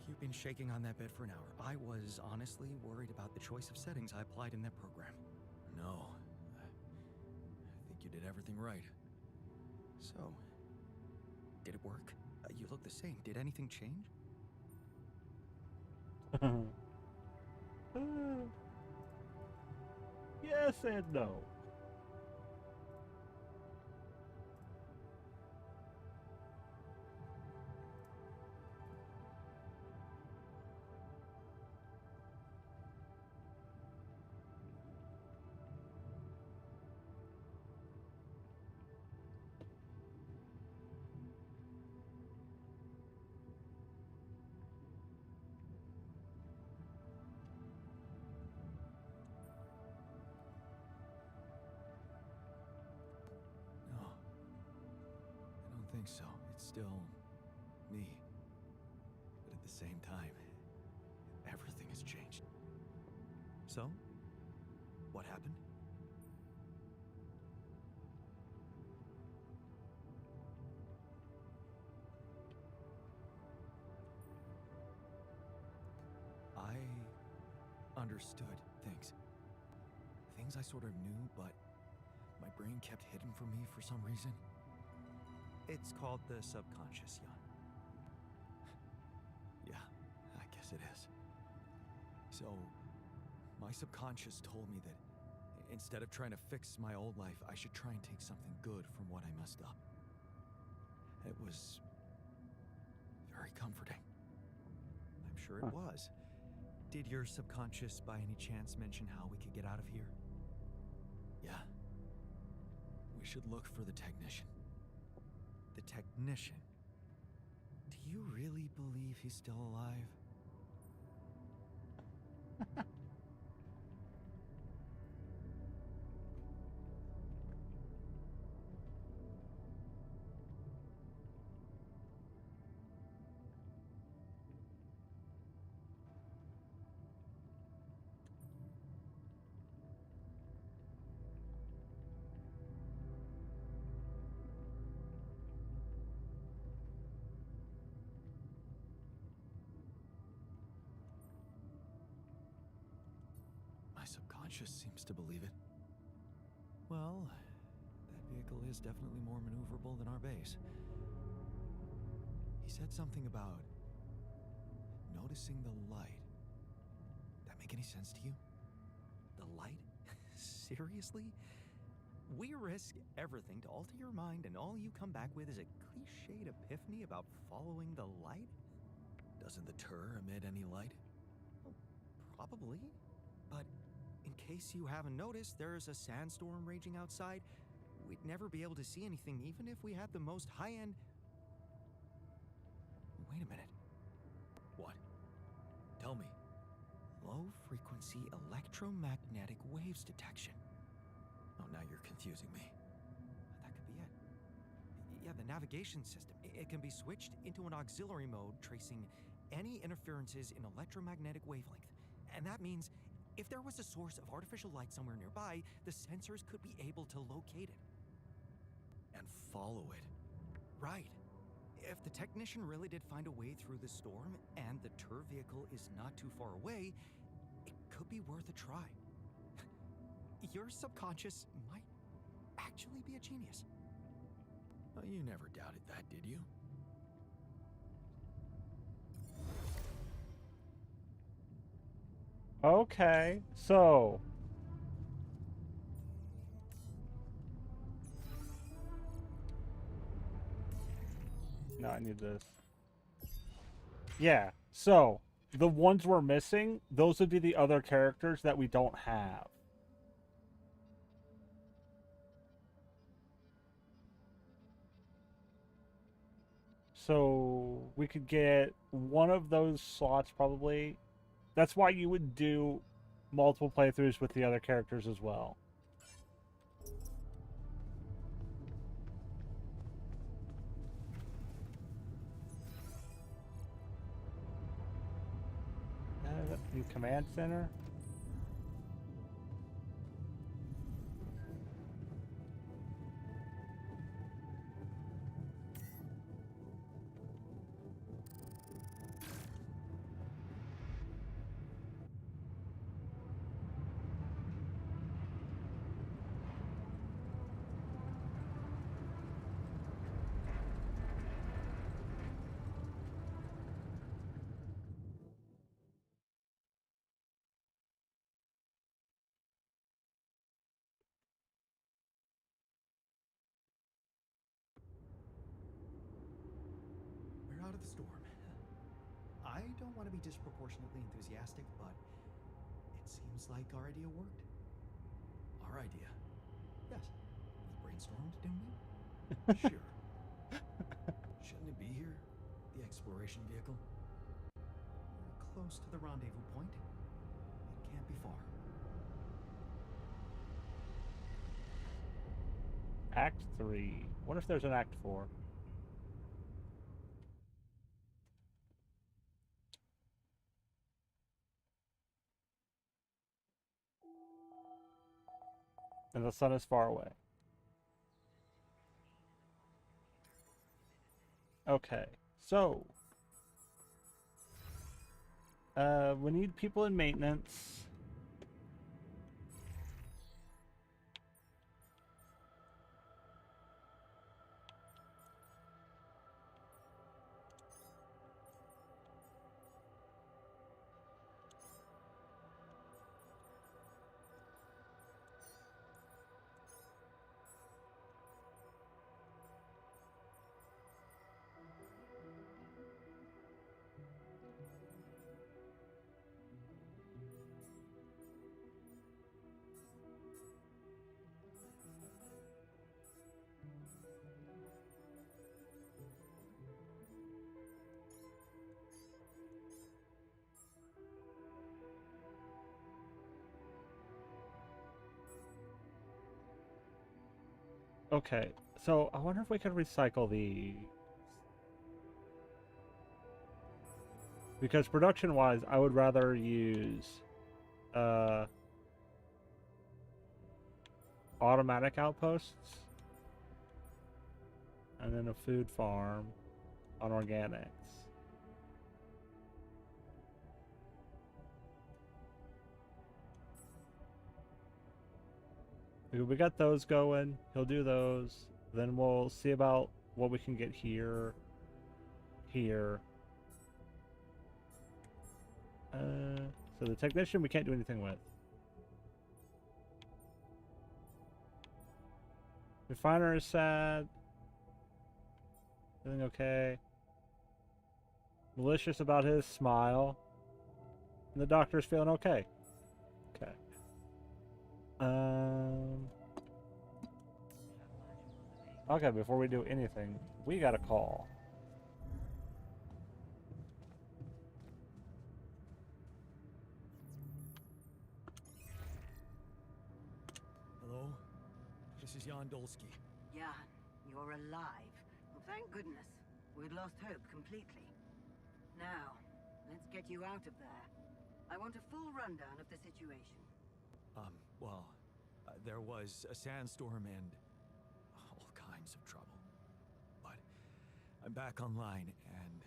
You've been shaking on that bed for an hour. I was honestly worried about the choice of settings I applied in that program. No. I think you did everything right. So, did it work? You look the same. Did anything change? Yes and no. No. I don't think so. It's still me. But at the same time, everything has changed. So, what happened? I understood things. Things I sort of knew, but my brain kept hidden from me for some reason. It's called the subconscious, Jan. Yeah, I guess it is. So, my subconscious told me that instead of trying to fix my old life, I should try and take something good from what I messed up. It was very comforting. I'm sure it was. Did your subconscious by any chance mention how we could get out of here? Yeah. We should look for the technician. The technician? Do you really believe he's still alive? My subconscious seems to believe it. Well, that vehicle is definitely more maneuverable than our base. He said something about noticing the light. That make any sense to you? The light? Seriously? We risk everything to alter your mind, and all you come back with is a cliched epiphany about following the light? Doesn't the tur emit any light? Well, probably. But in case you haven't noticed, there's a sandstorm raging outside. We'd never be able to see anything, even if we had the most high-end... Wait a minute. What? Tell me. Low-frequency electromagnetic waves detection. Oh, now you're confusing me. That could be it. Yeah, the navigation system. It can be switched into an auxiliary mode, tracing any interferences in electromagnetic wavelength. And that means if there was a source of artificial light somewhere nearby, the sensors could be able to locate it. And follow it. Right. If the technician really did find a way through the storm, and the tur vehicle is not too far away, it could be worth a try. Your subconscious might actually be a genius. Oh, you never doubted that, did you? Okay, so no, I need this. Yeah, so the ones we're missing, those would be the other characters that we don't have. So we could get one of those slots probably. That's why you would do multiple playthroughs with the other characters as well. New command center. We're out of the storm. I don't want to be disproportionately enthusiastic, but it seems like our idea worked. Our idea? Yes. We brainstormed, didn't we? Sure. Shouldn't it be here? The exploration vehicle? We're close to the rendezvous point. It can't be far. Act 3. What if there's an Act 4? And the sun is far away. Okay, so we need people in maintenance. Okay, so I wonder if we could recycle these. Because production-wise, I would rather use automatic outposts and then a food farm on organics. We got those going. He'll do those. Then we'll see about what we can get here. Here. So the technician we can't do anything with. Refiner is sad. Everything okay? Malicious about his smile. And the doctor's feeling okay. Okay. Okay, before we do anything, we got a call. Hello? This is Jan Dolsky. Jan, you're alive. Well, thank goodness. We'd lost hope completely. Now, let's get you out of there. I want a full rundown of the situation. Well, there was a sandstorm and all kinds of trouble. But I'm back online, and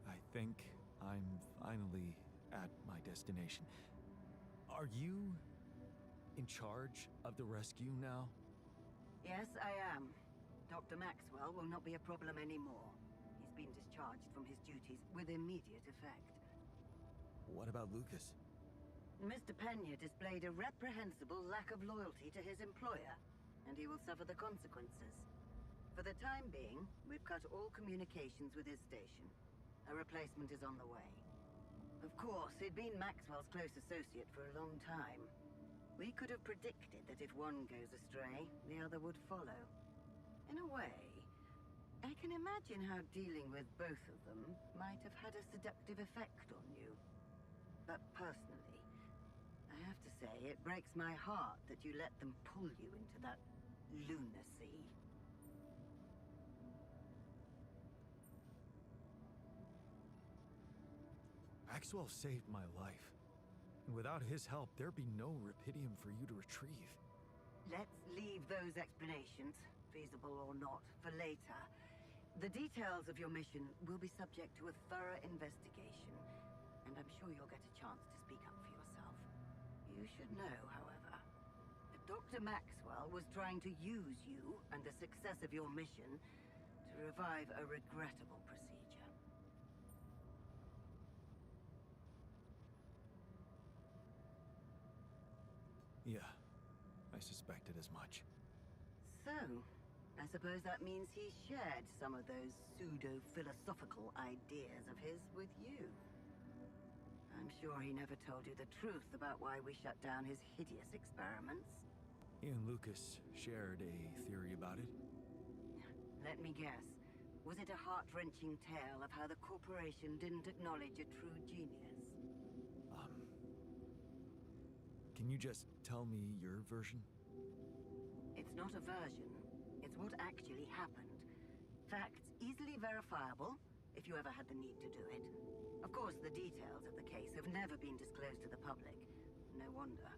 I think I'm finally at my destination. Are you in charge of the rescue now? Yes, I am. Dr. Maxwell will not be a problem anymore. He's been discharged from his duties with immediate effect. What about Lucas? Mr. Pena displayed a reprehensible lack of loyalty to his employer, and he will suffer the consequences. For the time being, we've cut all communications with his station. A replacement is on the way. Of course, he'd been Maxwell's close associate for a long time. We could have predicted that if one goes astray, the other would follow. In a way, I can imagine how dealing with both of them might have had a seductive effect on you. But personally, I have to say, it breaks my heart that you let them pull you into that lunacy. Maxwell saved my life. And without his help, there'd be no Rapidium for you to retrieve. Let's leave those explanations, feasible or not, for later. The details of your mission will be subject to a thorough investigation, and I'm sure you'll get a chance to speak up for yourself. You should know, however, that Dr. Maxwell was trying to use you and the success of your mission to revive a regrettable procedure. Yeah, I suspected as much. So, I suppose that means he shared some of those pseudo-philosophical ideas of his with you. I'm sure he never told you the truth about why we shut down his hideous experiments. He and Lucas shared a theory about it. Let me guess. Was it a heart-wrenching tale of how the corporation didn't acknowledge a true genius? Can you just tell me your version? It's not a version. It's what actually happened. Facts easily verifiable, if you ever had the need to do it. Of course, the details of the case have never been disclosed to the public. No wonder.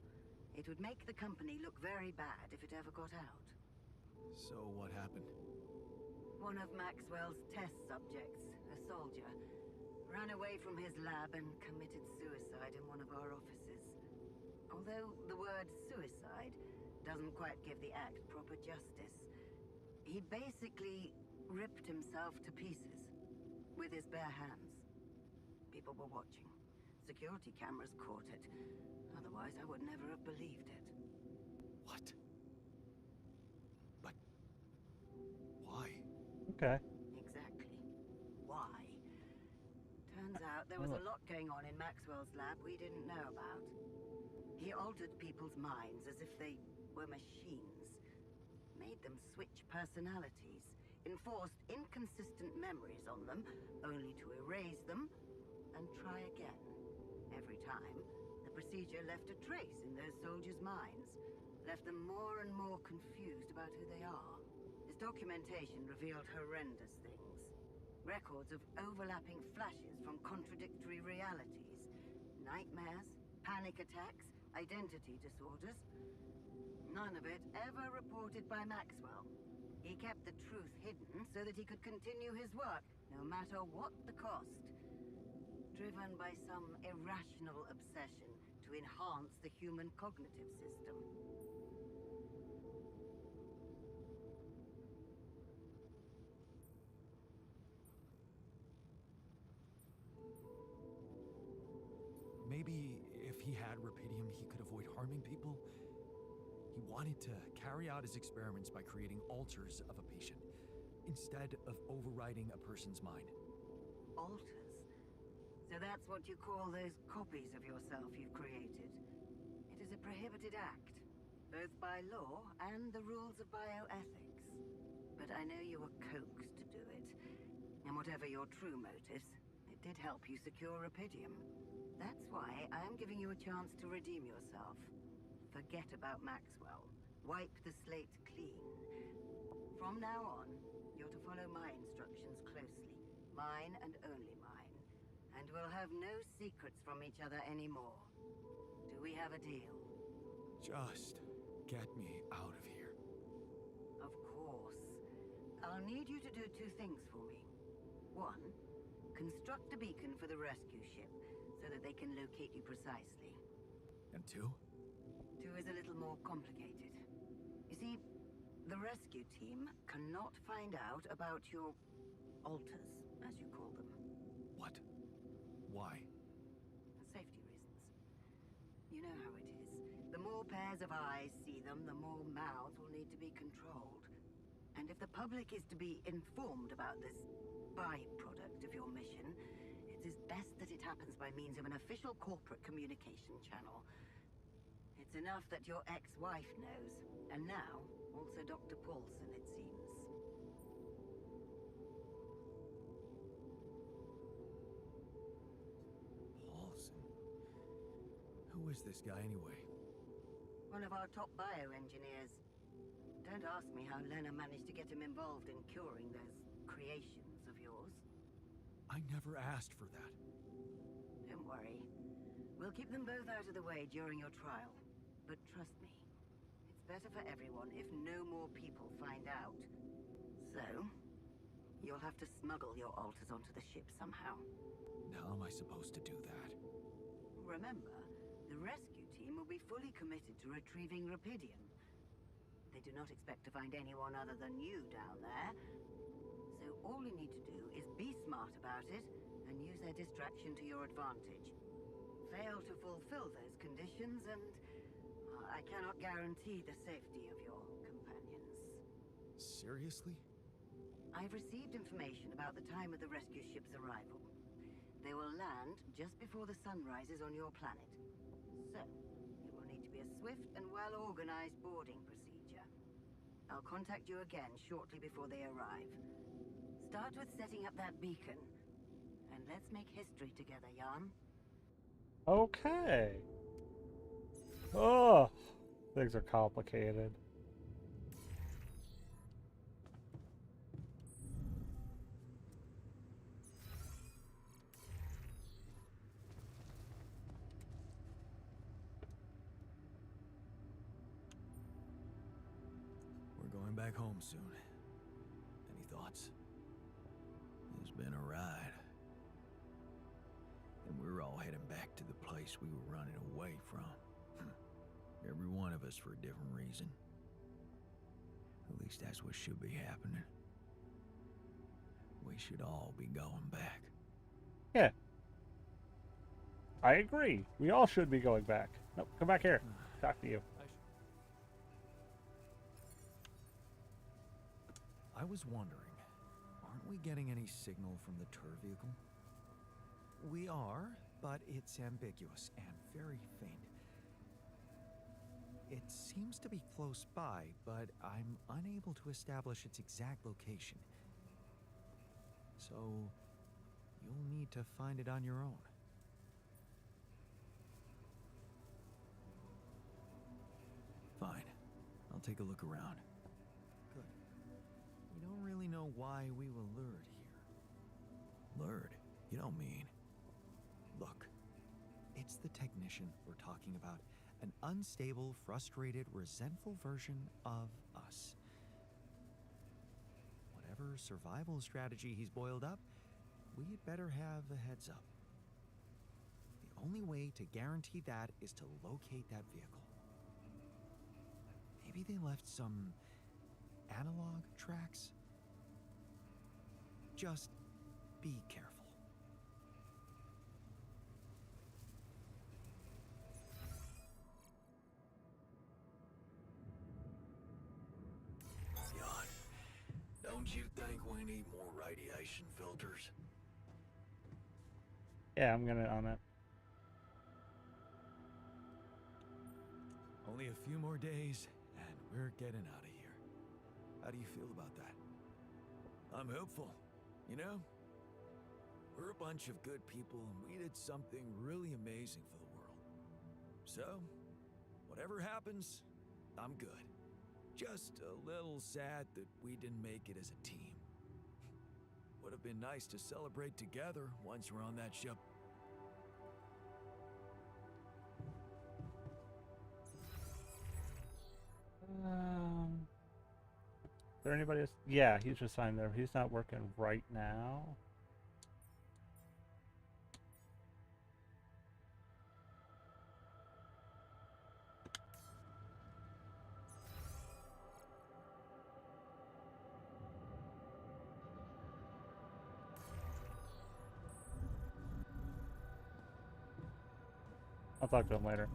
It would make the company look very bad if it ever got out. So what happened? One of Maxwell's test subjects, a soldier, ran away from his lab and committed suicide in one of our offices. Although the word suicide doesn't quite give the act proper justice, he basically ripped himself to pieces with his bare hands. People were watching. Security cameras caught it. Otherwise, I would never have believed it. What? But why? Okay. Exactly. Why? Turns out there was a lot going on in Maxwell's lab we didn't know about. He altered people's minds as if they were machines. Made them switch personalities. Enforced inconsistent memories on them, only to erase them and try again. Every time, the procedure left a trace in those soldiers' minds. Left them more and more confused about who they are. Its documentation revealed horrendous things. Records of overlapping flashes from contradictory realities. Nightmares, panic attacks, identity disorders. None of it ever reported by Maxwell. He kept the truth hidden so that he could continue his work, no matter what the cost. Driven by some irrational obsession to enhance the human cognitive system. Maybe if he had Rapidium, he could avoid harming people? He wanted to carry out his experiments by creating alters of a patient, instead of overriding a person's mind. Alters? So that's what you call those copies of yourself you've created? It is a prohibited act, both by law and the rules of bioethics. But I know you were coaxed to do it. And whatever your true motives, it did help you secure Rapidium. That's why I'm giving you a chance to redeem yourself. Forget about Maxwell. Wipe the slate clean. From now on, you're to follow my instructions closely. Mine and only mine. And we'll have no secrets from each other anymore. Do we have a deal? Just get me out of here. Of course. I'll need you to do two things for me. One, construct a beacon for the rescue ship, so that they can locate you precisely. And two? Two is a little more complicated. You see, the rescue team cannot find out about your alters, as you call them. What? Why? Safety reasons. You know how it is. The more pairs of eyes see them, the more mouths will need to be controlled. And if the public is to be informed about this byproduct of your mission, it is best that it happens by means of an official corporate communication channel. It's enough that your ex-wife knows, and now also Dr. Paulson, it seems. Paulson? Who is this guy anyway? One of our top bioengineers. Don't ask me how Lena managed to get him involved in curing those creations of yours. I never asked for that. Don't worry. We'll keep them both out of the way during your trial. But trust me, it's better for everyone if no more people find out. So, you'll have to smuggle your alters onto the ship somehow. How am I supposed to do that? Remember, the rescue team will be fully committed to retrieving Rapidium. They do not expect to find anyone other than you down there. So all you need to do is be smart about it and use their distraction to your advantage. Fail to fulfill those conditions and I cannot guarantee the safety of your companions. Seriously? I've received information about the time of the rescue ship's arrival. They will land just before the sun rises on your planet. So, it will need to be a swift and well-organized boarding procedure. I'll contact you again shortly before they arrive. Start with setting up that beacon. And let's make history together, Jan. Okay. Oh, things are complicated. We're going back home soon. Any thoughts? It's been a ride. And we're all heading back to the place we were running away from. Every one of us for a different reason. At least that's what should be happening. We should all be going back. Yeah. I agree. We all should be going back. Nope, come back here. Talk to you. I was wondering, aren't we getting any signal from the tour vehicle? We are, but it's ambiguous and very faint. It seems to be close by, but I'm unable to establish its exact location. So, you'll need to find it on your own. Fine. I'll take a look around. Good. know why we were lured here. Lured? You don't mean. Look, it's the technician we're talking about. An unstable, frustrated, resentful version of us. Whatever survival strategy he's boiled up, we'd better have a heads up. The only way to guarantee that is to locate that vehicle. Maybe they left some analog tracks? Just be careful. Jan, don't you think we need more radiation filters? Yeah, I'm gonna on that. Only a few more days, and we're getting out of here. How do you feel about that? I'm hopeful. You know, we're a bunch of good people, and we did something really amazing for the world. So, whatever happens, I'm good. Just a little sad that we didn't make it as a team. Would have been nice to celebrate together once we're on that ship. Is there anybody else? Yeah, he's just signed there. He's not working right now. I'll talk to him later.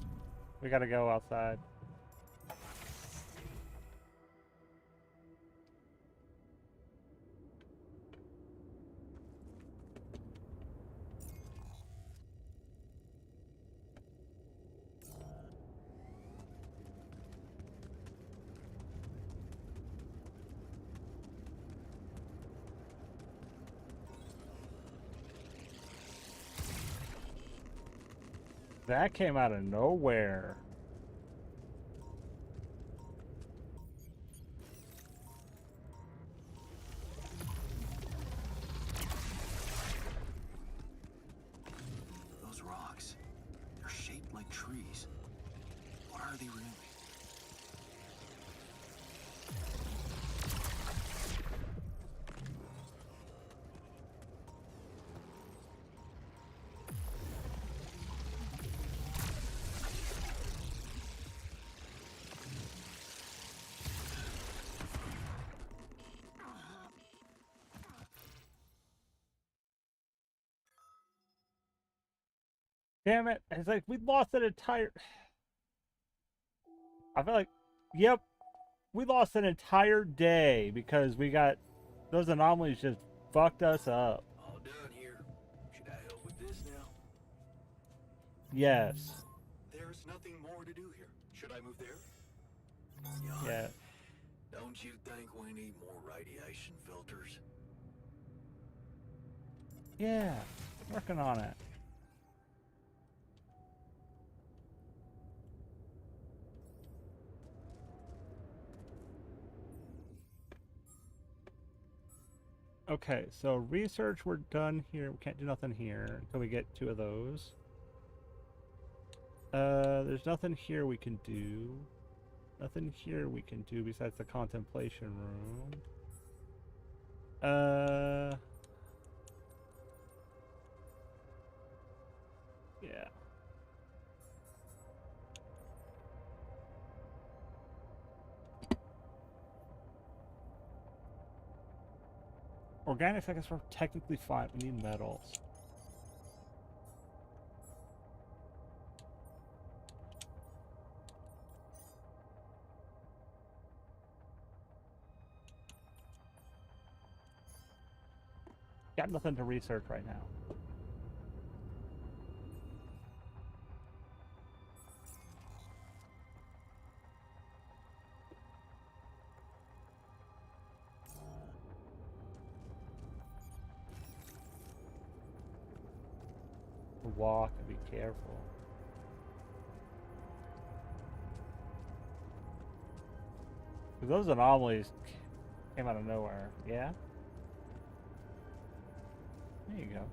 We gotta go outside. That came out of nowhere. Those rocks, they're shaped like trees. What are they really? Damn it. It's like we lost an entire... I feel like, yep, we lost an entire day because we got... Those anomalies just fucked us up. All done here. Should I help with this now? Yes. There's nothing more to do here. Should I move there? Yeah. Don't you think we need more radiation filters? Yeah. Working on it. Okay, so research, we're done here. We can't do nothing here until we get 2 of those. There's nothing here we can do. Nothing here we can do besides the contemplation room. Yeah. Organics, I guess we're technically fine. We need metals. Got nothing to research right now. Walk and be careful. Those anomalies came out of nowhere, yeah? you go.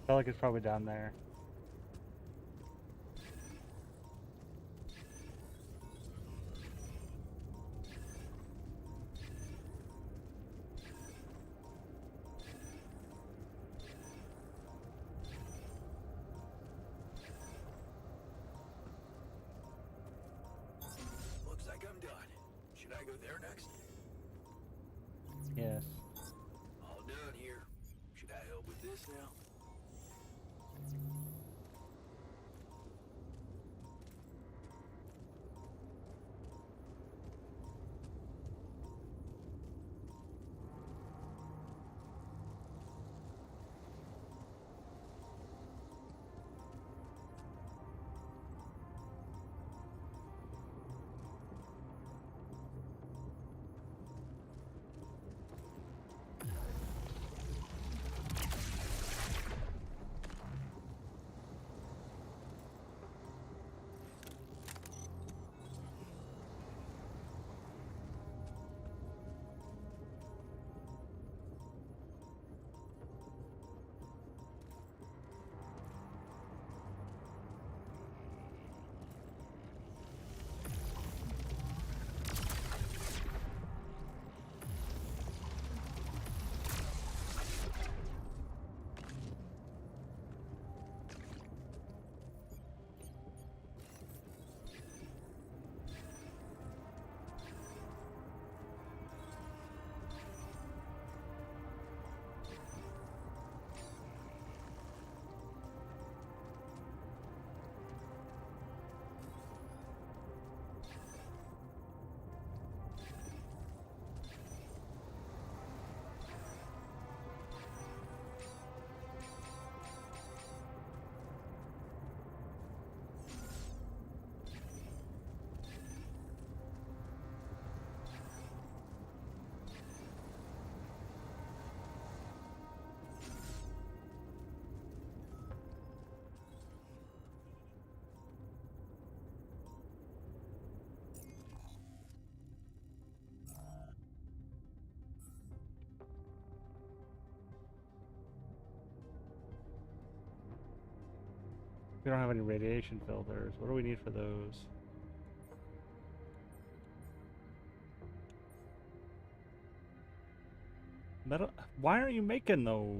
Felt like it's probably down there. Looks like I'm done. Should I go there next? Yes. All done here. Should I help with this now? We don't have any radiation filters. What do we need for those? Metal. Why aren't you making those?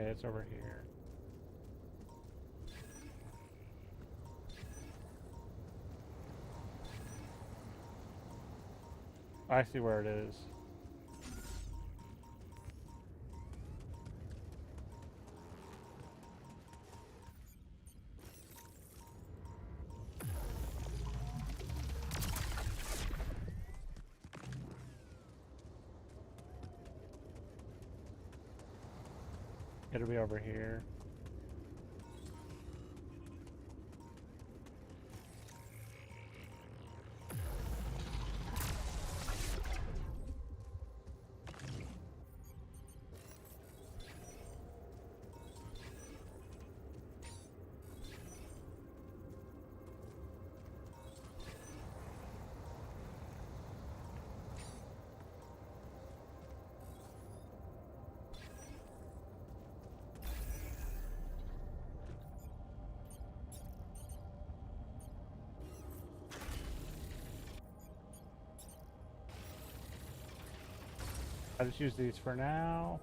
Okay, it's over here. I see where it is. It'll be over here. I'll just use these for now.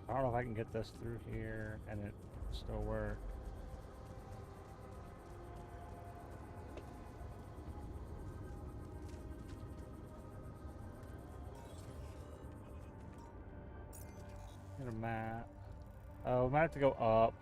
I don't know if I can get this through here and it still work. Get a map. Oh, we might have to go up.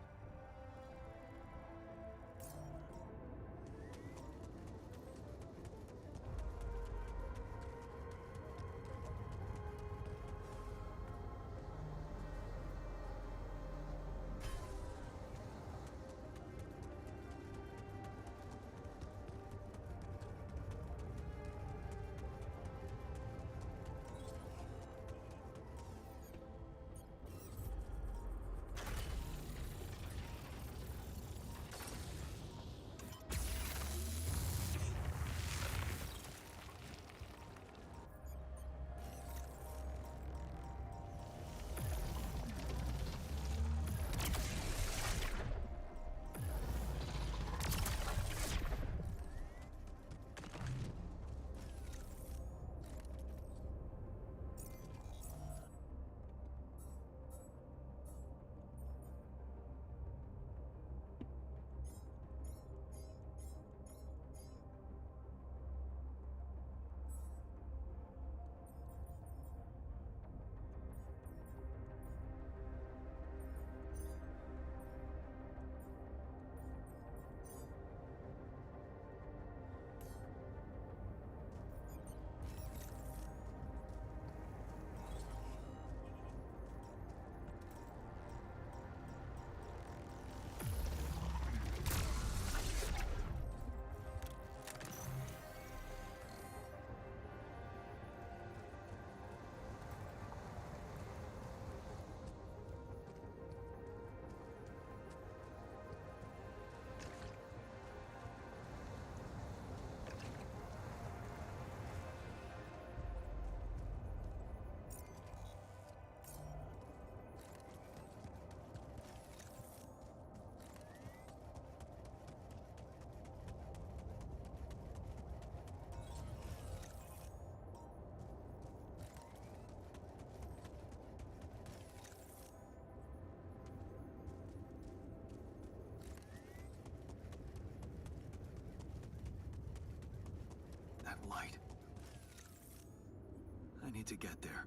light. I need to get there.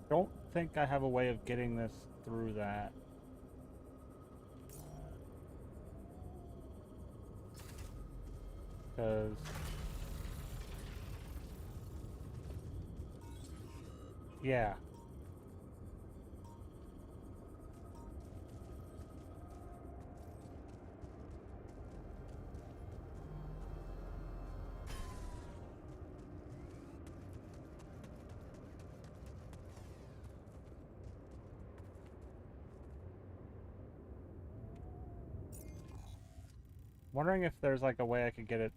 Don't think I have a way of getting this through that. Because yeah. Wondering if there's like a way I could get it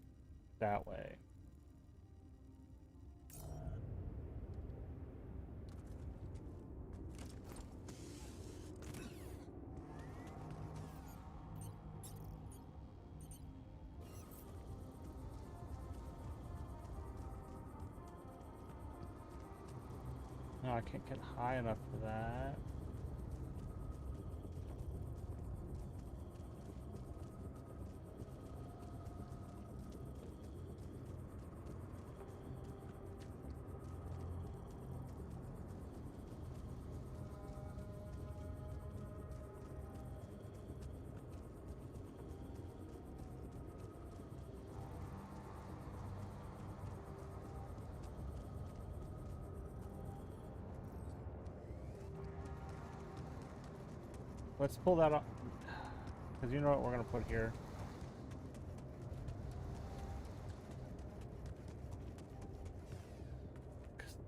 that way. No, I can't get high enough for that. Let's pull that off. Because you know what we're going to put here.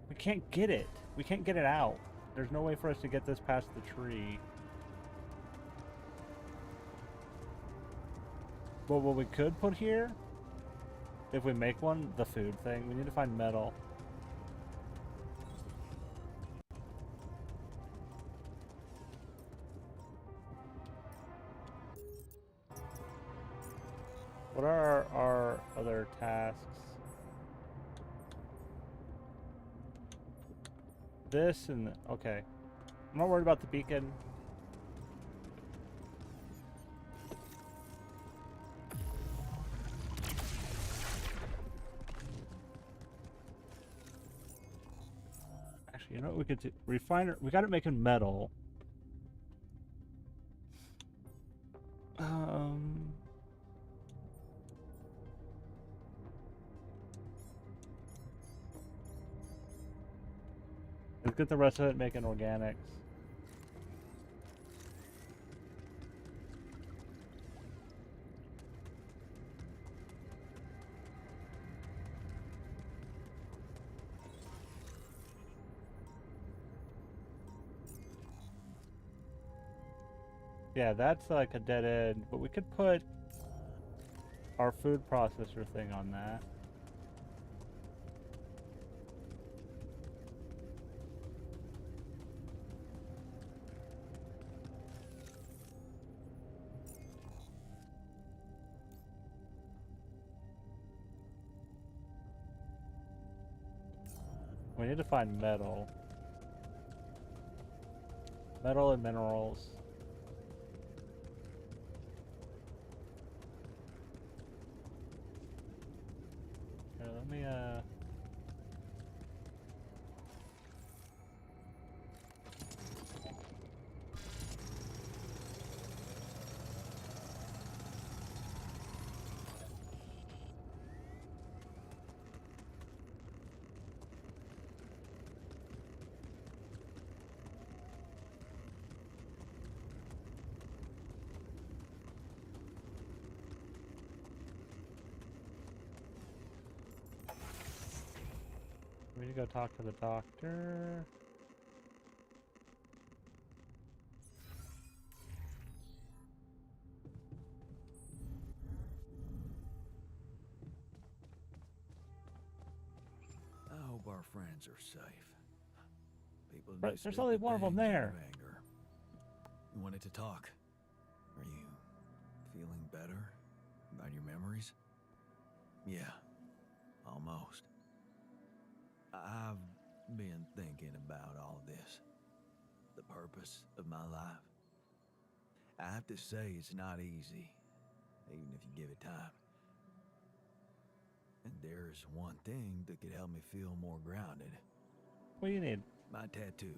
We can't get it. We can't get it out. There's no way for us to get this past the tree. But what we could put here, if we make one, the food thing, we need to find metal. What are our other tasks? This and... okay. I'm not worried about the beacon. Actually, you know what we could do? Refiner... we got it making metal. Let's get the rest of it making organics. Yeah, that's like a dead end, but we could put our food processor thing on that. We need to find metal. Metal and minerals. Here, let me, we need to go talk to the doctor. I hope our friends are safe. Right, there's only one of them there. Anger. You wanted to talk. Are you feeling better about your memories? Yeah, almost. I've been thinking about all this. The purpose of my life. I have to say it's not easy, even if you give it time. And there's one thing that could help me feel more grounded. What do you need? My tattoo.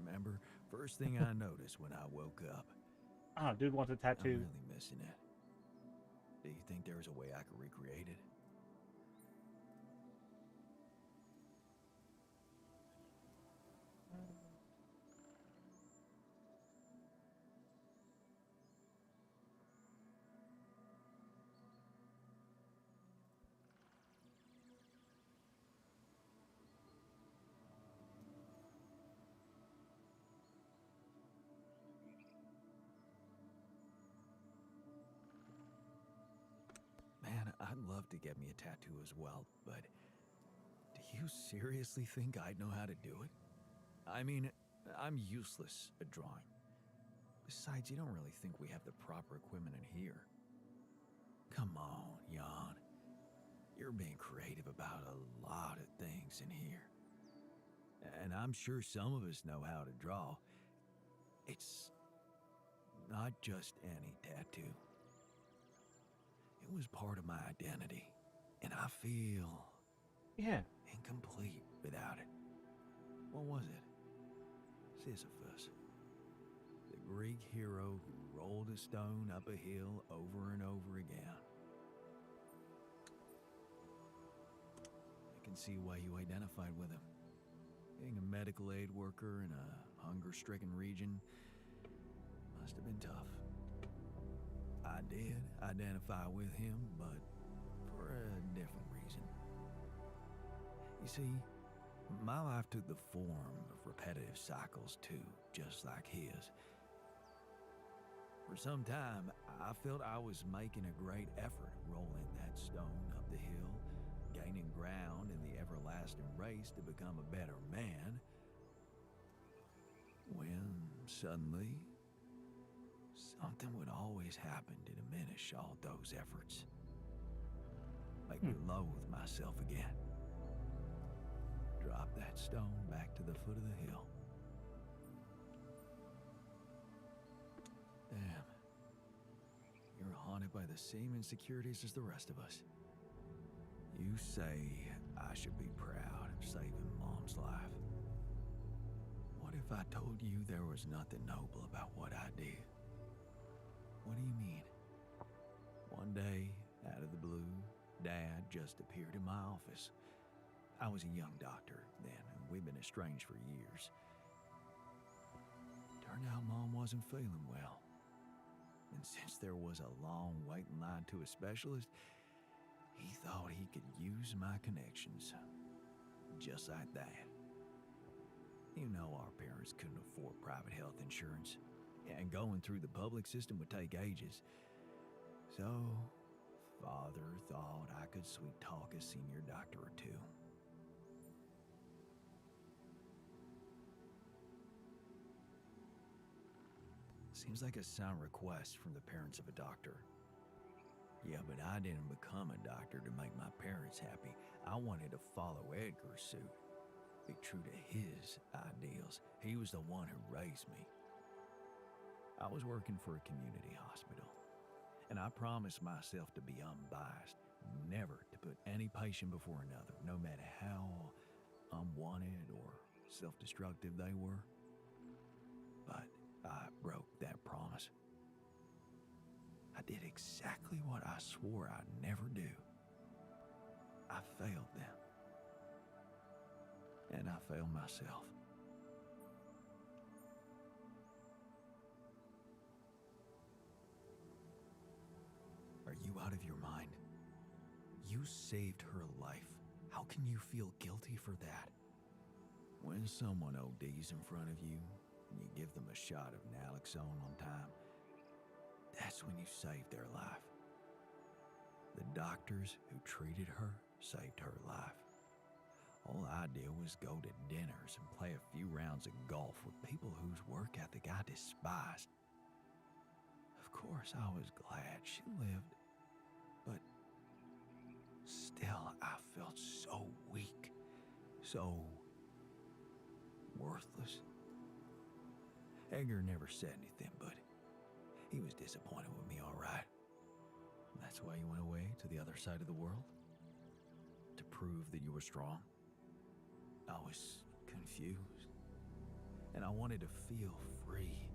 Remember? First thing I noticed when I woke up. Oh, dude wants a tattoo. I'm really missing it. Do you think there's a way I could recreate it? Man, I'd love to get me a tattoo as well, but do you seriously think I'd know how to do it? I mean, I'm useless at drawing. Besides, you don't really think we have the proper equipment in here. Come on, Jan. You're being creative about a lot of things in here. And I'm sure some of us know how to draw. It's not just any tattoo. It was part of my identity, and I feel incomplete without it. What was it? Sisyphus, the Greek hero who rolled a stone up a hill over and over again. I can see why you identified with him. Being a medical aid worker in a hunger-stricken region must have been tough. I did identify with him, but for a different reason. You see, my life took the form of repetitive cycles too, just like his. For some time, I felt I was making a great effort rolling that stone up the hill, gaining ground in the everlasting race to become a better man, when suddenly something would always happen to diminish all those efforts. Make me loathe myself again. Drop that stone back to the foot of the hill. Damn. You're haunted by the same insecurities as the rest of us. You say I should be proud of saving Mom's life. What if I told you there was nothing noble about what I did? What do you mean? One day, out of the blue, Dad just appeared in my office. I was a young doctor then, and we'd been estranged for years. Turned out Mom wasn't feeling well. And since there was a long waiting line to a specialist, he thought he could use my connections. Just like that. You know our parents couldn't afford private health insurance, and going through the public system would take ages. So, Father thought I could sweet talk a senior doctor or two. Seems like a sound request from the parents of a doctor. Yeah, but I didn't become a doctor to make my parents happy. I wanted to follow Edgar's suit. Be true to his ideals. He was the one who raised me. I was working for a community hospital, and I promised myself to be unbiased, never to put any patient before another, no matter how unwanted or self-destructive they were. But I broke that promise. I did exactly what I swore I'd never do. I failed them. And I failed myself. Are you out of your mind? You saved her life. How can you feel guilty for that? When someone ODs in front of you, and you give them a shot of naloxone on time, that's when you saved their life. The doctors who treated her saved her life. All I did was go to dinners and play a few rounds of golf with people whose work ethic I despised. Of course, I was glad she lived, but still, I felt so weak, so worthless. Edgar never said anything, but he was disappointed with me, all right. That's why you went away to the other side of the world? To prove that you were strong? I was confused, and I wanted to feel free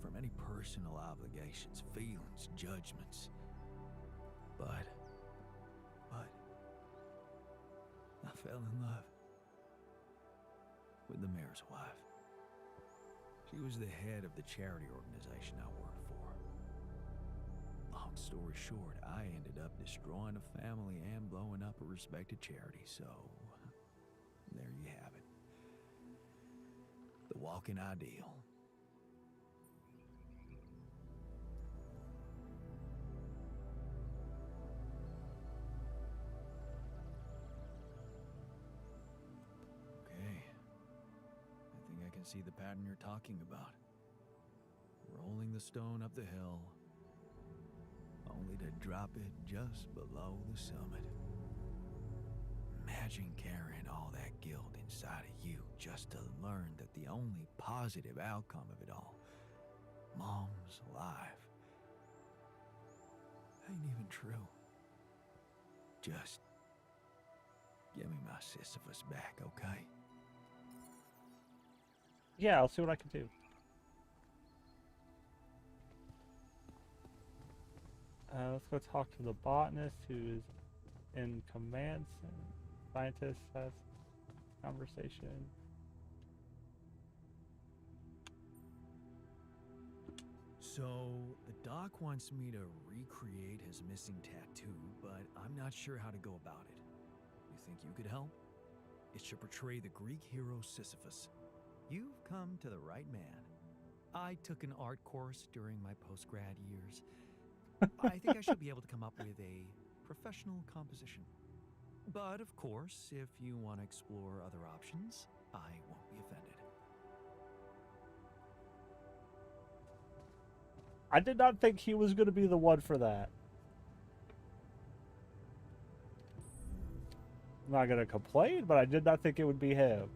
from any personal obligations, feelings, judgments. But I fell in love with the mayor's wife. She was the head of the charity organization I worked for. Long story short, I ended up destroying a family and blowing up a respected charity, so there you have it. The walking ideal. Okay. I think I can see the pattern you're talking about. Rolling the stone up the hill, only to drop it just below the summit. Imagine carrying all that guilt inside of you just to learn that the only positive outcome of it all, Mom's life, ain't even true. Just give me my Sisyphus back, okay? Yeah, I'll see what I can do. Let's go talk to the botanist who's in command. Scientist has conversation. So, the doc wants me to recreate his missing tattoo, but I'm not sure how to go about it. You think you could help? It should portray the Greek hero Sisyphus. You've come to the right man. I took an art course during my post-grad years. I think I should be able to come up with a professional composition. But of course, if you want to explore other options, I won't be offended. I did not think he was going to be the one for that. I'm not going to complain, but I did not think it would be him.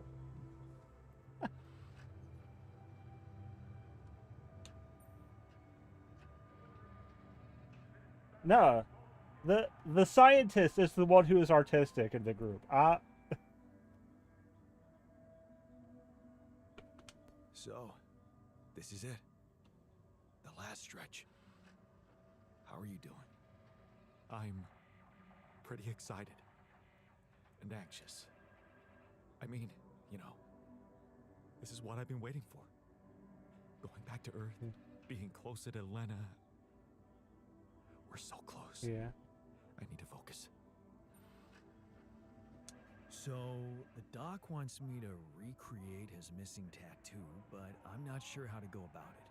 No. The scientist is the one who is artistic in the group. So, this is it. The last stretch. How are you doing? I'm pretty excited. And anxious. I mean, you know, this is what I've been waiting for. Going back to Earth, being closer to Lena. We're so close. Yeah. I need to focus. So, the doc wants me to recreate his missing tattoo, but I'm not sure how to go about it.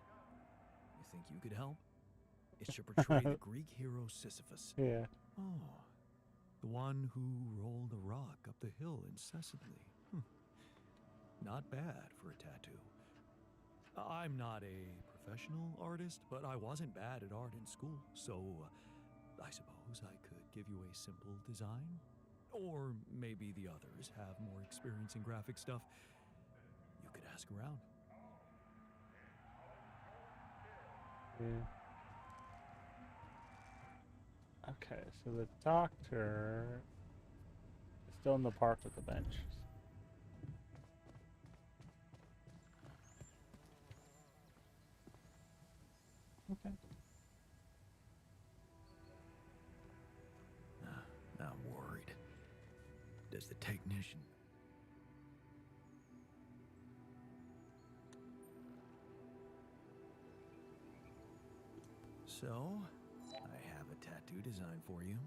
You think you could help? It should portray the Greek hero Sisyphus. Yeah. Oh, the one who rolled a rock up the hill incessantly. Not bad for a tattoo. I'm not a professional artist, but I wasn't bad at art in school, so I suppose I could give you a simple design. Or maybe the others have more experience in graphic stuff. You could ask around. Yeah. Okay, so the doctor is still in the park with the bench. Okay. I'm worried. Does the technician... So, I have a tattoo design for you.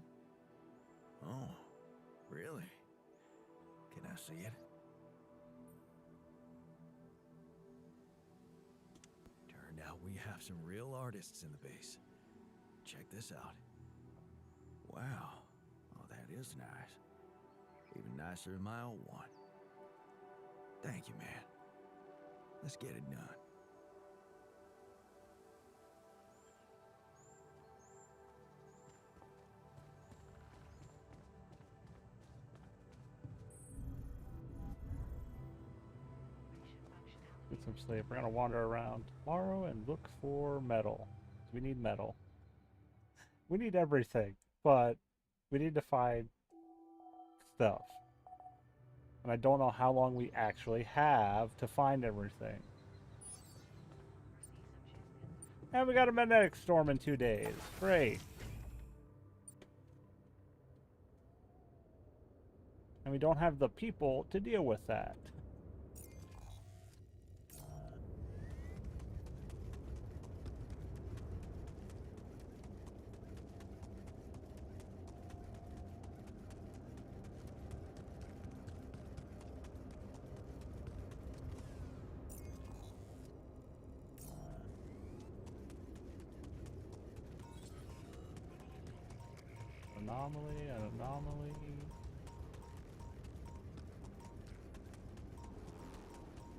Oh, really? Can I see it? Turned out we have some real artists in the base. Check this out. Wow. Oh, that is nice. Even nicer than my old one. Thank you, man. Let's get it done. Get some sleep. We're gonna wander around tomorrow and look for metal. We need metal. We need everything, but we need to find stuff. And I don't know how long we actually have to find everything. And we got a magnetic storm in 2 days. Great. And we don't have the people to deal with that. Anomaly, an anomaly.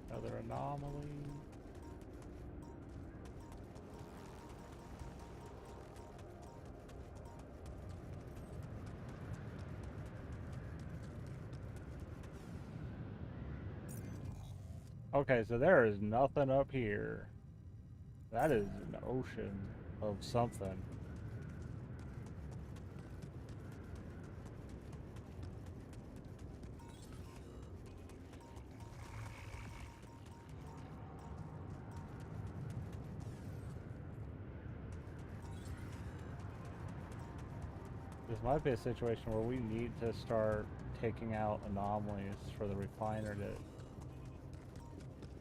Another anomaly. Okay, so there is nothing up here. That is an ocean of something. This might be a situation where we need to start taking out anomalies for the refiner to...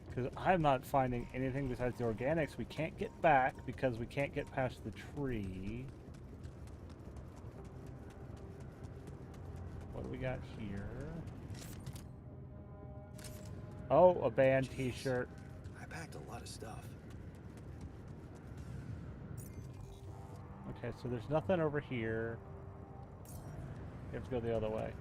Because I'm not finding anything besides the organics we can't get back because we can't get past the tree. What do we got here? Oh, a band t-shirt. I packed a lot of stuff. Okay, so there's nothing over here. We have to go the other way.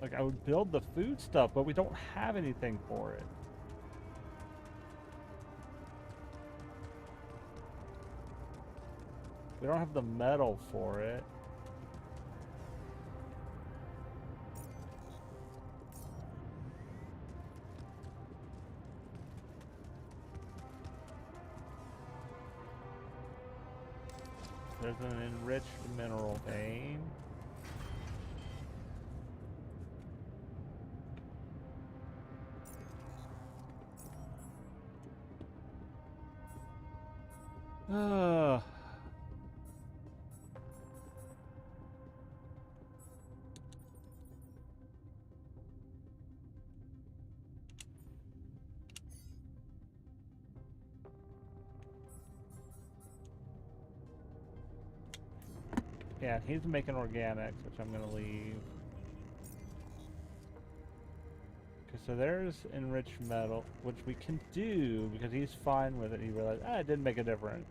Like, I would build the food stuff, but we don't have anything for it. We don't have the metal for it. There's an enriched mineral vein. Yeah, he's making organics, which I'm gonna leave. Okay, so there's enriched metal, which we can do because he's fine with it. He realized, it didn't make a difference.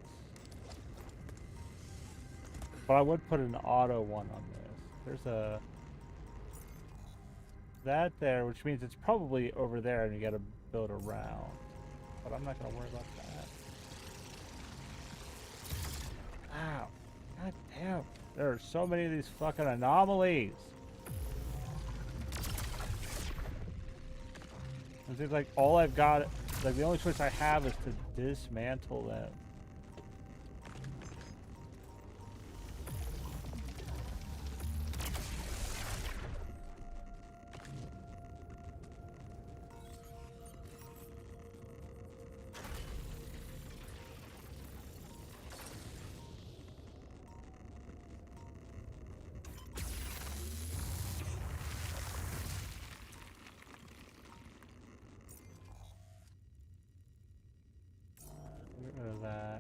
But I would put an auto one on this. There's a... that there, which means it's probably over there and you gotta build around. But I'm not gonna worry about that. Ow. God damn. There are so many of these fucking anomalies. It seems like all I've got, like the only choice I have is to dismantle them. Get rid of that.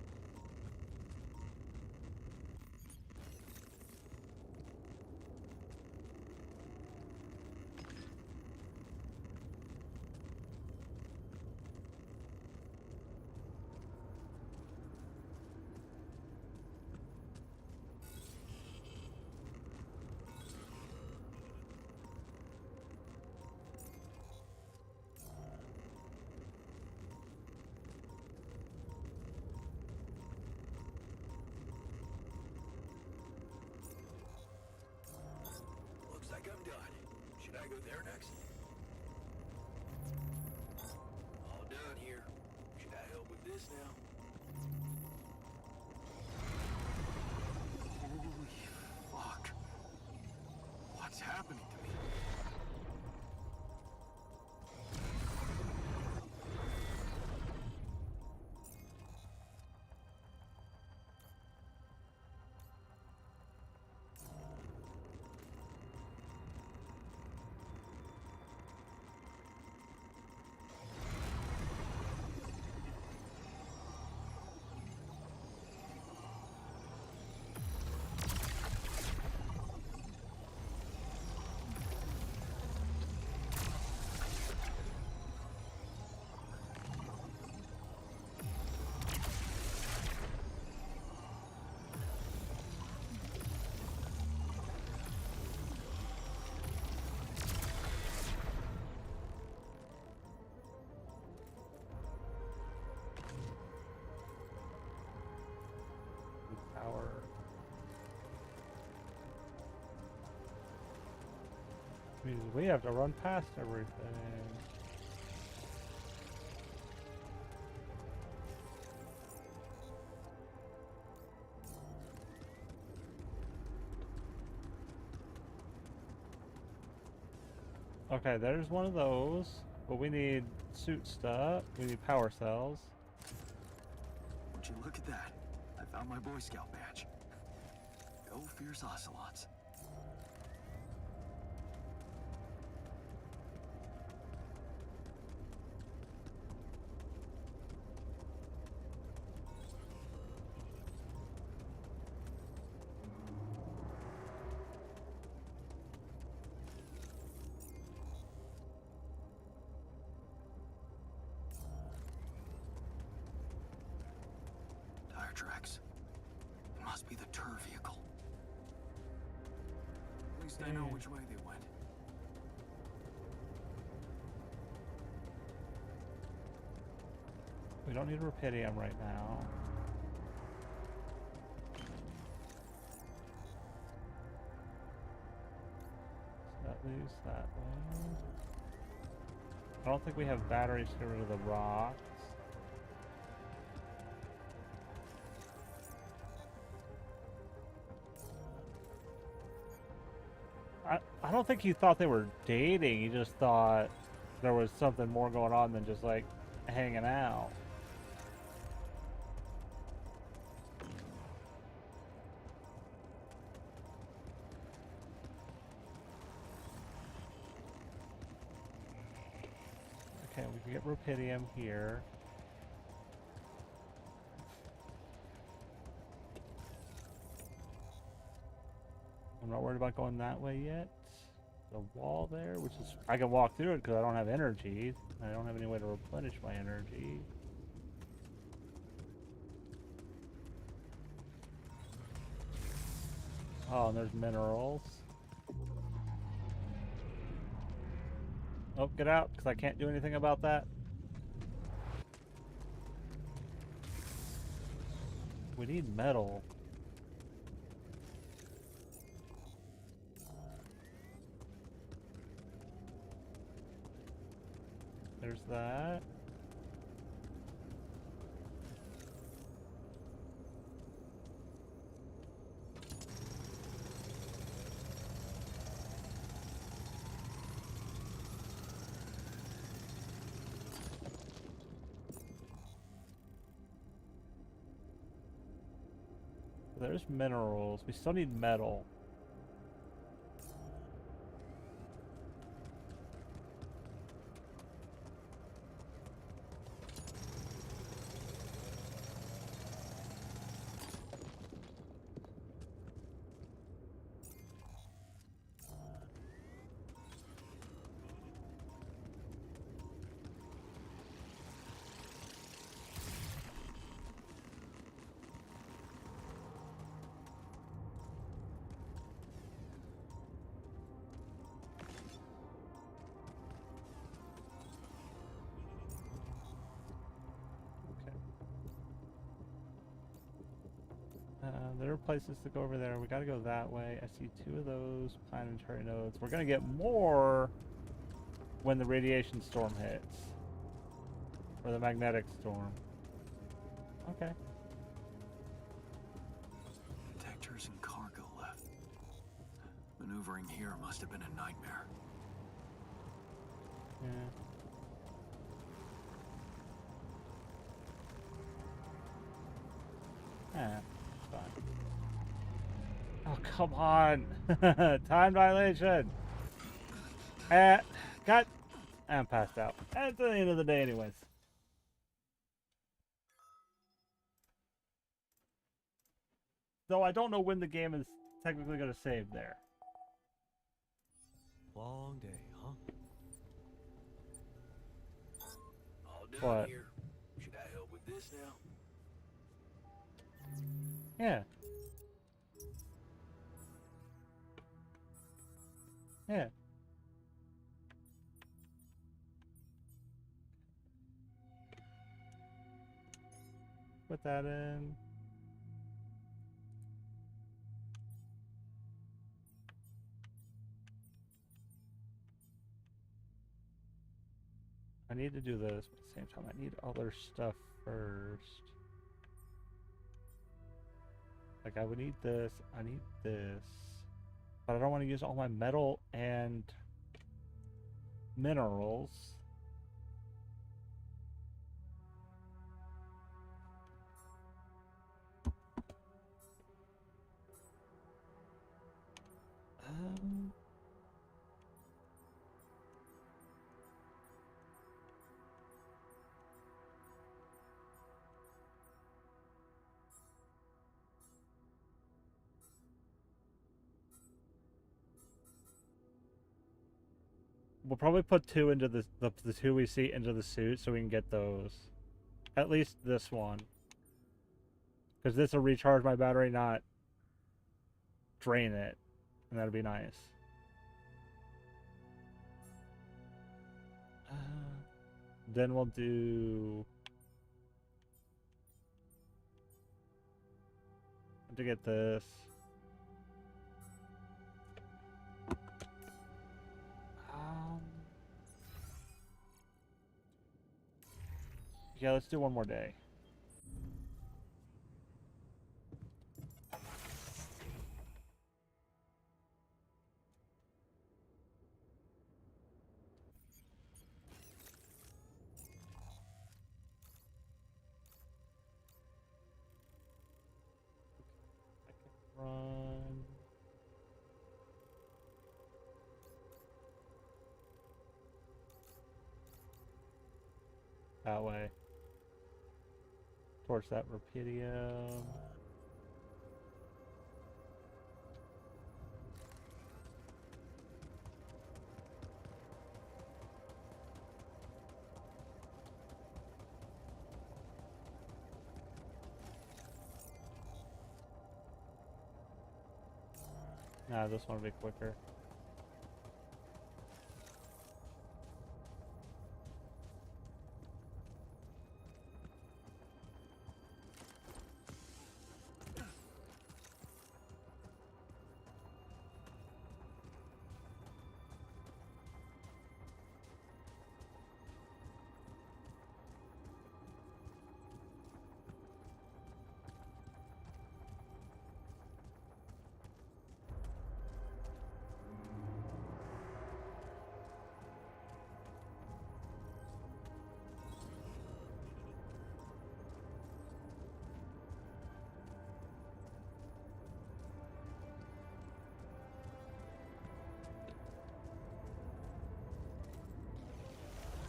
Jeez, we have to run past everything. Okay, there's one of those, but we need suit stuff. We need power cells. Would you look at that? I found my Boy Scout badge. Go fierce ocelots. Tire tracks. It must be the tour vehicle. At least I know which way they went. We don't need rupidium right now. So that leaves that one. I don't think we have batteries to get rid of the rocks. I don't think he thought they were dating. He just thought there was something more going on than just like hanging out. Okay, we can get rupidium here. I'm not worried about going that way yet. The wall there, which is, I can walk through it because I don't have energy. I don't have any way to replenish my energy. Oh, and there's minerals. Oh, get out, because I can't do anything about that. We need metal. There's that. There's minerals. We still need metal. There are places to go over there. We gotta go that way. I see 2 of those planetary nodes. We're gonna get more when the radiation storm hits. Or the magnetic storm. Okay. Detectors and cargo left. Maneuvering here must have been a nightmare. Yeah. Ah, fine. Oh, come on. Time dilation. Got. I'm passed out. That's the end of the day anyways. Though I don't know when the game is technically going to save there. Long day, huh? All done What? here. Should I help with this now? Yeah. Yeah. Put that in. I need to do this, but at the same time, I need other stuff first. Like, I would need this, I need this. But I don't want to use all my metal and minerals. Um... We'll probably put two into the two we see into the suit so we can get those. At least this one. Because this will recharge my battery, not drain it. And that'd be nice. Then we'll do... to get this. Yeah, let's do one more day. Run. That way. Towards that rupidium. Nah, this one will be quicker.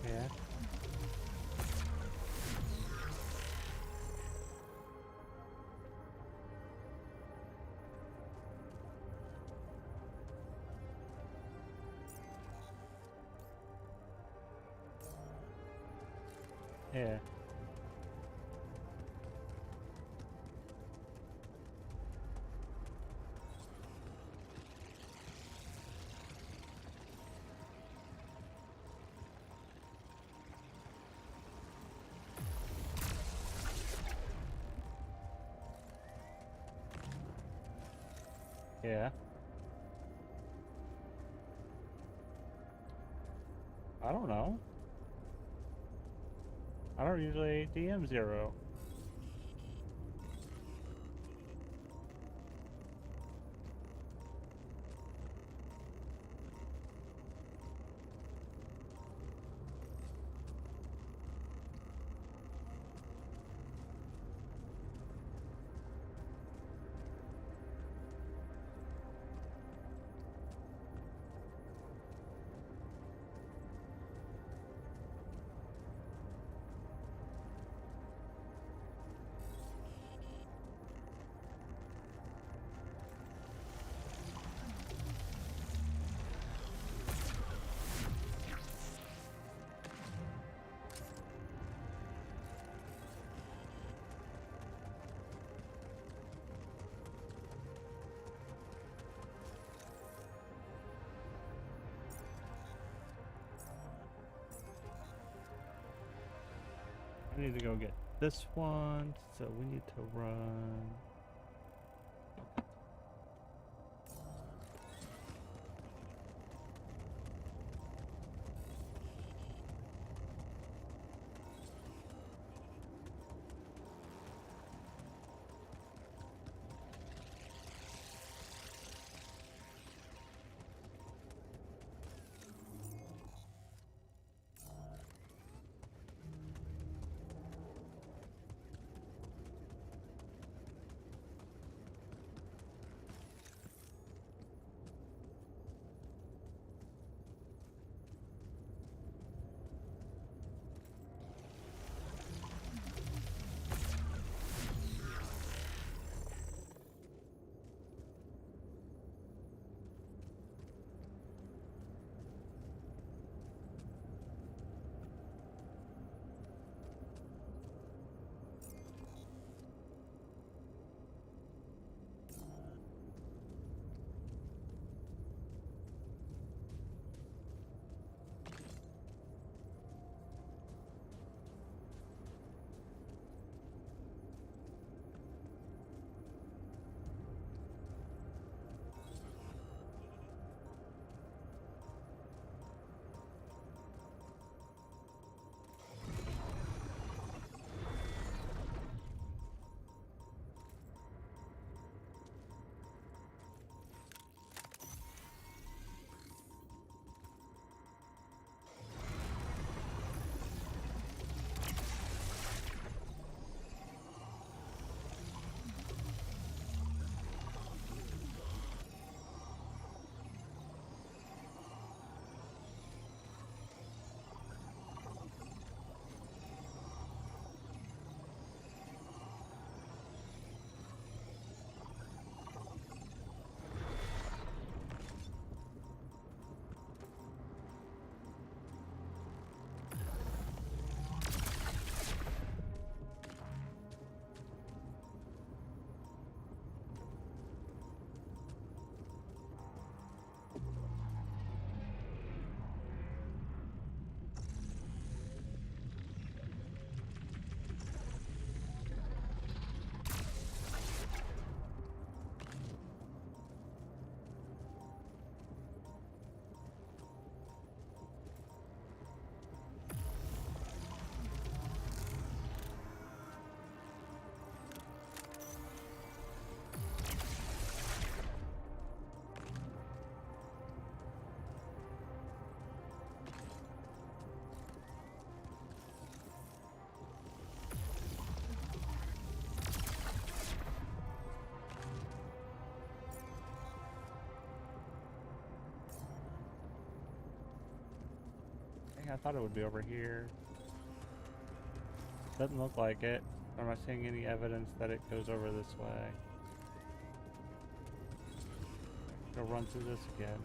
Yeah. Yeah. Yeah. I don't know. I don't usually DM 0. I need to go get this one, so we need to run. I thought it would be over here. Doesn't look like it. Am I seeing any evidence that it goes over this way? Go run through this again.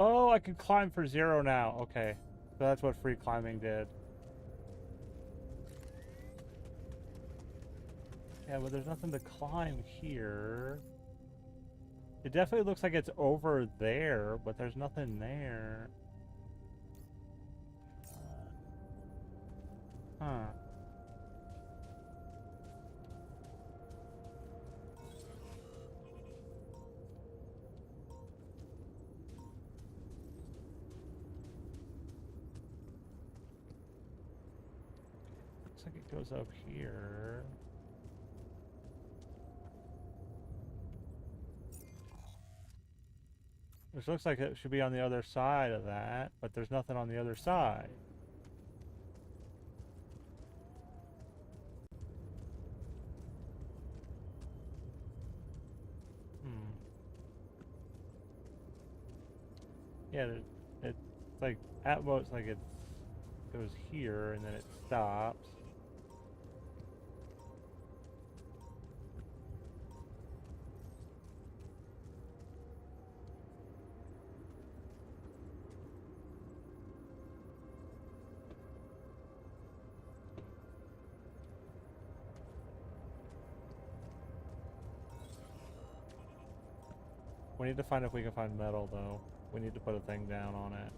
Oh, I can climb for 0 now. Okay. So that's what free climbing did. Yeah, but there's nothing to climb here. It definitely looks like it's over there, but there's nothing there. Huh. Looks like it goes up here. Which looks like it should be on the other side of that, but there's nothing on the other side. Yeah, it's like at most like it goes here and then it stops. We need to find if we can find metal though. We need to put a thing down on it.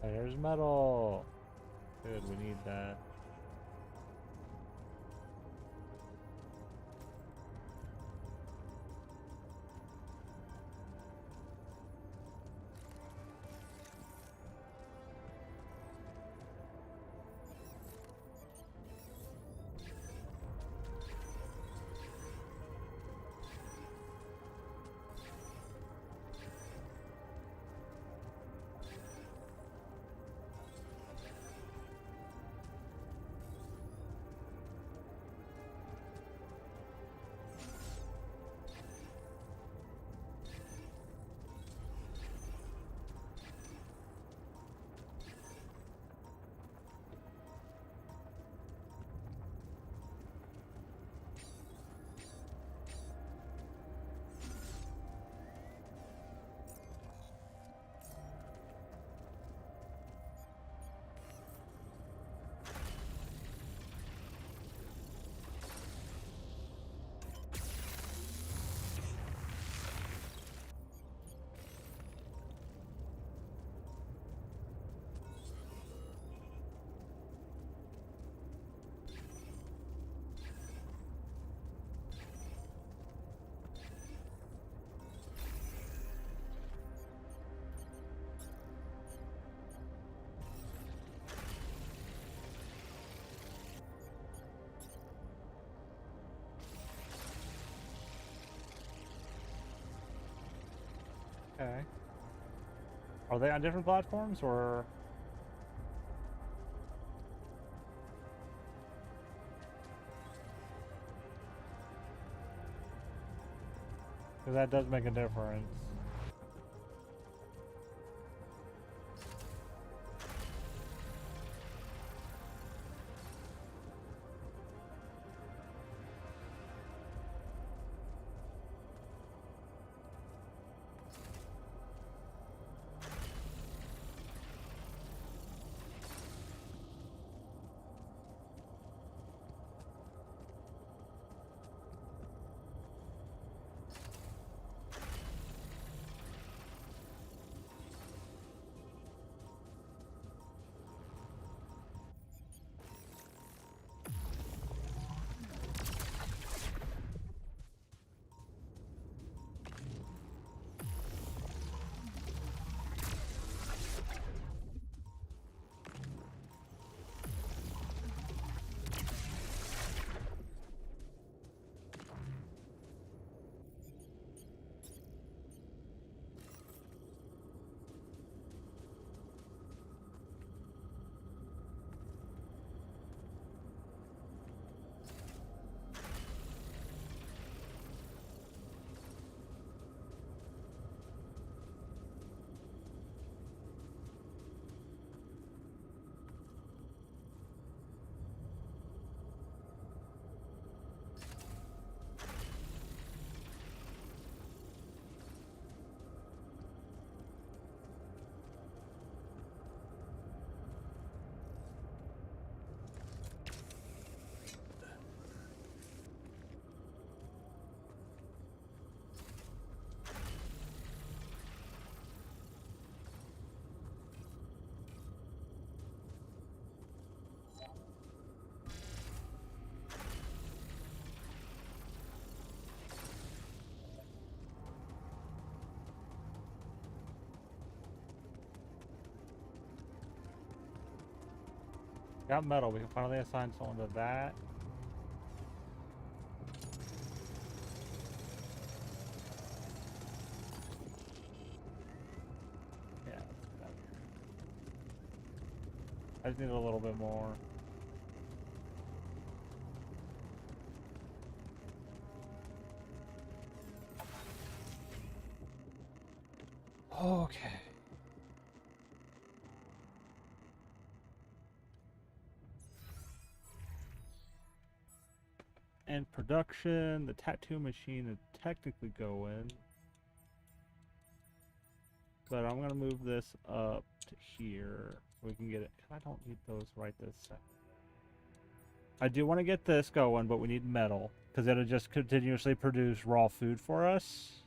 There's metal. Good, we need that. Okay. Are they on different platforms or? Because that does make a difference. Got metal. We can finally assign someone to that. Yeah. I just need a little bit more. Okay. And production, the tattoo machine is technically going. But I'm gonna move this up to here so we can get it. I don't need those right this second. I do want to get this going, but we need metal because it'll just continuously produce raw food for us.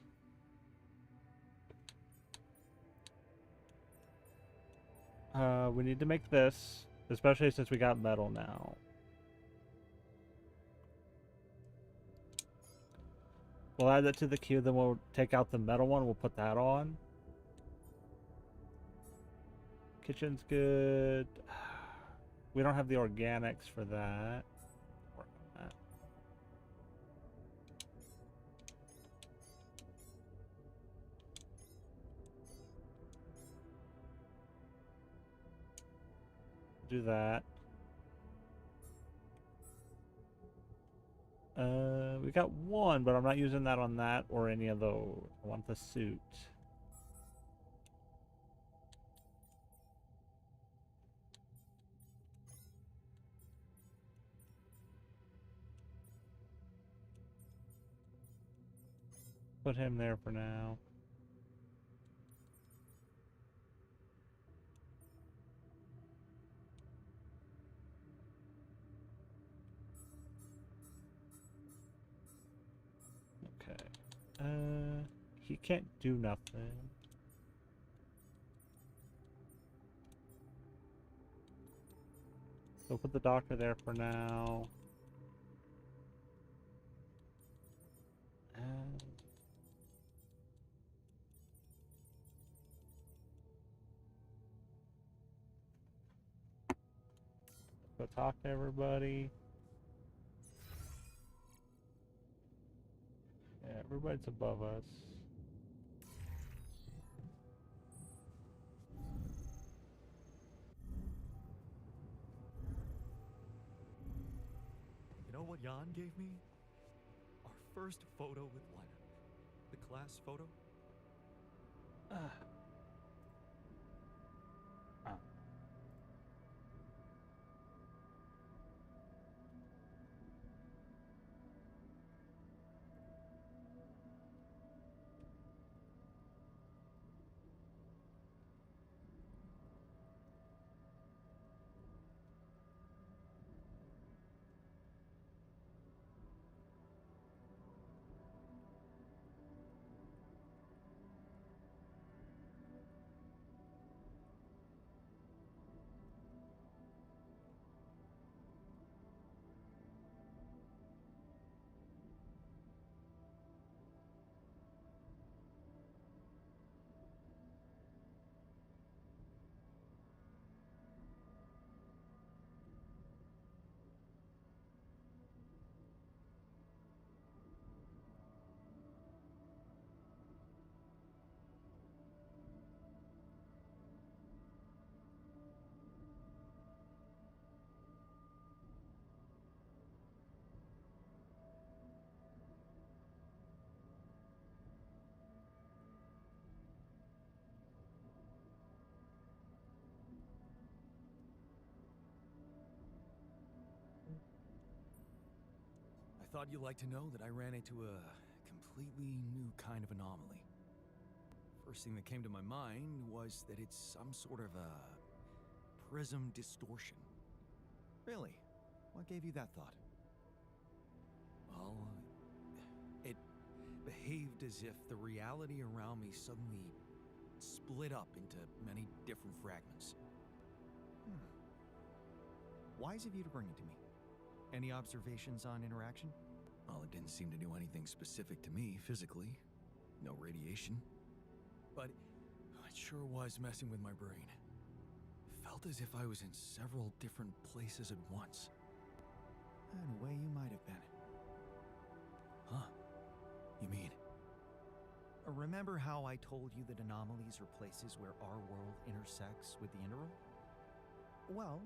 We need to make this, especially since we got metal now. We'll add that to the queue, then we'll take out the metal one, we'll put that on. Kitchen's good. We don't have the organics for that. Work on that. Do that. We got one, but I'm not using that on that or any of those. I want the suit. Put him there for now. Okay. He can't do nothing. So put the doctor there for now. And go talk to everybody. Yeah, everybody's above us. You know what Jan gave me? Our first photo with Lena. The class photo. I thought you'd like to know that I ran into a completely new kind of anomaly. First thing that came to my mind was that it's some sort of a prism distortion. Really? What gave you that thought? Well, it behaved as if the reality around me suddenly split up into many different fragments. Wise of you to bring it to me. Any observations on interaction? Well, it didn't seem to do anything specific to me physically. No radiation. But it sure was messing with my brain. Felt as if I was in several different places at once. In a way, you might have been. Huh? You mean? Remember how I told you that anomalies are places where our world intersects with the interlude? Well,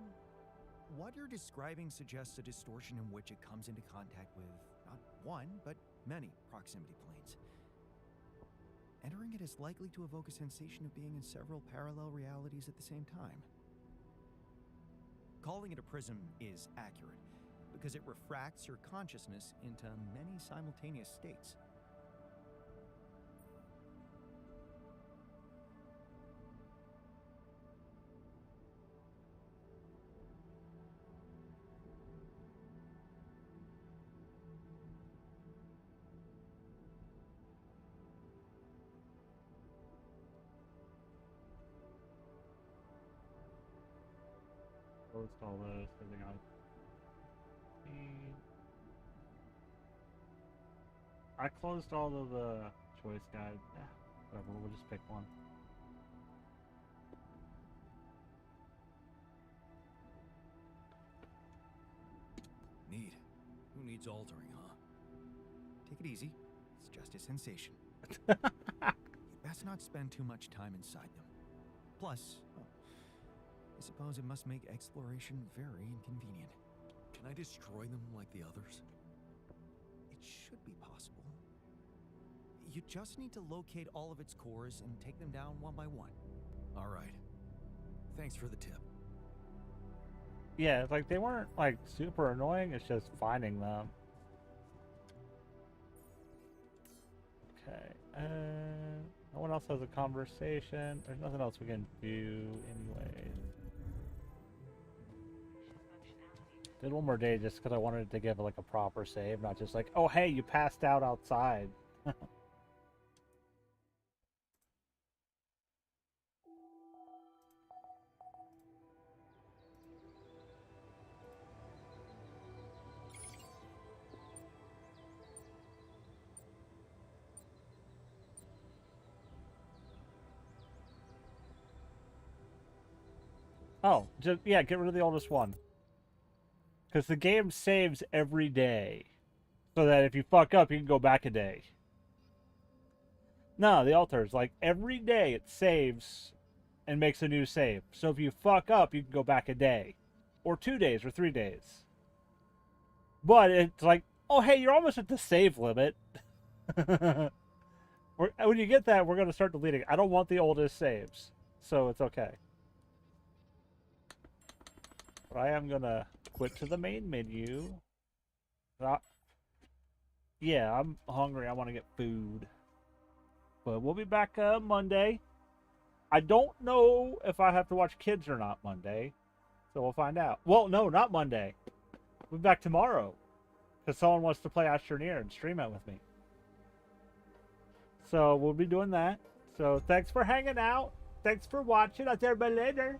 what you're describing suggests a distortion in which it comes into contact with not one, but many proximity planes. Entering it is likely to evoke a sensation of being in several parallel realities at the same time. Calling it a prism is accurate, because it refracts your consciousness into many simultaneous states. Closed all this, everything on. I closed all of the choice guide. Yeah, whatever, we'll just pick one. Neat. Who needs altering, huh? Take it easy. It's just a sensation. You'd best not spend too much time inside them. Plus, well, I suppose it must make exploration very inconvenient. Can I destroy them like the others? It should be possible. You just need to locate all of its cores and take them down one by one. All right. Thanks for the tip. Yeah, like they weren't like super annoying, it's just finding them. Okay, no one else has a conversation. There's nothing else we can do anyways. Did one more day just because I wanted to give like a proper save, not just like, oh hey, you passed out outside. Oh, just yeah, get rid of the oldest one. Because the game saves every day. So that if you fuck up, you can go back a day. No, the alters. Like, every day it saves and makes a new save. So if you fuck up, you can go back a day. Or 2 days, or 3 days. But it's like, oh, hey, you're almost at the save limit. When you get that, we're going to start deleting. I don't want the oldest saves. So it's okay. But I am going to quit to the main menu. Yeah, I'm hungry. I want to get food. But we'll be back Monday. I don't know if I have to watch kids or not Monday. So we'll find out. Well, no, not Monday. We'll be back tomorrow. Because someone wants to play Astroneer and stream it with me. So we'll be doing that. So thanks for hanging out. Thanks for watching. I'll see everybody later.